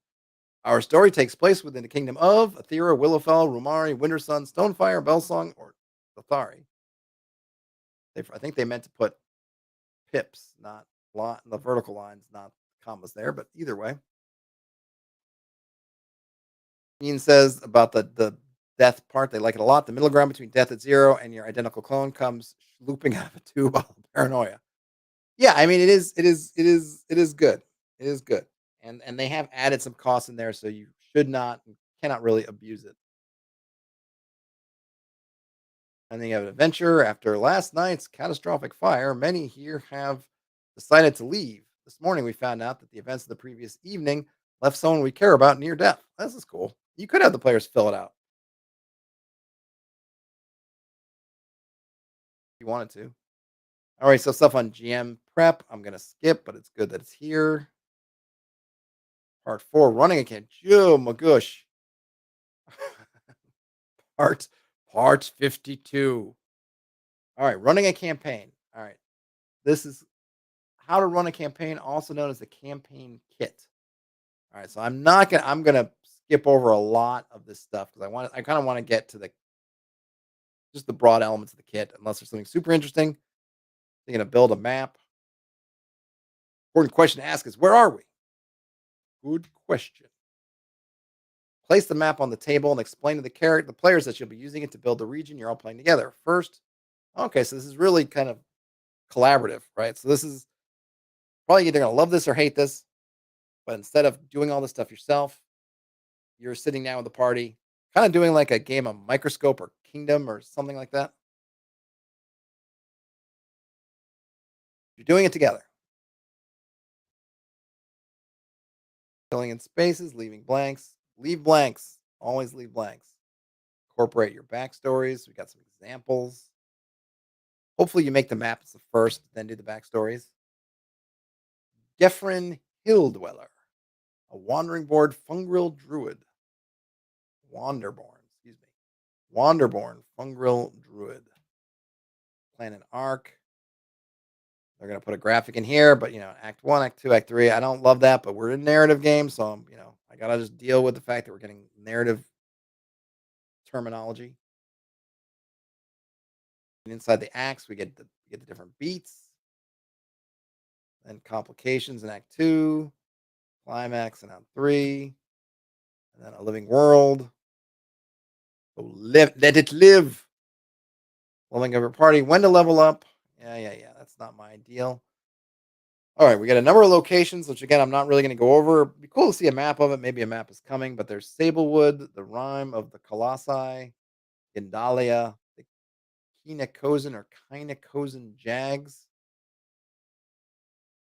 Our story takes place within the kingdom of Aethera, Willowfell, Rumari, Wintersun, Stonefire, Belsong, or Lothari. I think they meant to put pips, not the vertical lines, not commas there, but either way. Ian says about the death part, they like it a lot. The middle ground between death at 0 and your identical clone comes looping out of a tube of paranoia. Yeah, I mean it is good. It is good. And they have added some costs in there, so you should not cannot really abuse it. And then you have an adventure. After last night's catastrophic fire, many here have decided to leave. This morning, we found out that the events of the previous evening left someone we care about near death. This is cool. You could have the players fill it out if you wanted to. All right, so stuff on GM prep, I'm going to skip, but it's good that it's here. Part 4, running again. Joe Magush. Part Part 52. All right, running a campaign. All right. This is how to run a campaign, also known as the campaign kit. All right, so I'm gonna skip over a lot of this stuff because I kind of want to get to the just the broad elements of the kit, unless there's something super interesting. They're gonna build a map. Important question to ask is where are we? Good question. Place the map on the table and explain to the players that you'll be using it to build the region you're all playing together. First, okay, so this is really kind of collaborative, right? So this is probably either gonna love this or hate this, but instead of doing all this stuff yourself, you're sitting down with the party, kind of doing like a game of Microscope or Kingdom or something like that. You're doing it together, filling in spaces, leaving blanks. Leave blanks. Always leave blanks. Incorporate your backstories. We got some examples. Hopefully, you make the maps the first, then do the backstories. Gefrin Hill Dweller, a wandering board fungril druid. Wanderborn, excuse me. Wanderborn fungril druid. Plan an arc. They're going to put a graphic in here, but Act 1, Act 2, Act 3. I don't love that, but we're in narrative games, so I got to just deal with the fact that we're getting narrative terminology. And inside the acts, we get the different beats, then complications in Act 2, climax in Act 3, and then a living world. So let it live. Leveling up your party, when to level up. Yeah. That's not my ideal. All right, we got a number of locations, which again, I'm not really going to go over. It'd be cool to see a map of it. Maybe a map is coming, but there's Sablewood, the Rime of the Colossi, Gandalia, the Kinakozen or Kinakozen Jags.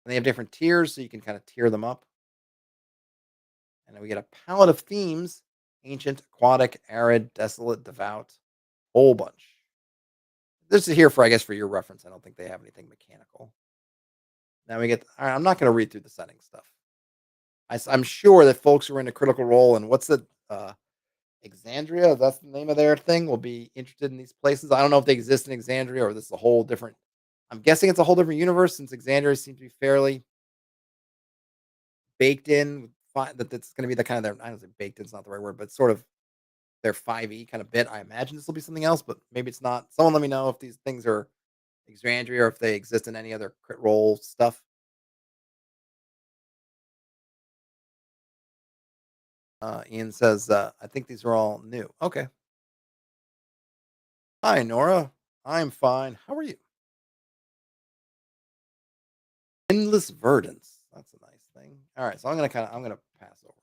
And they have different tiers, so you can kind of tier them up. And then we get a palette of themes: ancient, aquatic, arid, desolate, devout, whole bunch. This is here for, I guess, for your reference. I don't think they have anything mechanical. Now we get. All right, I'm not going to read through the setting stuff. I'm sure that folks who are into Critical Role and what's the Exandria, if that's the name of their thing, will be interested in these places. I don't know if they exist in Exandria or this is a whole different. I'm guessing it's a whole different universe since Exandria seems to be fairly baked in. That that's going to be the kind of their. I don't say baked in, it's not the right word, but sort of their 5e kind of bit. I imagine this will be something else, but maybe it's not. Someone let me know if these things are Exandria or if they exist in any other crit role stuff. Ian says, I think these are all new. Okay. Hi, Nora. I'm fine. How are you? Endless verdance. That's a nice thing. All right, so I'm gonna pass over.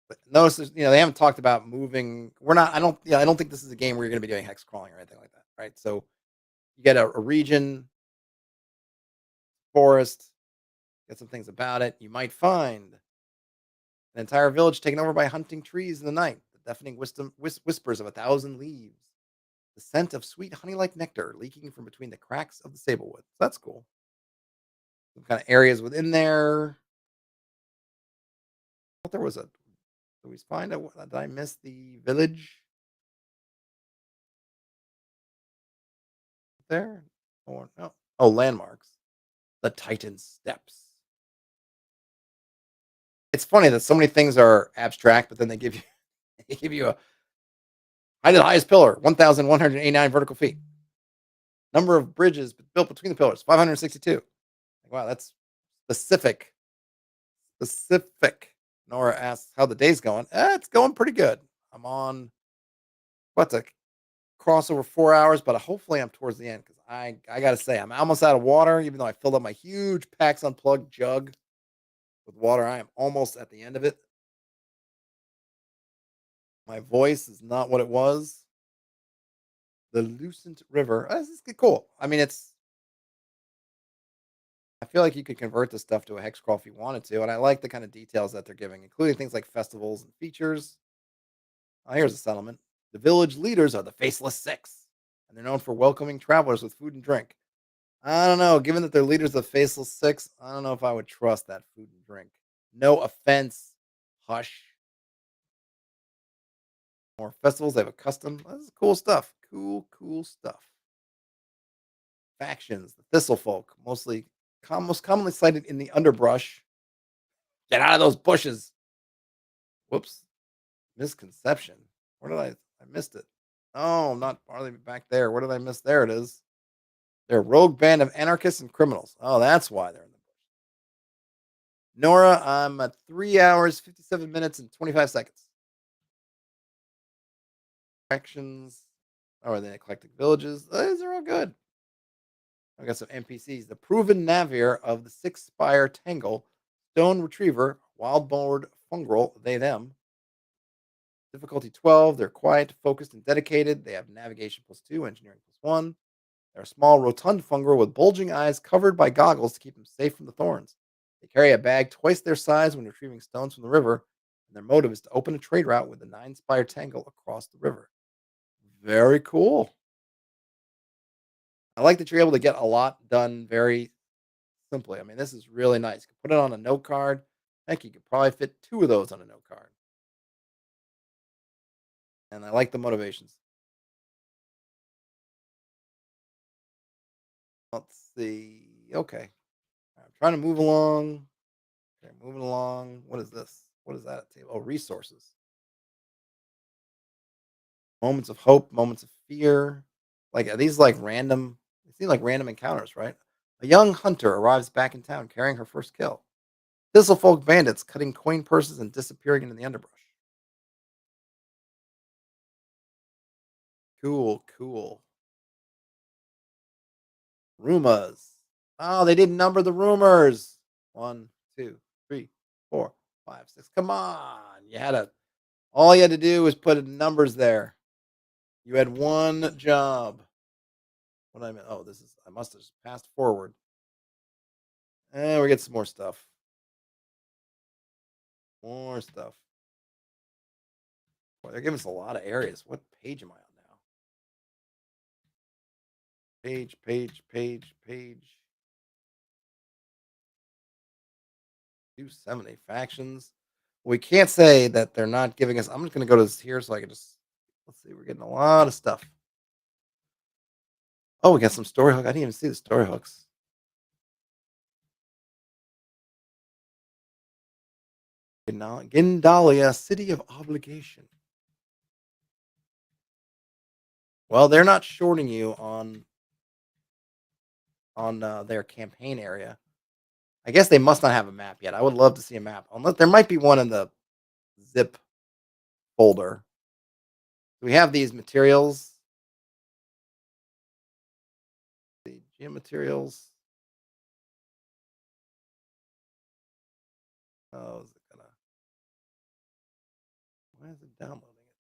But notice, they haven't talked about moving. We're not. I don't. Yeah, I don't think this is a game where you're gonna be doing hex crawling or anything like that, right? So you get a region, forest, get some things about it. You might find an entire village taken over by hunting trees in the night. The deafening whispers of 1,000 leaves. The scent of sweet honey-like nectar leaking from between the cracks of the sablewood. So that's cool. Some kind of areas within there. I thought there was a. Did we find out? Did I miss the village there? Or no? Oh, landmarks. The Titan Steps. It's funny that so many things are abstract, but then they give you they give you a height of the highest pillar, 1,189 vertical feet. Number of bridges built between the pillars, 562. Wow, that's specific. Specific. Nora asks how the day's going. It's going pretty good. I'm on what's a crossover 4 hours, but hopefully I'm towards the end because I gotta say I'm almost out of water, even though I filled up my huge PAX Unplugged jug with water. I am almost at the end of it. My voice is not what it was. The Lucent River. This is cool. I mean, it's. I feel like you could convert this stuff to a hex crawl if you wanted to, and I like the kind of details that they're giving, including things like festivals and features. Here's a settlement. The village leaders are the Faceless Six, and they're known for welcoming travelers with food and drink. I don't know. Given that they're leaders of the Faceless Six, I don't know if I would trust that food and drink. No offense. Hush. More festivals. They have a custom. This is cool stuff. Cool stuff. Factions. The Thistle Folk, most commonly sighted in the underbrush. Get out of those bushes. Whoops. Misconception. Where did I missed it. Oh, not Barley back there. What did I miss? There it is. They're a rogue band of anarchists and criminals. Oh, that's why they're in the bush. Nora, I'm at 3 hours, 57 minutes, and 25 seconds. Actions. Oh, are they eclectic villages? These are all good. I got some NPCs. The proven Navir of the Six Spire Tangle, Stone Retriever, Wild Board Fungrel, they, them. Difficulty 12. They're quiet, focused, and dedicated. They have navigation +2, engineering +1. They're a small, rotund fungal with bulging eyes covered by goggles to keep them safe from the thorns. They carry a bag twice their size when retrieving stones from the river, and their motive is to open a trade route with the Nine Spire Tangle across the river. Very cool. I like that you're able to get a lot done very simply. I mean, this is really nice. You can put it on a note card. Heck, you could probably fit 2 of those on a note card. And I like the motivations. Let's see. Okay. I'm trying to move along. Okay, moving along. What is this? What is that at table? Oh, resources. Moments of hope, moments of fear. Like, are these like random? They seem like random encounters, right? A young hunter arrives back in town carrying her first kill. Thistlefolk bandits cutting coin purses and disappearing into the underbrush. Cool. Rumors. Oh, they didn't number the rumors. One, two, three, 4, 5, 6. Come on. All you had to do was put numbers there. You had one job. What I meant. Oh, I must have just passed forward. And we get some more stuff. More stuff. Boy, they're giving us a lot of areas. What page am I on now? Page. 270 factions. We can't say that they're not giving us. I'm just going to go to this here so I can just. Let's see. We're getting a lot of stuff. Oh, we got some story hook. I didn't even see the story hooks. Gindalia, City of Obligation. Well, they're not shorting you on their campaign area. I guess they must not have a map yet. I would love to see a map. Unless there might be one in the zip folder. We have these materials. The gym materials. Oh, is it gonna? Why is it downloading it?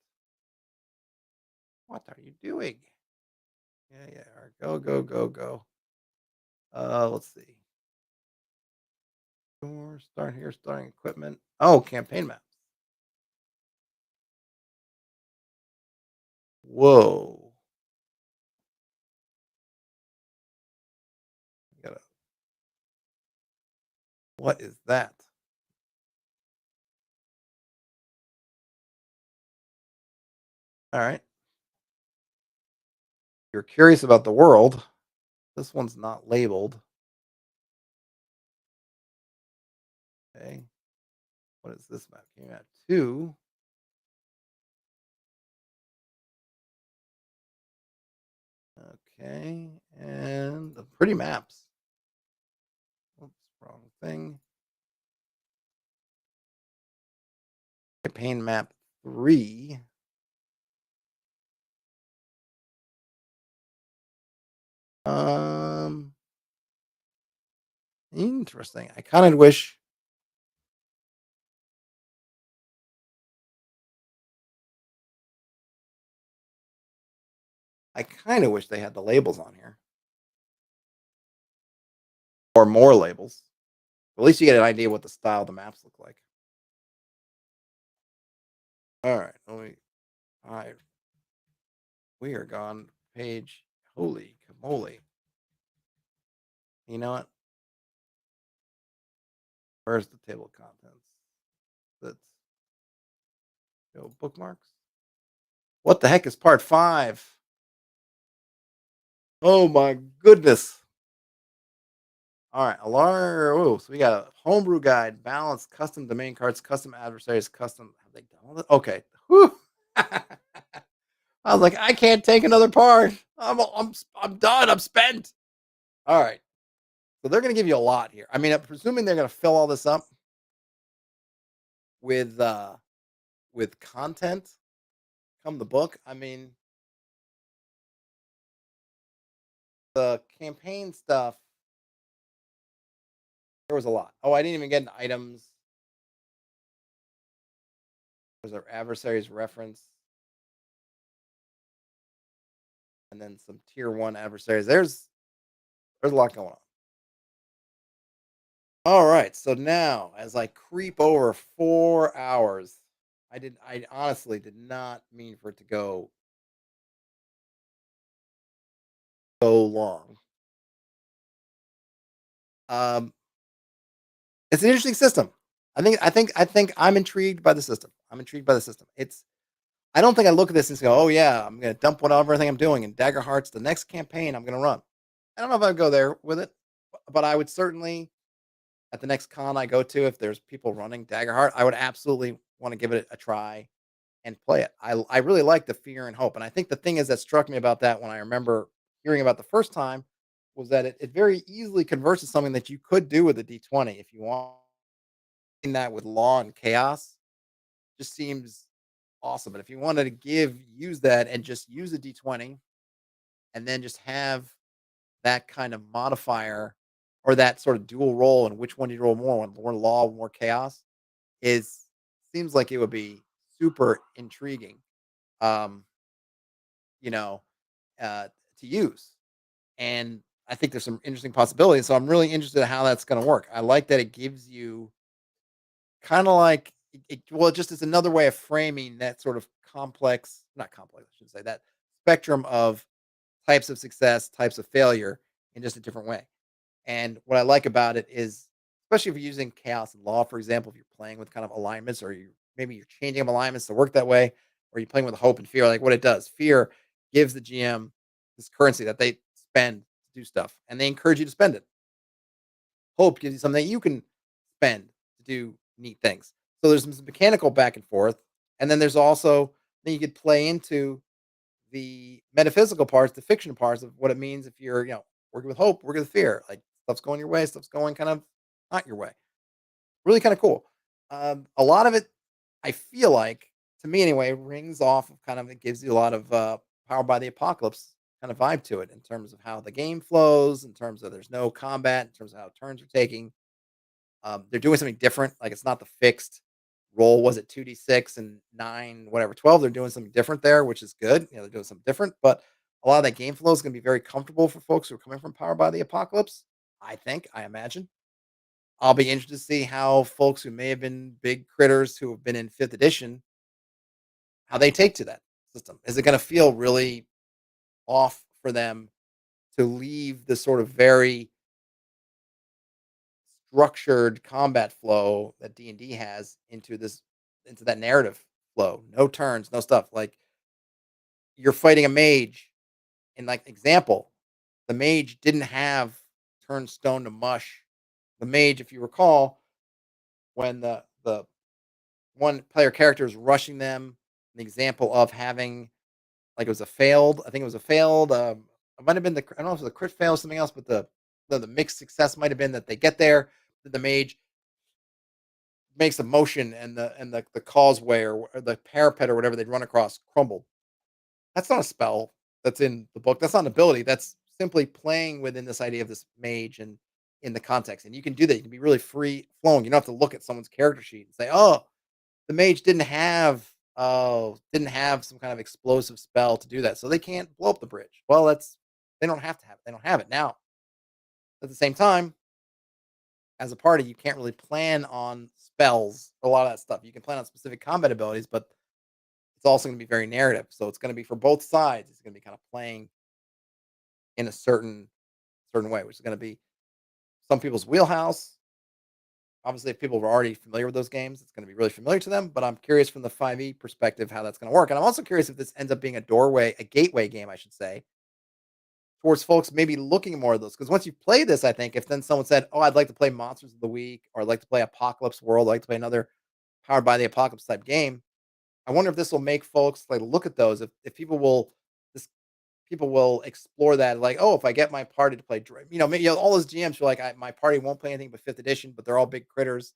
What are you doing? Yeah. All right, go. Let's see. Start here, starting equipment. Oh, campaign maps. Whoa. What is that? All right. You're curious about the world. This one's not labeled. Okay. What is this map? Came out 2. Okay. And the pretty maps. Oops, wrong thing. Campaign map 3. Interesting. I kind of wish. I kind of wish they had the labels on here or more labels. At least you get an idea what the style of the maps look like. All right, all right, we are gone. Page, holy moly! You know what? Where's the table of contents? Let's go bookmarks. What the heck is part 5? Oh my goodness! All right, alarm. Oh, so we got a homebrew guide, balance, custom domain cards, custom adversaries, custom. Have they done all that? Okay. Whew. I was like, I can't take another part. I'm done. I'm spent. All right. So they're going to give you a lot here. I mean, I'm presuming they're going to fill all this up with uh with content come the book. I mean, the campaign stuff, there was a lot. Oh, I didn't even get into items. There's our adversaries reference and then some tier 1 adversaries. There's a lot going on. All right. So now as I creep over 4 hours, I honestly did not mean for it to go so long. Um it's an interesting system. I think I'm intrigued by the system. I'm intrigued by the system. I don't think I look at this and go, "Oh yeah, I'm going to dump whatever everything I'm doing in Daggerheart's the next campaign I'm going to run." I don't know if I'd go there with it, but I would certainly at the next con I go to if there's people running Daggerheart, I would absolutely want to give it a try and play it. I really like the fear and hope. And I think the thing is that struck me about that when I remember hearing about the first time was that it very easily converts to something that you could do with a D20 if you want in that with law and chaos just seems awesome. And if you wanted to use that and just use a D20 and then just have that kind of modifier or that sort of dual role and which one you roll more law, more chaos is seems like it would be super intriguing. Um, you know, uh, to use. And I think there's some interesting possibilities. So I'm really interested in how that's going to work. I like that it gives you kind of like well, it just is another way of framing that sort of complex, not complex, I should say that spectrum of types of success, types of failure in just a different way. And what I like about it is, especially if you're using chaos and law, for example, if you're playing with kind of alignments or maybe you're changing up alignments to work that way, or you're playing with hope and fear, like what it does. Fear gives the GM this currency that they spend to do stuff and they encourage you to spend it. Hope gives you something that you can spend to do neat things. So there's some mechanical back and forth. And then there's also, then you could play into the metaphysical parts, the fiction parts of what it means if you're, working with hope, working with fear. Like stuff's going your way, stuff's going kind of not your way. Really kind of cool. A lot of it, I feel like, to me anyway, rings off of kind of it gives you a lot of power by the apocalypse kind of vibe to it in terms of how the game flows, in terms of there's no combat, in terms of how turns are taking. They're doing something different. Like it's not the fixed roll. Was it 2d6 and 9, whatever, 12? They're doing something different there, which is good. They're doing something different. But a lot of that game flow is going to be very comfortable for folks who are coming from Power by the Apocalypse. I imagine. I'll be interested to see how folks who may have been big critters who have been in 5th edition, how they take to that system. Is it going to feel really off for them to leave the sort of very structured combat flow that D&D has into that narrative flow. No turns, no stuff. Like you're fighting a mage in like example, the mage didn't have turn stone to mush. The mage, if you recall, when the one player character is rushing them, an example of having like it was a failed, I think it was a failed it might have been I don't know if it was a crit fail or something else, but the mixed success might have been that they get there, that the mage makes a motion and the causeway or the parapet or whatever they'd run across crumbled. That's not a spell that's in the book. That's not an ability. That's simply playing within this idea of this mage and in the context. And you can do that. You can be really free flowing. You don't have to look at someone's character sheet and say, "Oh, the mage didn't have oh, didn't have some kind of explosive spell to do that, so they can't blow up the bridge. Well, that's they don't have to have it. They don't have it. Now, at the same time, as a party, you can't really plan on spells, a lot of that stuff. You can plan on specific combat abilities, but it's also going to be very narrative. So it's going to be for both sides. It's going to be kind of playing in a certain way, which is going to be some people's wheelhouse. Obviously, if people are already familiar with those games, it's going to be really familiar to them. But I'm curious from the 5e perspective how that's going to work, and I'm also curious if this ends up being a doorway, a gateway game, I should say, towards folks maybe looking more of those. Because once you play this, I think if then someone said, "Oh, I'd like to play Monsters of the Week," or "I'd like to play Apocalypse World," I'd like to play another powered by the apocalypse type game. I wonder if this will make folks like look at those. If people will, this people will explore that. Like, oh, if I get my party to play, maybe all those GMs are like, my party won't play anything but fifth edition, but they're all big critters.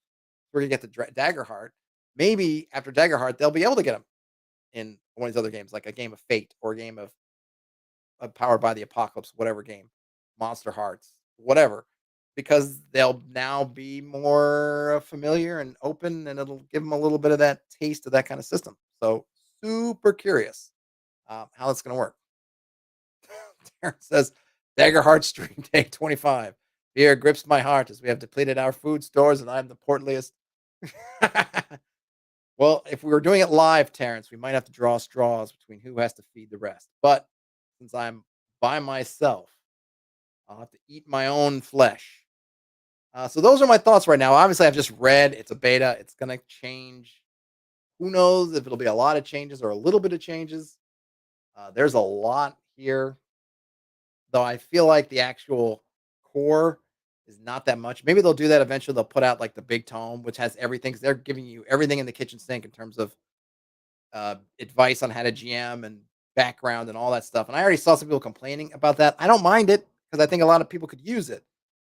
We're gonna get the Daggerheart. Maybe after Daggerheart, they'll be able to get them in one of these other games, like a game of Fate or a game of Powered by the Apocalypse, whatever game, Monster Hearts, whatever, because they'll now be more familiar and open, and it'll give them a little bit of that taste of that kind of system. So super curious how it's going to work. Darren says, Daggerheart stream day 25. Fear grips my heart as we have depleted our food stores, and I'm the portliest. Well, if we were doing it live, Terrence, we might have to draw straws between who has to feed the rest. But since I'm by myself, I'll have to eat my own flesh. So those are my thoughts right now. Obviously, I've just read it's a beta. It's going to change. Who knows if it'll be a lot of changes or a little bit of changes. There's a lot here, though. I feel like the actual core is not that much. Maybe they'll do that eventually. They'll put out like the big tome, which has everything. Because they're giving you everything in the kitchen sink in terms of advice on how to GM and background and all that stuff. And I already saw some people complaining about that. I don't mind it because I think a lot of people could use it.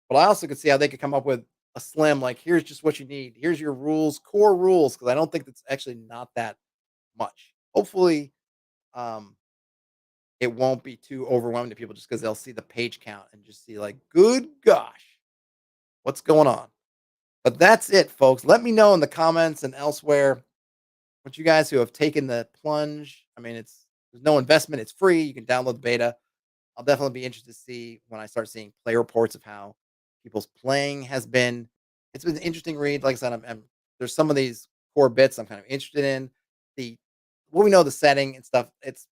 But I also could see how they could come up with a slim, like, here's just what you need. Here's your rules, core rules, because I don't think that's actually not that much. Hopefully, um, it won't be too overwhelming to people just because they'll see the page count and just see, like, good gosh, what's going on? But that's it, folks. Let me know in the comments and elsewhere what you guys who have taken the plunge. I mean, there's no investment, it's free. You can download the beta. I'll definitely be interested to see when I start seeing play reports of how people's playing has been. It's been an interesting read. Like I said, there's some of these core bits I'm kind of interested in. The What we know, the setting and stuff. It's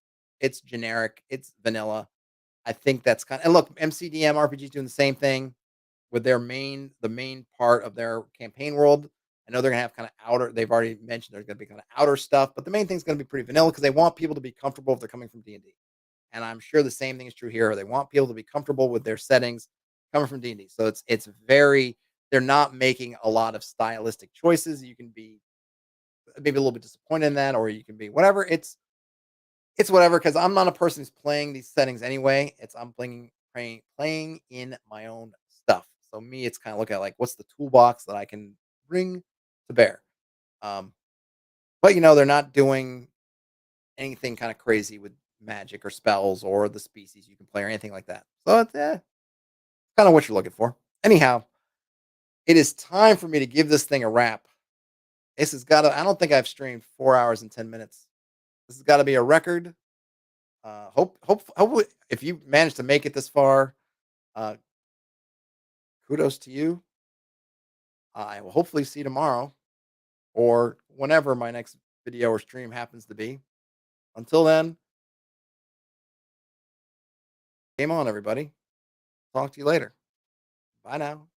generic. It's vanilla. I think that's kind of, and look, MCDM RPGs doing the same thing with the main part of their campaign world. I know they're gonna have kind of outer. They've already mentioned there's gonna be kind of outer stuff, but the main thing's gonna be pretty vanilla because they want people to be comfortable if they're coming from D&D. And I'm sure the same thing is true here. They want people to be comfortable with their settings coming from D&D. So it's very, they're not making a lot of stylistic choices. You can be maybe a little bit disappointed in that, or you can be whatever. It's whatever because I'm not a person who's playing these settings anyway. I'm playing in my own stuff. So me, it's kind of look at like what's the toolbox that I can bring to bear. Um, but they're not doing anything kind of crazy with magic or spells or the species you can play or anything like that. So it's kind of what you're looking for. Anyhow, it is time for me to give this thing a wrap. This has got to, I don't think I've streamed 4 hours and 10 minutes. This has got to be a record. Hopefully, if you managed to make it this far, uh, kudos to you. I will hopefully see you tomorrow or whenever my next video or stream happens to be. Until then, game on, everybody. Talk to you later. Bye now.